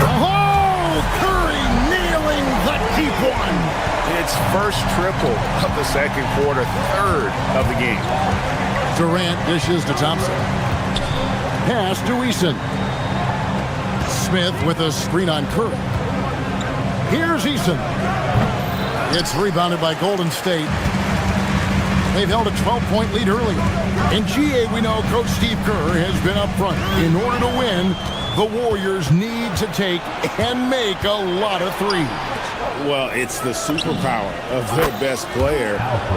Oh, Curry nailing the deep one. It's first triple of the second quarter, third of the game. Durant dishes to Thompson. Pass to Eason. Smith with a screen on Curry. Here's Eason. It's rebounded by Golden State. They've held a 12-point lead earlier. In GA, we know Coach Steve Kerr has been up front. In order to win, the Warriors need to take and make a lot of threes. Well, it's the superpower of their best player,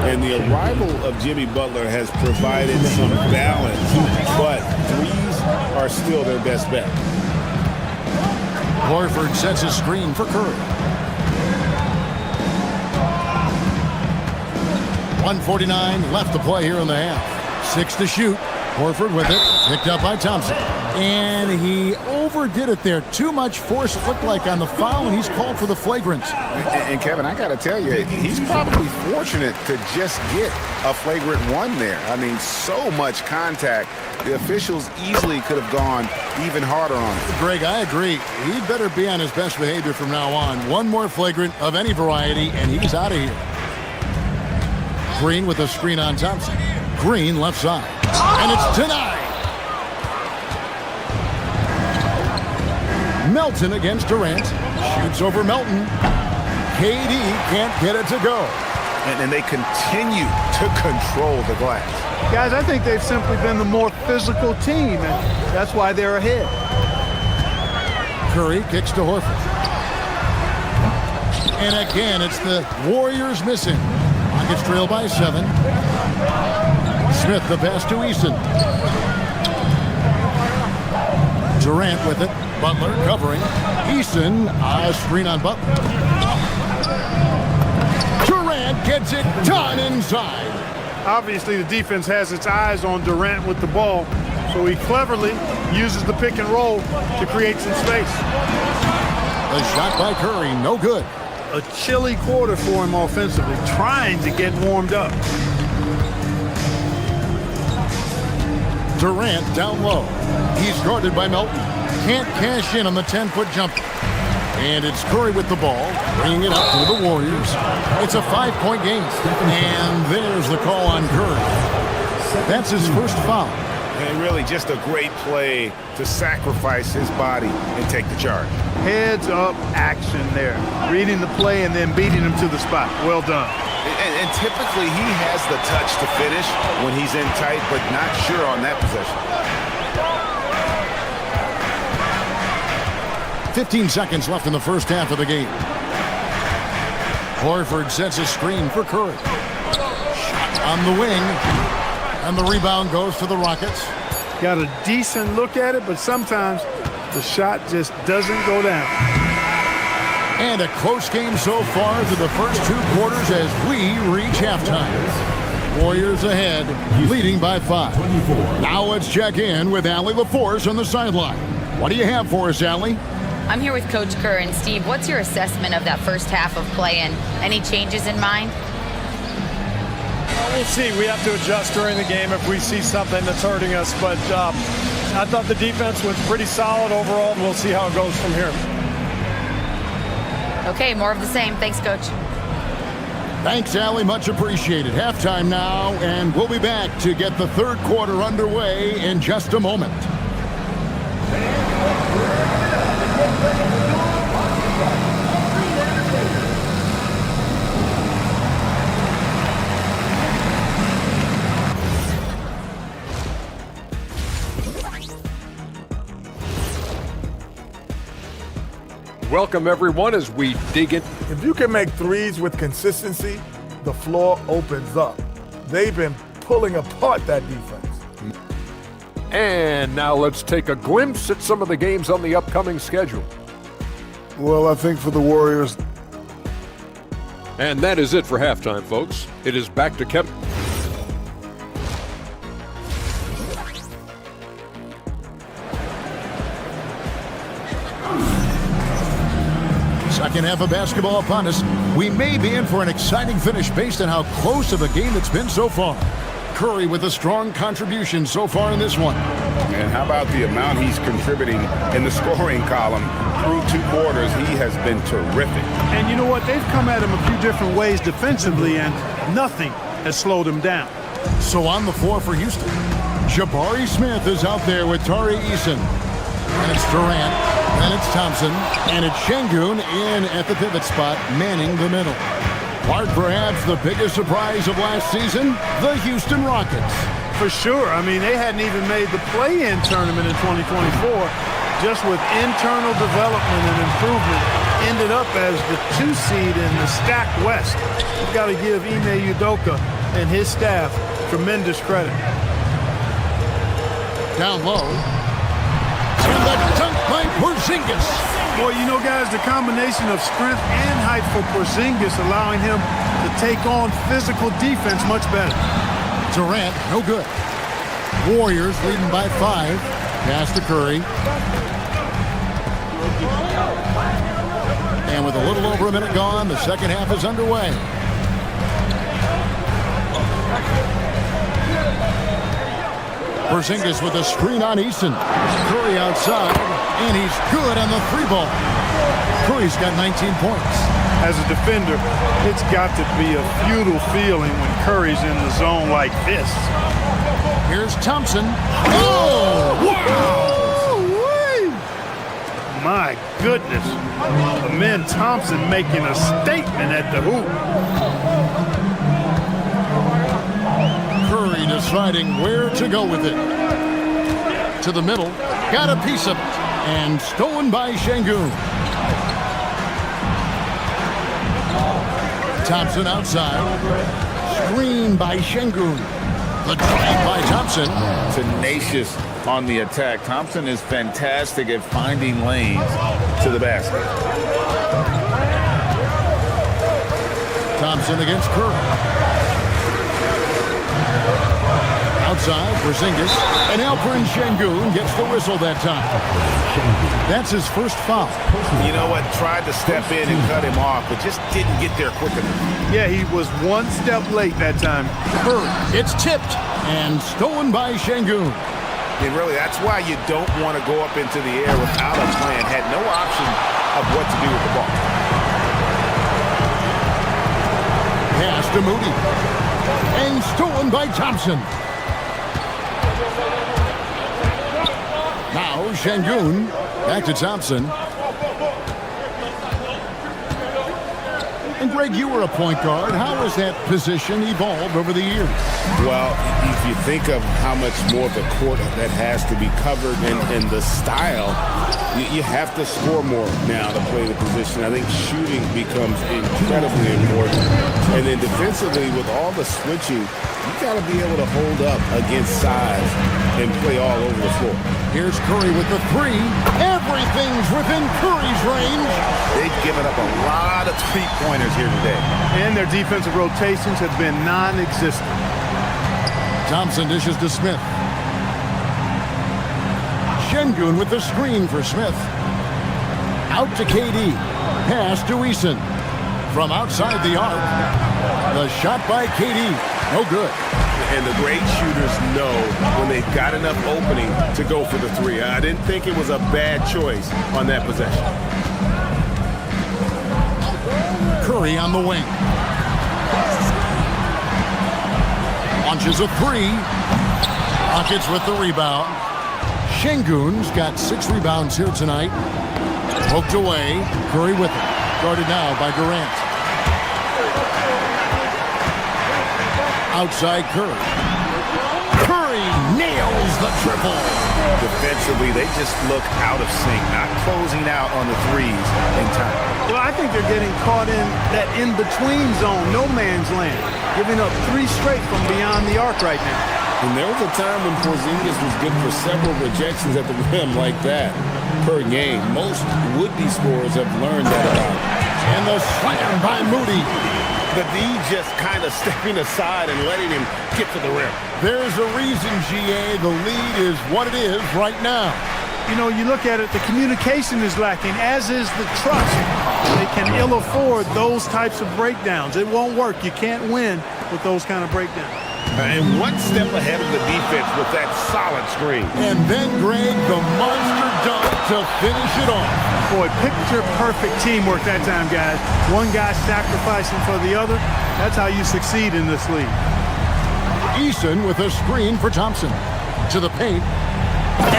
and the arrival of Jimmy Butler has provided some balance, but threes are still their best bet. Horford sets a screen for Curry. 1:49 left to play here in the half. 6 to shoot. Horford with it, picked up by Thompson. And he overdid it there. Too much force, it looked like, on the foul, and he's called for the flagrant. And Kevin, I got to tell you, he's probably fortunate to just get a flagrant one there. I mean, so much contact. The officials easily could have gone even harder on it. Greg, I agree. He'd better be on his best behavior from now on. One more flagrant of any variety, and he's out of here. Green with a screen on Thompson. Green left side. And it's denied. Melton against Durant. Shoots over Melton. KD can't get it to go. And they continue to control the glass. Guys, I think they've simply been the more physical team, and that's why they're ahead. Curry kicks to Horford. And again, it's the Warriors missing. Rockets trail by 7. Smith the pass to Eason. Durant with it. Butler covering. Eason, a screen on Butler. Durant gets it done inside. Obviously, the defense has its eyes on Durant with the ball, so he cleverly uses the pick and roll to create some space. A shot by Curry, no good. A chilly quarter for him offensively, trying to get warmed up. Durant down low. He's guarded by Melton. Can't cash in on the 10-foot jumper. And it's Curry with the ball, bringing it up to the Warriors. It's a 5-point game. And there's the call on Curry. That's his first foul. And really just a great play to sacrifice his body and take the charge. Heads up action there. Reading the play and then beating him to the spot. Well done. And typically he has the touch to finish when he's in tight, but not sure on that possession. 15 seconds left in the first half of the game. Horford sets a screen for Curry. Shot on the wing. And the rebound goes to the Rockets. Got a decent look at it, but sometimes the shot just doesn't go down. And a close game so far through the first 2 quarters as we reach halftime. Warriors ahead, leading by 5. Now let's check in with Allie LaForce on the sideline. What do you have for us, Allie? I'm here with Coach Kerr. And Steve, what's your assessment of that first half of play and any changes in mind? We'll see. We have to adjust during the game if we see something that's hurting us. But I thought the defense was pretty solid overall, and we'll see how it goes from here. Okay, more of the same. Thanks, Coach. Thanks, Allie. Much appreciated. Halftime now, and we'll be back to get the third quarter underway in just a moment. Welcome, everyone, as we dig in. If you can make threes with consistency, the floor opens up. They've been pulling apart that defense. And now let's take a glimpse at some of the games on the upcoming schedule. Well, I think for the Warriors. And that is it for halftime, folks. It is back to Kevin. Second half of basketball upon us. We may be in for an exciting finish based on how close of a game it's been so far. Curry with a strong contribution so far in this one. And how about the amount he's contributing in the scoring column through 2 quarters? He has been terrific. And you know what? They've come at him a few different ways defensively, and nothing has slowed him down. So on the floor for Houston, Jabari Smith is out there with Tari Eason. And it's Durant, and it's Thompson, and it's Şengün in at the pivot spot, manning the middle. Part perhaps the biggest surprise of last season, the Houston Rockets. For sure. I mean, they hadn't even made the play-in tournament in 2024. Just with internal development and improvement, ended up as the 2 seed in the stacked West. You've got to give Ime Udoka and his staff tremendous credit. Down low. And the dunk by Porzingis. Boy, you know, guys, the combination of strength and height for Porzingis allowing him to take on physical defense much better. Durant, no good. Warriors leading by 5. Pass to Curry. And with a little over a minute gone, the second half is underway. Porzingis with a screen on Eason. Curry outside, and he's good on the three ball. Curry's got 19 points. As a defender, it's got to be a futile feeling when Curry's in the zone like this. Here's Thompson. Oh, wow! My goodness. Amen Thompson making a statement at the hoop. Curry deciding where to go with it. To the middle. Got a piece of it. And stolen by Şengün. Thompson outside. Screen by Şengün. The drive by Thompson. Tenacious on the attack. Thompson is fantastic at finding lanes to the basket. Thompson against Curry. Outside, Porzingis. And Alperen Şengün gets the whistle that time. That's his first foul. You know what? Tried to step in and cut him off, but just didn't get there quick enough. Yeah, he was one step late that time. Curry. It's tipped and stolen by Şengün. And really, that's why you don't want to go up into the air without a plan. Had no option of what to do with the ball. Pass to Moody. And stolen by Thompson. Now Şengün. Back to Thompson. And Greg, you were a point guard. How has that position evolved over the years? Well, if you think of how much more of the court that has to be covered and the style, you have to score more now to play the position. I think shooting becomes incredibly important. And then defensively, with all the switching, you got to be able to hold up against size and play all over the floor. Here's Curry with the three. Everything's within Curry's range. They've given up a lot of three-pointers here today. And their defensive rotations have been non-existent. Thompson dishes to Smith. Şengün with the screen for Smith. Out to KD. Pass to Eason. From outside the arc. The shot by KD. No good. And the great shooters know when they've got enough opening to go for the three. I didn't think it was a bad choice on that possession. Curry on the wing. Launches a three. Rockets with the rebound. Şengün's got 6 rebounds here tonight. Poked away. Curry with it. Guarded now by Durant. Outside Curry. Curry nails the triple. Defensively, they just look out of sync, not closing out on the threes in time. Well, I think they're getting caught in that in-between zone, no man's land, giving up 3 straight from beyond the arc right now. And there was a time when Porzingis was good for several rejections at the rim like that per game. Most would-be scorers have learned that about him. And the slam by Moody. The D just kind of stepping aside and letting him get to the rim. There's a reason, GA, the lead is what it is right now. You know, you look at it, the communication is lacking, as is the trust. They can ill afford those types of breakdowns. It won't work. You can't win with those kind of breakdowns. And one step ahead of the defense with that solid screen. And then, Greg, the monster dunk to finish it off. Boy, picture-perfect teamwork that time, guys. One guy sacrificing for the other. That's how you succeed in this league. Eason with a screen for Thompson. To the paint.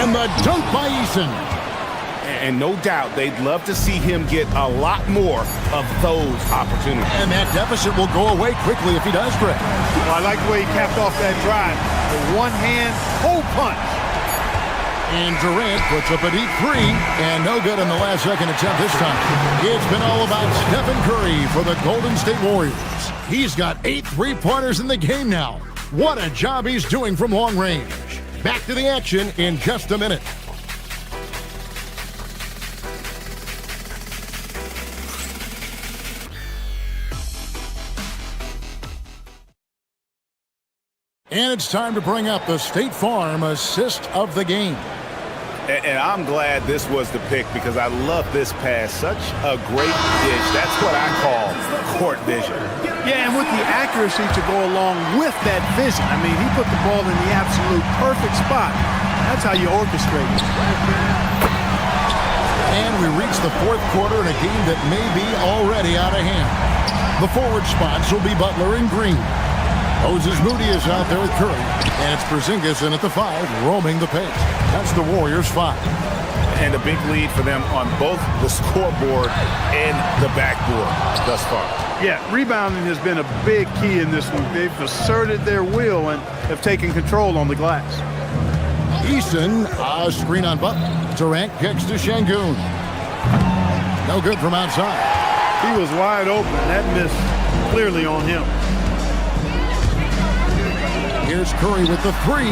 And the dunk by Eason. And no doubt they'd love to see him get a lot more of those opportunities. And that deficit will go away quickly if he does, Greg. Well, I like the way he capped off that drive. The one-hand hole punch. And Durant puts up a deep three. And no good in the last second attempt this time. It's been all about Stephen Curry for the Golden State Warriors. He's got 8 three-pointers in the game now. What a job he's doing from long range. Back to the action in just a minute. And it's time to bring up the State Farm assist of the game. And I'm glad this was the pick because I love this pass. Such a great dish. That's what I call court vision. Yeah, and with the accuracy to go along with that vision. I mean, he put the ball in the absolute perfect spot. That's how you orchestrate it. And we reach the fourth quarter in a game that may be already out of hand. The forward spots will be Butler and Green. Moses Moody is out there with Curry. And it's Porzingis in at the 5, roaming the paint. That's the Warriors' 5. And a big lead for them on both the scoreboard and the backboard thus far. Yeah, rebounding has been a big key in this one. They've asserted their will and have taken control on the glass. Eason, a screen on Butler. Durant kicks to Şengün. No good from outside. He was wide open. That miss clearly on him. Here's Curry with the 3.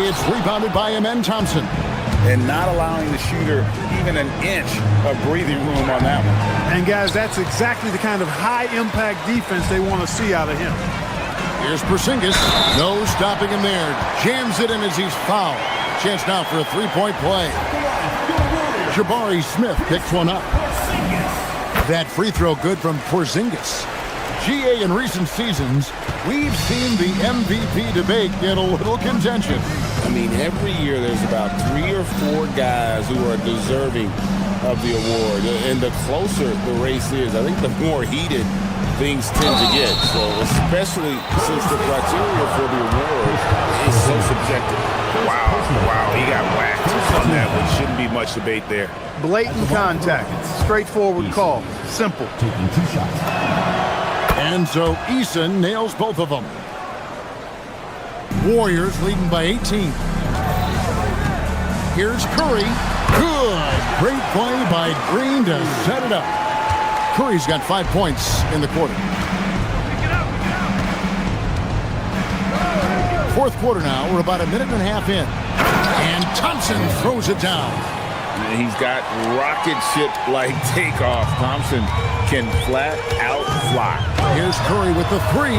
It's rebounded by Amen Thompson. And not allowing the shooter even an inch of breathing room on that one. And guys, that's exactly the kind of high-impact defense they want to see out of him. Here's Porzingis. No stopping him there. Jams it in as he's fouled. Chance now for a 3-point play. Jabari Smith picks one up. That free throw good from Porzingis. GA, in recent seasons, we've seen the MVP debate get a little contentious. I mean, every year there's about 3 or 4 guys who are deserving of the award. And the closer the race is, I think the more heated things tend to get. So especially since the criteria for the award is so subjective. Wow, he got whacked on that one. Shouldn't be much debate there. Blatant contact. Straightforward call. Simple. Taking 2 shots. And so Eason nails both of them. Warriors leading by 18. Here's Curry. Good. Great play by Green to set it up. Curry's got 5 points in the quarter. Fourth quarter now. We're about a minute and a half in. And Thompson throws it down. He's got rocket ship-like takeoff. Thompson can flat out fly. Here's Curry with the 3.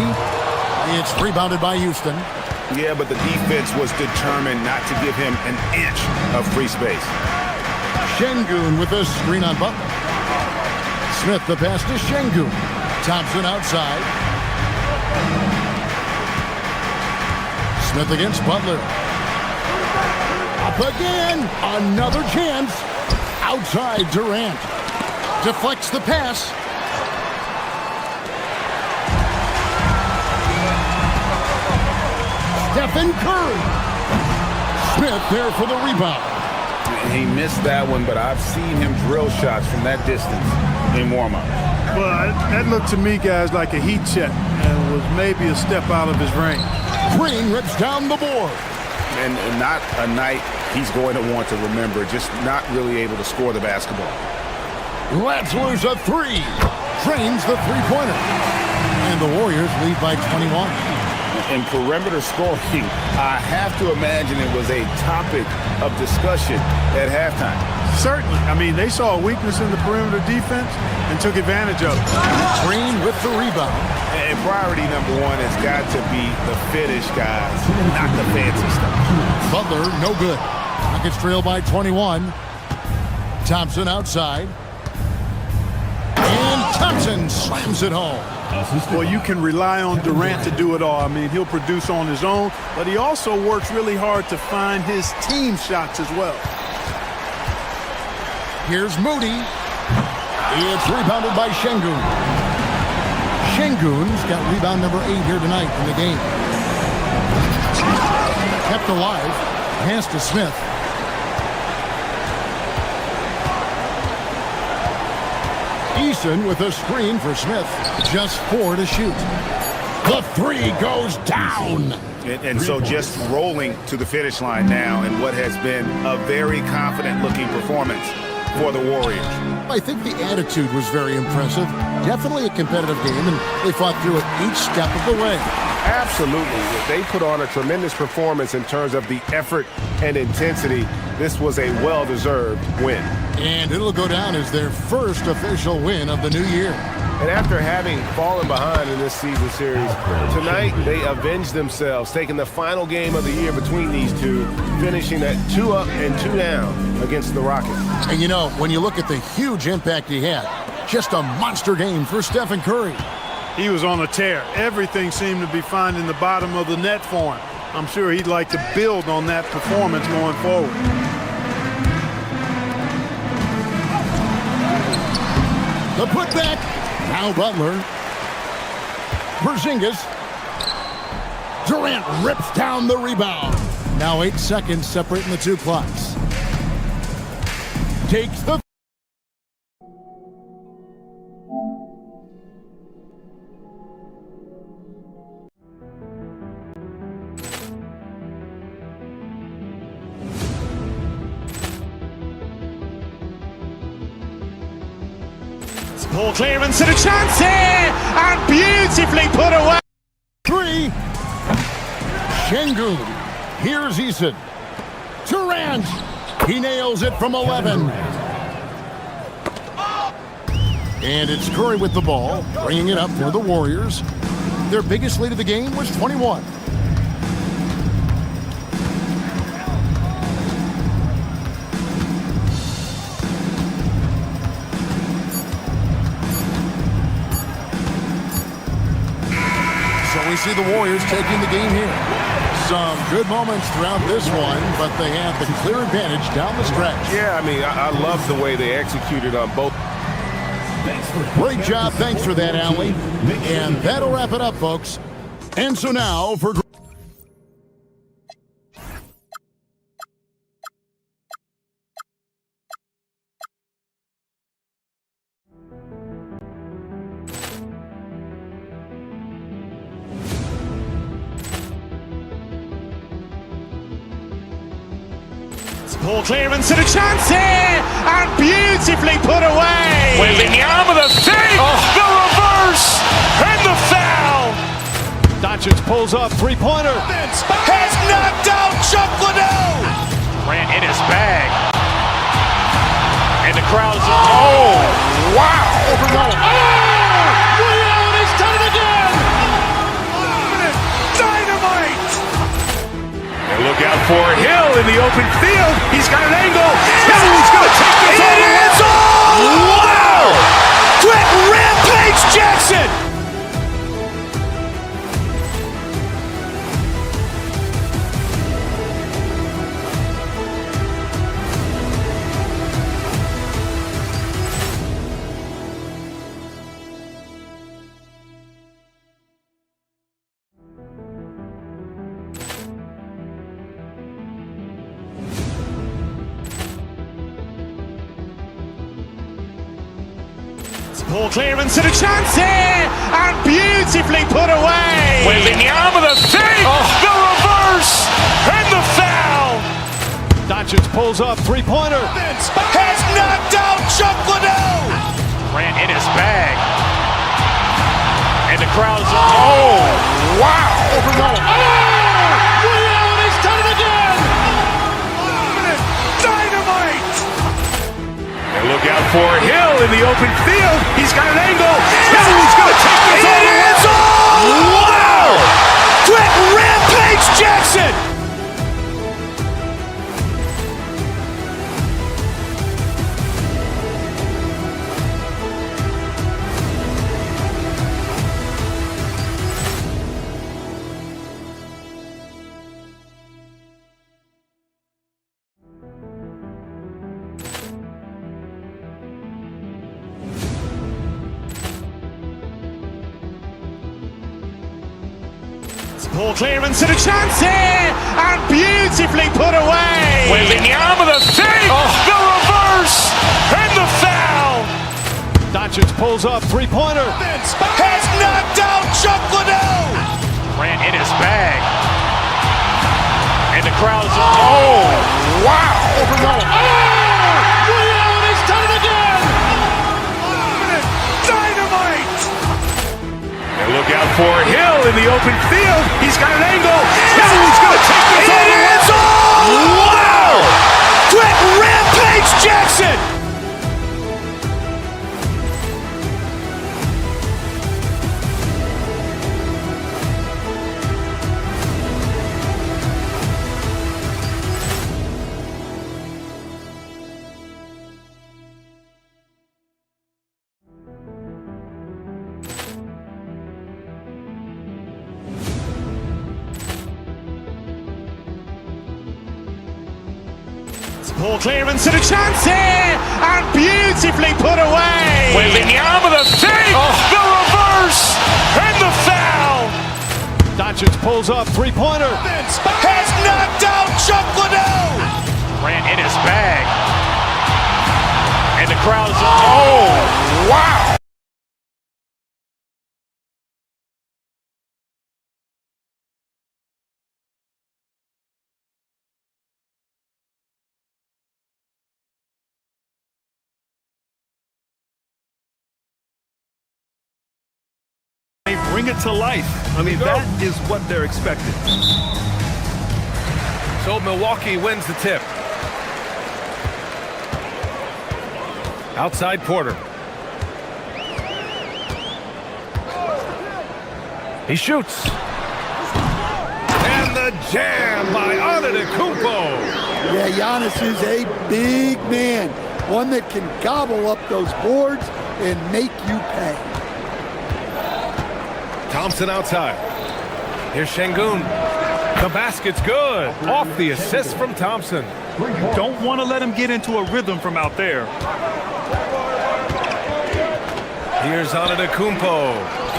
It's rebounded by Houston. Yeah, but the defense was determined not to give him an inch of free space. Şengün with a screen on Butler. Smith the pass to Şengün. Thompson outside. Smith against Butler. Up again. Another chance. Outside Durant. Deflects the pass. Stephen Curry. Smith there for the rebound. He missed that one, but I've seen him drill shots from that distance in warm-up. Well, that looked to me, guys, like a heat check and was maybe a step out of his range. Green rips down the board. And not a night he's going to want to remember, just not really able to score the basketball. Let's lose a 3. Drains the three-pointer. And the Warriors lead by 21. In perimeter scoring, I have to imagine it was a topic of discussion at halftime. Certainly. I mean, they saw a weakness in the perimeter defense and took advantage of it. Green with the rebound. And priority number 1 has got to be the finish, guys, not the fancy stuff. Butler, no good. Rockets trail by 21. Thompson outside. And Thompson slams it home. Well, you can rely on Durant to do it all. I mean, he'll produce on his own, but he also works really hard to find his team shots as well. Here's Moody. It's rebounded by Şengün. Şengün's got rebound number 8 here tonight in the game. Kept alive. Pass to Smith. Eason with a screen for Smith. Just 4 to shoot. The 3 goes down. And so just rolling to the finish line now in what has been a very confident-looking performance for the Warriors. I think the attitude was very impressive. Definitely a competitive game, and they fought through it each step of the way. Absolutely. They put on a tremendous performance in terms of the effort and intensity. This was a well-deserved win. And it'll go down as their first official win of the new year. And after having fallen behind in this season series, tonight they avenged themselves, taking the final game of the year between these two, finishing at 2 up and 2 down against the Rockets. And you know, when you look at the huge impact he had, just a monster game for Stephen Curry. He was on a tear. Everything seemed to be finding the bottom of the net for him. I'm sure he'd like to build on that performance going forward. The putback. Now Butler. Porzingis. Durant rips down the rebound. Now 8 seconds separating the two clocks. Takes the... Ball clearance and a chance here, and beautifully put away. 3. Şengün. Here's Eason. Durant. He nails it from 11. And it's Curry with the ball, bringing it up for the Warriors. Their biggest lead of the game was 21. We see the Warriors taking the game here. Some good moments throughout this one, but they have the clear advantage down the stretch. Yeah, I mean, I love the way they executed on both. Great job. Thanks for that, Allie. And that'll wrap it up, folks. And so now for... Ball clearance and a chance here, and beautifully put away. Wembanyama the save, the reverse, and the foul. Doncic pulls up, three-pointer. Has knocked out Chuck Liddell. Ran in his bag. And the crowd's... Oh, wow. Liddell, he's done it again. Dynamite. And look out for Hill in the open field. He's got an angle. Hill's going to take this all the way. Wow! Quick rampage Jackson. Ball clearance and a chance here, and beautifully put away. Wembanyama the save, the reverse, and the foul. Doncic pulls up, three-pointer. Has knocked out Chuck Liddell. Ran in his bag. And the crowd's... Oh, wow. Liddell, he's done it again. Dynamite. And look out for Hill in the open field. He's got an angle. Hill's going to take this all the way. Wow! Quick rampage Jackson. Ball clearance and a chance here, and beautifully put away. Wembanyama the save, the reverse, and the foul. Doncic pulls up, three-pointer. Has knocked out Chuck Liddell. Ran in his bag. And the crowd's... Oh, wow. Liddell, he's done it again. Dynamite. And look out for Hill in the open field. He's got an angle. Hill's going to take this all the way. Wow! Quick rampage Jackson. Poor clearance and a chance here, and beautifully put away. Wembanyama the save, the reverse, and the foul. Doncic pulls up, three-pointer. Has knocked out Chuck Liddell. Ran in his bag. And the crowd is, oh, wow. They bring it to life. I mean, that is what they're expecting. So Milwaukee wins the tip. Outside Porter. He shoots. And the jam by Antetokounmpo. Yeah, Giannis is a big man. One that can gobble up those boards and make you pay. Thompson outside. Here's Şengün. The basket's good. Off the assist from Thompson. Don't want to let him get into a rhythm from out there. Here's Antetokounmpo.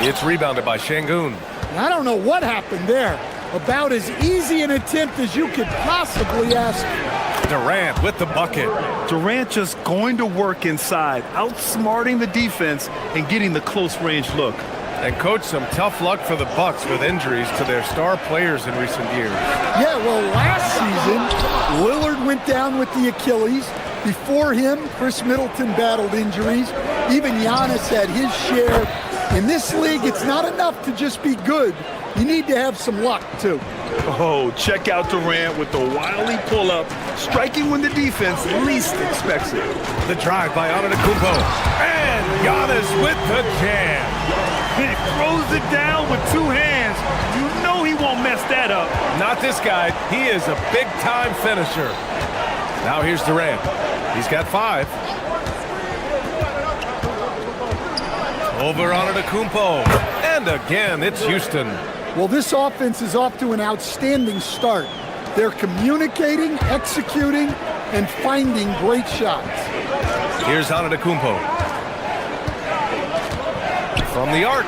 It's rebounded by Şengün. I don't know what happened there. About as easy an attempt as you could possibly ask. Durant with the bucket. Durant just going to work inside, outsmarting the defense and getting the close range look. And coach, some tough luck for the Bucks with injuries to their star players in recent years. Yeah, well, last season, Lillard went down with the Achilles. Before him, Chris Middleton battled injuries. Even Giannis had his share. In this league, it's not enough to just be good. You need to have some luck, too. Oh, check out Durant with the wily pull-up, striking when the defense least expects it. The drive by Antetokounmpo. And Giannis with the jam. He throws it down with two hands. You know he won't mess that up. Not this guy. He is a big-time finisher. Now here's Durant. He's got 5. Over Antetokounmpo. And again, it's Houston. Well, this offense is off to an outstanding start. They're communicating, executing, and finding great shots. Here's Antetokounmpo. From the arc.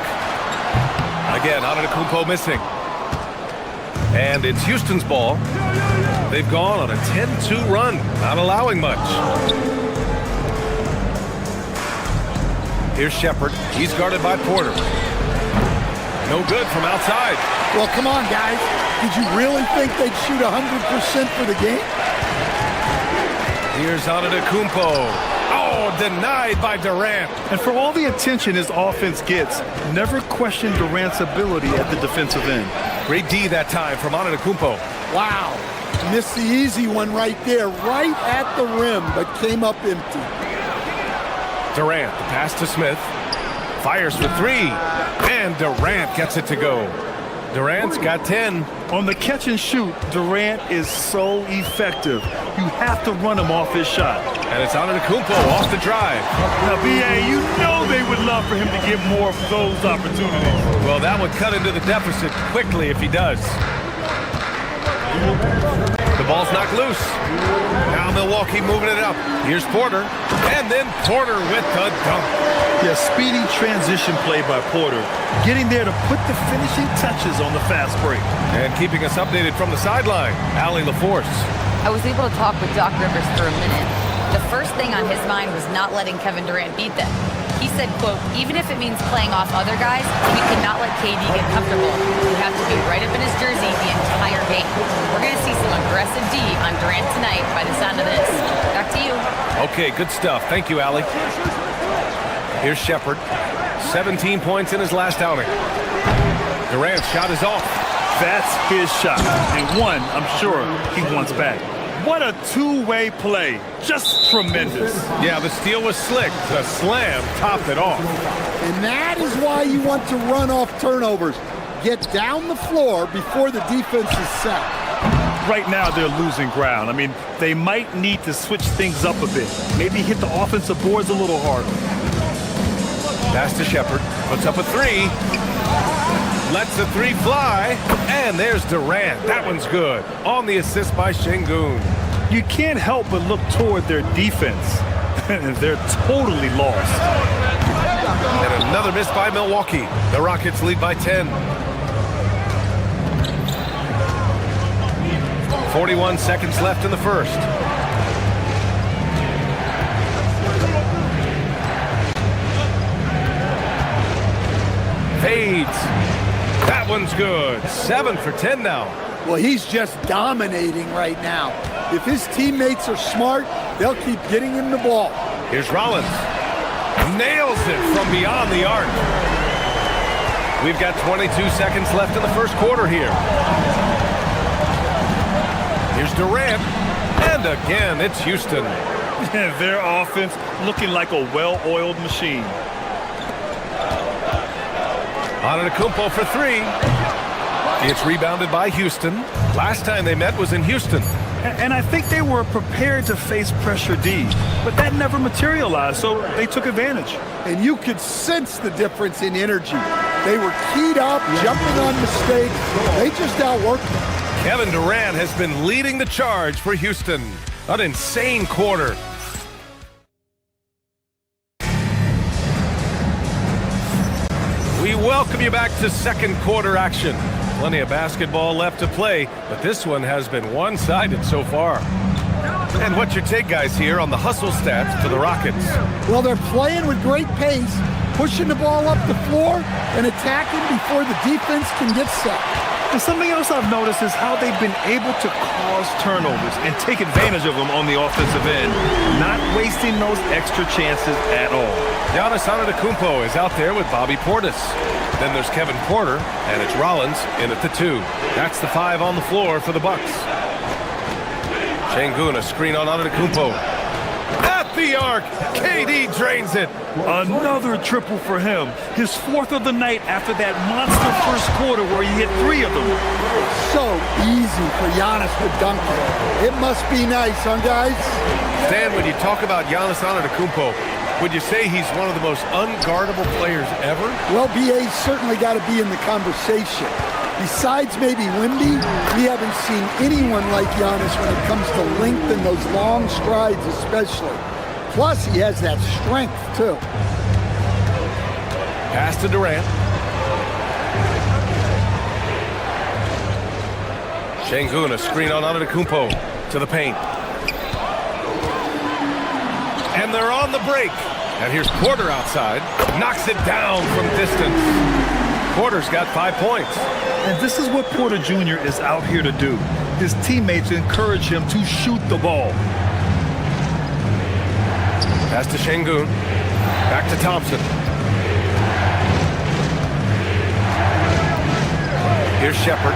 Again, Antetokounmpo missing. And it's Houston's ball. They've gone on a 10-2 run, not allowing much. Here's Shepherd. He's guarded by Porter. No good from outside. Well, come on, guys. Did you really think they'd shoot 100% for the game? Here's Antetokounmpo. Oh, denied by Durant. And for all the attention his offense gets, never question Durant's ability at the defensive end. Great D that time from Antetokounmpo. Wow. Missed the easy one right there, right at the rim, but came up empty. Durant, the pass to Smith. Fires for 3. And Durant gets it to go. Durant's got 10. On the catch and shoot, Durant is so effective. You have to run him off his shot. And it's Antetokounmpo off the drive. Now, BA, you know they would love for him to get more of those opportunities. Well, that would cut into the deficit quickly if he does. The ball's knocked loose. Now Milwaukee moving it up. Here's Porter. And then Porter with the dunk. Yeah, speedy transition play by Porter. Getting there to put the finishing touches on the fast break. And keeping us updated from the sideline, Allie LaForce. I was able to talk with Doc Rivers for a minute. The first thing on his mind was not letting Kevin Durant beat them. He said, quote, even if it means playing off other guys, we cannot let KD get comfortable. We have to be right up in his jersey the entire game. We're going to see some aggressive D on Durant tonight by the sound of this. Back to you. Okay, good stuff. Thank you, Allie. Here's Shepherd. 17 points in his last outing. Durant's shot is off. That's his shot. And one, I'm sure, he wants back. What a two-way play. Just tremendous. Yeah, the steal was slick. The slam topped it off. And that is why you want to run off turnovers. Get down the floor before the defense is set. Right now, they're losing ground. I mean, they might need to switch things up a bit. Maybe hit the offensive boards a little harder. Pass to Shepherd. Puts up a 3. Lets the 3 fly. And there's Durant. That one's good. On the assist by Şengün. You can't help but look toward their defense. They're totally lost. And another miss by Milwaukee. The Rockets lead by 10. 41 seconds left in the first. Fades. That one's good. 7 for 10 now. Well, he's just dominating right now. If his teammates are smart, they'll keep getting him the ball. Here's Rollins. Nails it from beyond the arc. We've got 22 seconds left in the first quarter here. Here's Durant. And again, it's Houston. Their offense looking like a well-oiled machine. Antetokounmpo for 3. It's rebounded by Houston. Last time they met was in Houston. And I think they were prepared to face pressure D, but that never materialized, so they took advantage. And you could sense the difference in energy. They were keyed up, jumping on mistakes. They just outworked them. Kevin Durant has been leading the charge for Houston. An insane quarter. We welcome you back to second quarter action. Plenty of basketball left to play, but this one has been one-sided so far. And what's your take, guys, here on the hustle stats for the Rockets? Well, they're playing with great pace, pushing the ball up the floor and attacking before the defense can get set. And something else I've noticed is how they've been able to cause turnovers and take advantage of them on the offensive end, not wasting those extra chances at all. Giannis Antetokounmpo is out there with Bobby Portis. Then there's Kevin Porter, and it's Rollins in at the 2. That's the 5 on the floor for the Bucks. Şengün, a screen on Antetokounmpo. At the arc, KD drains it. Another triple for him. His 4th of the night after that monster first quarter where he hit 3 of them. So easy for Giannis to dunk it. It must be nice, huh, guys? Stan, when you talk about Giannis Antetokounmpo, would you say he's one of the most unguardable players ever? Well, BA's certainly got to be in the conversation. Besides maybe Wemby, we haven't seen anyone like Giannis when it comes to length and those long strides especially. Plus, he has that strength, too. Pass to Durant. Şengün, a screen on Antetokounmpo to the paint. And they're on the break. And here's Porter outside. Knocks it down from distance. Porter's got 5 points. And this is what Porter Jr. is out here to do. His teammates encourage him to shoot the ball. Pass to Şengün. Back to Thompson. Here's Shepherd.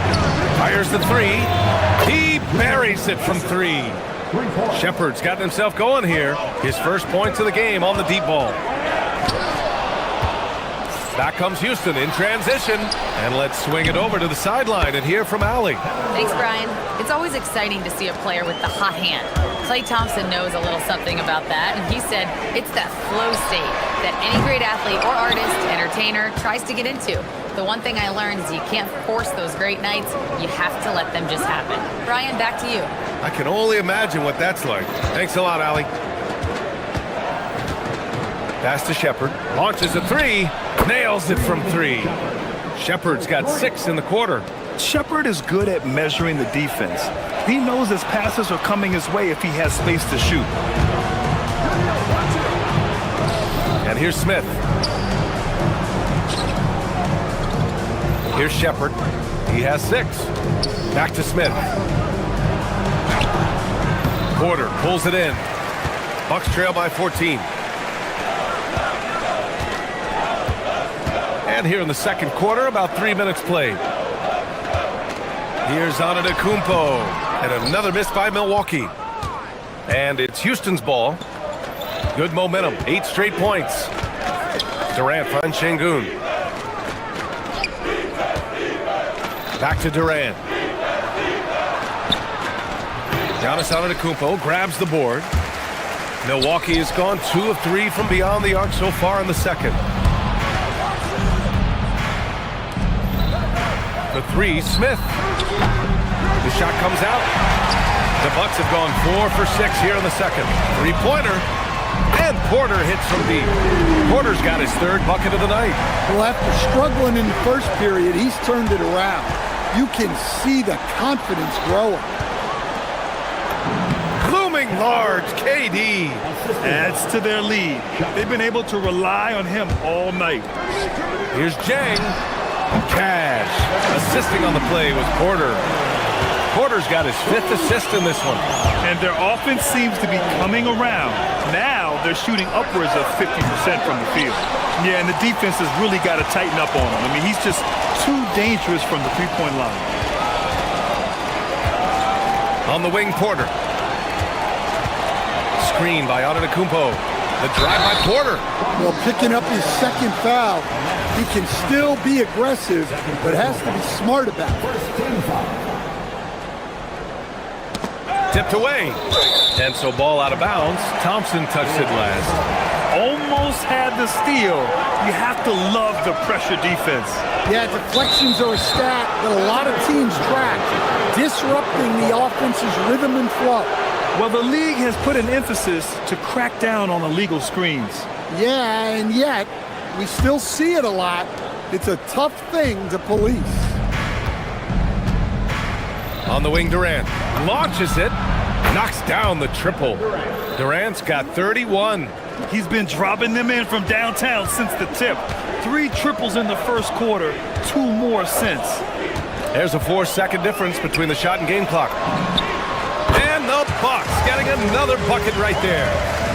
Fires the 3. He buries it from 3. Shepherd's gotten himself going here. His first points of the game on the deep ball. Back comes Houston in transition. And let's swing it over to the sideline and hear from Allie. Thanks, Brian. It's always exciting to see a player with the hot hand. Klay Thompson knows a little something about that, and he said it's that flow state that any great athlete or artist, entertainer, tries to get into. The one thing I learned is you can't force those great nights. You have to let them just happen. Brian, back to you. I can only imagine what that's like. Thanks a lot, Allie. Pass to Shepherd. Launches a 3. Nails it from 3. Shepherd's got 6 in the quarter. Shepherd is good at measuring the defense. He knows his passes are coming his way if he has space to shoot. And here's Smith. Here's Shepherd. He has 6. Back to Smith. Porter pulls it in. Bucks trail by 14. And here in the second quarter, about 3 minutes played. Here's Antetokounmpo. And another miss by Milwaukee. And it's Houston's ball. Good momentum. 8 straight points. Durant finds Şengün. Back to Durant. Giannis Antetokounmpo grabs the board. Milwaukee has gone 2 of 3 from beyond the arc so far in the second. The 3, Smith. The shot comes out. The Bucks have gone 4 for 6 here in the second. Three-pointer. And Porter hits from deep. Porter's got his third bucket of the night. Well, after struggling in the first period, he's turned it around. You can see the confidence growing. Looming large, KD. Adds to their lead. They've been able to rely on him all night. Here's Jang. Cash. Assisting on the play was Porter. Porter's got his 5th assist in this one. And their offense seems to be coming around. Now they're shooting upwards of 50% from the field. Yeah, and the defense has really got to tighten up on him. I mean, he's just too dangerous from the three-point line. On the wing, Porter. Screen by Antetokounmpo. The drive by Porter. Well, picking up his second foul, he can still be aggressive, but has to be smart about it. Tipped away. And so ball out of bounds. Thompson touched it last. Almost had the steal. You have to love the pressure defense. Yeah, deflections are a stat that a lot of teams track, disrupting the offense's rhythm and flow. Well, the league has put an emphasis to crack down on illegal screens. Yeah, and yet we still see it a lot. It's a tough thing to police. On the wing, Durant launches it, knocks down the triple. Durant's got 31. He's been dropping them in from downtown since the tip. 3 triples in the first quarter, 2 more since. There's a 4-second difference between the shot and game clock. And the Bucks getting another bucket right there.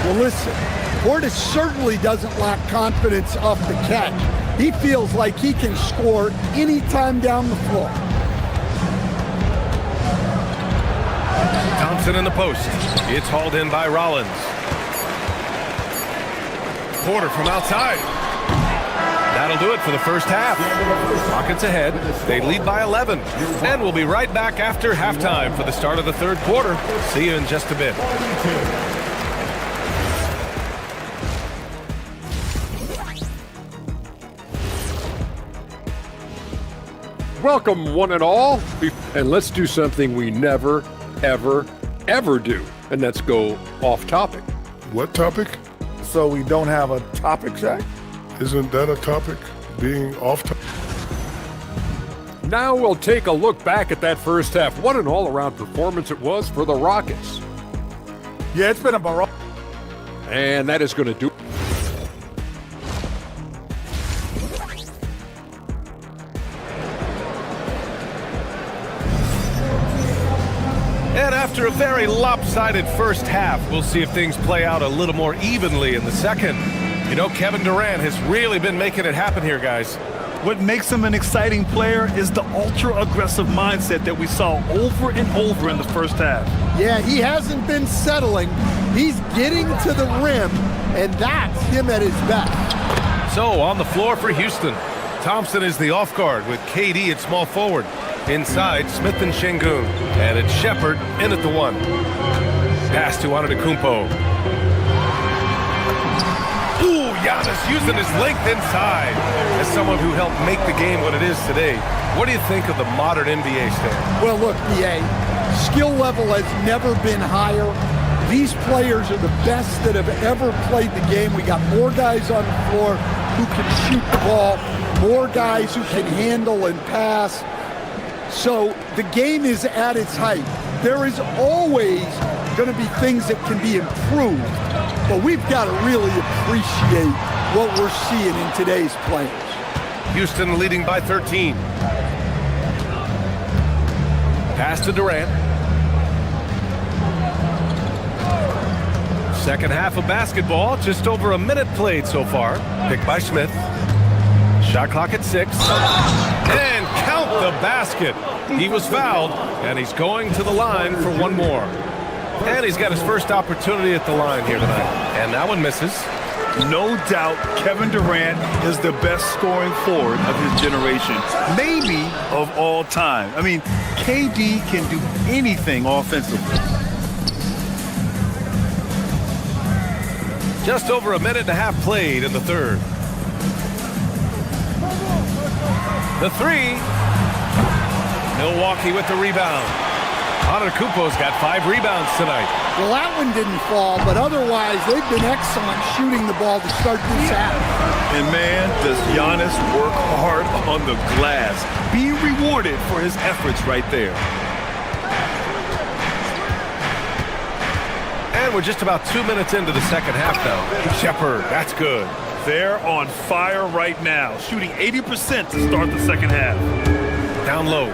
Well, listen, Portis certainly doesn't lack confidence off the catch. He feels like he can score anytime down the floor. Thompson in the post. It's hauled in by Rollins. Porter from outside. That'll do it for the first half. Rockets ahead. They lead by 11. And we'll be right back after halftime for the start of the third quarter. See you in just a bit. Welcome, one and all. And let's do something we never, ever do. And that's go off topic. What topic? So we don't have a topic, Shaq? Isn't that a topic? Being off topic? Now we'll take a look back at that first half. What an all-around performance it was for the Rockets. Yeah, it's been a baroque. And that is going to do. And after a very lopsided first half, we'll see if things play out a little more evenly in the second. You know, Kevin Durant has really been making it happen here, guys. What makes him an exciting player is the ultra-aggressive mindset that we saw over and over in the first half. Yeah, he hasn't been settling. He's getting to the rim, and that's him at his best. So, on the floor for Houston, Thompson is the off guard with KD at small forward. Inside, Smith and Şengün. And it's Shepherd in at the 1. Pass to Antetokounmpo. Ooh, Giannis using his length inside. As someone who helped make the game what it is today, what do you think of the modern NBA stand? Well, look, BA, skill level has never been higher. These players are the best that have ever played the game. We got more guys on the floor who can shoot the ball, more guys who can handle and pass. So the game is at its height. There is always going to be things that can be improved, but we've got to really appreciate what we're seeing in today's players. Houston leading by 13. Pass to Durant. Second half of basketball, just over a minute played so far. Picked by Smith. Shot clock at 6. And count the basket. He was fouled, and he's going to the line for one more. And he's got his first opportunity at the line here tonight. And that one misses. No doubt Kevin Durant is the best scoring forward of his generation, maybe of all time. I mean, KD can do anything offensively. Just over a minute and a half played in the third. The 3. Milwaukee with the rebound. Antetokounmpo's got 5 rebounds tonight. Well, that one didn't fall, but otherwise they've been excellent shooting the ball to start this half. And man, does Giannis work hard on the glass. Be rewarded for his efforts right there. And we're just about 2 minutes into the second half now. Shepherd, that's good. They're on fire right now, shooting 80% to start the second half. Down low.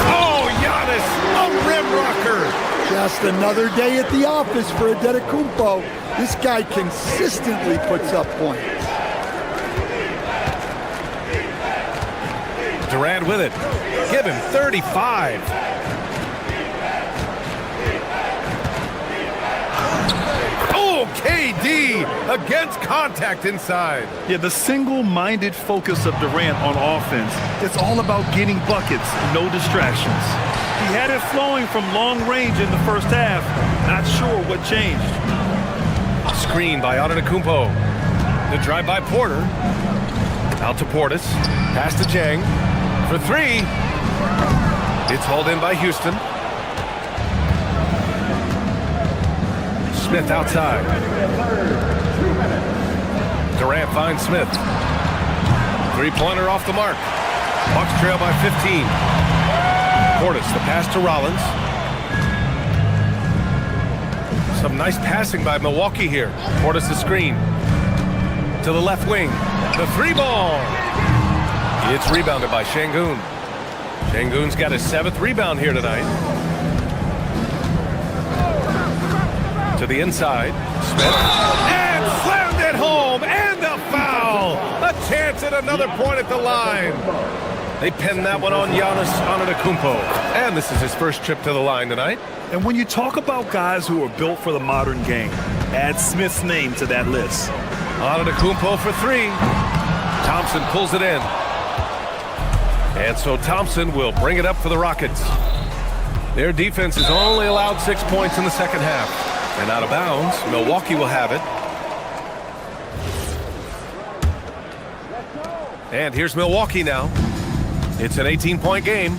Oh, Giannis, a rim rocker. Just another day at the office for Antetokounmpo. This guy consistently puts up points. Durant with it. Give him 35. Oh, KD against contact inside. Yeah, the single-minded focus of Durant on offense, it's all about getting buckets, no distractions. He had it flowing from long range in the first half. Not sure what changed. Screen by Antetokounmpo. The drive by Porter. Out to Portis. Pass to Jang. For 3. It's hauled in by Houston. Smith outside. Durant finds Smith. 3-pointer off the mark. Bucks trail by 15. Portis, the pass to Rollins. Some nice passing by Milwaukee here. Portis the screen. To the left wing. The 3-ball. It's rebounded by Şengün. Şengün's got his 7th rebound here tonight. To the inside. Smith. And slammed it home. And a foul. A chance at another point at the line. They pinned that one on Giannis Antetokounmpo. And this is his first trip to the line tonight. And when you talk about guys who are built for the modern game, add Smith's name to that list. Antetokounmpo for 3. Thompson pulls it in. And so Thompson will bring it up for the Rockets. Their defense has only allowed 6 points in the second half. And out of bounds, Milwaukee will have it. And here's Milwaukee now. It's an 18-point game.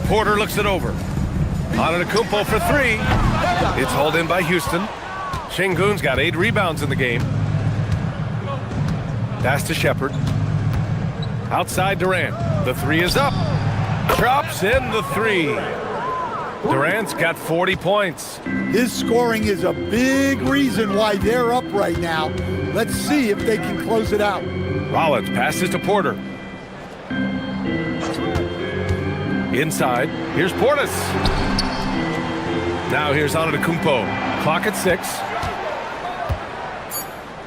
Porter looks it over. Antetokounmpo for 3. It's hauled in by Houston. Şengün's got 8 rebounds in the game. Pass to Shepherd. Outside Durant. The 3 is up. Drops in the 3. Durant's got 40 points. His scoring is a big reason why they're up right now. Let's see if they can close it out. Rollins passes to Porter. Inside. Here's Portis. Now here's Antetokounmpo. Clock at 6.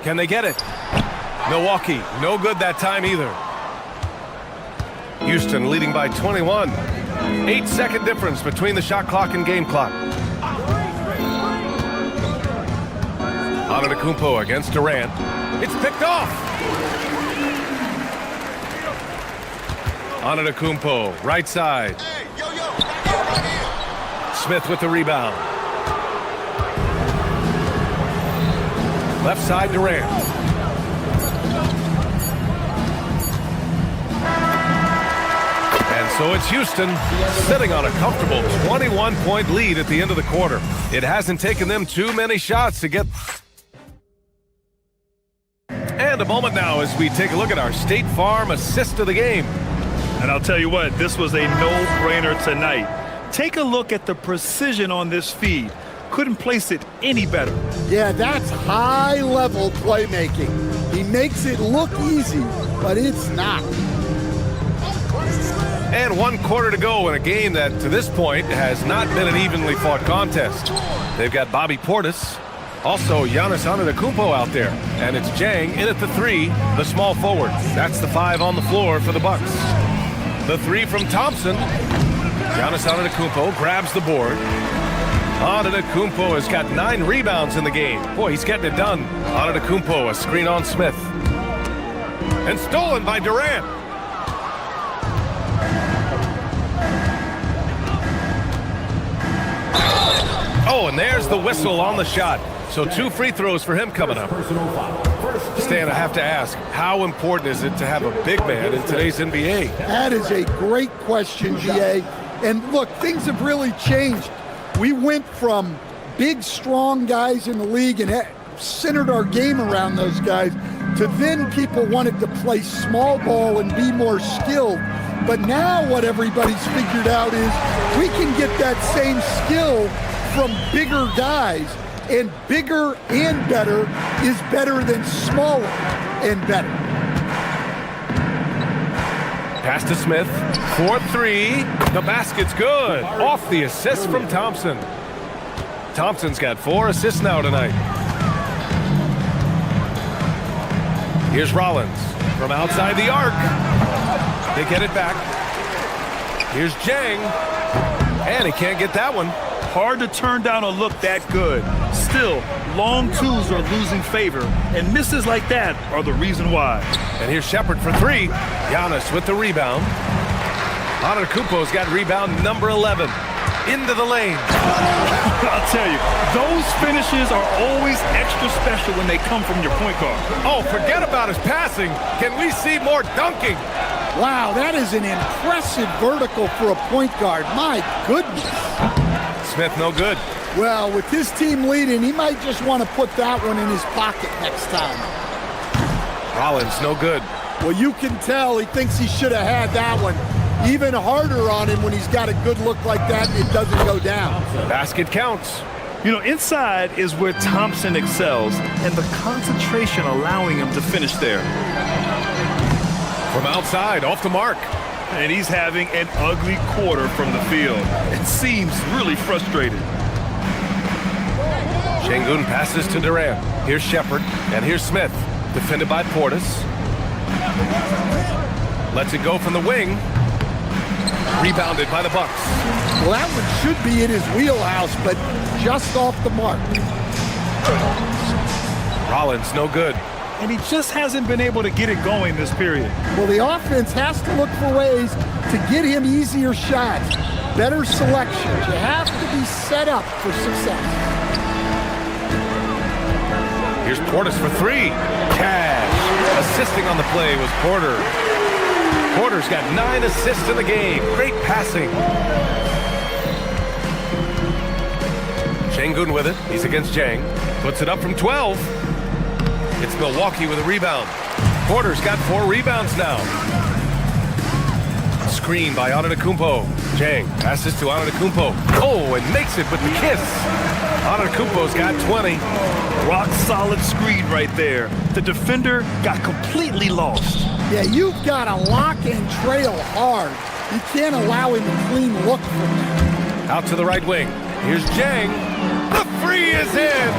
Can they get it? Milwaukee, no good that time either. Houston leading by 21. 8-second difference between the shot clock and game clock. Antetokounmpo against Durant. It's picked off. Antetokounmpo, right side. Smith with the rebound. Left side Durant. And so it's Houston sitting on a comfortable 21-point lead at the end of the quarter. It hasn't taken them too many shots to get. And a moment now as we take a look at our State Farm assist of the game. And I'll tell you what, this was a no-brainer tonight. Take a look at the precision on this feed. Couldn't place it any better. Yeah, that's high-level playmaking. He makes it look easy, but it's not. And 1 quarter to go in a game that, to this point, has not been an evenly fought contest. They've got Bobby Portis, also Giannis Antetokounmpo out there. And it's Jang in at the 3, the small forward. That's the 5 on the floor for the Bucks. The 3 from Thompson. Giannis Antetokounmpo grabs the board. Antetokounmpo has got 9 rebounds in the game. Boy, he's getting it done. Antetokounmpo, a screen on Smith. And stolen by Durant. Oh, and there's the whistle on the shot. So 2 free throws for him coming up. Stan, I have to ask, how important is it to have a big man in today's NBA? That is a great question, GA. And look, things have really changed. We went from big, strong guys in the league and centered our game around those guys to then people wanted to play small ball and be more skilled. But now what everybody's figured out is we can get that same skill from bigger guys, and bigger and better is better than smaller and better. Pass to Smith for 3. The basket's good. Off the assist from Thompson. Thompson's got 4 assists now tonight. Here's Rollins from outside the arc. They get it back. Here's Jang. And he can't get that one. Hard to turn down a look that good. Still, long twos are losing favor, and misses like that are the reason why. And here's Shepard for 3. Giannis with the rebound. Antetokounmpo's got rebound number 11. Into the lane. I'll tell you, those finishes are always extra special when they come from your point guard. Oh, forget about his passing. Can we see more dunking? Wow, that is an impressive vertical for a point guard. My goodness. Smith no good. Well, with his team leading, he might just want to put that one in his pocket next time. Rollins no good. Well, you can tell he thinks he should have had that one. Even harder on him when he's got a good look like that, it doesn't go down. Basket counts. You know, inside is where Thompson excels, and the concentration allowing him to finish there. From outside, off the mark. And he's having an ugly quarter from the field. It seems really frustrated. Şengün passes to Durant. Here's Shepard, and here's Smith. Defended by Portis. Lets it go from the wing. Rebounded by the Bucks. Well, that one should be in his wheelhouse, but just off the mark. Rollins no good. And he just hasn't been able to get it going this period. Well, the offense has to look for ways to get him easier shots, better selections. You have to be set up for success. Here's Portis for 3. Cash. Assisting on the play was Porter. Porter's got 9 assists in the game. Great passing. Şengün with it. He's against Jang. Puts it up from 12. It's Milwaukee with a rebound. Porter's got 4 rebounds now. Screen by Antetokounmpo. Jang passes to Antetokounmpo. Oh, and makes it with the kiss. Antetokounmpo's got 20. Rock solid screen right there. The defender got completely lost. Yeah, you've got to lock and trail hard. You can't allow him a clean look from you. Out to the right wing. Here's Jang. The 3 is in.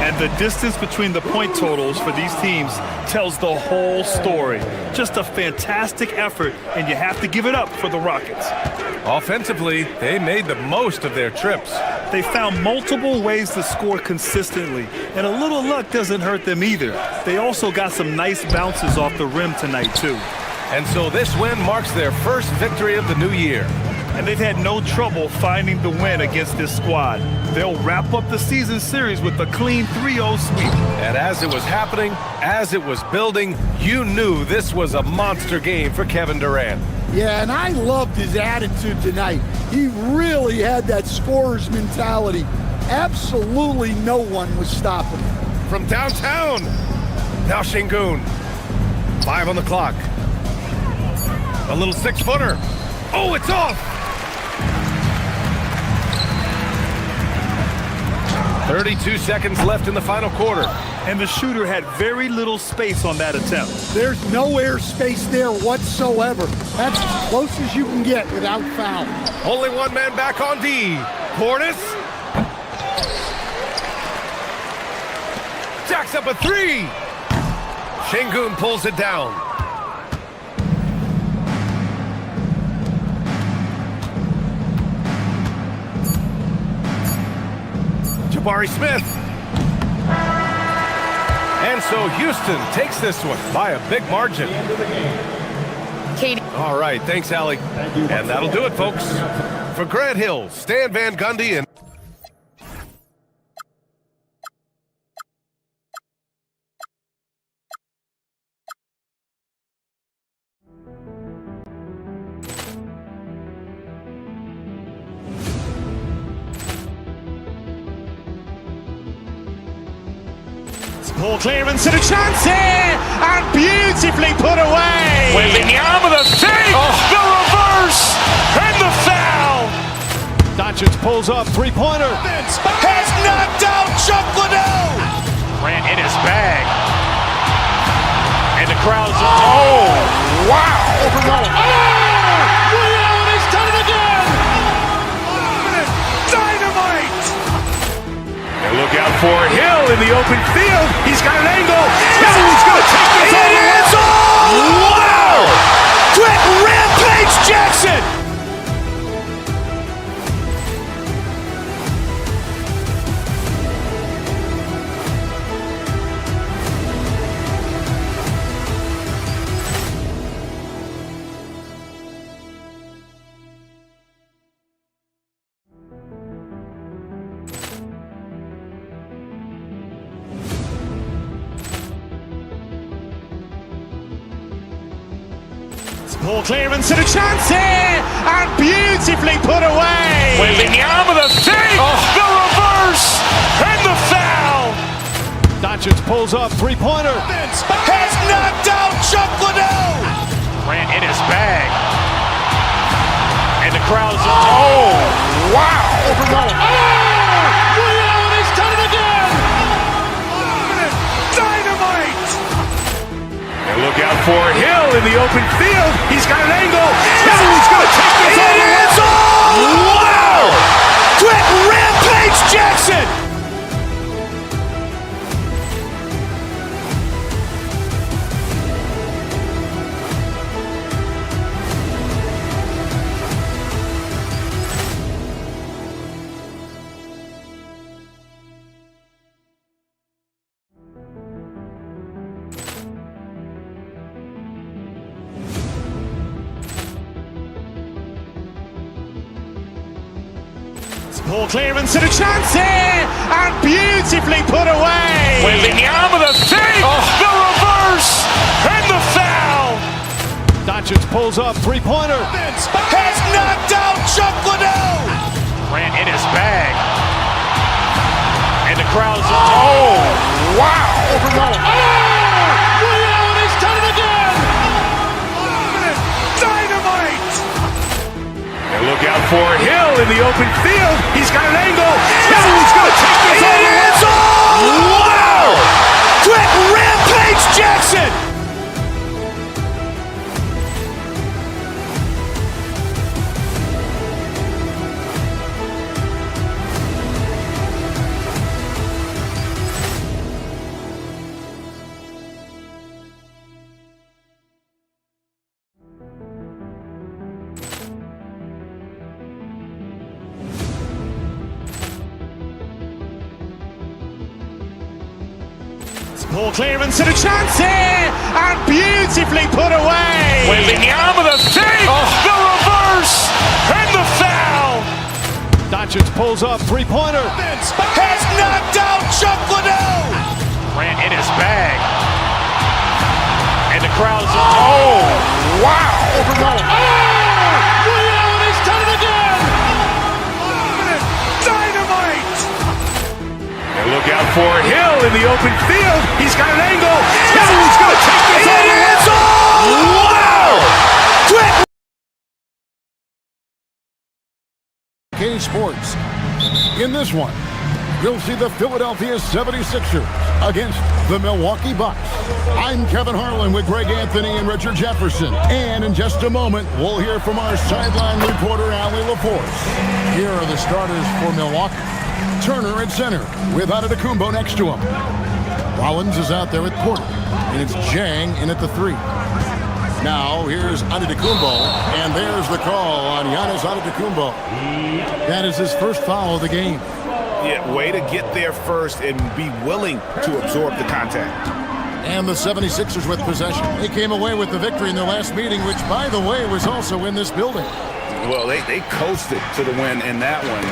And the distance between the point totals for these teams tells the whole story. Just a fantastic effort, and you have to give it up for the Rockets. Offensively, they made the most of their trips. They found multiple ways to score consistently, and a little luck doesn't hurt them either. They also got some nice bounces off the rim tonight, too. And so this win marks their first victory of the new year. And they've had no trouble finding the win against this squad. They'll wrap up the season series with a clean 3-0 sweep. And as it was happening, as it was building, you knew this was a monster game for Kevin Durant. Yeah, and I loved his attitude tonight. He really had that scorer's mentality. Absolutely no one was stopping him. From downtown, now Şengün. 5 on the clock. A little 6-footer. Oh, it's off! 32 seconds left in the final quarter. And the shooter had very little space on that attempt. There's no air space there whatsoever. That's as close as you can get without foul. Only one man back on D. Portis. Jacks up a 3. Şengün pulls it down. Jabari Smith. And so Houston takes this one by a big margin. Katie. All right, thanks, Allie. And that'll do it, folks. For Grant Hill, Stan Van Gundy, and Poor clearance and a chance here, and beautifully put away. Wembanyama the save, the reverse, and the foul. Doncic pulls up, three-pointer. Has knocked out Chuck Liddell. Grant in his bag. And the crowd's, oh, wow. He's done it again. Dynamite. And look out for Hill in the open field. He's got an angle. He's going to take this all the way. Wow. Quick rampage Jackson. Poor clearance and a chance here, and beautifully put away. Wembanyama the save, the reverse, and the foul. Doncic pulls up, three-pointer. Has knocked out Chuck Liddell. Grant in his bag. And the crowd's, oh, wow. He's done it again. Dynamite. And look out for Hill in the open field. He's got an angle. He's going to take this all the way. Wow. Quick rampage Jackson. Poor clearance and a chance here, and beautifully put away. Wembanyama the save, the reverse, and the foul. Doncic pulls up, three-pointer. Has knocked out Chuck Liddell. Grant in his bag. And the crowd's, oh, wow. He's done it again. Dynamite. And look out for Hill in the open field. He's got an angle. He's going to take this all the way. Wow. Quick rampage Jackson. Poor clearance and a chance here, and beautifully put away. Wembanyama the save, the reverse, and the foul. Doncic pulls up, three-pointer. Has knocked out Chuck Liddell. Grant in his bag. And the crowd's, oh, wow. He's done it again. Dynamite. And look out for Hill in the open field. He's got an angle. He's going to take this all the way. Wow. Quick. K Sports. In this one, you'll see the Philadelphia 76ers against the Milwaukee Bucks. I'm Kevin Harlan with Greg Anthony and Richard Jefferson. And in just a moment, we'll hear from our sideline reporter, Allie LaForce. Here are the starters for Milwaukee. Turner at center with Antetokounmpo next to him. Rollins is out there with Porter. And it's Jang in at the 3. Now, here's Antetokounmpo, and there's the call on Giannis Antetokounmpo. That is his first foul of the game. Yeah, way to get there first and be willing to absorb the contact. And the 76ers with possession. They came away with the victory in their last meeting, which, by the way, was also in this building. Well, they coasted to the win in that one.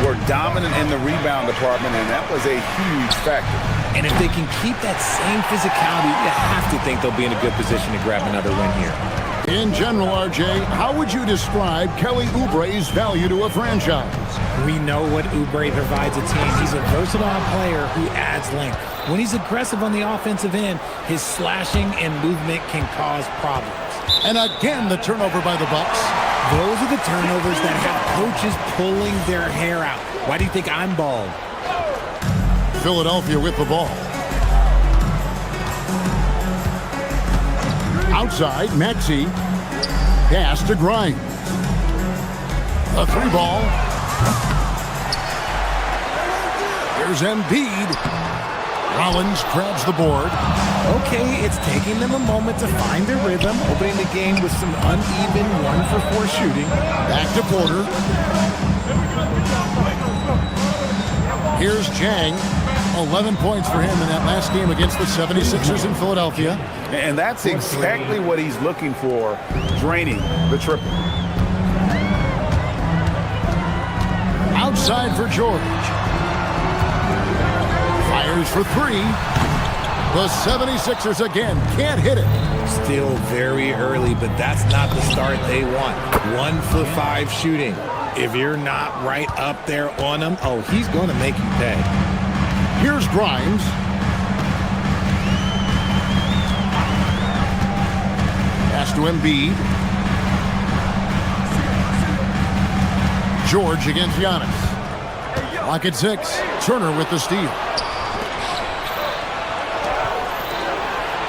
Were dominant in the rebound department, and that was a huge factor. And if they can keep that same physicality, you have to think they'll be in a good position to grab another win here. In general, RJ, how would you describe Kelly Oubre's value to a franchise? We know what Oubre provides a team. He's a versatile player who adds length. When he's aggressive on the offensive end, his slashing and movement can cause problems. And again, the turnover by the Bucks. Those are the turnovers that have coaches pulling their hair out. Why do you think I'm bald? Philadelphia with the ball. Outside, Maxey. Pass to Grimes. A 3-ball. Here's Embiid. Rollins grabs the board. Okay, it's taking them a moment to find their rhythm, opening the game with some uneven 1-for-4 shooting. Back to Porter. Here's Jang. 11 points for him in that last game against the 76ers in Philadelphia. And that's exactly what he's looking for, draining the triple. Outside for George. Fires for 3. The 76ers again can't hit it. Still very early, but that's not the start they want. 1-for-5 shooting. If you're not right up there on him, oh, he's going to make you pay. Here's Grimes. Pass to Embiid. George against Giannis. Lock at 6. Turner with the steal.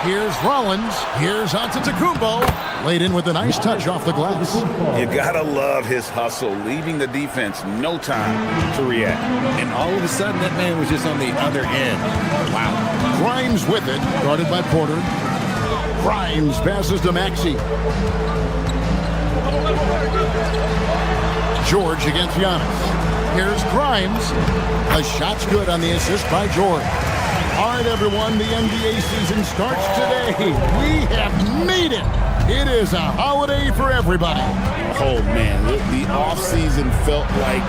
Here's Rollins. Here's Antetokounmpo. Laid in with a nice touch off the glass. You gotta love his hustle, leaving the defense no time to react. And all of a sudden, that man was just on the other end. Wow. Grimes with it, guarded by Porter. Grimes passes to Maxey. George against Giannis. Here's Grimes. A shot's good on the assist by George. All right, everyone, the NBA season starts today. We have made it. It is a holiday for everybody. Oh, man, the offseason felt like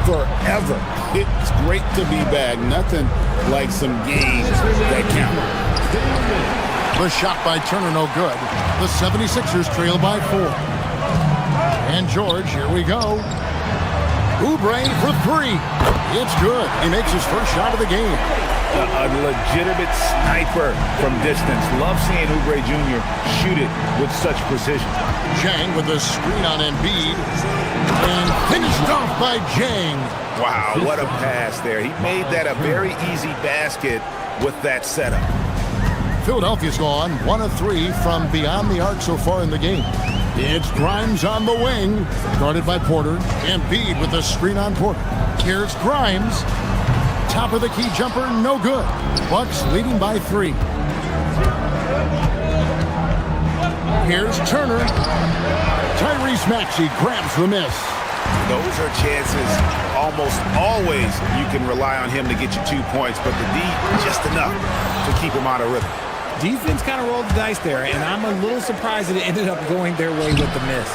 forever. It's great to be back. Nothing like some games that count. The shot by Turner, no good. The 76ers trail by 4. And George, here we go. Oubre for 3. It's good. He makes his first shot of the game. A legitimate sniper from distance. Love seeing Oubre Jr. shoot it with such precision. Jang with the screen on Embiid. And finished off by Jang. Wow, what a pass there. He made that a very easy basket with that setup. Philadelphia's gone 1 of 3 from beyond the arc so far in the game. It's Grimes on the wing, guarded by Porter. Embiid with the screen on Porter. Here's Grimes. Top of the key jumper, no good. Bucks leading by 3. Here's Turner. Tyrese Maxey grabs the miss. Those are chances almost always you can rely on him to get you 2 points, but the D just enough to keep him out of rhythm. Defense kind of rolled the dice there, and I'm a little surprised that it ended up going their way with the miss.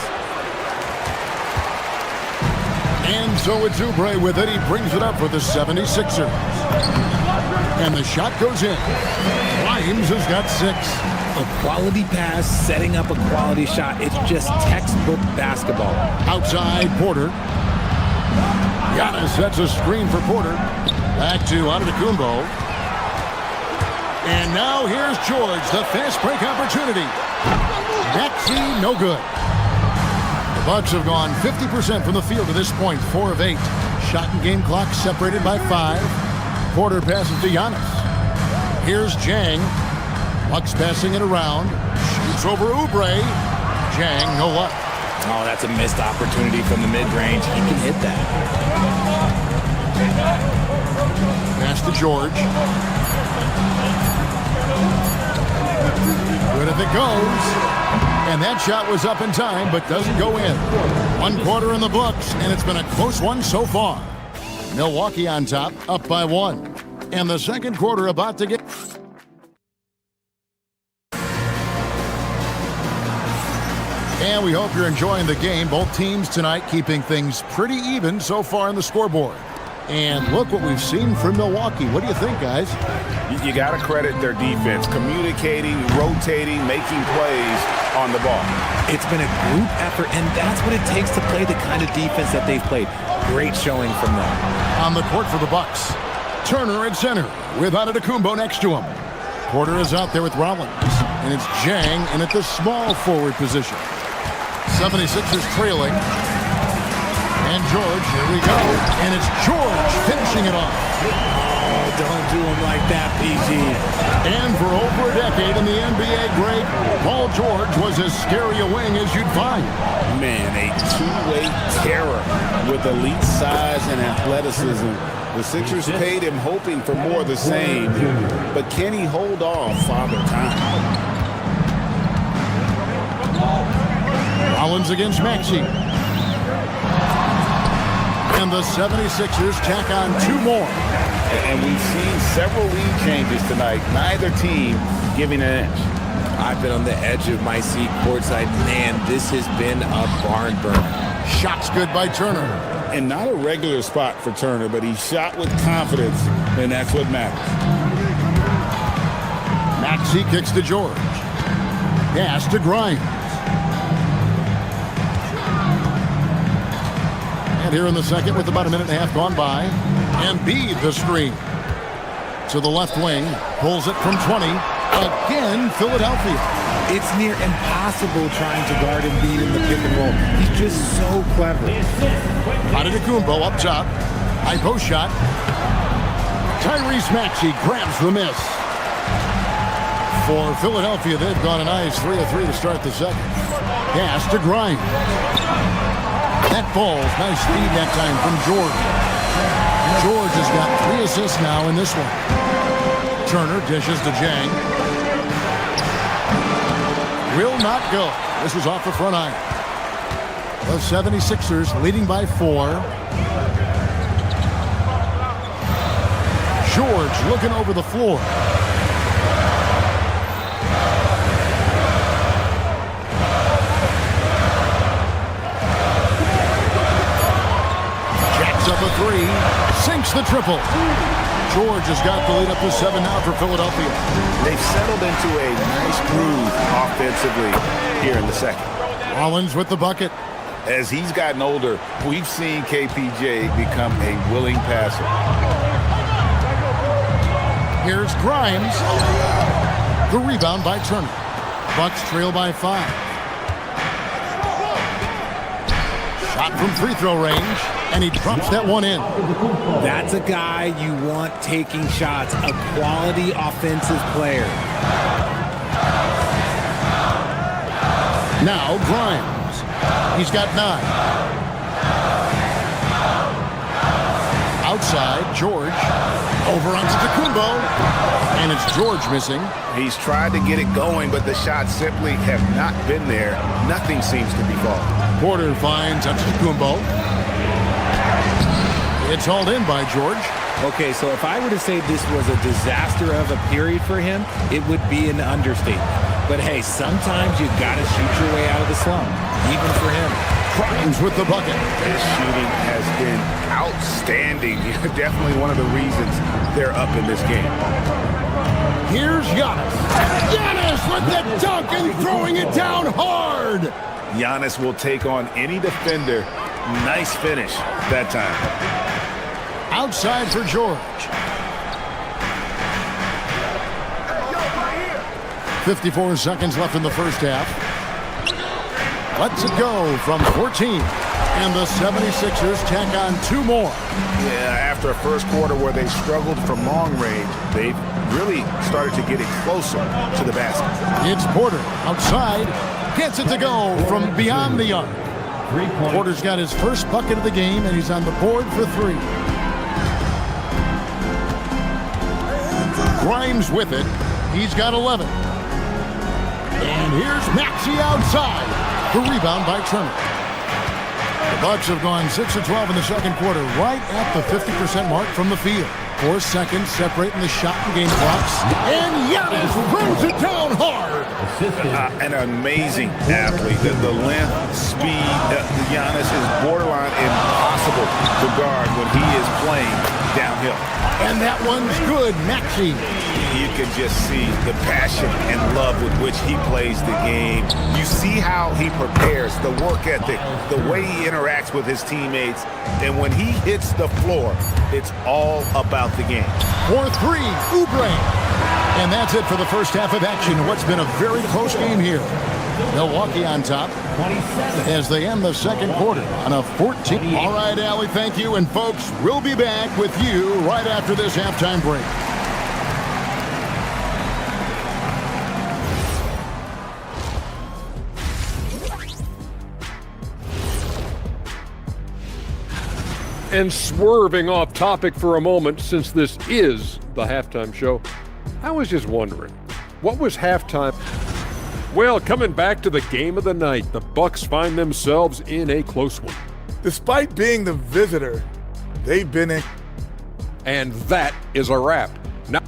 And so it's Oubre with it. He brings it up for the 76ers. And the shot goes in. Grimes has got 6. A quality pass, setting up a quality shot. It's just textbook basketball. Outside, Porter. Giannis sets a screen for Porter. Back to Antetokounmpo. And now here's George, the fast break opportunity. Maxey, no good. The Bucks have gone 50% from the field to this point, 4 of 8. Shot and game clock separated by 5. Porter passes to Giannis. Here's Jang. Bucks passing it around. Shoots over Oubre. Jang, no luck. Oh, that's a missed opportunity from the mid-range. He can hit that. Pass to George. Good if it goes. And that shot was up in time, but doesn't go in. 1 quarter in the books, and it's been a close one so far. Milwaukee on top, up by 1. And the second quarter about to get... And we hope you're enjoying the game. Both teams tonight keeping things pretty even so far in the scoreboard. And look what we've seen from Milwaukee. What do you think, guys? You got to credit their defense, communicating, rotating, making plays on the ball. It's been a group effort, and that's what it takes to play the kind of defense that they've played. Great showing from them. On the court for the Bucks, Turner at center with Antetokounmpo next to him. Porter is out there with Rollins, and it's Jang in at the small forward position. 76ers trailing. And George, here we go. And it's George finishing it off. Oh, don't do him like that, PG. And for over a decade in the NBA great, Paul George was as scary a wing as you'd find. Man, a two-way terror with elite size and athleticism. The Sixers paid him hoping for more of the same, but can he hold off Father Time? Rollins against Maxey. And the 76ers tack on 2 more. And we've seen several lead changes tonight. Neither team giving an inch. I've been on the edge of my seat courtside. Man, this has been a barn burner. Shots good by Turner. And not a regular spot for Turner, but he shot with confidence, and that's what matters. Maxey kicks to George. Pass to Grimes. And here in the second with about a minute and a half gone by. Embiid the screen. To the left wing. Pulls it from 20. Again, Philadelphia. It's near impossible trying to guard Embiid in the pick and roll. He's just so clever. Antetokounmpo up top. High post shot. Tyrese Maxey grabs the miss. For Philadelphia, they've gone a nice 3 of 3 to start the second. Pass to Grimes. That ball's nice speed that time from George. George has got 3 assists now in this one. Turner dishes to Jang. Will not go. This is off the front iron. The 76ers leading by 4. George looking over the floor. Jacks up a 3. Sinks the triple. George has got the lead up to 7 now for Philadelphia. They've settled into a nice groove offensively here in the second. Rollins with the bucket. As he's gotten older, we've seen KPJ become a willing passer. Here's Grimes. The rebound by Turner. Bucks trail by 5. Shot from free throw range, and he drops that one in. That's a guy you want taking shots, a quality offensive player. Now Grimes. He's got 9. Outside, George. Over onto Antetokounmpo. And it's George missing. He's tried to get it going, but the shots simply have not been there. Nothing seems to be falling. Porter finds Antetokounmpo. It's hauled in by George. Okay, so if I were to say this was a disaster of a period for him, it would be an understatement. But hey, sometimes you got to shoot your way out of the slump, even for him. Grimes with the bucket. His shooting has been outstanding. Definitely one of the reasons they're up in this game. Here's Giannis. Giannis with the dunk and throwing it down hard. Giannis will take on any defender. Nice finish that time. Outside for George. 54 seconds left in the first half. Lets it go from 14. And the 76ers tack on 2 more. Yeah, after a first quarter where they struggled from long range, they've really started to get it closer to the basket. It's Porter outside. Gets it to go from beyond the arc. Porter's got his first bucket of the game, and he's on the board for 3. Grimes with it. He's got 11. And here's Maxey outside. The rebound by Turner. The Bucks have gone 6 of 12 in the second quarter, right at the 50% mark from the field. 4 seconds separating the shot and game clocks. And Giannis throws it down hard. An amazing athlete. The length, speed, Giannis is borderline impossible to guard when he is playing downhill. And that one's good, Maxey. You can just see the passion and love with which he plays the game. You see how he prepares, the work ethic, the way he interacts with his teammates. And when he hits the floor, it's all about the game. For 3, Oubre. And that's it for the first half of action. What's been a very close game here. Milwaukee on top as they end the second quarter on a 14. All right, Allie, thank you. And folks, we'll be back with you right after this halftime break. And swerving off topic for a moment, since this is the halftime show, I was just wondering, what was halftime? Well, coming back to the game of the night, the Bucks find themselves in a close one. Despite being the visitor, they've been in. And that is a wrap. Now,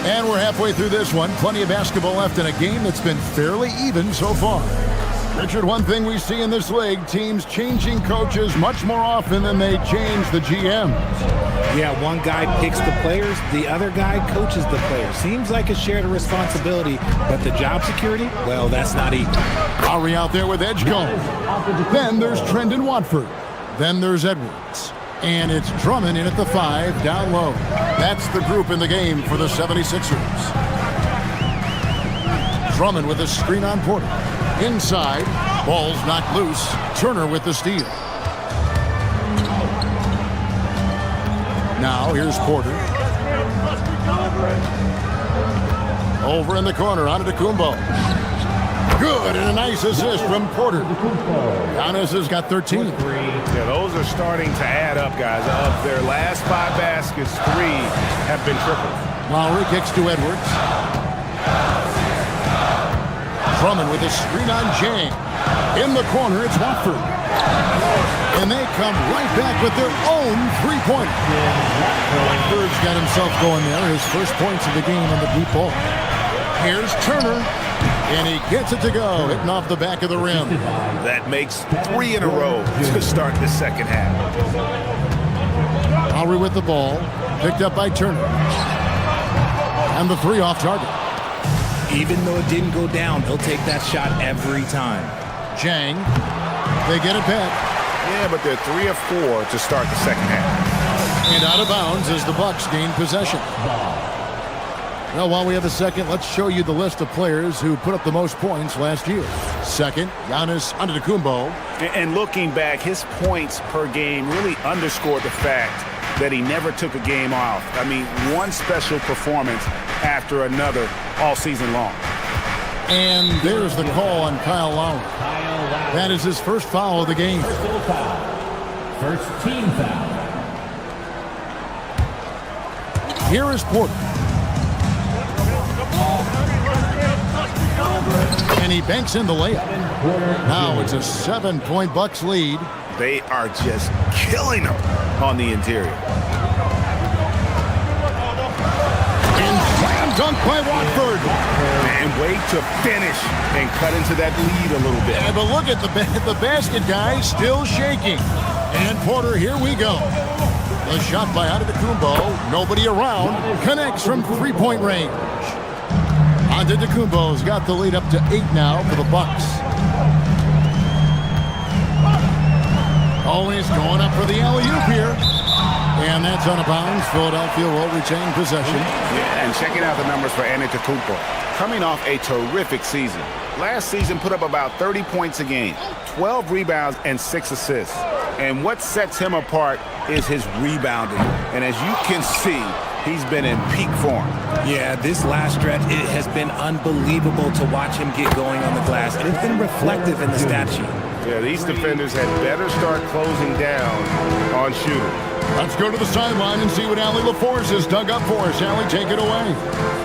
and we're halfway through this one. Plenty of basketball left in a game that's been fairly even so far. Richard, one thing we see in this league, teams changing coaches much more often than they change the GM. Yeah, one guy picks the players, the other guy coaches the players. Seems like a shared responsibility, but the job security, well, that's not equal. Lowry out there with Edgecombe. Then there's Trendon Watford. Then there's Edwards. And it's Drummond in at the 5, down low. That's the group in the game for the 76ers. Drummond with a screen on Porter. Inside, ball's knocked loose. Turner with the steal. Now here's Porter. Over in the corner, onto Kumbo. Good, and a nice assist from Porter. Giannis has got 13. Yeah, those are starting to add up, guys. Of their last 5 baskets, 3 have been triples. Lowry kicks to Edwards. Drummond with a screen on Jang. In the corner, it's Watford. And they come right back with their own three-pointer. Watford's got himself going there. His first points of the game on the deep ball. Here's Turner. And he gets it to go, hitting off the back of the rim. That makes 3 in a row to start the second half. Lowry with the ball, picked up by Turner. And the 3 off target. Even though it didn't go down, he'll take that shot every time. Jang, they get it back. Yeah, but they're 3 of 4 to start the second half. And out of bounds as the Bucks gain possession. Well, while we have a second, let's show you the list of players who put up the most points last year. Second, Giannis Antetokounmpo. And looking back, his points per game really underscored the fact that he never took a game off. I mean, one special performance after another all season long. And there's the call on Kyle Lowry. That is his first foul of the game. First team foul. Here is Porter. And he banks in the layup. Now it's a 7-point Bucks lead. They are just killing them on the interior. And slam dunk by Watford. And wait to finish and cut into that lead a little bit. Yeah, but look at the basket guy still shaking. And Porter, here we go. The shot by Antetokounmpo. Nobody around. Connects from 3-point range. Antetokounmpo's got the lead up to 8 now for the Bucks. Always going up for the alley-oop here. And that's out of bounds. Philadelphia will retain possession. Yeah, and checking out the numbers for Antetokounmpo. Coming off a terrific season. Last season put up about 30 points a game, 12 rebounds, and 6 assists. And what sets him apart is his rebounding. And as you can see, he's been in peak form. Yeah, this last stretch, it has been unbelievable to watch him get going on the glass. And it's been reflective in the stat sheet. Yeah, these defenders had better start closing down on shooters. Let's go to the sideline and see what Allie LaForce has dug up for us. Allie, take it away.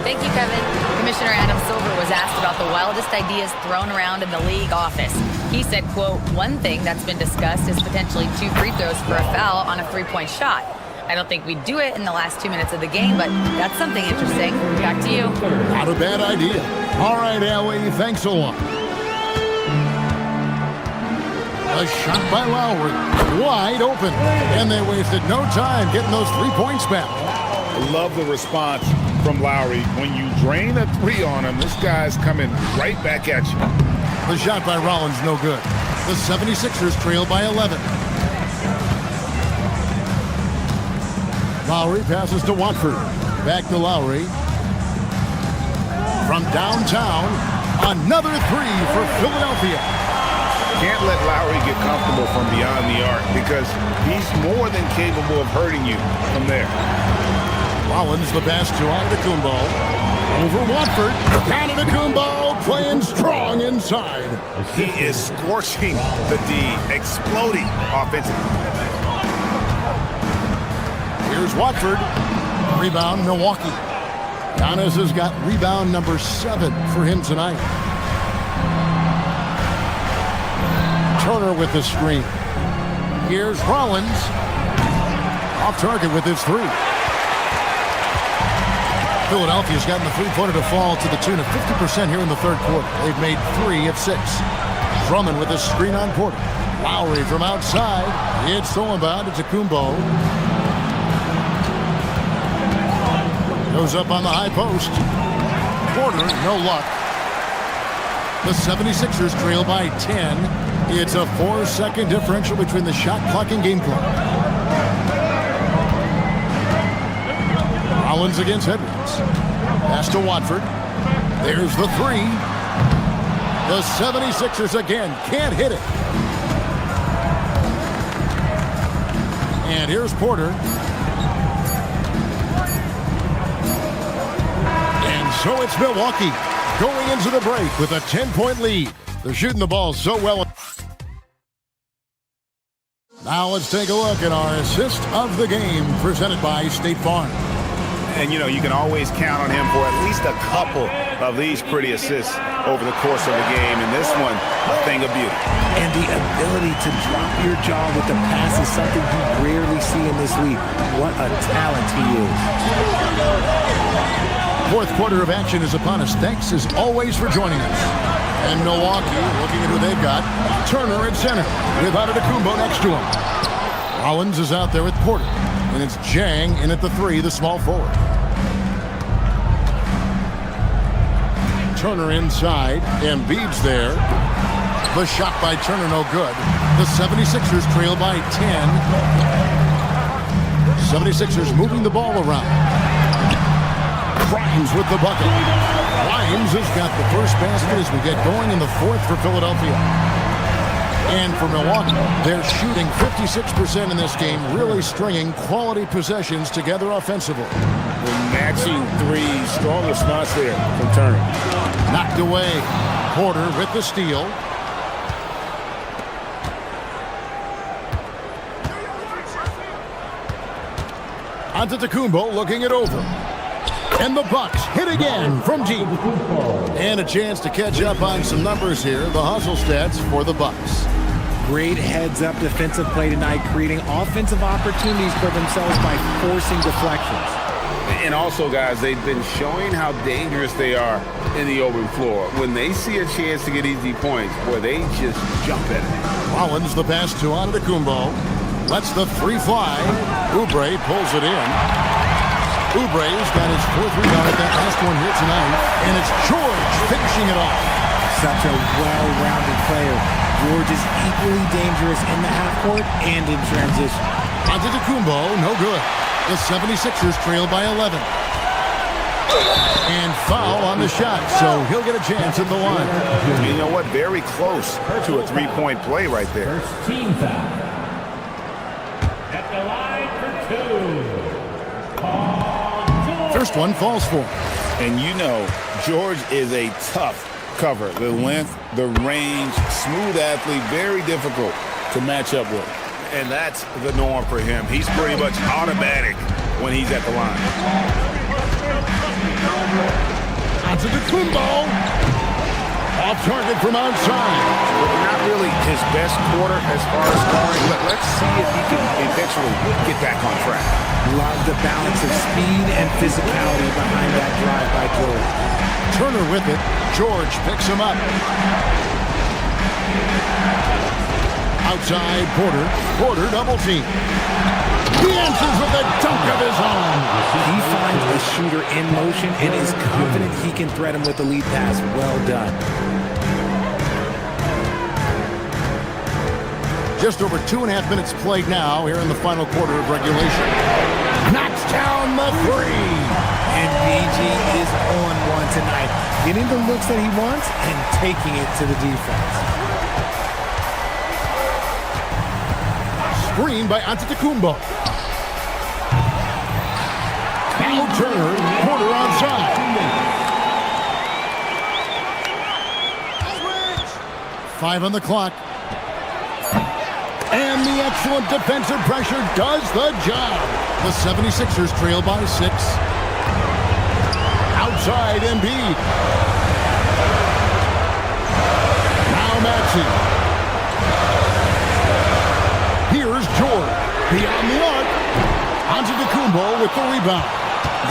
Thank you, Kevin. Commissioner Adam Silver was was asked about the wildest ideas thrown around in the league office. He said, quote, "One thing that's been discussed is potentially 2 free throws for a foul on a 3-point shot. I don't think we'd do it in the last 2 minutes of the game, but that's something interesting." Back to you. Not a bad idea. All right, Allie, thanks a lot. A shot by Lowry, wide open, and they wasted no time getting those 3 points back. I love the response from Lowry. When you drain a 3 on him, this guy's coming right back at you. The shot by Rollins, no good. The 76ers trail by 11. Lowry passes to Watford. Back to Lowry. From downtown, another 3 for Philadelphia. Can't let Lowry get comfortable from beyond the arc because he's more than capable of hurting you from there. Rollins the pass to Antetokounmpo. Over Watford. Antetokounmpo playing strong inside. He is scorching the D, exploding offensively. Here's Watford. Rebound, Milwaukee. Giannis has got rebound number 7 for him tonight. Turner with the screen. Here's Rollins. Off target with his 3. Philadelphia's gotten the three-pointer to fall to the tune of 50% here in the third quarter. They've made 3 of 6. Drummond with a screen on Porter. Lowry from outside. It's stolen by Antetokounmpo. Goes up on the high post. Porter, no luck. The 76ers trail by 10. It's a 4-second differential between the shot clock and game clock. Rollins against Edwards. Pass to Watford. There's the 3. The 76ers again can't hit it. And here's Porter. And so it's Milwaukee going into the break with a 10-point lead. They're shooting the ball so well. Now let's take a look at our assist of the game presented by State Farm. And, you know, you can always count on him for at least a couple of these pretty assists over the course of the game. And this one, a thing of beauty. And the ability to drop your jaw with the pass is something you rarely see in this league. What a talent he is. Fourth quarter of action is upon us. Thanks as always for joining us. And Milwaukee, looking at who they've got. Turner at center with Antetokounmpo next to him. Rollins is out there with Porter. And it's Jang in at the 3, the small forward. Turner inside. Embiid's there. The shot by Turner, no good. The 76ers trail by 10. 76ers moving the ball around. Grimes with the bucket. Grimes has got the first basket as we get going in the 4th for Philadelphia. And for Milwaukee, they're shooting 56% in this game, really stringing quality possessions together offensively. The matching 3, strong response there from Turner. Knocked away. Porter with the steal. Antetokounmpo looking it over. And the Bucks hit again from deep. And a chance to catch up on some numbers here. The hustle stats for the Bucks. Great heads-up defensive play tonight, creating offensive opportunities for themselves by forcing deflections. And also, guys, they've been showing how dangerous they are in the open floor. When they see a chance to get easy points, boy, they just jump at it. Rollins the pass to Antetokounmpo. Lets the 3 fly. Oubre pulls it in. Oubre's got his 4th rebound at that last one here tonight. And it's George finishing it off. Such a well-rounded player. George is equally dangerous in the half court and in transition. Antetokounmpo, no good. The 76ers trail by 11. And foul on the shot, so he'll get a chance at the line. You know what? Very close to a 3-point play right there. First team foul. At the line for 2. First one falls for him. And you know, George is a tough cover. The length, the range, smooth athlete, very difficult to match up with. And that's the norm for him. He's pretty much automatic when he's at the line. Antetokounmpo Off target from outside. Not really his best quarter as far as scoring, but let's see if he can eventually get back on track. Love the balance of speed and physicality behind that drive by George. Turner with it. George picks him up. Outside Porter. Porter double team. He answers with a dunk of his own. He finds a shooter in motion and is confident he can thread him with the lead pass. Well done. Just over 2.5 minutes played now here in the final quarter of regulation. Knocks down the three. And BG is on one tonight. Getting the looks that he wants and taking it to the defense. Screen by Antetokounmpo. Now Turner, Porter onside. 5 on the clock. And the excellent defensive pressure does the job. The 76ers trail by 6. Outside Embiid. Now Maxey. Here's George. Beyond the arc. Antetokounmpo with the rebound.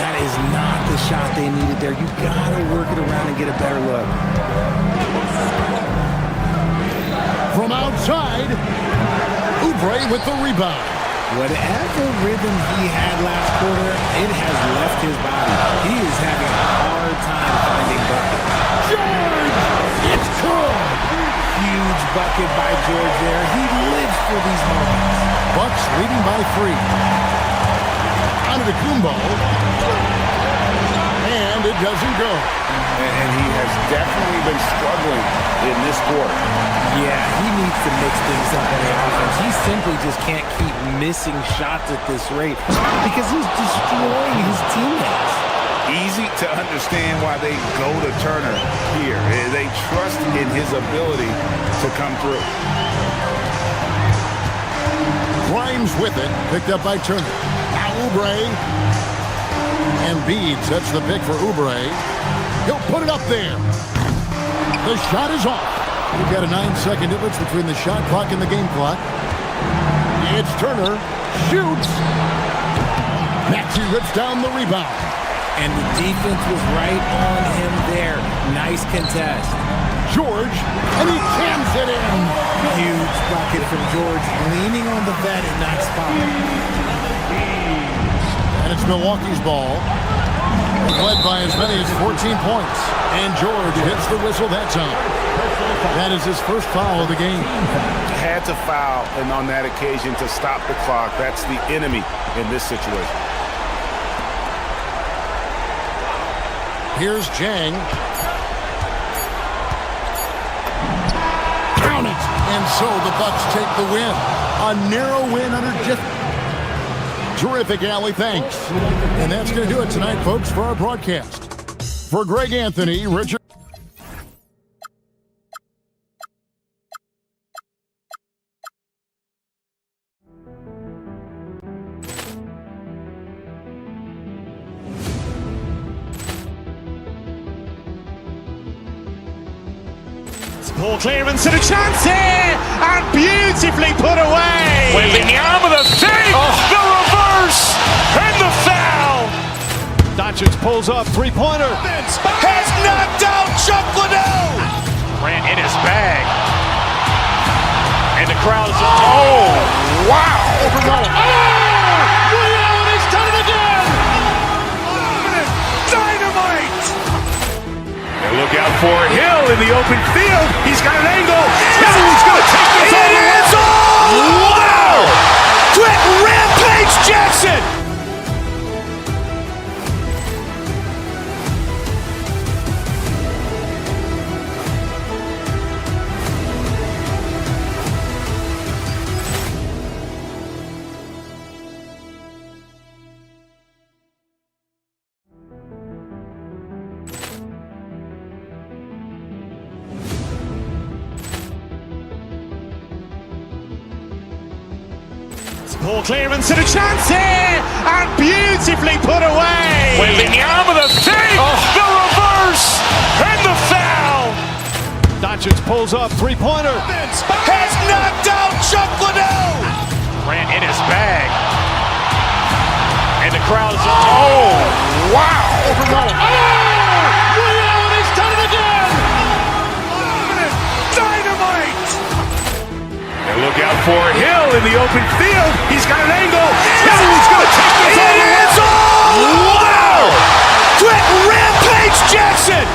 That is not the shot they needed there. You gotta work it around and get a better look. From outside, Oubre with the rebound. Whatever rhythm he had last quarter, it has left his body. He is having a hard time finding bucket. George! It's good! Huge bucket by George there. He lives for these moments. Bucks leading by 3. Antetokounmpo. And it doesn't go. And he has definitely been struggling in this quarter. Yeah, he needs to mix things up on the offense. He simply just can't keep missing shots at this rate because he's destroying his teammates. Easy to understand why they go to Turner here. They trust in his ability to come through. Grimes with it, picked up by Turner. Now Oubre. Embiid sets the pick for Oubre. He'll put it up there. The shot is off. We've got a 9-second difference between the shot clock and the game clock. It's Turner. Shoots. Maxey rips down the rebound. And the defense was right on him there. Nice contest. George, and he jams it in. Huge bucket from George, leaning on the vet in that spot. And it's Milwaukee's ball. Led by as many as 14 points. And George hits the whistle that time. That is his first foul of the game. Had to foul, and on that occasion to stop the clock. That's the enemy in this situation. Here's Jang. Count it! And so the Bucks take the win. A narrow win under just terrific, Allie. Thanks. And that's going to do it tonight, folks, for our broadcast. For Greg Anthony, Richard. Poor clearance and a chance here, and beautifully put away. Wembanyama the save, the reverse, and the foul. Doncic pulls up, three-pointer. Has knocked out Chuck Liddell. Ran in his bag. And the crowd is, oh, wow. He's done it again. Dynamite. And look out for Hill in the open field. He's got an angle. Hill's going to take this all the way. Wow! Quick rampage Jackson. Poor clearance and a chance here, and beautifully put away. Wembanyama the save, the reverse, and the foul. Doncic pulls up, three-pointer. Has knocked out Chuck Liddell. Grant in his bag. And the crowd is... Oh, wow. Ray Allen has done it again. Dynamite. And look out for Hill in the open field. He's got an angle. Hill's going to take this all the way. Wow! Quick Rampage Jackson.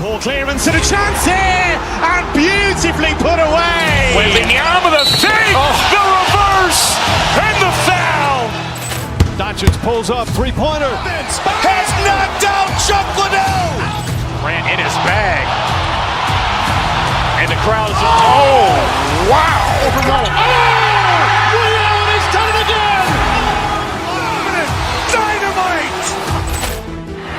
Poor clearance and a chance here, and beautifully put away. Wembanyama the save, the reverse, and the foul. Doncic pulls up, three-pointer. Has knocked out Chuck Liddell. Grant in his bag. And the crowd is... Oh, wow. Ray Allen has done it again. Dynamite.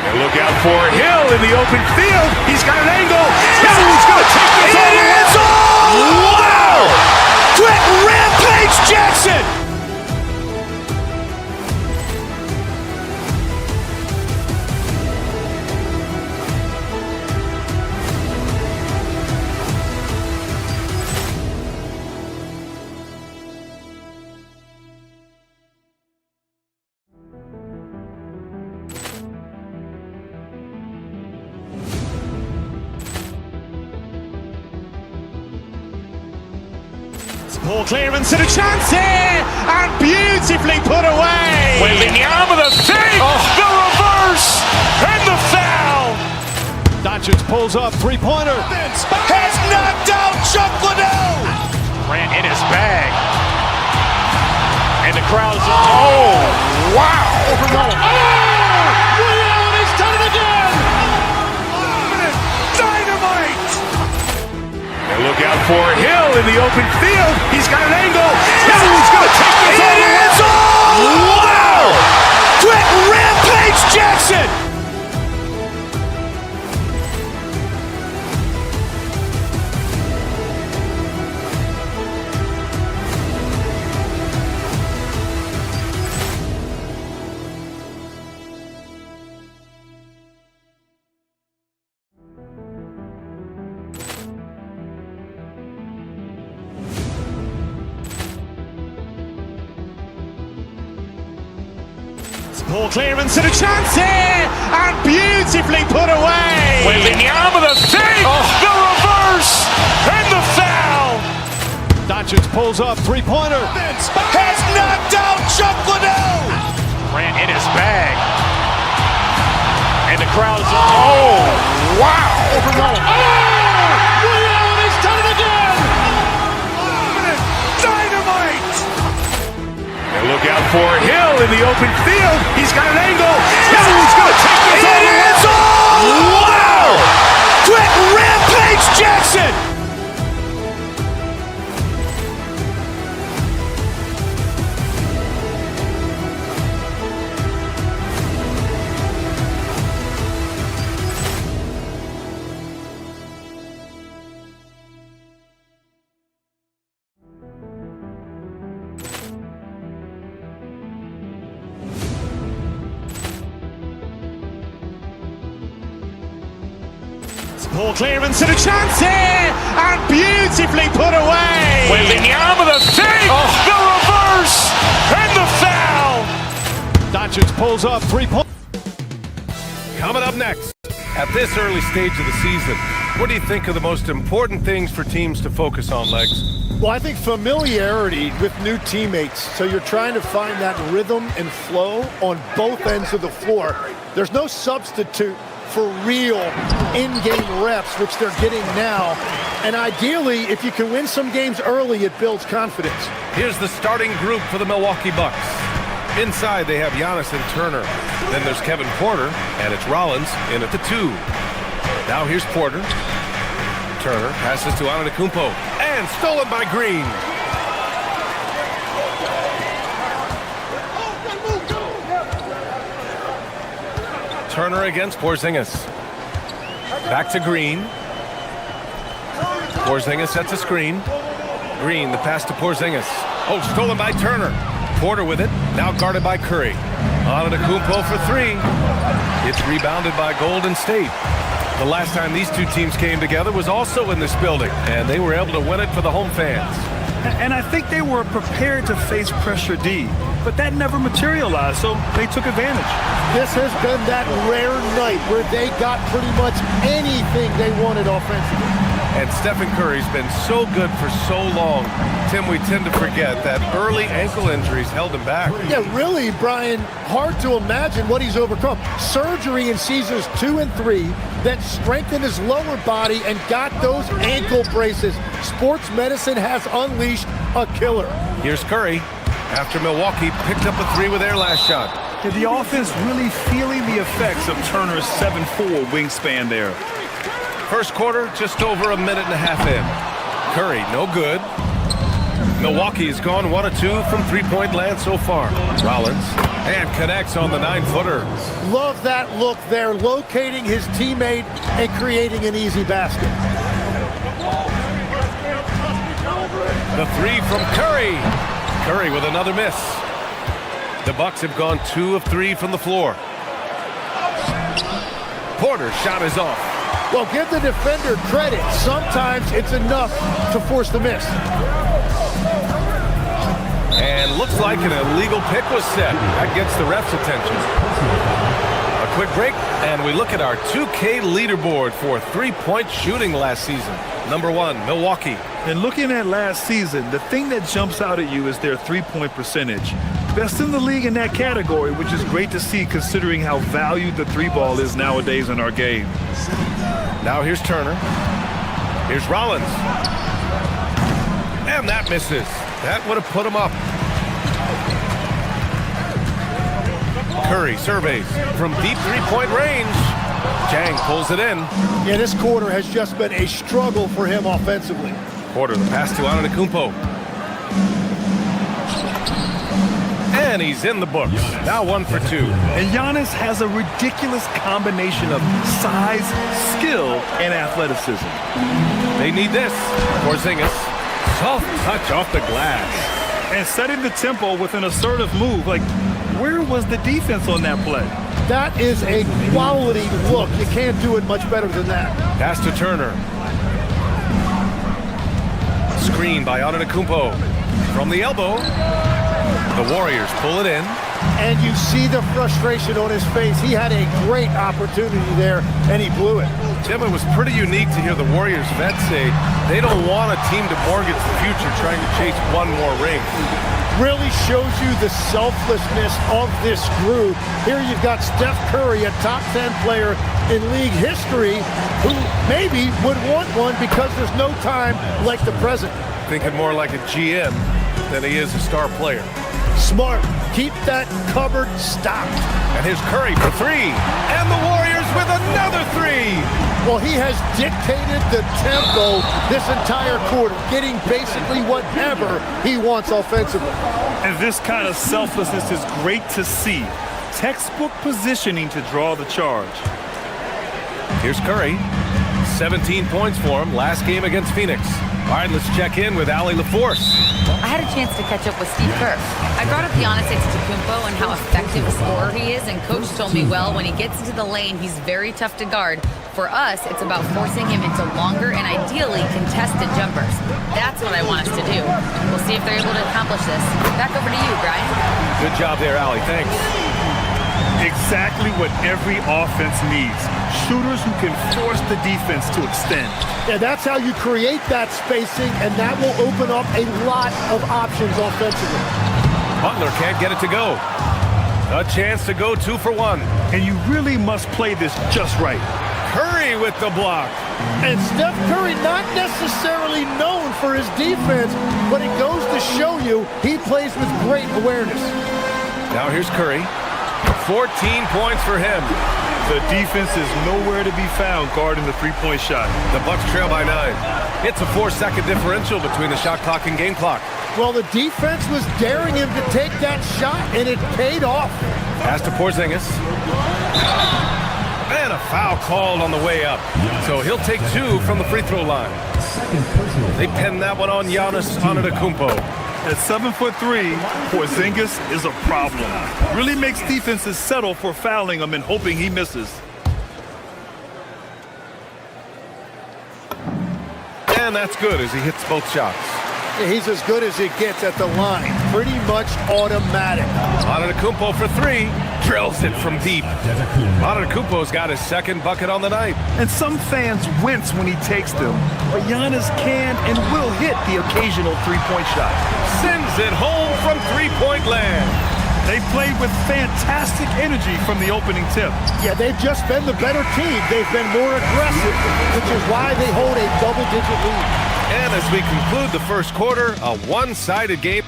And look out for Hill in the open field. He's got an angle. Hill's going to take this all the way. Wow! Quick Rampage Jackson. Poor clearance and a chance here, and beautifully put away. Wembanyama the save, the reverse, and the foul. Doncic pulls up, three-pointer. Has knocked out Chuck Liddell. Grant in his bag. And the crowd is... Oh, wow. Ray Allen has done it again. Dynamite. And look out for Hill in the open field. He's got an angle. Hill's going to take this all the way. Wow! Quick Rampage Jackson. Poor clearance and a chance here, and beautifully put away. Wembanyama the save, the reverse, and the foul. Doncic pulls up, three-pointer. Has knocked out Chuck Liddell. Grant in his bag. And the crowd is... Oh, wow. Ray Allen has done it again. Dynamite. And look out for Hill in the open field. He's got an angle. Hill's going to take this all the way. Wow! Quick Rampage Jackson. Poor clearance and a chance here, and beautifully put away. Wembanyama the save, the reverse, and the foul. Doncic pulls up, three-point. Coming up next, at this early stage of the season, what do you think are the most important things for teams to focus on, Legs? Well, I think familiarity with new teammates. So you're trying to find that rhythm and flow on both ends of the floor. There's no substitute for real in-game reps, which they're getting now. And ideally, if you can win some games early, it builds confidence. Here's the starting group for the Milwaukee Bucks. Inside, they have Giannis and Turner. Then there's Kevin Porter, and it's Rollins in at the 2. Now here's Porter. Turner passes to Antetokounmpo. And stolen by Green. Turner against Porzingis. Back to Green. Porzingis sets a screen. Green, the pass to Porzingis. Oh, stolen by Turner. Porter with it, now guarded by Curry. Antetokounmpo for three. It's rebounded by Golden State. The last time these two teams came together was also in this building, and they were able to win it for the home fans. And I think they were prepared to face pressure D, but that never materialized, so they took advantage. This has been that rare night where they got pretty much anything they wanted offensively. And Stephen Curry's been so good for so long. Tim, we tend to forget that early ankle injuries held him back. Yeah, really, Brian, hard to imagine what he's overcome. Surgery in seasons 2 and 3 that strengthened his lower body and got those ankle braces. Sports medicine has unleashed a killer. Here's Curry after Milwaukee picked up a three with their last shot. The offense really feeling the effects of Turner's 7'4" wingspan there. First quarter, just over a minute and a half in. Curry, no good. Milwaukee has gone 1 of 2 from three-point land so far. Rollins, and connects on the 9-footer. Love that look there, locating his teammate and creating an easy basket. The three from Curry. Curry with another miss. The Bucks have gone 2 of 3 from the floor. Porter's shot is off. Well, give the defender credit. Sometimes it's enough to force the miss. And looks like an illegal pick was set. That gets the ref's attention. A quick break, and we look at our 2K leaderboard for three-point shooting last season. Number 1, Milwaukee. And looking at last season, the thing that jumps out at you is their three-point percentage. Best in the league in that category, which is great to see considering how valued the three ball is nowadays in our game. Now here's Turner. Here's Rollins. And that misses. That would have put him up. Curry surveys from deep three-point range. Chang pulls it in. Yeah, this quarter has just been a struggle for him offensively. Porter, the pass to Antetokounmpo. And he's in the books. Now 1 for 2. And Giannis has a ridiculous combination of size, skill, and athleticism. They need this. Porzingis. Soft touch off the glass. And setting the tempo with an assertive move. Like, where was the defense on that play? That is a quality look. You can't do it much better than that. Pass to Turner. Screen by Antetokounmpo. From the elbow. The Warriors pull it in. And you see the frustration on his face. He had a great opportunity there, and he blew it. Tim, it was pretty unique to hear the Warriors vets say they don't want a team to mortgage the future trying to chase one more ring. Really shows you the selflessness of this group. Here you've got Steph Curry, a top 10 player in league history, who maybe would want one because there's no time like the present. Thinking more like a GM than he is a star player. Smart. Keep that cupboard stocked. And here's Curry for three. And the Warriors with another three. Well, he has dictated the tempo this entire quarter, getting basically whatever he wants offensively. And this kind of selflessness is great to see. Textbook positioning to draw the charge. Here's Curry. 17 points for him last game against Phoenix. All right, let's check in with Allie LaForce. I had a chance to catch up with Steve Kerr. I brought up Giannis Antetokounmpo and how effective a scorer he is, and Coach told me, well, when he gets into the lane, he's very tough to guard. For us, it's about forcing him into longer and ideally contested jumpers. That's what I want us to do. We'll see if they're able to accomplish this. Back over to you, Brian. Good job there, Allie. Thanks. Exactly what every offense needs. Shooters who can force the defense to extend. Yeah, that's how you create that spacing, and that will open up a lot of options offensively. Butler can't get it to go. A chance to go 2 for 1. And you really must play this just right. Curry with the block. And Steph Curry not necessarily known for his defense, but it goes to show you he plays with great awareness. Now here's Curry. 14 points for him. The defense is nowhere to be found guarding the three-point shot. The Bucks trail by 9. It's a 4-second differential between the shot clock and game clock. Well, the defense was daring him to take that shot, and it paid off. Pass to Porzingis. And a foul called on the way up. So he'll take 2 from the free throw line. They pinned that one on Giannis Antetokounmpo. At 7'3", Porzingis is a problem. Really makes defenses settle for fouling him and hoping he misses. And that's good as he hits both shots. He's as good as it gets at the line. Pretty much automatic. Antetokounmpo for 3. Drills it from deep. Antetokounmpo's got his second bucket on the night. And some fans wince when he takes them. But Giannis can and will hit the occasional three-point shot. Sends it home from three-point land. They played with fantastic energy from the opening tip. Yeah, they've just been the better team. They've been more aggressive, which is why they hold a double-digit lead. And as we conclude the first quarter, a one-sided game.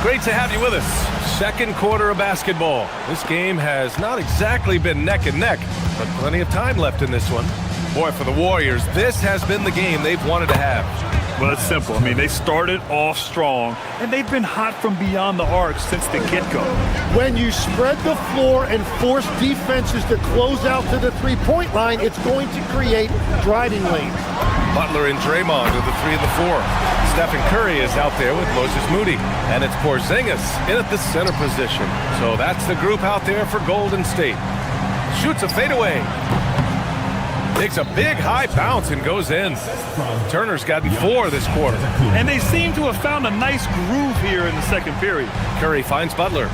Great to have you with us. Second quarter of basketball. This game has not exactly been neck and neck, but plenty of time left in this one. Boy, for the Warriors, this has been the game they've wanted to have. Well, it's simple. I mean, they started off strong, and they've been hot from beyond the arc since the get-go. When you spread the floor and force defenses to close out to the three-point line, it's going to create driving lanes. Butler and Draymond are the 3 and the 4. Stephen Curry is out there with Moses Moody, and it's Porzingis in at the center position. So that's the group out there for Golden State. Shoots a fadeaway. Takes a big high bounce and goes in. Turner's gotten 4 this quarter. And they seem to have found a nice groove here in the second period. Curry finds Butler.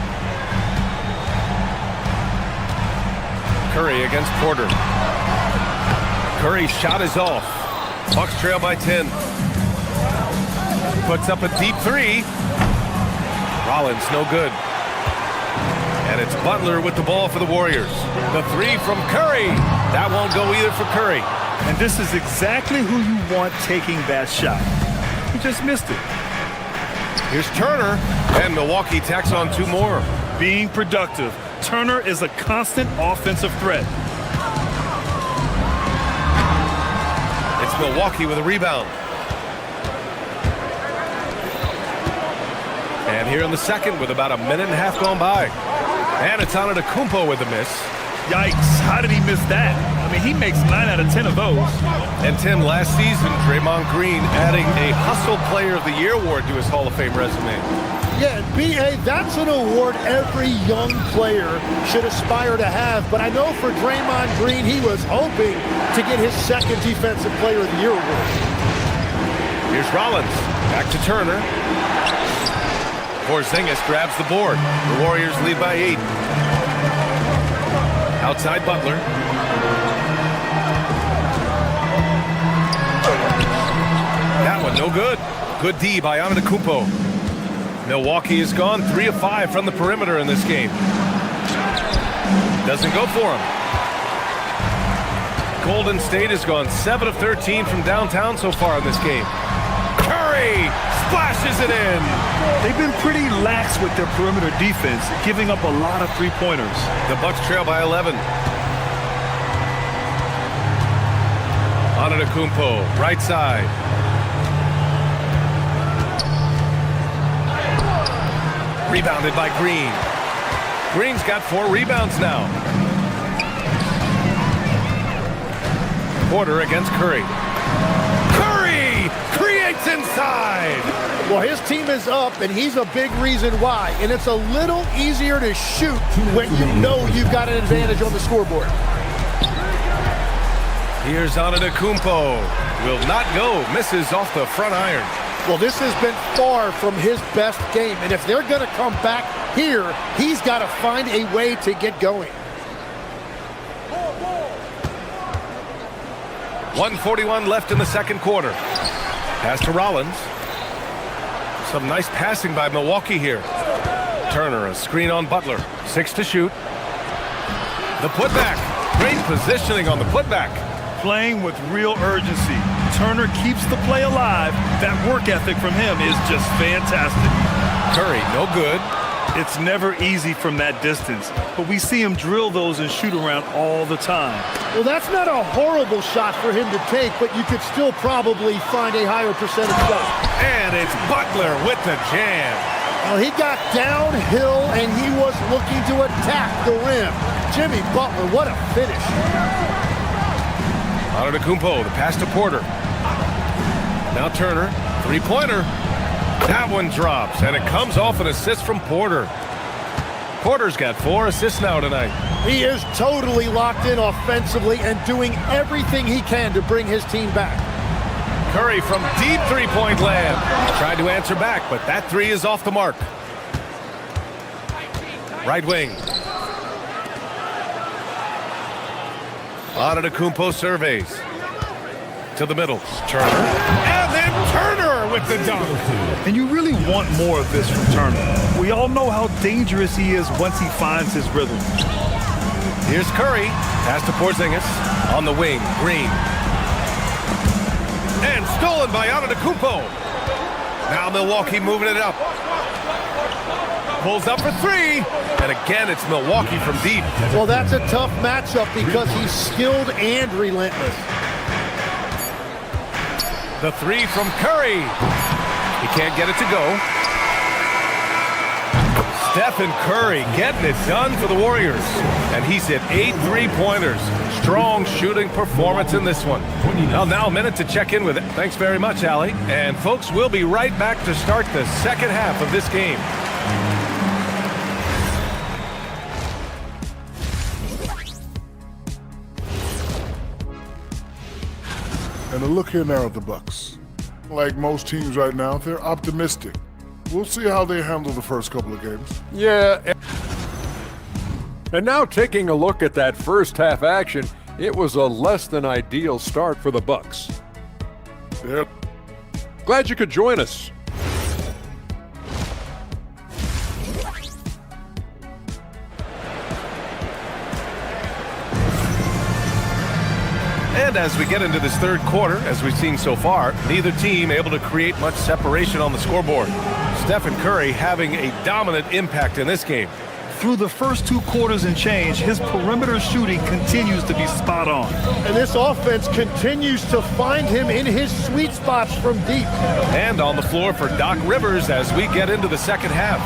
Curry against Porter. Curry's shot is off. Bucks trail by 10. Puts up a deep 3. Rollins no good. And it's Butler with the ball for the Warriors. The 3 from Curry. That won't go either for Curry. And this is exactly who you want taking that shot. He just missed it. Here's Turner. And Milwaukee tacks on 2 more. Being productive. Turner is a constant offensive threat. It's Milwaukee with a rebound. And here in the second with about a minute and a half gone by. And it's Antetokounmpo with a miss. Yikes, how did he miss that? I mean, he makes 9 out of 10 of those. And Tim, last season, Draymond Green adding a Hustle Player of the Year award to his Hall of Fame resume. Yeah, B.A., that's an award every young player should aspire to have. But I know for Draymond Green, he was hoping to get his second Defensive Player of the Year award. Here's Rollins. Back to Turner. Porzingis grabs the board. The Warriors lead by 8. Outside Butler. That one no good. Good D by Antetokounmpo. Milwaukee has gone 3 of 5 from the perimeter in this game. Doesn't go for him. Golden State has gone 7 of 13 from downtown so far in this game. Curry splashes it in. They've been pretty lax with their perimeter defense, giving up a lot of three-pointers. The Bucks trail by 11. Antetokounmpo, right side. Rebounded by Green. Green's got 4 rebounds now. Porter against Curry. Curry creates inside. Well, his team is up, and he's a big reason why. And it's a little easier to shoot when you know you've got an advantage on the scoreboard. Here's Antetokounmpo. Will not go. Misses off the front iron. Well, this has been far from his best game. And if they're going to come back here, he's got to find a way to get going. 1:41 left in the second quarter. Pass to Rollins. Some nice passing by Milwaukee here. Turner, a screen on Butler. 6 to shoot. The putback. Great positioning on the putback. Playing with real urgency. Turner keeps the play alive. That work ethic from him is just fantastic. Curry, no good. It's never easy from that distance, but we see him drill those and shoot around all the time. Well, that's not a horrible shot for him to take, but you could still probably find a higher percentage shot. And it's Butler with the jam. Well, he got downhill, and he was looking to attack the rim. Jimmy Butler, what a finish. Antetokounmpo, the pass to Porter. Now Turner, three-pointer. That one drops, and it comes off an assist from Porter. Porter's got 4 assists now tonight. He is totally locked in offensively and doing everything he can to bring his team back. Curry from deep three-point land. Tried to answer back, but that three is off the mark. Right wing. Antetokounmpo surveys. To the middle. Turner. And then Turner with the dunk. And you really want more of this from Turner. We all know how dangerous he is once he finds his rhythm. Here's Curry. Pass to Porzingis. On the wing. Green. And stolen by Antetokounmpo. Now Milwaukee moving it up. Pulls up for 3. And again, it's Milwaukee from deep. Well, that's a tough matchup because he's skilled and relentless. The 3 from Curry. He can't get it to go. Stephen Curry getting it done for the Warriors. And he's hit 8 3-pointers. Strong shooting performance in this one. Well, now a minute to check in with it. Thanks very much, Allie. And folks, we'll be right back to start the second half of this game. And a look here now at the Bucks. Like most teams right now, they're optimistic. We'll see how they handle the first couple of games. Yeah. And now taking a look at that first half action, it was a less than ideal start for the Bucks. Yep. Glad you could join us. And as we get into this third quarter, as we've seen so far, neither team able to create much separation on the scoreboard. Stephen Curry having a dominant impact in this game. Through the first 2 quarters and change, his perimeter shooting continues to be spot on. And this offense continues to find him in his sweet spots from deep. And on the floor for Doc Rivers as we get into the second half.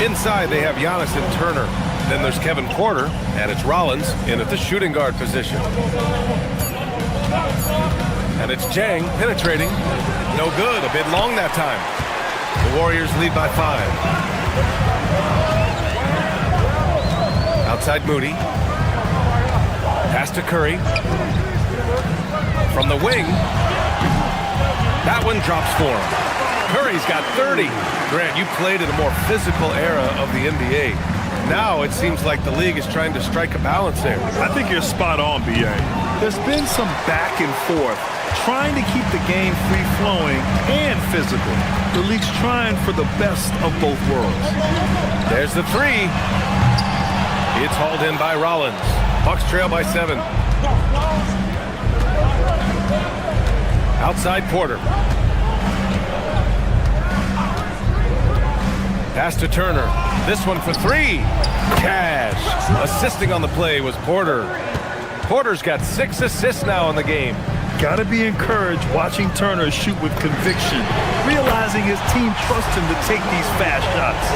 Inside they have Giannis and Turner. Then there's Kevin Porter, and it's Rollins in at the shooting guard position. And it's Jang penetrating. No good, a bit long that time. The Warriors lead by 5. Outside Moody. Pass to Curry. From the wing. That one drops for him. Curry's got 30. Grant, you played in a more physical era of the NBA. Now it seems like the league is trying to strike a balance there. I think you're spot on, B.A. There's been some back and forth, trying to keep the game free-flowing and physical. The league's trying for the best of both worlds. There's the 3. It's hauled in by Rollins. Bucks trail by 7. Outside Porter. Pass to Turner. This one for 3. Cash. Assisting on the play was Porter. Porter's got 6 assists now in the game. Got to be encouraged watching Turner shoot with conviction, realizing his team trusts him to take these fast shots.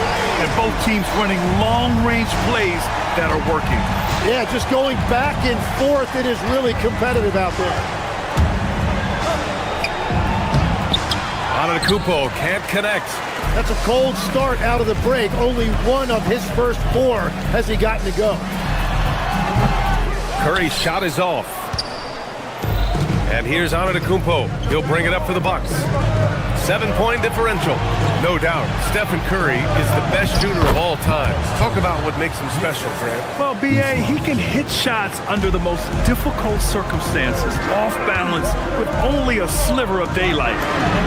And both teams running long-range plays that are working. Yeah, just going back and forth. It is really competitive out there. Antetokounmpo can't connect. That's a cold start out of the break. Only one of his first 4 has he gotten to go. Curry's shot is off. And here's Antetokounmpo. He'll bring it up for the Bucks. 7-point differential. No doubt, Stephen Curry is the best shooter of all time. Talk about what makes him special, Grant. Well, B.A., he can hit shots under the most difficult circumstances, off balance, with only a sliver of daylight.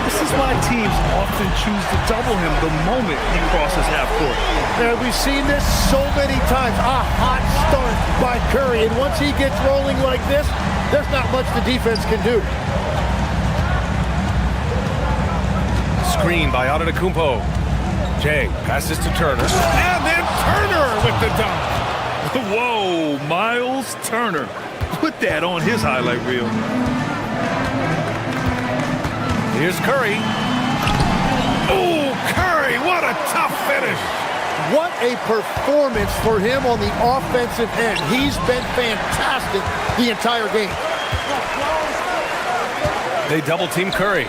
This is why teams often choose to double him the moment he crosses half court. And we've seen this so many times. A hot start by Curry, and once he gets rolling like this, there's not much the defense can do. Screen by Antetokounmpo. Jay passes to Turner. And then Turner with the dunk. Whoa, Miles Turner. Put that on his highlight reel. Here's Curry. Oh, Curry, what a tough finish. What a performance for him on the offensive end. He's been fantastic the entire game. They double-team Curry.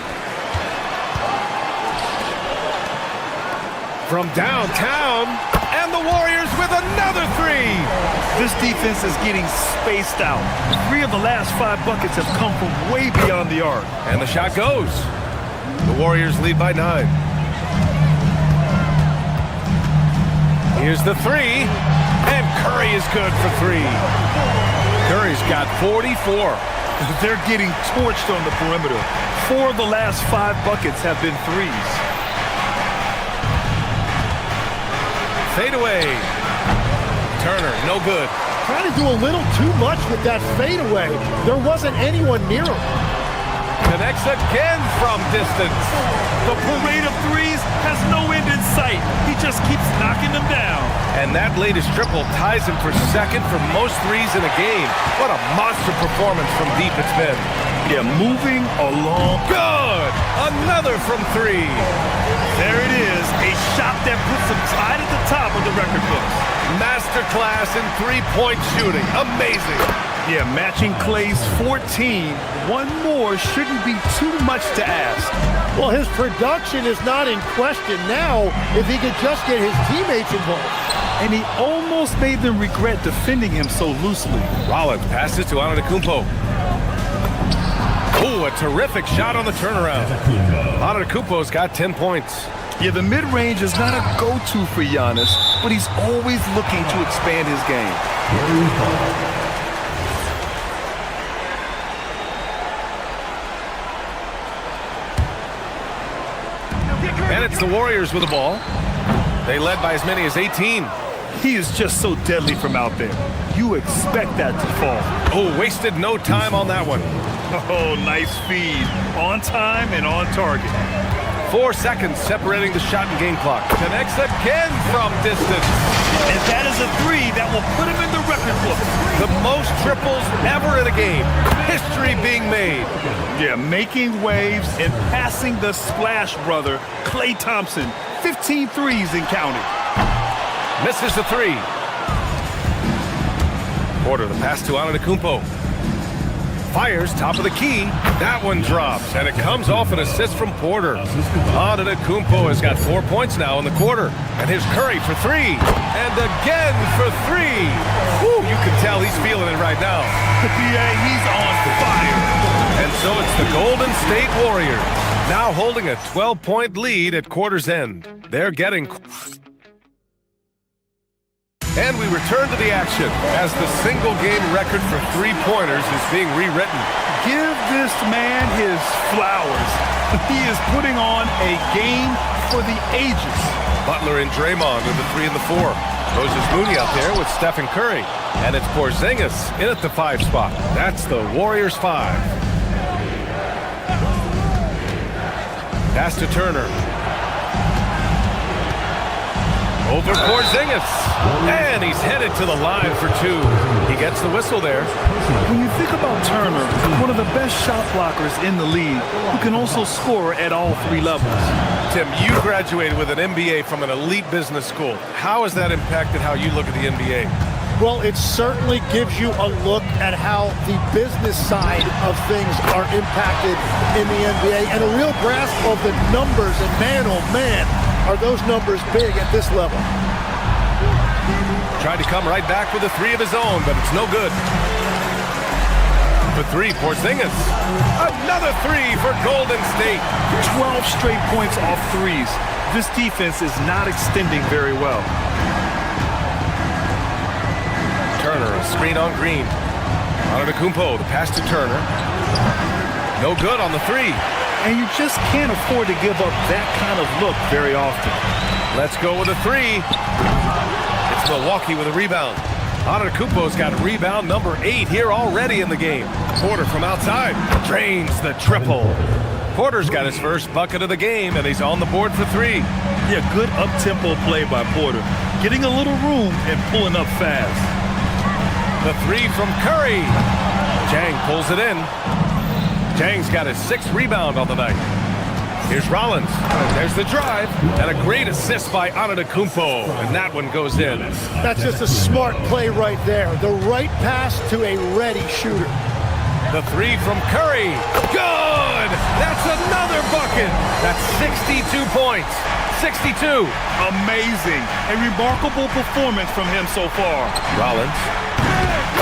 From downtown, and the Warriors with another three. This defense is getting spaced out. 3 of the last 5 buckets have come from way beyond the arc. And the shot goes. The Warriors lead by 9. Here's the three, and Curry is good for 3. Curry's got 44. They're getting torched on the perimeter. 4 of the last 5 buckets have been threes. Fade away. Turner, no good. Trying to do a little too much with that fadeaway. There wasn't anyone near him. Connects again from distance. The parade of threes has no end in sight. He just keeps knocking them down. And that latest triple ties him for second for most threes in a game. What a monster performance from deep it's been. Yeah, moving along. Good! Another from 3. There it is, a shot that puts him tied at the top of the record books. Masterclass in three-point shooting. Amazing. Yeah, matching Clay's 14. One more shouldn't be too much to ask. Well, his production is not in question now if he could just get his teammates involved. And he almost made them regret defending him so loosely. Rollins passes to Antetokounmpo. Ooh, a terrific shot on the turnaround. Antetokounmpo's got 10 points. Yeah, the mid-range is not a go-to for Giannis, but he's always looking to expand his game. And it's the Warriors with the ball. They led by as many as 18. He is just so deadly from out there. You expect that to fall. Oh, wasted no time on that one. Oh, nice feed. On time and on target. 4 seconds separating the shot and game clock. Connects again from distance. And that is a 3 that will put him in the record book. The most triples ever in a game. History being made. Yeah, making waves and passing the splash brother, Klay Thompson. 15 threes and counting. Misses the 3. Porter, the pass to Antetokounmpo. Fires, top of the key. That one drops, and it comes off an assist from Porter. Antetokounmpo has got 4 points now in the quarter. And here's Curry for 3. And again for 3. Woo, you can tell he's feeling it right now. Yeah, he's on fire. And so it's the Golden State Warriors, now holding a 12-point lead at quarter's end. They're getting... And we return to the action as the single-game record for three-pointers is being rewritten. Give this man his flowers. He is putting on a game for the ages. Butler and Draymond with the 3 and the 4. Moses Mooney out there with Stephen Curry. And it's Porzingis in at the 5 spot. That's the Warriors 5. Pass to Turner. Over Porzingis. And he's headed to the line for 2. He gets the whistle there. When you think about Turner, one of the best shot blockers in the league, who can also score at all 3 levels. Tim, you graduated with an MBA from an elite business school. How has that impacted how you look at the NBA? Well, it certainly gives you a look at how the business side of things are impacted in the NBA and a real grasp of the numbers. And man, oh man, are those numbers big at this level. Tried to come right back with a 3 of his own, but it's no good. For 3, Porzingis. Another 3 for Golden State. 12 straight points off threes. This defense is not extending very well. Turner, a screen on Green. Antetokounmpo, the pass to Turner. No good on the 3. And you just can't afford to give up that kind of look very often. Let's go with a 3. It's Milwaukee with a rebound. Antetokounmpo's got rebound number 8 here already in the game. Porter from outside drains the triple. Porter's got his first bucket of the game, and he's on the board for 3. Yeah, good up-tempo play by Porter. Getting a little room and pulling up fast. The three from Curry. Jang pulls it in. Jang's got his 6th rebound on the night. Here's Rollins. There's the drive. And a great assist by Antetokounmpo. And that one goes in. That's just a smart play right there. The right pass to a ready shooter. The three from Curry. Good! That's another bucket. That's 62 points. 62. Amazing. A remarkable performance from him so far. Rollins.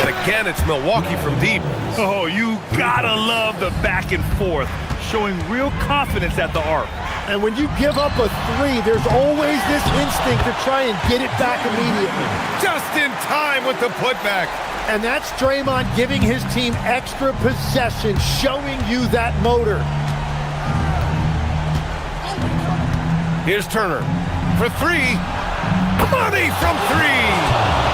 And again, it's Milwaukee from deep. Oh, you gotta love the back and forth. Showing real confidence at the arc. And when you give up a three, there's always this instinct to try and get it back immediately. Just in time with the putback. And that's Draymond giving his team extra possession, showing you that motor. Here's Turner for three. Money from three.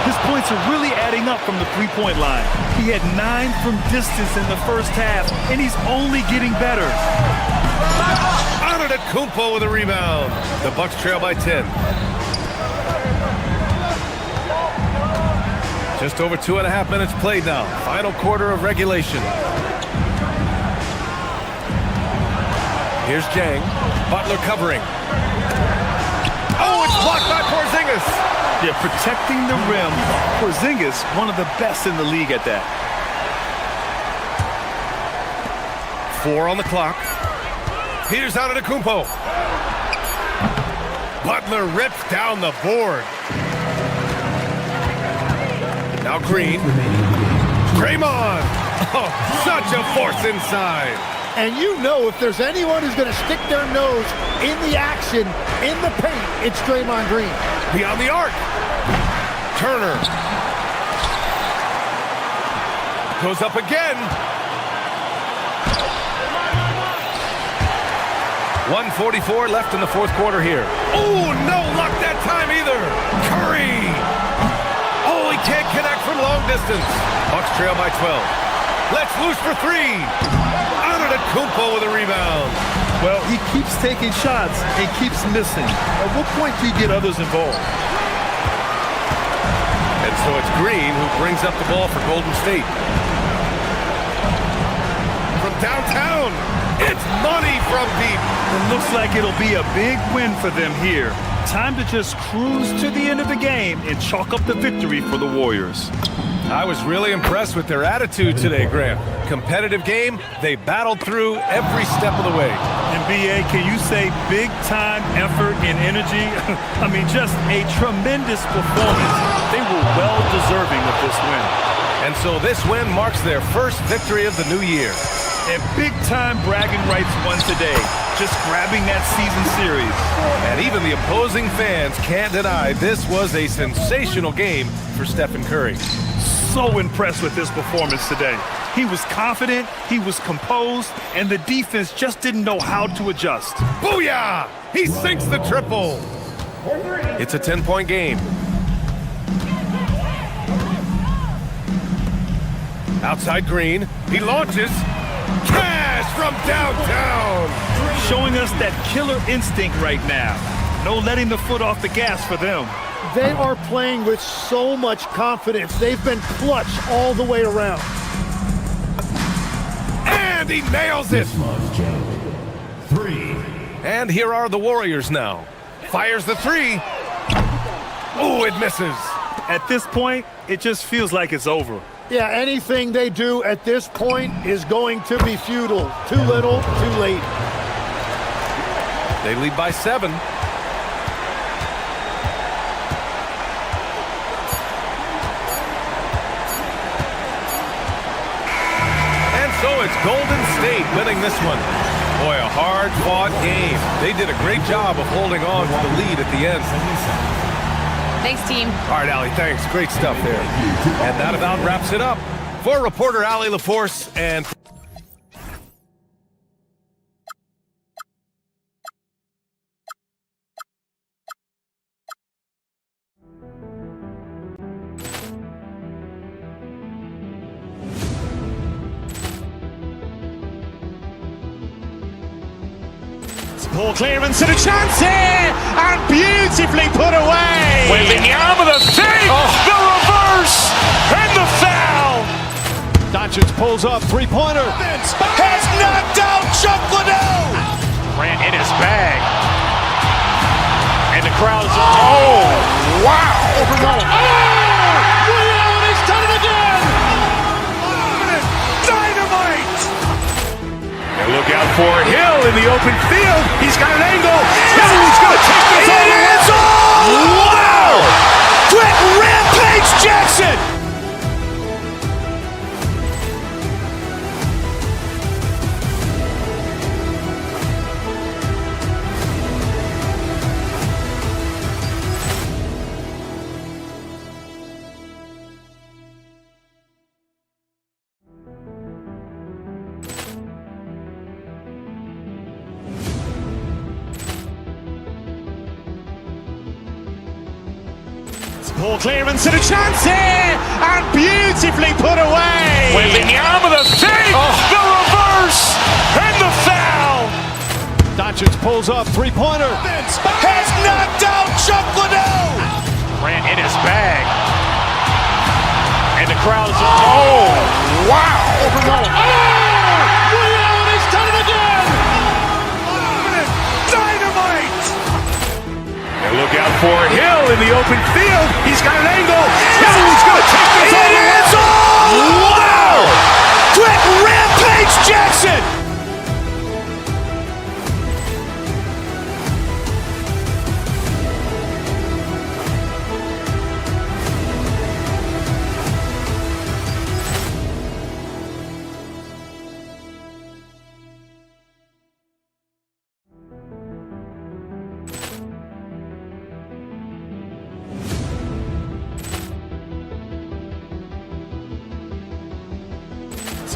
His points are really adding up from the three-point line. He had 9 from distance in the first half, and he's only getting better. Antetokounmpo with a rebound. The Bucks trail by 10. Just over 2.5 minutes played now. Final quarter of regulation. Here's Jang. Butler covering. Oh, it's blocked by Porzingis. Yeah, protecting the rim. Porzingis, one of the best in the league at that. 4 on the clock. Here's Antetokounmpo. Butler rips down the board. Now Green. Draymond. Oh, such a force inside. And you know if there's anyone who's going to stick their nose in the action, in the paint, it's Draymond Green. Beyond the arc. Turner. Goes up again. 1:44 left in the fourth quarter here. Oh, no luck that time either. Curry. Oh, he can't connect from long distance. Bucks trail by 12. Let's loose for three. Antetokounmpo with a rebound. Well, he keeps taking shots and keeps missing. At what point do you get others involved? And so it's Green who brings up the ball for Golden State. From downtown, it's money from deep. It looks like it'll be a big win for them here. Time to just cruise to the end of the game and chalk up the victory for the Warriors. I was really impressed with their attitude today, Graham. Competitive game, they battled through every step of the way. And B.A., can you say big-time effort and energy? I mean, just a tremendous performance. They were well-deserving of this win. And so this win marks their first victory of the new year. And big-time bragging rights won today, just grabbing that season series. And even the opposing fans can't deny this was a sensational game for Stephen Curry. So impressed with his performance today. He was confident, he was composed, and the defense just didn't know how to adjust. Booyah! He sinks the triple. It's a 10-point game. Outside Green, he launches. Cash from downtown. Showing us that killer instinct right now. No letting the foot off the gas for them. They are playing with so much confidence. They've been clutch all the way around. And he nails it. 3. And here are the Warriors now. Fires the three. Oh, it misses. At this point, it just feels like it's over. Yeah, anything they do at this point is going to be futile. Too little, too late. They lead by 7. So it's Golden State winning this one. Boy, a hard-fought game. They did a great job of holding on to the lead at the end. Thanks, team. All right, Allie, thanks. Great stuff there. And that about wraps it up. For reporter Allie LaForce and... Poor clearance and a chance here, and beautifully put away. Wembanyama the save, the reverse, and the foul. Doncic pulls up, three-pointer. Has knocked out Chuck Liddell. Grant in his bag. And the crowd is, oh, wow. He's done it again. Dynamite. And look out for Hill in the open field. He's got an angle. Hill's going to take this all the way. Wow. Quick Rampage Jackson. Poor clearance and a chance here, and beautifully put away. Wembanyama the save, the reverse, and the foul. Doncic pulls up, three-pointer. Has knocked out Chuck Liddell. Grant in his bag. And the crowd is, oh, wow. He's done it again. Dynamite. And look out for Hill in the open field. He's got an angle. Hill's going to take this all the way. Wow. Quick Rampage Jackson.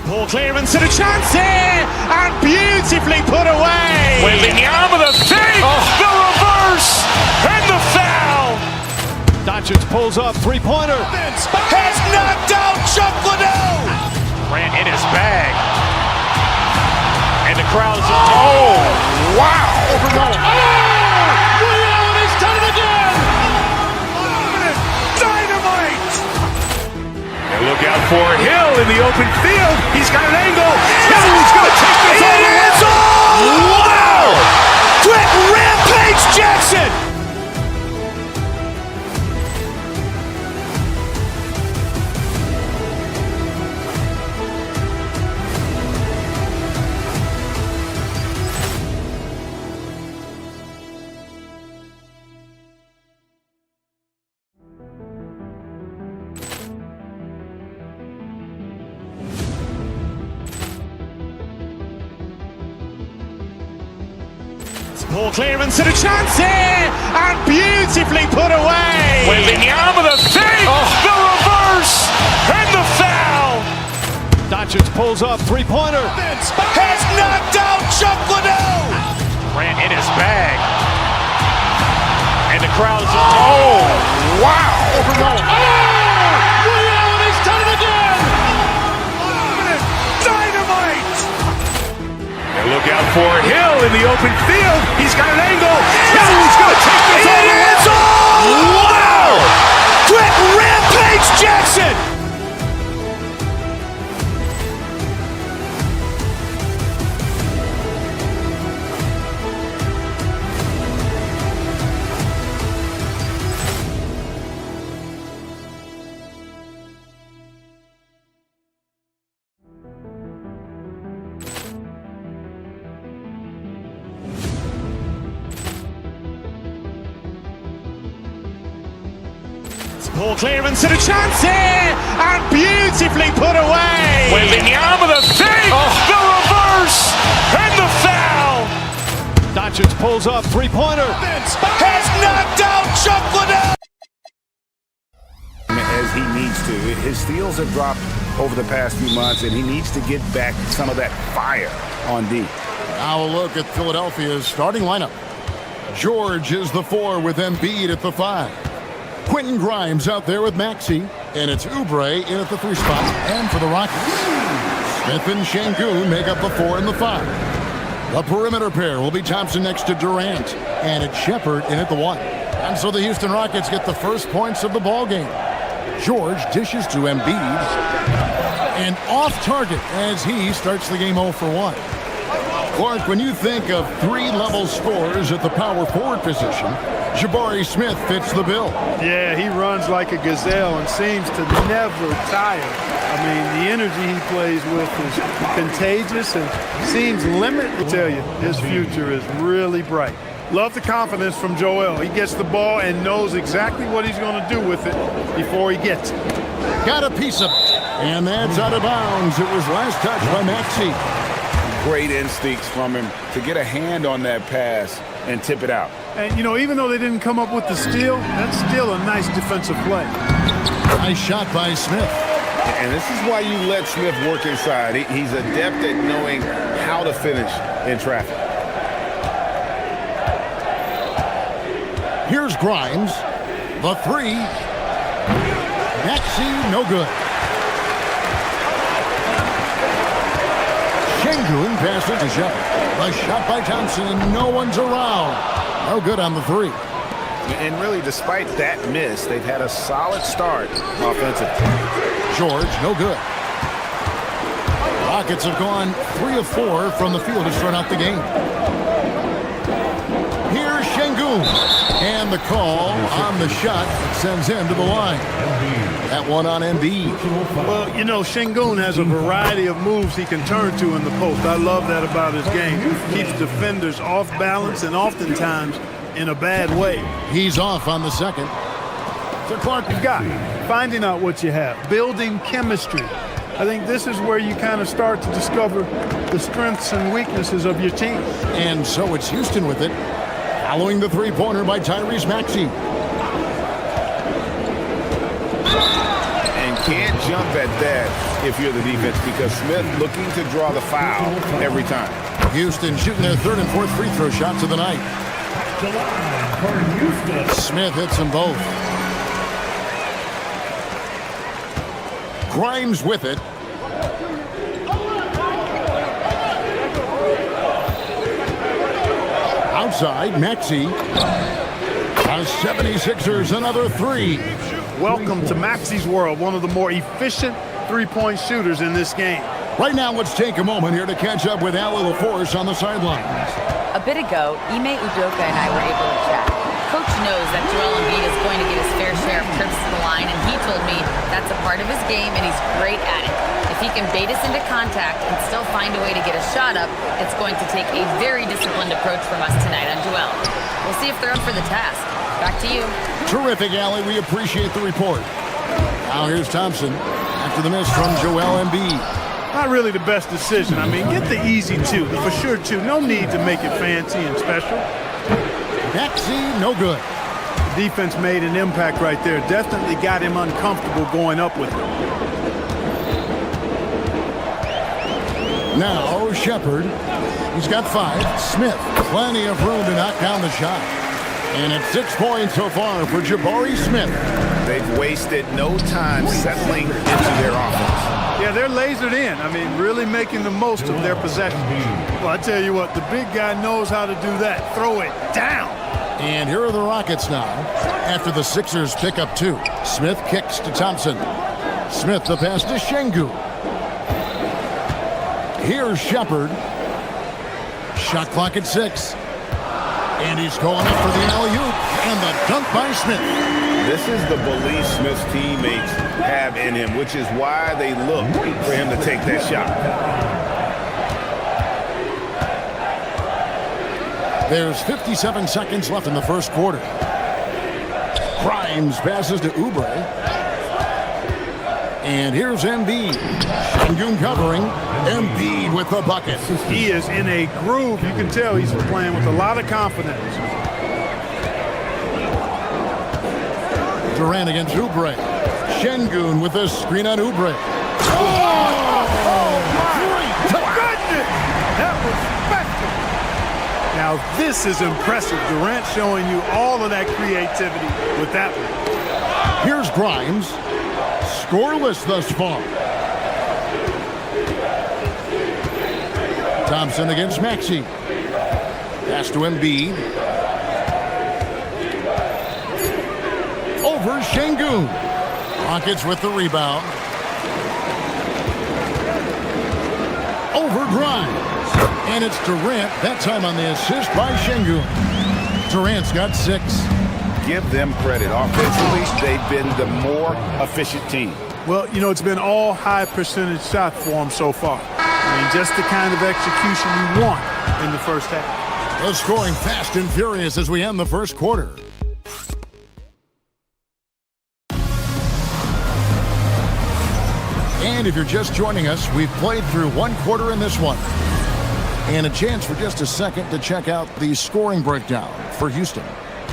Poor clearance and a chance here, and beautifully put away. Wembanyama the save, the reverse, and the foul. Doncic pulls up, three-pointer. Has knocked out Chuck Liddell. Grant in his bag. And the crowd is, oh, wow. He's done it again. Dynamite. And look out for Hill in the open field. He's got an angle. Hill's going to take this all the way. Wow. Quick Rampage Jackson. Poor clearance and a chance here, and beautifully put away. Wembanyama the save, the reverse, and the foul. Doncic pulls up, three-pointer. Has knocked out Chuck Liddell. Grant in his bag. And the crowd is, oh, wow. He's done it again. Dynamite. And look out for Hill in the open field. He's got an angle. Hill's going to take this all the way. Wow. Quick Rampage Jackson. Poor clearance and a chance here, and beautifully put away. Wembanyama the save, the reverse, and the foul. Doncic pulls up, three-pointer. Has knocked out Chuck Liddell. As he needs to. His steals have dropped over the past few months, and he needs to get back some of that fire on D. Now a look at Philadelphia's starting lineup. George is the 4 with Embiid at the 5. Quentin Grimes out there with Maxey, and it's Oubre in at the 3 spot. And for the Rockets, Smith and Şengün make up the 4 and the 5. The perimeter pair will be Thompson next to Durant, and it's Shepard in at the 1. And so the Houston Rockets get the first points of the ball game. George dishes to Embiid, and off target as he starts the game 0 for 1. Clark, when you think of three-level scorers at the power forward position, Jabari Smith fits the bill. Yeah, he runs like a gazelle and seems to never tire. I mean, the energy he plays with is contagious and seems limitless. I tell you, his future is really bright. Love the confidence from Joel. He gets the ball and knows exactly what he's going to do with it before he gets it. Got a piece of it, and that's out of bounds. It was last touched by Maxey. Great instincts from him to get a hand on that pass and tip it out. And, you know, even though they didn't come up with the steal, that's still a nice defensive play. Nice shot by Smith. And this is why you let Smith work inside. He's adept at knowing how to finish in traffic. Here's Grimes. The 3. Maxey, no good. Şengün passes to Shepard. A shot by Thompson, and no one's around. No good on the 3. And really, despite that miss, they've had a solid start offensively. George, no good. Rockets have gone 3 of 4 from the field to start out the game. Here's Şengün. And the call on the shot sends him to the line. That one on Embiid. Well, you know, Şengün has a variety of moves he can turn to in the post. I love that about his game. Keeps defenders off balance and oftentimes in a bad way. He's off on the second. So, Clark, you've got finding out what you have, building chemistry. I think this is where you kind of start to discover the strengths and weaknesses of your team. And so it's Houston with it, following the three-pointer by Tyrese Maxey. And can't jump at that if you're the defense because Smith looking to draw the foul every time. Houston shooting their third and fourth free throw shots of the night. Smith hits them both. Grimes with it. Outside, Maxey. The 76ers, another 3. Welcome to Maxey's world, one of the more efficient three-point shooters in this game. Right now, let's take a moment here to catch up with Allie LaForce on the sidelines. A bit ago, Ime Udoka and I were able to chat. Coach knows that Joel Embiid is going to get his fair share of trips to the line, and he told me that's a part of his game, and he's great at it. If he can bait us into contact and still find a way to get a shot up, it's going to take a very disciplined approach from us tonight on Joel. We'll see if they're up for the task. Back to you. Terrific, Allie. We appreciate the report. Now here's Thompson after the miss from Joel Embiid. Not really the best decision. I mean, get the easy 2, the for sure 2. No need to make it fancy and special. Maxey, no good. The defense made an impact right there. Definitely got him uncomfortable going up with it. Now Shepard. He's got 5. Smith, plenty of room to knock down the shot. And it's 6 points so far for Jabari Smith. They've wasted no time settling into their offense. Yeah, they're lasered in. I mean, really making the most of their possession. Well, I tell you what, the big guy knows how to do that. Throw it down. And here are the Rockets now after the Sixers pick up 2. Smith kicks to Thompson. Smith the pass to Şengün. Here's Shepard. Shot clock at 6. And he's going up for the alley-oop. And the dunk by Smith. This is the belief Smith's teammates have in him, which is why they look for him to take that shot. There's 57 seconds left in the first quarter. Grimes passes to Oubre. And here's Embiid. Şengün covering. Embiid with the bucket. He is in a groove. You can tell he's playing with a lot of confidence. Durant against Oubre. Şengün with a screen on Oubre. Goodness! That was special. Now this is impressive. Durant showing you all of that creativity with that one. Here's Grimes. Scoreless thus far. Thompson against Maxey. Pass to Embiid. Over Şengün. Rockets with the rebound. Over Grimes. And it's Durant, that time on the assist by Şengün. Durant's got 6. Give them credit. Offensively, they've been the more efficient team. Well, you know, it's been all high percentage shots for them so far. I mean, just the kind of execution you want in the first half. The scoring fast and furious as we end the first quarter. And if you're just joining us, we've played through one quarter in this one. And a chance for just a second to check out the scoring breakdown for Houston.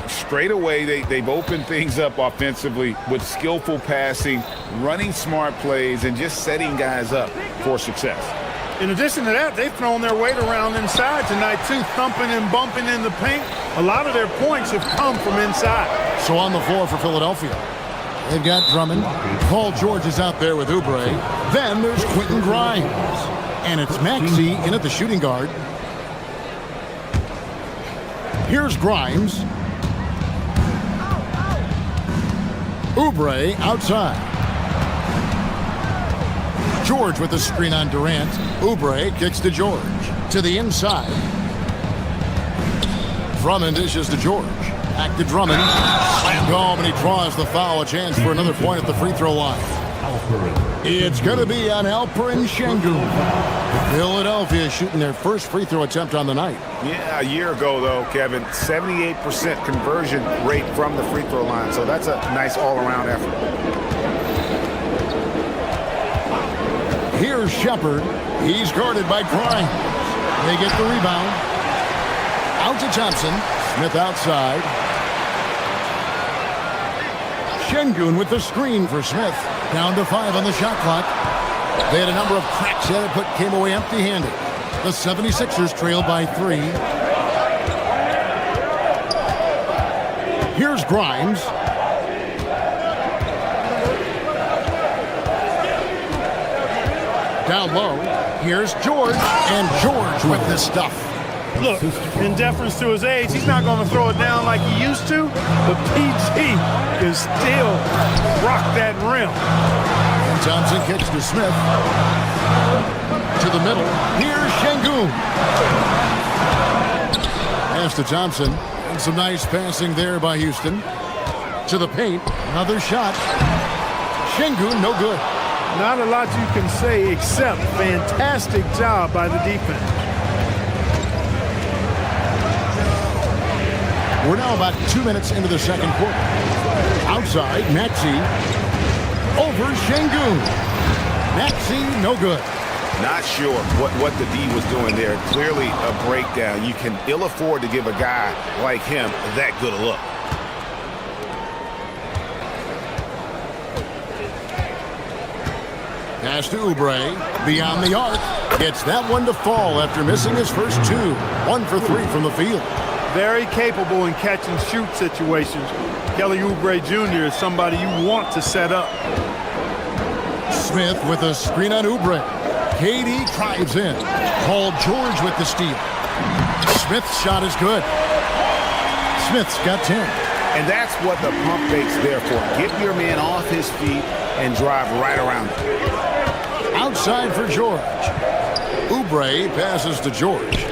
Straight away, they've opened things up offensively with skillful passing, running smart plays, and just setting guys up for success. In addition to that, they've thrown their weight around inside tonight, too, thumping and bumping in the paint. A lot of their points have come from inside. So on the floor for Philadelphia, they've got Drummond. Paul George is out there with Oubre. Then there's Quentin Grimes. And it's Maxey in at the shooting guard. Here's Grimes. Oubre outside. George with the screen on Durant. Oubre kicks to George. To the inside. Drummond dishes to George. Back to Drummond. Slammed home, and he draws the foul. A chance for another point at the free throw line. It's going to be on Alperen Şengün. Philadelphia shooting their first free throw attempt on the night. Yeah, a year ago, though, Kevin, 78% conversion rate from the free throw line. So that's a nice all-around effort. Here's Shepherd. He's guarded by Grimes. They get the rebound. Out to Thompson. Smith outside. Şengün with the screen for Smith. Down to 5 on the shot clock. They had a number of cracks at it, but came away empty-handed. The 76ers trailed by 3. Here's Grimes. Down low. Here's George. And George with this stuff. Look, in deference to his age, he's not going to throw it down like he used to, but PG can still rock that rim. And Thompson kicks to Smith. To the middle. Here's Şengün. Pass to Thompson. And some nice passing there by Houston. To the paint. Another shot. Şengün, no good. Not a lot you can say except fantastic job by the defense. We're now about 2 minutes into the second quarter. Outside, Maxey. Over Şengün. Maxey, no good. Not sure what the D was doing there. Clearly a breakdown. You can ill afford to give a guy like him that good a look. Pass to Oubre. Beyond the arc. Gets that one to fall after missing his first 2. 1 for 3 from the field. Very capable in catch and shoot situations. Kelly Oubre Jr. is somebody you want to set up. Smith with a screen on Oubre. KD drives in. Paul George with the steal. Smith's shot is good. Smith's got 10. And that's what the pump fake's there for. Get your man off his feet and drive right around him. Outside for George. Oubre passes to George.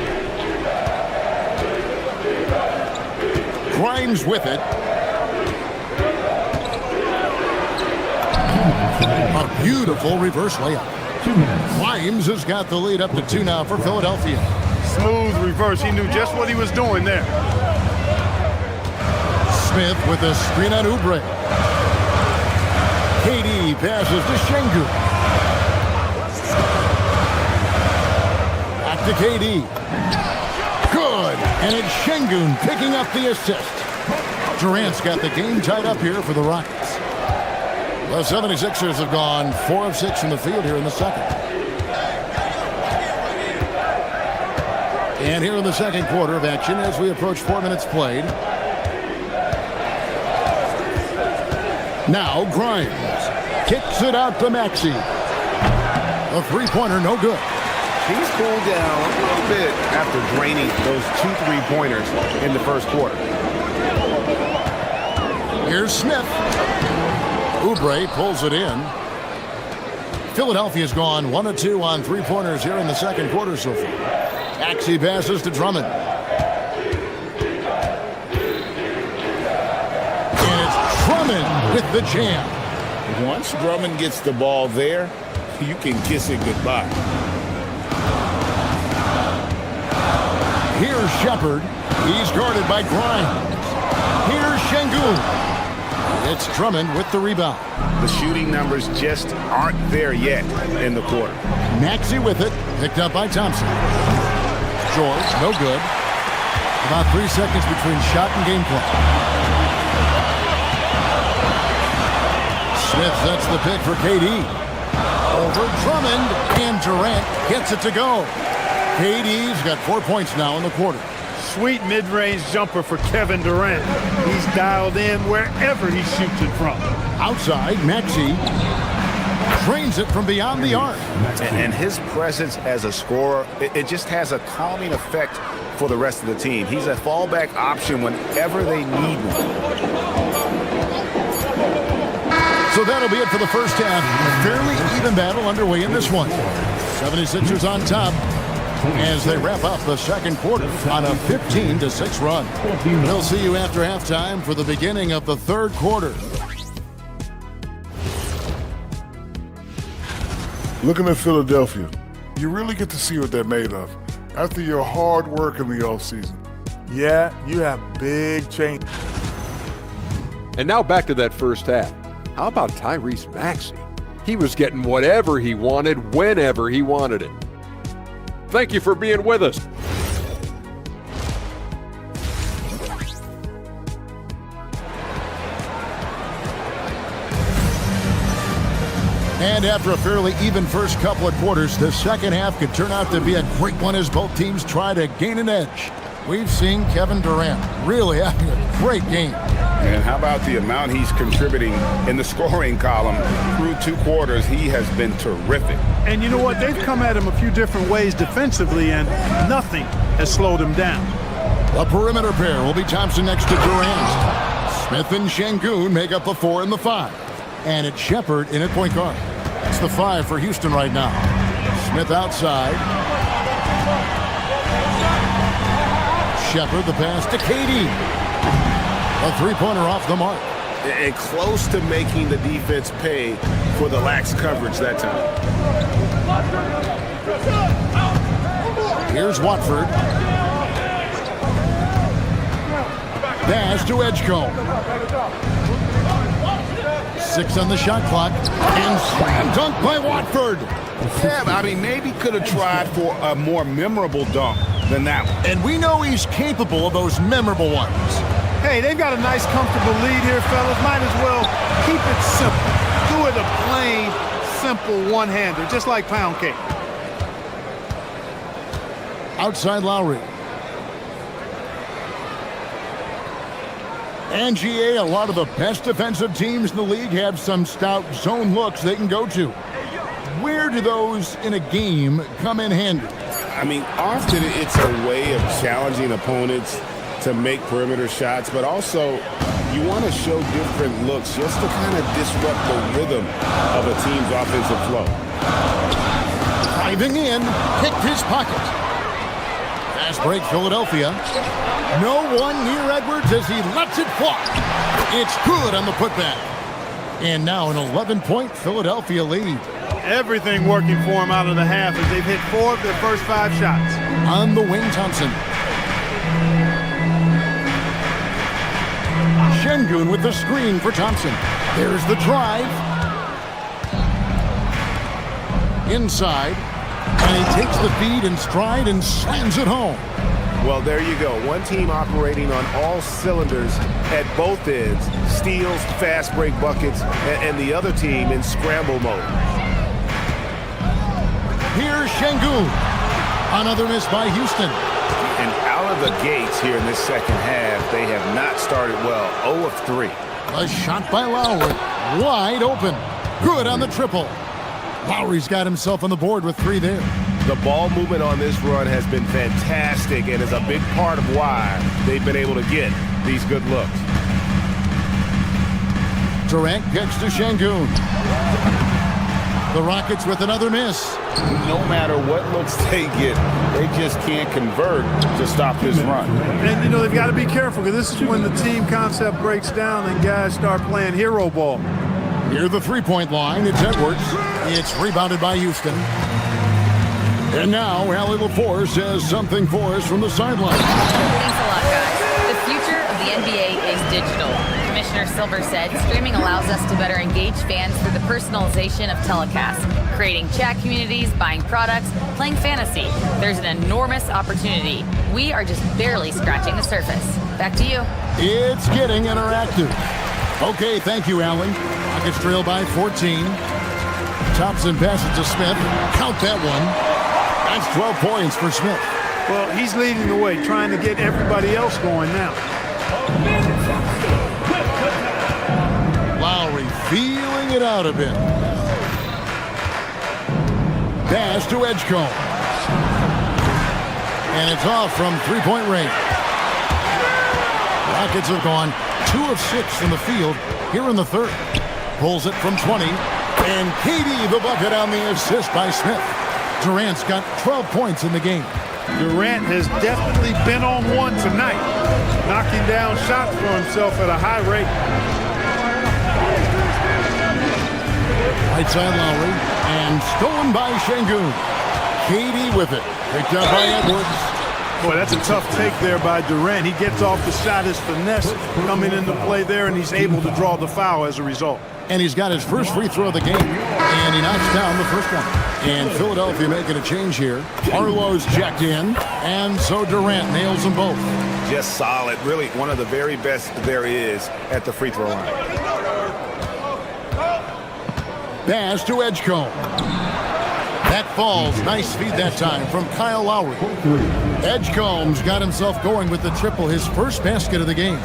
Grimes with it. A beautiful reverse layup. Grimes has got the lead up to 2 now for Philadelphia. Smooth reverse. He knew just what he was doing there. Smith with a screen on Oubre. KD passes to Şengün. Back to KD. Good. And it's Şengün picking up the assist. Durant's got the game tied up here for the Rockets. The 76ers have gone 4 of 6 from the field here in the second. And here in the second quarter of action as we approach 4 minutes played. Now Grimes kicks it out to Maxey. A three-pointer, no good. He's cooled down a little bit after draining those 2 3-pointers in the first quarter. Here's Smith. Oubre pulls it in. Philadelphia's gone 1 of 2 on 3-pointers here in the second quarter so far. Maxey passes to Drummond. And it's Drummond with the jam. Once Drummond gets the ball there, you can kiss it goodbye. Here's Shepard. He's guarded by Grimes. Here's Şengün. It's Drummond with the rebound. The shooting numbers just aren't there yet in the quarter. Maxey with it, picked up by Thompson. George, no good. About 3 seconds between shot and game clock. Smith sets the pick for KD. Over Drummond, and Durant gets it to go. KD's got 4 points now in the quarter. Sweet mid-range jumper for Kevin Durant. He's dialed in wherever he shoots it from. Outside, Maxey drains it from beyond the arc. And his presence as a scorer, it just has a calming effect for the rest of the team. He's a fallback option whenever they need one. So that'll be it for the first half. A fairly even battle underway in this one. 76ers on top as they wrap up the second quarter on a 15-6 run. We'll see you after halftime for the beginning of the third quarter. Looking at Philadelphia, you really get to see what they're made of after your hard work in the offseason. Yeah, you have big change. And now back to that first half. How about Tyrese Maxey? He was getting whatever he wanted, whenever he wanted it. Thank you for being with us. And after a fairly even first couple of quarters, the second half could turn out to be a great one as both teams try to gain an edge. We've seen Kevin Durant really having a great game. And how about the amount he's contributing in the scoring column through 2 quarters? He has been terrific. And you know what? They've come at him a few different ways defensively, and nothing has slowed him down. The perimeter pair will be Thompson next to Durant. Smith and Şengün make up the 4 and the 5. And it's Shepard in at point guard. It's the 5 for Houston right now. Smith outside. Shepard the pass to KD. A 3-pointer off the mark. And close to making the defense pay for the lax coverage that time. Here's Watford. Pass to Edgecombe. 6 on the shot clock. And slam dunk by Watford. Yeah, I mean, maybe could have tried for a more memorable dunk than that one. And we know he's capable of those memorable ones. Hey, they've got a nice, comfortable lead here, fellas. Might as well keep it simple. Do it a plain, simple one-hander, just like pound cake. Outside Lowry. And GA, a lot of the best defensive teams in the league have some stout zone looks they can go to. Where do those in a game come in handy? I mean, often it's a way of challenging opponents to make perimeter shots, but also you want to show different looks just to kind of disrupt the rhythm of a team's offensive flow. Driving in, picked his pocket. Fast break Philadelphia. No one near Edwards as he lets it fly. It's good on the putback. And now an 11-point Philadelphia lead. Everything working for him out of the half as they've hit 4 of their first 5 shots. On the wing, Thompson. Şengün with the screen for Thompson. There's the drive. Inside. And he takes the feed in stride and slams it home. Well, there you go. One team operating on all cylinders at both ends. Steals, fast break buckets, and the other team in scramble mode. Here's Şengün. Another miss by Houston. And out of the gates here in this second half, they have not started well. 0 of 3. A shot by Lowry. Wide open. Good on the triple. Lowry's got himself on the board with 3 there. The ball movement on this run has been fantastic and is a big part of why they've been able to get these good looks. Durant gets to Şengün. The Rockets with another miss. No matter what looks they get, they just can't convert to stop this run. And, you know, they've got to be careful because this is when the team concept breaks down and guys start playing hero ball. Near the three-point line, it's Edwards. It's rebounded by Houston. And now, Allie LaForce says something for us from the sideline. Thanks a lot, guys. The future of the NBA is digital. Commissioner Silver said streaming allows us to better engage fans through the personalization of telecasts, creating chat communities, buying products, playing fantasy. There's an enormous opportunity. We are just barely scratching the surface. Back to you. It's getting interactive. Okay, thank you, Allie. Rockets trail by 14. Thompson passes to Smith. Count that one. That's 12 points for Smith. Well, he's leading the way, trying to get everybody else going now. Lowry feeling it out a bit. Pass to Edgecombe. And it's off from three-point range. Rockets have gone 2 of 6 from the field here in the third. Pulls it from 20. And KD the bucket on the assist by Smith. Durant's got 12 points in the game. Durant has definitely been on one tonight, knocking down shots for himself at a high rate. Right side Lowry, and stolen by Şengün. KD with it, picked up by Edwards. Boy, that's a tough take there by Durant. He gets off the shot, his finesse coming into play there, and he's able to draw the foul as a result. And he's got his first free throw of the game, and he knocks down the first one. And Philadelphia making a change here. Arlo's checked in, and so Durant nails them both. Just solid, really one of the very best there is at the free throw line. Pass to Edgecombe. That falls. Nice feed that time from Kyle Lowry. Edgecombe's got himself going with the triple, his first basket of the game.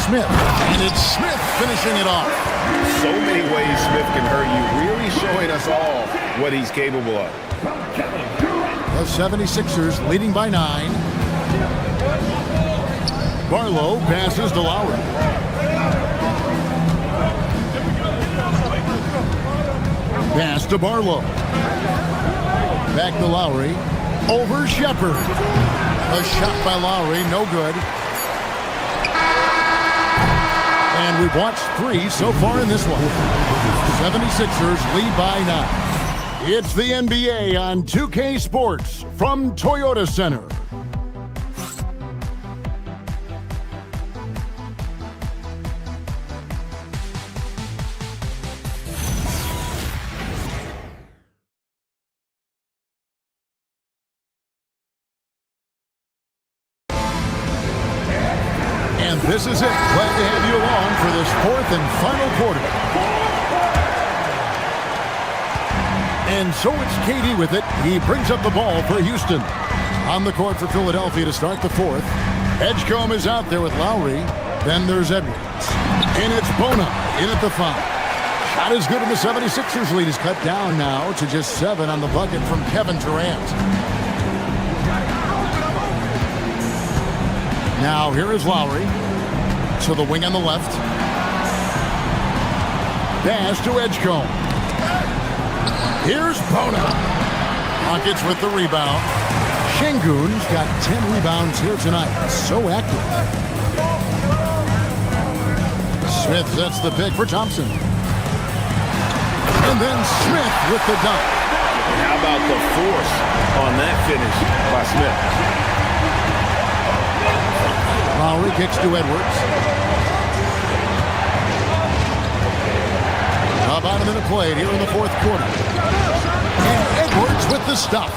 Smith, and it's Smith finishing it off. So many ways Smith can hurt you, really showing us all what he's capable of. The 76ers leading by 9. Barlow passes to Lowry. Pass to Barlow. Back to Lowry. Over Shepherd. A shot by Lowry, no good. And we've watched 3 so far in this one. 76ers lead by 9. It's the NBA on 2K Sports from Toyota Center. And this is it. Glad to have you along for this 4th and final quarter. And so it's KD with it. He brings up the ball for Houston. On the court for Philadelphia to start the 4th. Edgecombe is out there with Lowry. Then there's Edwards. And it's Bona in at the 5. Shot is good, and the 76ers lead is cut down now to just 7 on the bucket from Kevin Durant. Now here is Lowry to the wing on the left. Pass to Edgecombe. Here's Bona. Rockets with the rebound. Şengün's got 10 rebounds here tonight. So active. Smith sets the pick for Thompson. And then Smith with the dunk. How about the force on that finish by Smith? Lowry kicks to Edwards. About a minute played here in the 4th quarter. And Edwards with the stuff.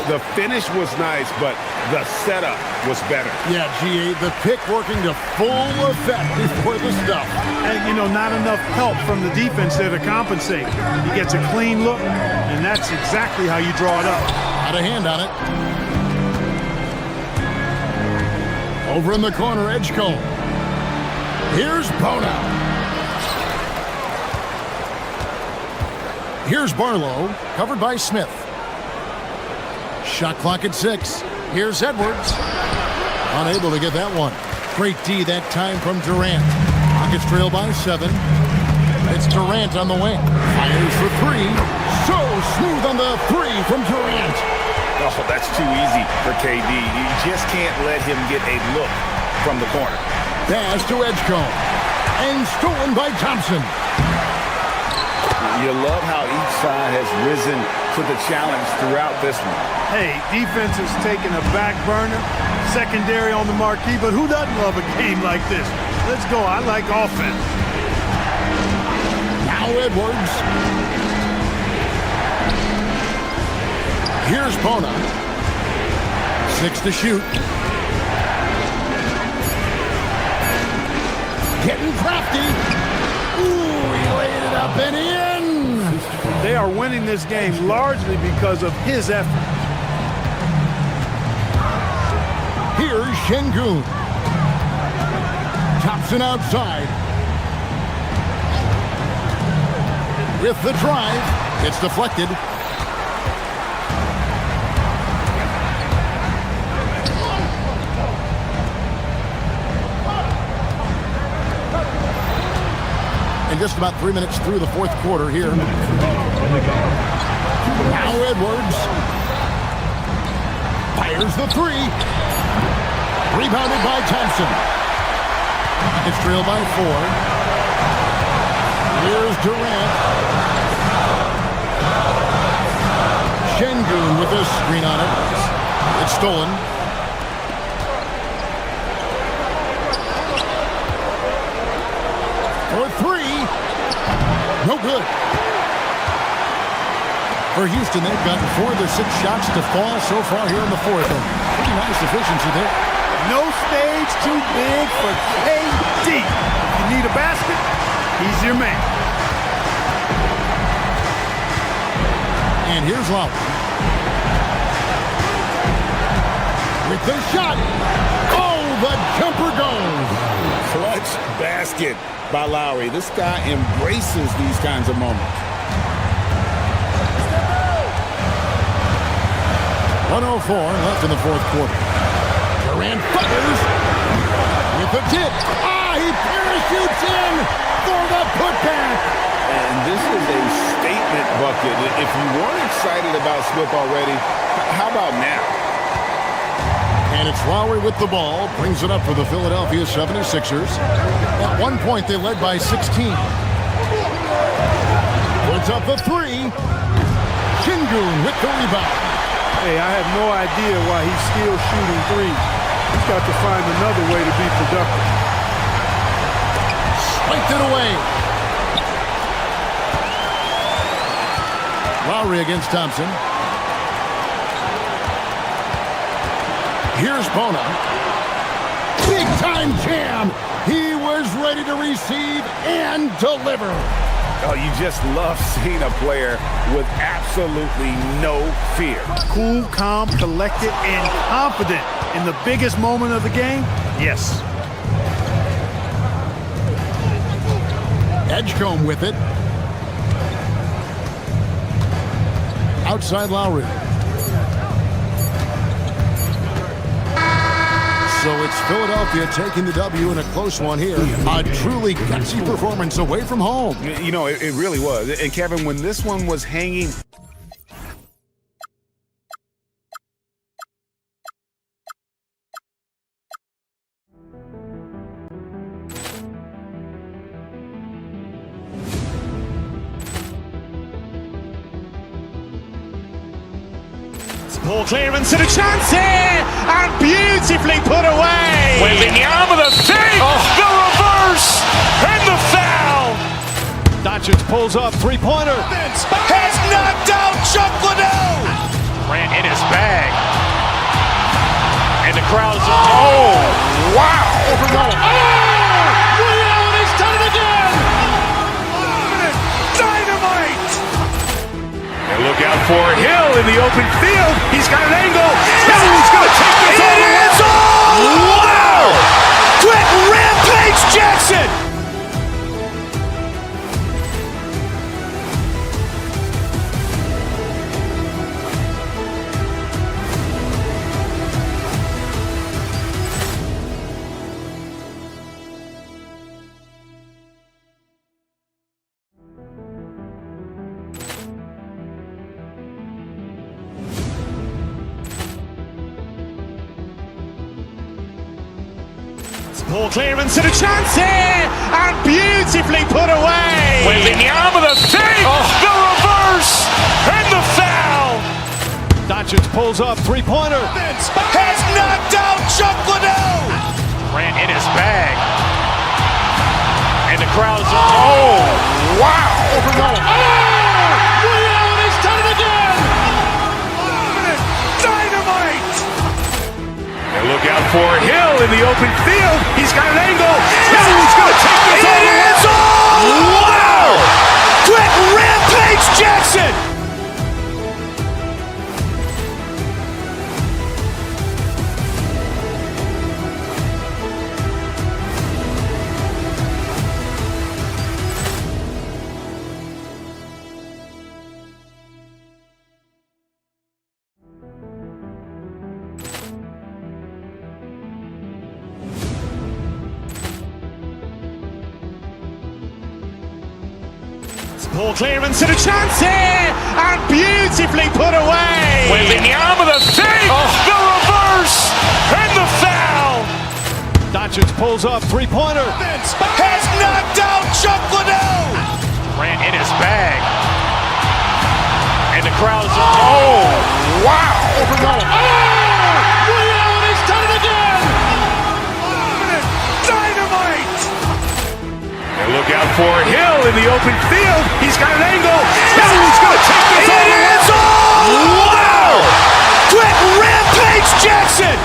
The finish was nice, but the setup was better. Yeah, GA, the pick working to full effect before the stuff. And, you know, not enough help from the defense there to compensate. He gets a clean look, and that's exactly how you draw it up. Had a hand on it. Over in the corner, Edgecombe. Here's Bona. Here's Barlow, covered by Smith. Shot clock at 6. Here's Edwards. Unable to get that one. Great D that time from Durant. Rockets trail by 7. It's Durant on the wing. Fires for 3. So smooth on the 3 from Durant. Oh, that's too easy for KD. You just can't let him get a look from the corner. Pass to Edgecombe. And stolen by Thompson. You love how each side has risen to the challenge throughout this one. Hey, defense is taking a back burner, secondary on the marquee, but who doesn't love a game like this? Let's go. I like offense. Now Edwards. Here's Bona. 6 to shoot. Getting crafty. Ooh, he laid it up and in. They are winning this game largely because of his effort. Here's Şengün. Thompson outside. With the drive. It's deflected. And just about 3 minutes through the fourth quarter here. Now Edwards. Fires the 3. Rebounded by Thompson. It's trailed by 4. Here's Durant. Şengün with a screen on it. It's stolen. For 3. No good. For Houston, they've gotten 4 of their 6 shots to fall so far here in the fourth. Pretty nice efficiency there. No stage too big for KD. If you need a basket, he's your man. And here's Lowry. With the shot. Oh, the jumper goes. Clutch basket by Lowry. This guy embraces these kinds of moments. 1:04 left in the fourth quarter. Durant fires with the tip. He parachutes in for the putback. And this is a statement bucket. If you weren't excited about Smith already, how about now? And it's Lowry with the ball. Brings it up for the Philadelphia 76ers. At one point, they led by 16. Puts up the 3. Şengün with the rebound. Hey, I have no idea why he's still shooting threes. He's got to find another way to be productive. Spiked it away. Lowry against Thompson. Here's Bona. Big time jam. He was ready to receive and deliver. Oh, you just love seeing a player with absolutely no fear. Cool, calm, collected, and confident in the biggest moment of the game? Yes. Edgecombe with it. Outside Lowry. So it's Philadelphia taking the W in a close one here. A truly gutsy performance away from home. You know, it really was. And Kevin, when this one was hanging... Ball clearance and a chance here, and beautifully put away. Wembanyama the fake, the reverse, and the foul. Doncic pulls up, three-pointer. Has knocked out Chuck Liddell. Ran in his bag. And the crowd is, oh, wow. Allen has done it again. Dynamite. And look out for Hill in the open field. He's got an angle. He's going to take this all the way. Wow. Quick rampage Jackson. Poor clearance and a chance here, and beautifully put away. Wembanyama with a save, the reverse, and the foul. Doncic pulls up, three-pointer. Has knocked out Chuck Liddell. Grant in his bag. And the crowd's oh, wow. Ray Allen has done it again. Dynamite. And look out for Hill in the open field. He's got an angle. Hill's going to take this all the way. Wow. Quick rampage Jackson. Poor clearance and a chance here, and beautifully put away. Wembanyama with a save, the reverse, and the foul. Doncic pulls up, three-pointer. Has knocked out Chuck Liddell. Grant in his bag. And the crowd's oh, wow. Ray Allen has done it again. Dynamite. And look out for Hill in the open field. He's got an angle. Hill's going to take this all the way. Wow. Quick rampage Jackson.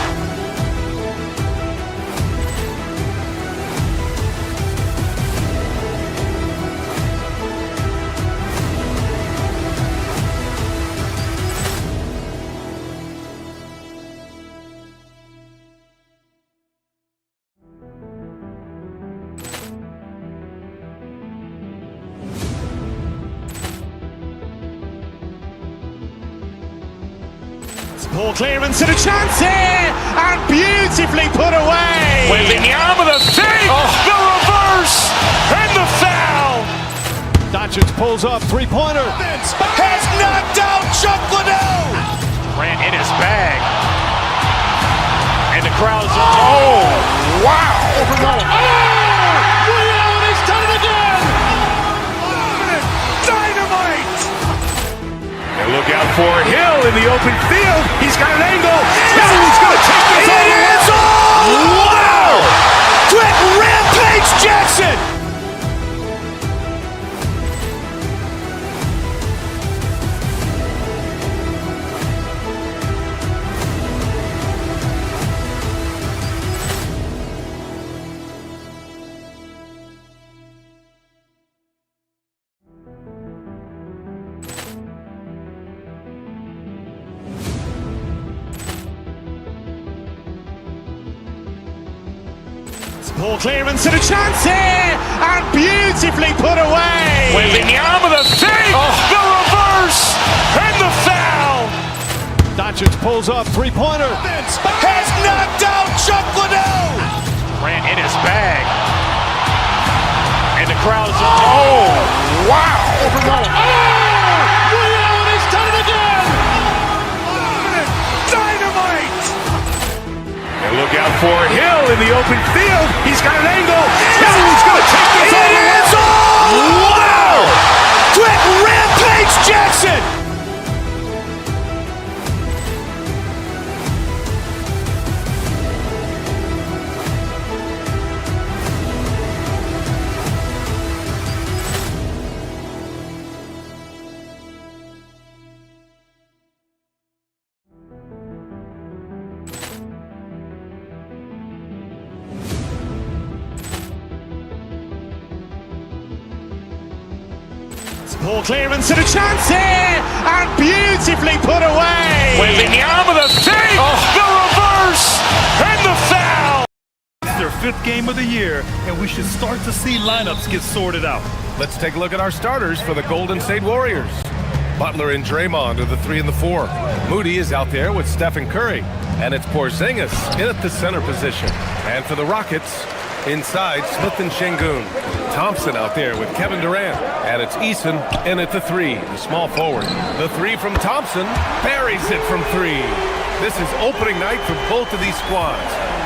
Poor clearance and a chance here, and beautifully put away. Wembanyama with a save, the reverse, and the foul. Doncic pulls up, three-pointer. Has knocked out Chuck Liddell. Grant in his bag. And the crowd's oh, wow. Ray Allen has done it again. Dynamite. And look out for Hill in the open field. He's got an angle. Hill's going to take this all the way. Wow. Quick rampage Jackson. Poor clearance and a chance here, and beautifully put away. Wembanyama with a save, the reverse, and the foul. Doncic pulls up, three-pointer. Has knocked out Chuck Liddell. Grant in his bag. And the crowd's oh, wow. Ray Allen has done it again. Dynamite. And look out for Hill in the open field. He's got an angle. Hill's going to take this all the way. Wow. Quick rampage Jackson. Poor clearance and a chance here, and beautifully put away. Wembanyama with a save, the reverse, and the foul. It's their 5th game of the year, and we should start to see lineups get sorted out. Let's take a look at our starters for the Golden State Warriors. Butler and Draymond are the 3 and the 4. Moody is out there with Stephen Curry, and it's Porzingis in at the center position. And for the Rockets, inside Smith and Şengün. Thompson out there with Kevin Durant, and it's Eason in at the 3, the small forward. The 3 from Thompson buries it from 3. This is opening night for both of these squads.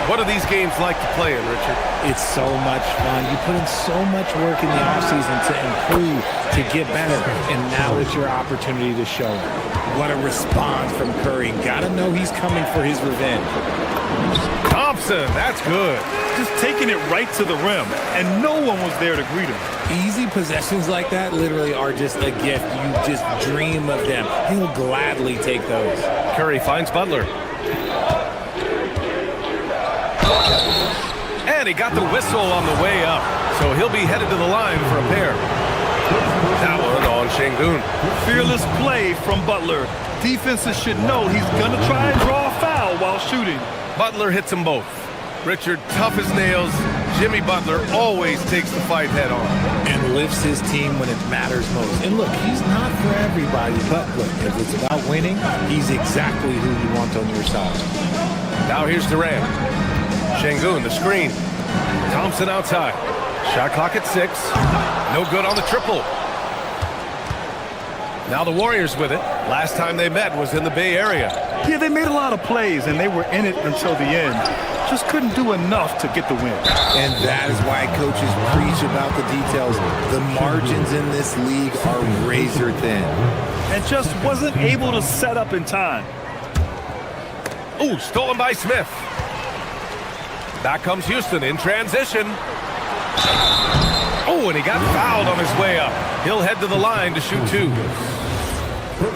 What are these games like to play in, Richard? It's so much fun. You put in so much work in the offseason to improve, to get better, and now it's your opportunity to show it. What a response from Curry. Gotta know he's coming for his revenge. Thompson, that's good. Just taking it right to the rim, and no one was there to greet him. Easy possessions like that literally are just a gift. You just dream of them. He'll gladly take those. Curry finds Butler. And he got the whistle on the way up, so he'll be headed to the line for a pair. That one on Şengün. Fearless play from Butler. Defenses should know he's going to try and draw a foul while shooting. Butler hits them both. Richard, tough as nails. Jimmy Butler always takes the fight head on. And lifts his team when it matters most. And look, he's not for everybody, but look, if it's about winning, he's exactly who you want on your side. Now here's Durant. Şengün, the screen. Thompson outside. Shot clock at 6. No good on the triple. Now the Warriors with it. Last time they met was in the Bay Area. Yeah, they made a lot of plays, and they were in it until the end. Just couldn't do enough to get the win. And that is why coaches preach about the details. The margins in this league are razor thin. And just wasn't able to set up in time. Ooh, stolen by Smith. Back comes Houston in transition. Oh, and he got fouled on his way up. He'll head to the line to shoot 2.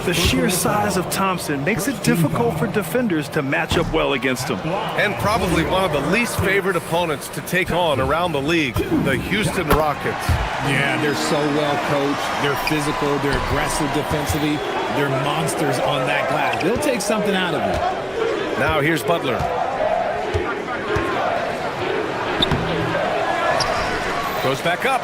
The sheer size of Thompson makes it difficult for defenders to match up well against him. And probably one of the least favored opponents to take on around the league, the Houston Rockets. Yeah, they're so well coached. They're physical. They're aggressive defensively. They're monsters on that glass. They'll take something out of it. Now here's Butler. Goes back up.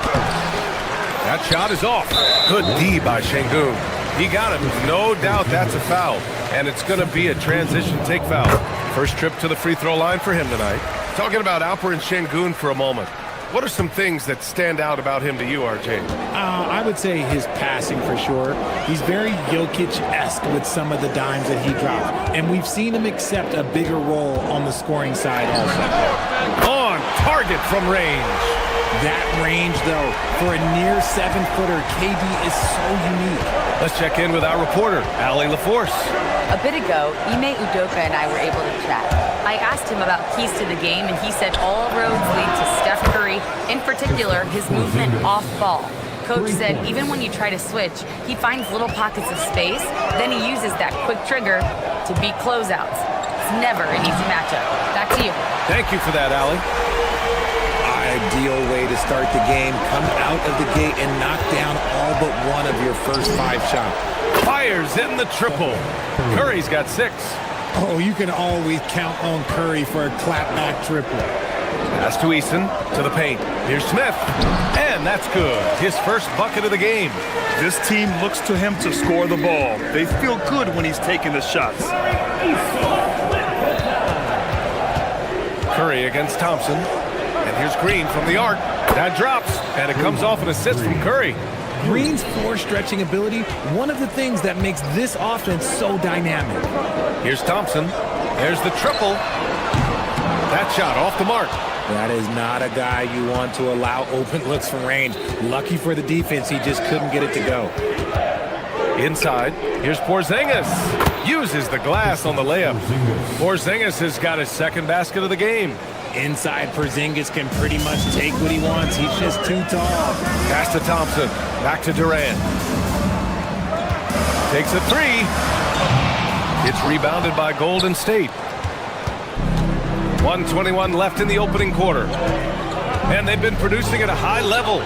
That shot is off. Good D by Şengün. He got him. No doubt that's a foul. And it's going to be a transition take foul. First trip to the free throw line for him tonight. Talking about Alperen Şengün for a moment. What are some things that stand out about him to you, RJ? I would say his passing for sure. He's very Jokic-esque with some of the dimes that he drops. And we've seen him accept a bigger role on the scoring side also. On target from range. That range, though, for a near 7-footer, KD is so unique. Let's check in with our reporter, Allie LaForce. A bit ago, Ime Udoka and I were able to chat. I asked him about keys to the game, and he said all roads lead to Steph Curry, in particular, his movement off ball. Coach said even when you try to switch, he finds little pockets of space, then he uses that quick trigger to beat closeouts. It's never an easy matchup. Back to you. Thank you for that, Allie. Ideal way to start the game. Come out of the gate and knock down all but one of your first 5 shots. Fires in the triple. Curry's got 6. Oh, you can always count on Curry for a clapback triple. Pass to Eason, to the paint. Here's Smith, and that's good. His first bucket of the game. This team looks to him to score the ball. They feel good when he's taking the shots. Curry against Thompson. And here's Green from the arc. That drops, and it comes off an assist from Curry. Green's floor stretching ability, one of the things that makes this offense so dynamic. Here's Thompson. There's the triple. That shot off the mark. That is not a guy you want to allow open looks from range. Lucky for the defense, he just couldn't get it to go. Inside, here's Porzingis. Uses the glass on the layup. Porzingis has got his second basket of the game. Inside, Porzingis can pretty much take what he wants. He's just too tall. Pass to Thompson. Back to Durant. Takes a 3. It's rebounded by Golden State. 1:21 left in the opening quarter. And they've been producing at a high level.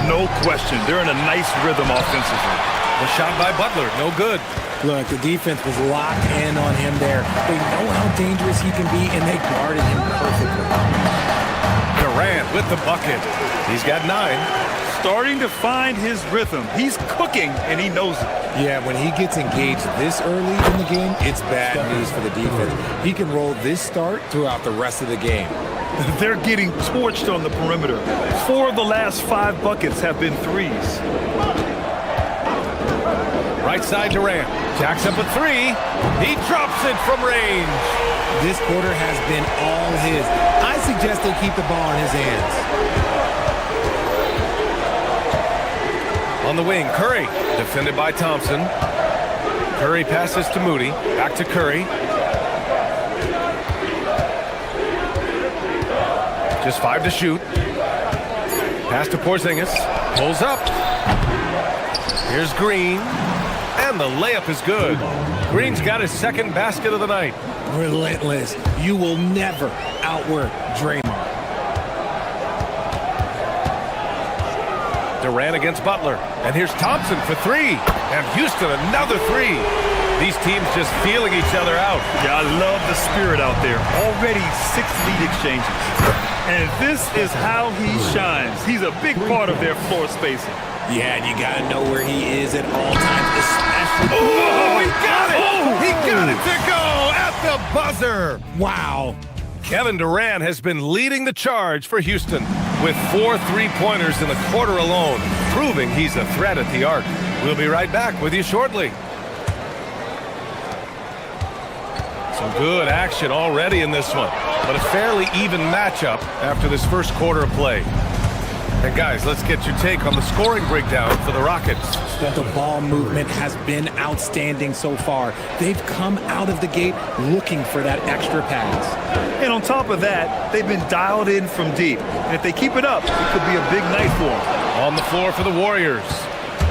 No question. They're in a nice rhythm offensively. The shot by Butler, no good. Look, the defense was locked in on him there. They know how dangerous he can be, and they guarded him perfectly. Durant with the bucket. He's got 9. Starting to find his rhythm. He's cooking, and he knows it. Yeah, when he gets engaged this early in the game, it's bad news for the defense. He can roll this start throughout the rest of the game. They're getting torched on the perimeter. 4 of the last 5 buckets have been threes. Right side Durant. Jacks up a 3. He drops it from range. This quarter has been all his. I suggest they keep the ball in his hands. On the wing, Curry, defended by Thompson. Curry passes to Moody. Back to Curry. Just 5 to shoot. Pass to Porzingis. Pulls up. Here's Green. And the layup is good. Green's got his second basket of the night. Relentless. You will never outwork Draymond. Durant against Butler. And here's Thompson for 3. And Houston another 3. These teams just feeling each other out. Yeah, I love the spirit out there. Already 6 lead exchanges. And this is how he shines. He's a big part of their floor spacing. Yeah, and you got to know where he is at all times, especially... Oh, he got it! Oh, he got it to go at the buzzer! Wow. Kevin Durant has been leading the charge for Houston with 4 3-pointers in the quarter alone, proving he's a threat at the arc. We'll be right back with you shortly. Some good action already in this one, but a fairly even matchup after this first quarter of play. And guys, let's get your take on the scoring breakdown for the Rockets. The ball movement has been outstanding so far. They've come out of the gate looking for that extra pass. And on top of that, they've been dialed in from deep. And if they keep it up, it could be a big night for them. On the floor for the Warriors,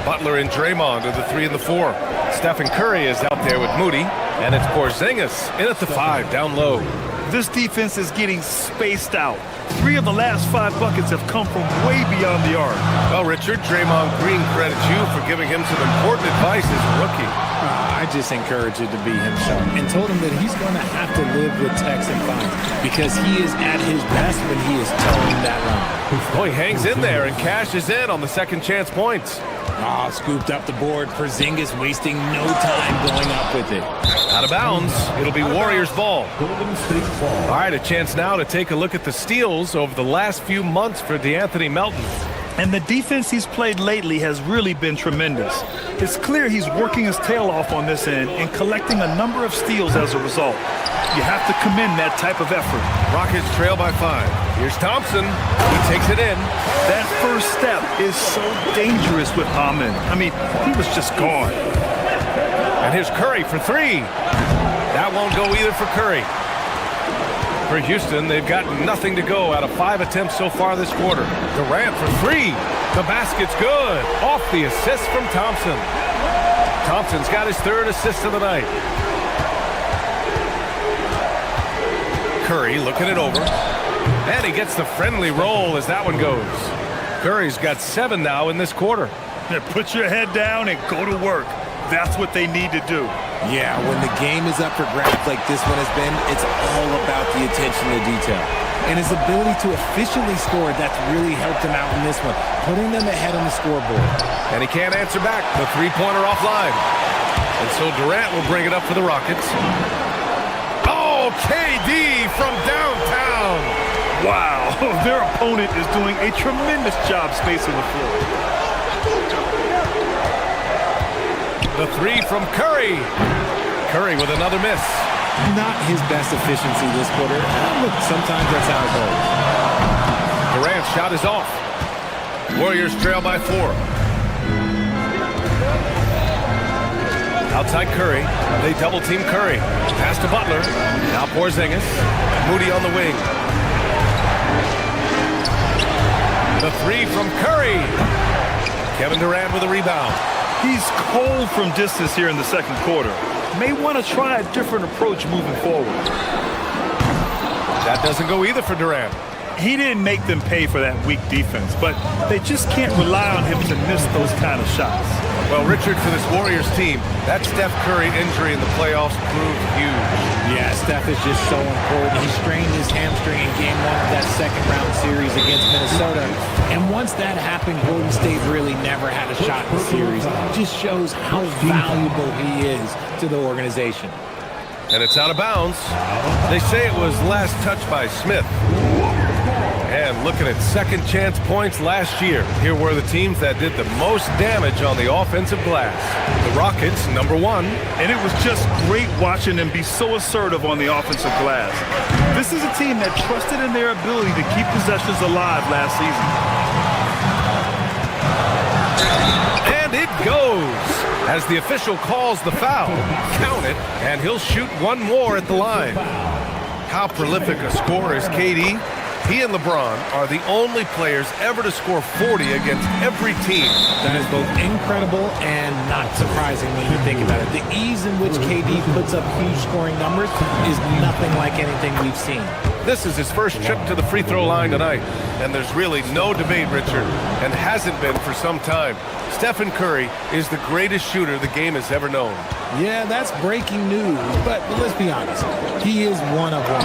Butler and Draymond are the 3 and the 4. Stephen Curry is out there with Moody, and it's Porzingis in at the 5 down low. This defense is getting spaced out. 3 of the last 5 buckets have come from way beyond the arc. Well, Richard, Draymond Green credits you for giving him some important advice as a rookie. I just encouraged him to be himself and told him that he's going to have to live with Tex and fines because he is at his best when he is towing that line. Oh, he hangs in there and cashes in on the second chance points. Scooped up the board. Porzingis wasting no time going up with it. Out of bounds. It'll be Warriors ball. All right, a chance now to take a look at the steals over the last few months for DeAnthony Melton. And the defense he's played lately has really been tremendous. It's clear he's working his tail off on this end and collecting a number of steals as a result. You have to commend that type of effort. Rockets trail by 5. Here's Thompson. He takes it in. That first step is so dangerous with Hammond. I mean, he was just gone. And here's Curry for 3. That won't go either for Curry. For Houston, they've got nothing to go out of 5 attempts so far this quarter. Durant for 3. The basket's good. Off the assist from Thompson. Thompson's got his 3rd assist of the night. Curry looking it over. And he gets the friendly roll as that one goes. Curry's got 7 now in this quarter. Yeah, put your head down and go to work. That's what they need to do. Yeah, when the game is up for grabs like this one has been, it's all about the attention to detail. And his ability to efficiently score, that's really helped him out in this one, putting them ahead on the scoreboard. And he can't answer back. The 3-pointer offline. And so Durant will bring it up for the Rockets. Oh, KD from downtown. Wow, their opponent is doing a tremendous job spacing the floor. The 3 from Curry. Curry with another miss. Not his best efficiency this quarter. Look, sometimes that's how it goes. Durant's shot is off. Warriors trail by 4. Outside Curry. They double-team Curry. Pass to Butler. Now Porzingis. Moody on the wing. The 3 from Curry. Kevin Durant with a rebound. He's cold from distance here in the second quarter. May want to try a different approach moving forward. That doesn't go either for Durant. He didn't make them pay for that weak defense, but they just can't rely on him to miss those kind of shots. Well, Richard, for this Warriors team, that Steph Curry injury in the playoffs proved huge. Yeah, Steph is just so important. He strained his hamstring in Game 1 of that second-round series against Minnesota. And once that happened, Golden State really never had a shot in the series. It just shows how valuable he is to the organization. And it's out of bounds. They say it was last touched by Smith. And looking at second chance points last year, here were the teams that did the most damage on the offensive glass. The Rockets, number 1. And it was just great watching them be so assertive on the offensive glass. This is a team that trusted in their ability to keep possessions alive last season. And it goes. As the official calls the foul, count it, and he'll shoot one more at the line. How prolific a scorer is KD? He and LeBron are the only players ever to score 40 against every team. That is both incredible and not surprising when you think about it. The ease in which KD puts up huge scoring numbers is nothing like anything we've seen. This is his first trip to the free throw line tonight, and there's really no debate, Richard, and hasn't been for some time. Stephen Curry is the greatest shooter the game has ever known. Yeah, that's breaking news, but let's be honest. He is one of one.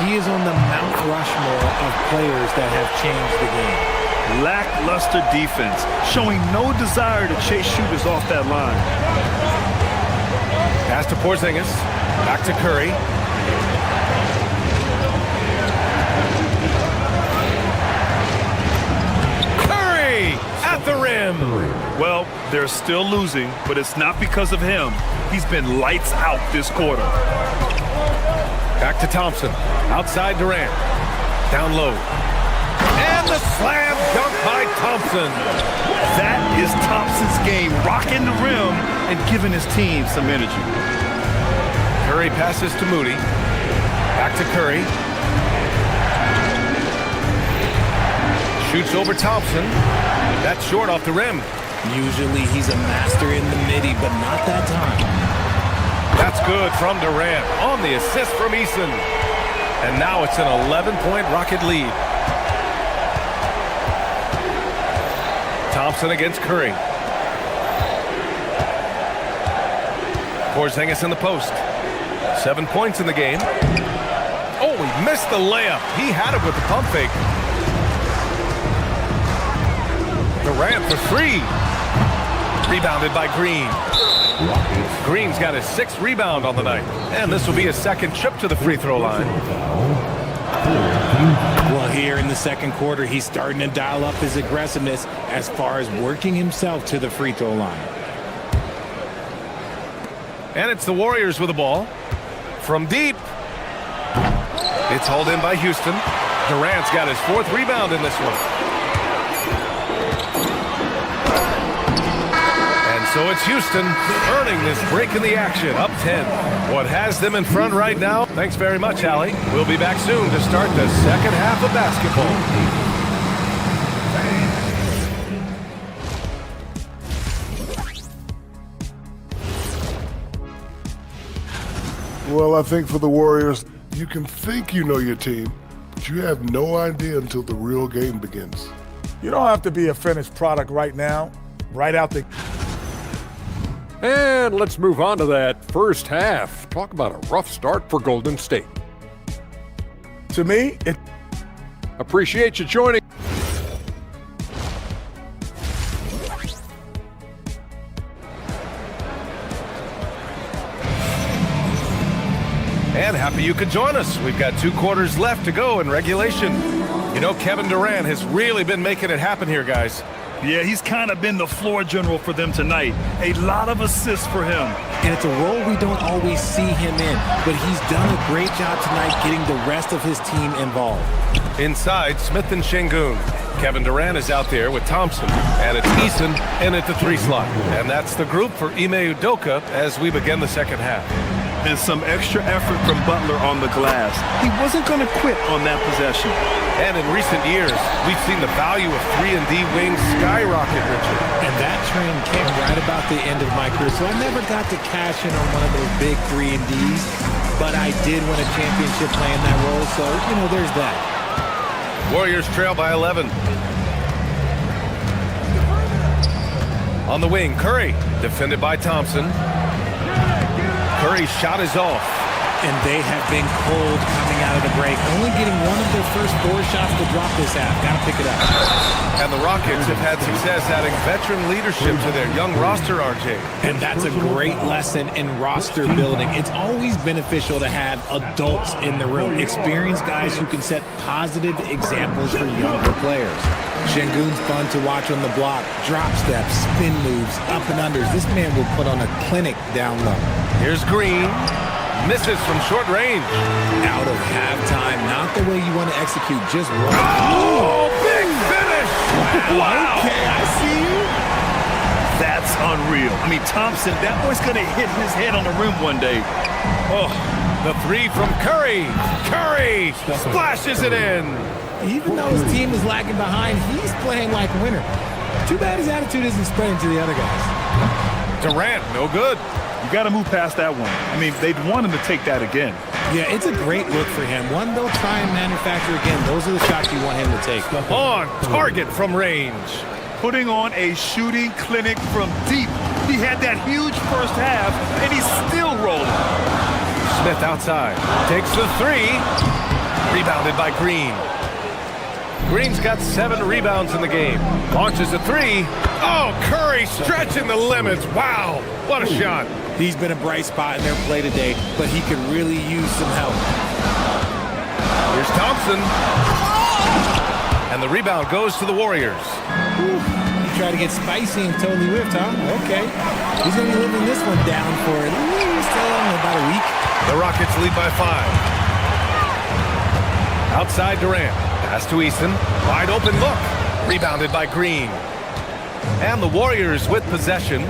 He is on the Mount Rushmore of players that have changed the game. Lackluster defense, showing no desire to chase shooters off that line. Pass to Porzingis, back to Curry. At the rim. Well, they're still losing, but it's not because of him. He's been lights out this quarter. Back to Thompson. Outside Durant. Down low. And the slam dunk by Thompson. That is Thompson's game, rocking the rim and giving his team some energy. Curry passes to Moody. Back to Curry. Shoots over Thompson. That's short off the rim. Usually he's a master in the midi, but not that time. That's good from Durant on the assist from Eason. And now it's an 11-point Rocket lead. Thompson against Curry. Porzingis in the post. 7 points in the game. Oh, he missed the layup. He had it with the pump fake. Durant for 3. Rebounded by Green. Green's got his 6th rebound on the night. And this will be his second trip to the free throw line. Well, here in the second quarter, he's starting to dial up his aggressiveness as far as working himself to the free throw line. And it's the Warriors with the ball. From deep. It's hauled in by Houston. Durant's got his 4th rebound in this one. So it's Houston earning this break in the action, up 10. What has them in front right now? Thanks very much, Allie. We'll be back soon to start the second half of basketball. Well, I think for the Warriors, you can think you know your team, but you have no idea until the real game begins. You don't have to be a finished product right now, right out the... And let's move on to that first half. Talk about a rough start for Golden State. To me, it... Appreciate you joining. And happy you could join us. We've got 2 quarters left to go in regulation. You know, Kevin Durant has really been making it happen here, guys. Yeah, he's kind of been the floor general for them tonight. A lot of assists for him. And it's a role we don't always see him in, but he's done a great job tonight getting the rest of his team involved. Inside, Smith and Şengün. Kevin Durant is out there with Thompson, and it's Eason in at the 3 slot. And that's the group for Ime Udoka as we begin the second half. And some extra effort from Butler on the glass. He wasn't going to quit on that possession. And in recent years, we've seen the value of 3-and-D wings skyrocket, Richard. And that train came right about the end of my career, so I never got to cash in on one of those big 3-and-Ds, but I did win a championship playing that role, so, you know, there's that. Warriors trail by 11. On the wing, Curry, defended by Thompson. Curry's shot is off. And they have been cold coming out of the break. Only getting one of their first 4 shots to drop this half. Got to pick it up. And the Rockets have had success adding veteran leadership to their young roster, RJ. And that's a great lesson in roster building. It's always beneficial to have adults in the room, experienced guys who can set positive examples for younger players. Şengün's fun to watch on the block. Drop steps, spin moves, up and unders. This man will put on a clinic down low. Here's Green. Misses from short range. Out of halftime. Not the way you want to execute. Just one. Oh, big finish. Wow. Okay, I see you. That's unreal. I mean, Thompson, that boy's going to hit his head on the rim one day. Oh, the 3 from Curry. Curry splashes it in. Even though his team is lagging behind, he's playing like a winner. Too bad his attitude isn't spreading to the other guys. Durant, no good. You got to move past that one. I mean, they'd want him to take that again. Yeah, it's a great look for him. One they'll try and manufacture again. Those are the shots you want him to take. On target from range. Putting on a shooting clinic from deep. He had that huge first half, and he's still rolling. Smith outside. Takes the 3. Rebounded by Green. Green's got 7 rebounds in the game. Launches a 3. Oh, Curry stretching the limits. Wow, what a shot. He's been a bright spot in their play today, but he could really use some help. Here's Thompson. And the rebound goes to the Warriors. He tried to get spicy and totally whiffed, huh? Okay. He's going to be living this one down for at least about a week. The Rockets lead by 5. Outside Durant. Pass to Easton. Wide open look. Rebounded by Green. And the Warriors with possession.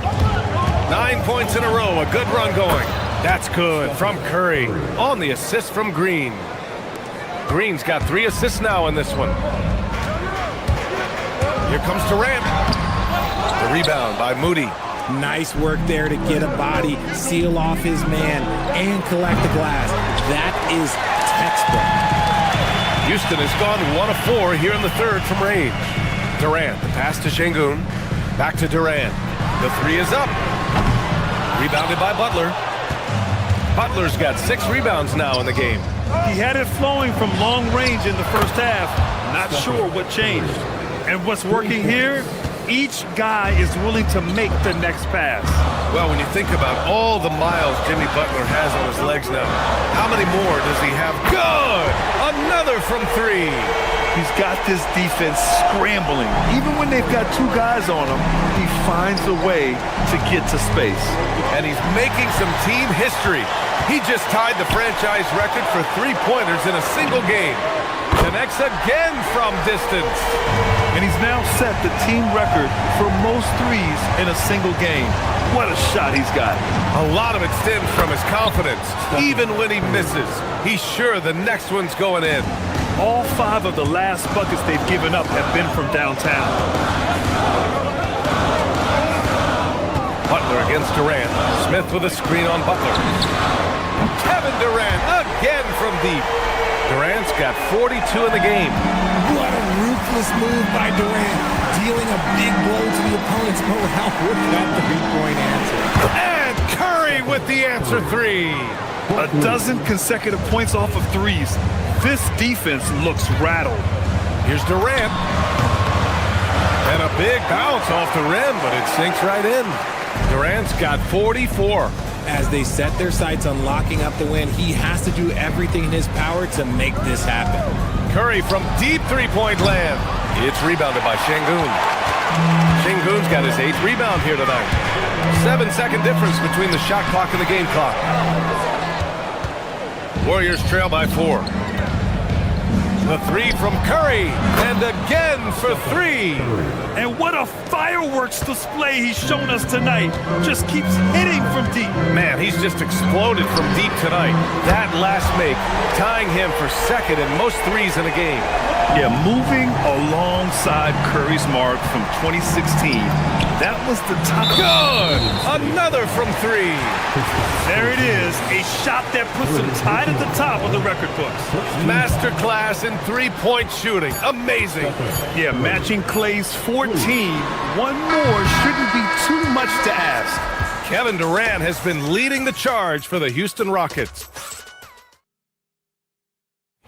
9 points in a row. A good run going. That's good from Curry. On the assist from Green. Green's got 3 assists now in this one. Here comes Durant. The rebound by Moody. Nice work there to get a body, seal off his man, and collect the glass. That is textbook. Houston has gone 1 of 4 here in the third from range. Durant, the pass to Şengün. Back to Durant. The 3 is up. Rebounded by Butler. Butler's got 6 rebounds now in the game. He had it flowing from long range in the first half. Not sure what changed. And what's working here? Each guy is willing to make the next pass. Well, when you think about all the miles Jimmy Butler has on his legs now, how many more does he have? Good! Another from 3. He's got this defense scrambling. Even when they've got 2 guys on him, he finds a way to get to space. And he's making some team history. He just tied the franchise record for 3-pointers in a single game. Connects again from distance. And he's now set the team record for most threes in a single game. What a shot he's got. A lot of it stems from his confidence. Even when he misses, he's sure the next one's going in. All 5 of the last buckets they've given up have been from downtown. Butler against Durant. Smith with a screen on Butler. Kevin Durant again from deep. Durant's got 42 in the game. What a ruthless move by Durant. Dealing a big blow to the opponent's morale with that 3-point answer. And Curry with the answer 3. A dozen consecutive points off of threes. This defense looks rattled. Here's Durant. And a big bounce off the rim, but it sinks right in. Durant's got 44. As they set their sights on locking up the win, he has to do everything in his power to make this happen. Curry from deep 3-point land. It's rebounded by Şengün. Şengün's got his 8th rebound here tonight. 7-second difference between the shot clock and the game clock. Warriors trail by 4. The 3 from Curry, and again for 3. And what a fireworks display he's shown us tonight. Just keeps hitting from deep. Man, he's just exploded from deep tonight. That last make, tying him for 2nd in most threes in a game. Yeah, moving alongside Curry's mark from 2016. That was the top. Good! Another from 3. There it is, a shot that puts him tied at the top of the record books. Masterclass in 3-point shooting. Amazing. Yeah, matching Clay's 14. One more shouldn't be too much to ask. Kevin Durant has been leading the charge for the Houston Rockets.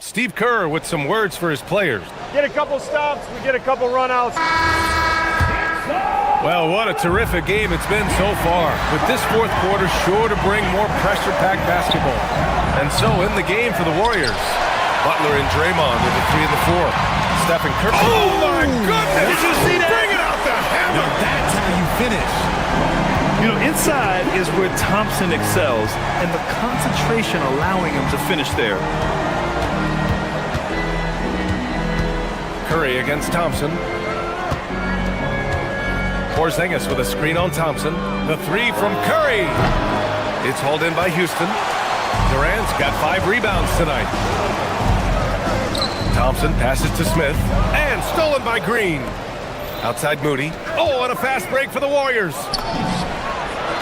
Steve Kerr with some words for his players. Get a couple stops, we get a couple runouts. Well, what a terrific game it's been so far. With this fourth quarter sure to bring more pressure-packed basketball. And so in the game for the Warriors, Butler and Draymond with the 3 and the 4. Stephen Curry. Oh my goodness! Did you see that? Bring out the hammer! Now that's how you finish. You know, inside is where Thompson excels, and the concentration allowing him to finish there. Curry against Thompson. Porzingis with a screen on Thompson. The 3 from Curry. It's hauled in by Houston. Durant's got 5 rebounds tonight. Thompson passes to Smith. And stolen by Green. Outside Moody. Oh, and a fast break for the Warriors.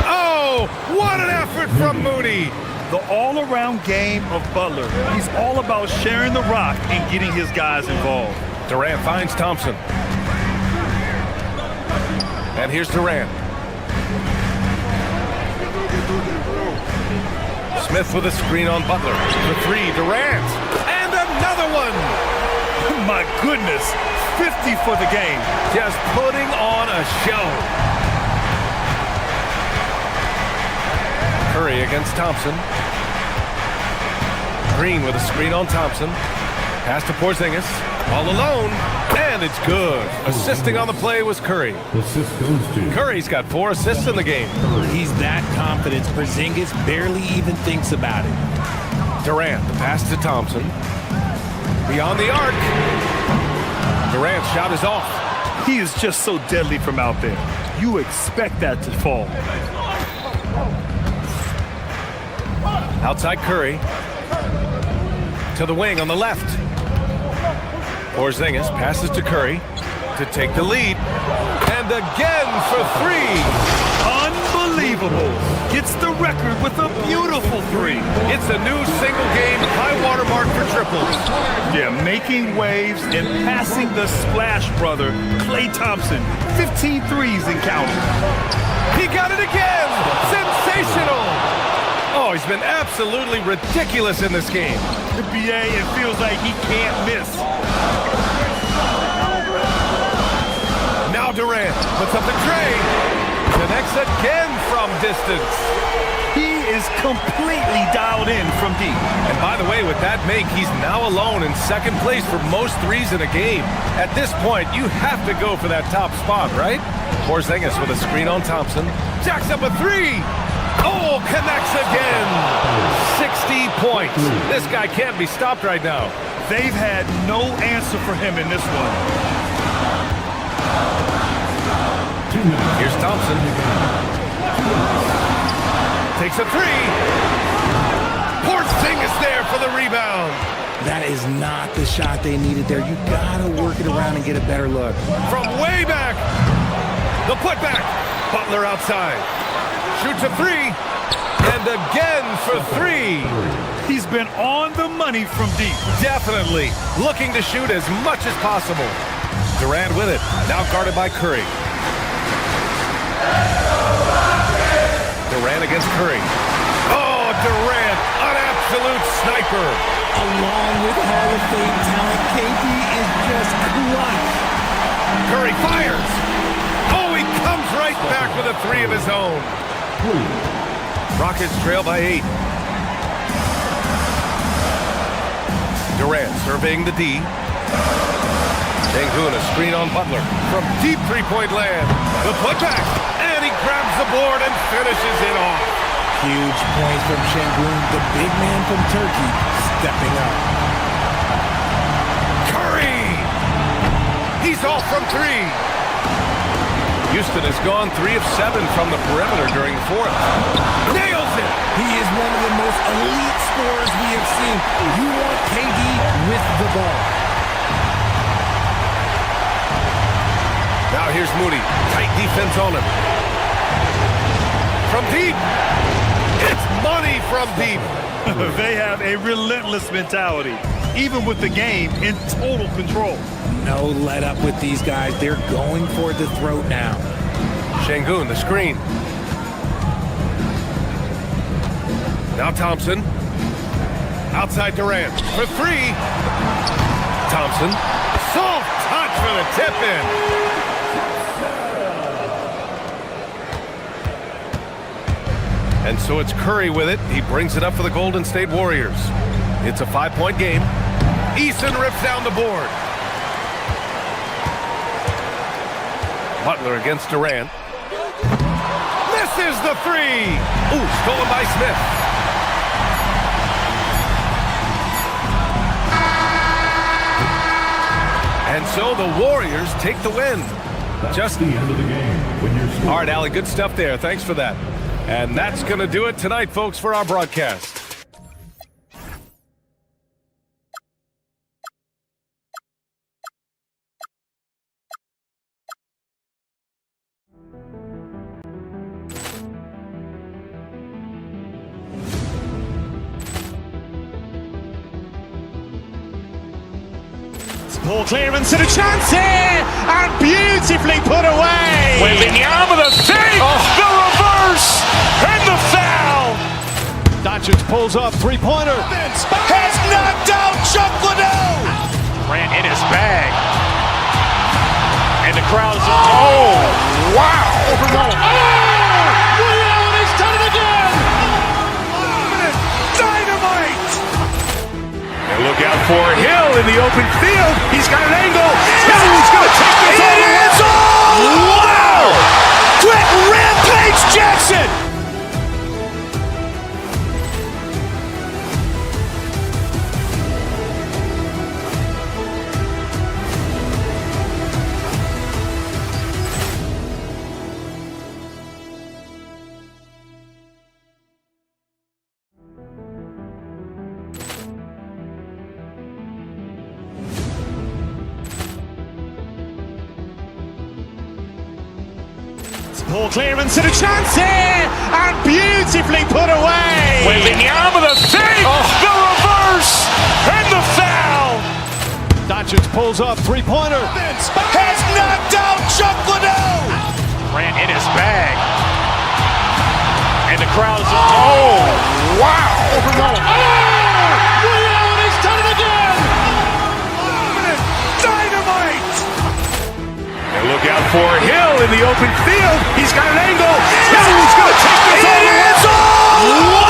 Oh, what an effort from Moody. The all-around game of Butler. He's all about sharing the rock and getting his guys involved. Durant finds Thompson. And here's Durant. Smith with a screen on Butler. The 3, Durant. And another one. My goodness, 50 for the game. Just putting on a show. Curry against Thompson. Green with a screen on Thompson. Pass to Porzingis. All alone. And it's good. Assisting on the play was Curry. Curry's got 4 assists in the game. He's that confident. Porzingis barely even thinks about it. Durant, the pass to Thompson. Beyond the arc. Durant's shot is off. He is just so deadly from out there. You expect that to fall. Outside Curry. To the wing on the left. Porzingis passes to Curry to take the lead. And again for 3. Unbelievable. Gets the record with a beautiful 3. It's a new single-game high-water mark for triples. Yeah, making waves and passing the splash brother, Klay Thompson. 15 threes and counting. He got it again. Sensational. Oh, he's been absolutely ridiculous in this game. The BA, it feels like he can't miss. Now Durant puts up the tray. Connects again from distance. He is completely dialed in from deep. And by the way, with that make, he's now alone in second place for most threes in a game. At this point, you have to go for that top spot, right? Porzingis with a screen on Thompson. Jacks up a 3. Oh, connects again. 60 points. This guy can't be stopped right now. They've had no answer for him in this one. Here's Thompson. Takes a 3. Porzingis there for the rebound. That is not the shot they needed there. You gotta work it around and get a better look. From way back. The putback. Butler outside. Shoots a 3. And again for 3. He's been on the money from deep. Definitely. Looking to shoot as much as possible. Durant with it. Now guarded by Curry. Durant against Curry. Oh, Durant, an absolute sniper. Along with Hall of Fame talent, KD is just clutch. Curry fires. Oh, he comes right back with a 3 of his own. Rockets trail by 8. Durant surveying the D. Sengun, a screen on Butler from deep three-point land. The putback, and he grabs the board and finishes it off. Huge points from Sengun, the big man from Turkey, stepping up. Curry! He's off from 3. Houston has gone 3 of 7 from the perimeter during the fourth. Nails it! He is one of the most elite scorers we have seen. You want KD with the ball. Now here's Moody. Tight defense on him. From deep. It's money from deep. They have a relentless mentality, even with the game in total control. No let up with these guys. They're going for the throat now. Sengun, the screen. Now Thompson. Outside Durant for three. Thompson. Soft touch for the tip-in. And so it's Curry with it. He brings it up for the Golden State Warriors. It's a 5-point game. Eason rips down the board. Butler against Durant. Misses the three. Ooh, stolen by Smith. And so the Warriors take the win. Just the end of the game. All right, Allie, good stuff there. Thanks for that. And that's going to do it tonight, folks, for our broadcast. Ball clearance and a chance here, and beautifully put away. Wembanyama the save, the reverse, and the foul. Doncic pulls up, three-pointer. Has knocked out Chuck Liddell. Ran in his bag. And the crowd is, oh, wow. Ray Allen has done it again. Dynamite. And look out for Hill in the open field. He's got an angle. He's going to take this all the way. Wow. Quick Rampage Jackson. Ball clearance and a chance here, and beautifully put away. Wembanyama the save, the reverse, and the foul. Doncic pulls up, three-pointer. Has knocked out Chuck Liddell. Ran in his bag. And the crowd is, oh, wow. Ray Allen has done it again. Dynamite. And look out for Hill in the open field. He's got an angle. He's going to take this all the way.